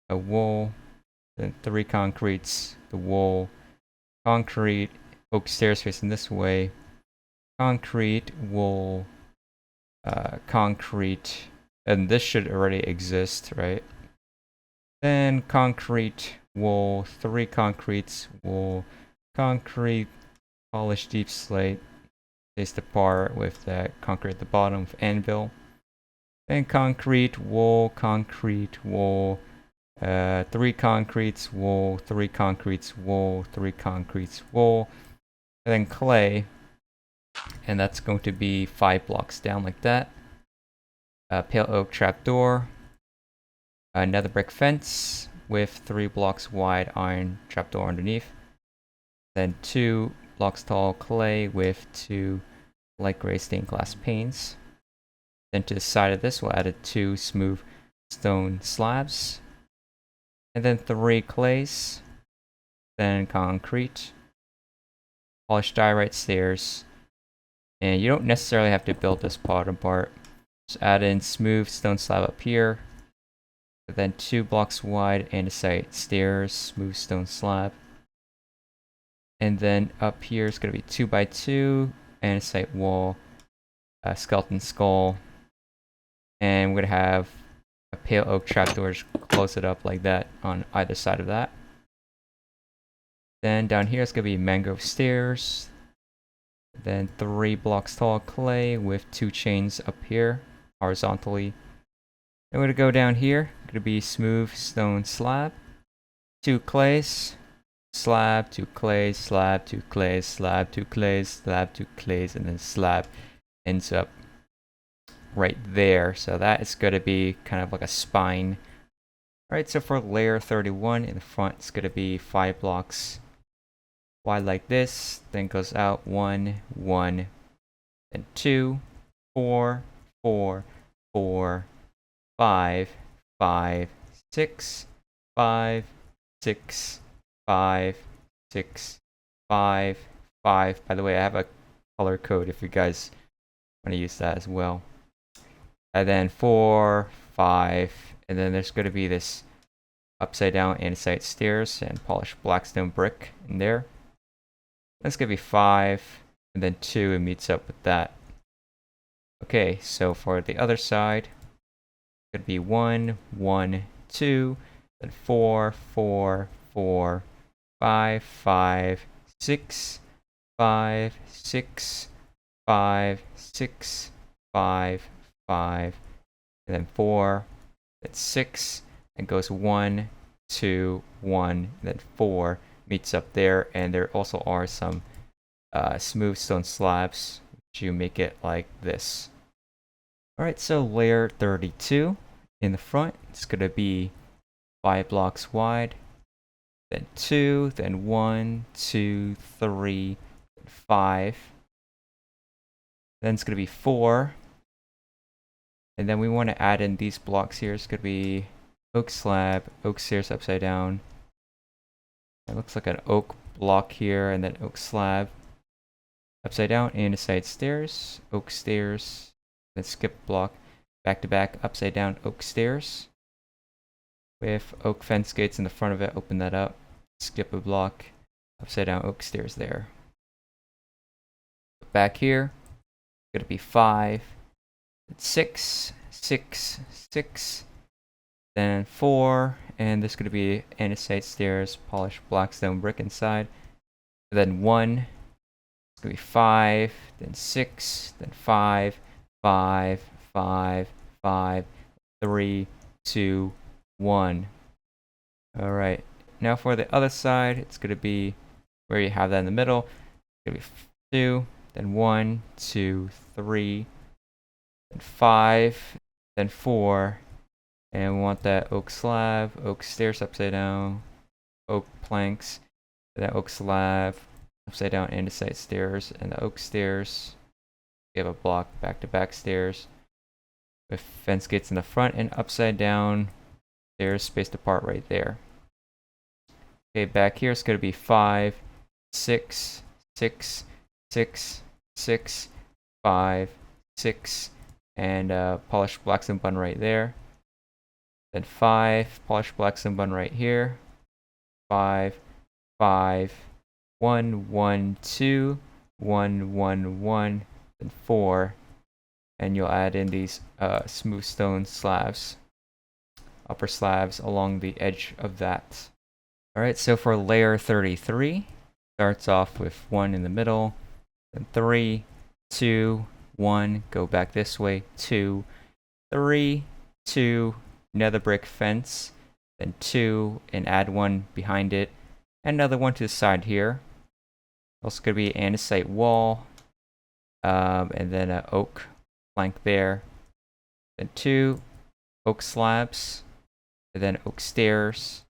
A wool, then 3 concretes, the wool, concrete, oak stairs facing this way, concrete, wool, concrete, and this should already exist, right? Then concrete, wool, 3 concretes, wool, concrete, polished deep slate, placed apart with that concrete at the bottom of anvil. Then concrete, wool, 3 concretes, wool, 3 concretes, wool, 3 concretes, wool, and then clay, and that's going to be 5 blocks down like that. Pale oak trapdoor, another brick fence with 3 blocks wide iron trapdoor underneath, then 2 blocks tall clay with 2 light gray stained glass panes. Then to the side of this, we'll add 2 smooth stone slabs, and then 3 clays, then concrete, polished diorite stairs, and you don't necessarily have to build this bottom part. Just add in smooth stone slab up here, and then 2 blocks wide andesite stairs, smooth stone slab, and then up here it's going to be 2 by 2 andesite wall, skeleton skull, and we're going to have a pale oak trapdoors, close it up like that on either side of that. Then down here it's going to be mangrove stairs, then 3 blocks tall clay with 2 chains up here horizontally. Then we're going to go down here, going to be smooth stone slab, 2 clays, slab, 2 clays, slab, 2 clays, slab, 2 clays, slab, 2 clays, and then slab ends up right there. So that is going to be kind of like a spine. Alright, so for layer 31 in the front, it's going to be 5 blocks wide like this, then goes out 1, 1, then 2, 4, 4, 4, 5, 5, 6, 5, 6, 5, 6, 5, 5. By the way, I have a color code if you guys want to use that as well. And then 4, 5, and then there's going to be this upside down andesite stairs and polished blackstone brick in there. That's going to be 5, and then 2, it meets up with that. Okay, so for the other side, it's going to be 1, 1, 2, then 4, 4, 4, 5, 5, 6, 5, 6, 5, 6, 5, 5, and then 4, then 6, and goes 1, 2, 1, then 4 meets up there, and there also are some smooth stone slabs, which you make it like this. Alright, so layer 32 in the front, it's going to be 5 blocks wide, then 2, then 1, 2, 3, 5. Then it's going to be 4. And then we want to add in these blocks here. It's going to be oak slab, oak stairs upside down. It looks like an oak block here, and then oak slab upside down, and side stairs, oak stairs, then skip block, back to back, upside down, oak stairs. With oak fence gates in the front of it, open that up, skip a block, upside down, oak stairs there. Back here, gonna be 5, 6, 6, 6, then 4, and this is gonna be andesite stairs, polished black stone brick inside. Then 1, it's gonna be 5, then 6, then 5, 5, 5, 5, 3, 2, 1. Alright, now for the other side, it's gonna be where you have that in the middle. It's gonna be 2, then 1, 2, 3, then 5, then 4, and we want that oak slab, oak stairs upside down, oak planks, that oak slab, upside down andesite stairs, and the oak stairs. You have a block back to back stairs with fence gates in the front, and upside down stairs spaced apart right there. Okay, back here it's going to be 5, 6, 6, 6, 6, 5, 6, and polished black stone bun right there. Then 5, polished black stone bun right here. 5, 5, 1, 1, 2, 1, 1, 1, then 4, and you'll add in these smooth stone slabs, upper slabs along the edge of that. Alright, so for layer 33, starts off with 1 in the middle, then 3, 2, 1, go back this way, 2, 3, 2, another brick fence, then 2, and add 1 behind it, and another 1 to the side here. Also going to be andesite wall, and then an oak plank there, then 2 oak slabs, and then oak stairs,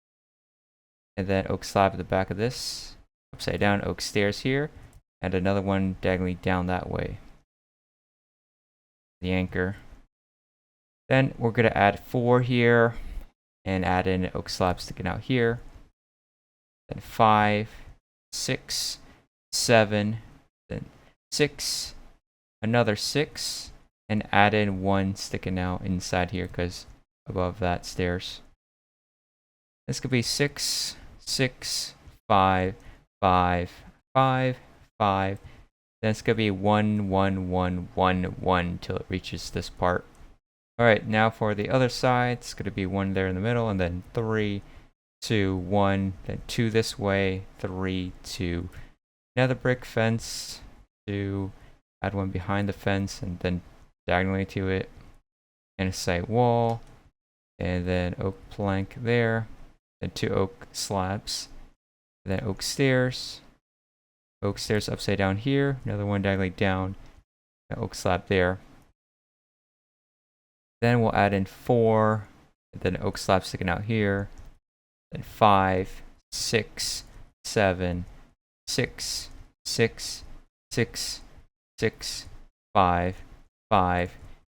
and then oak slab at the back of this, upside down oak stairs here, and another one diagonally down that way. The anchor. Then we're going to add 4 here, and add in oak slab sticking out here. Then 5, 6, 7, then 6, another 6, and add in 1 sticking out inside here because above that stairs. This could be 6, 6, 5, 5, 5, 5. Then it's going to be 1, 1, 1, 1, 1 till it reaches this part. Alright, now for the other side, it's going to be 1 there in the middle, and then 3, 2, 1, then 2 this way, 3, 2. Another brick fence, 2, add 1 behind the fence, and then diagonally to it, and a side wall, and then oak plank there, then 2 oak slabs, and then oak stairs upside down here, another 1 diagonally down, an oak slab there. Then we'll add in 4, and then oak slab sticking out here, then 5, 6, 7, 6, 6, 6, 6, 5, 5,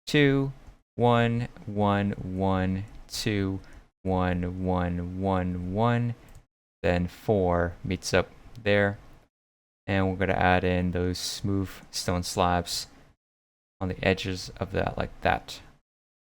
2, 1, 1, 1, 2, 1, 1, 1, 1, then 4 meets up there. And we're going to add in those smooth stone slabs on the edges of that like that.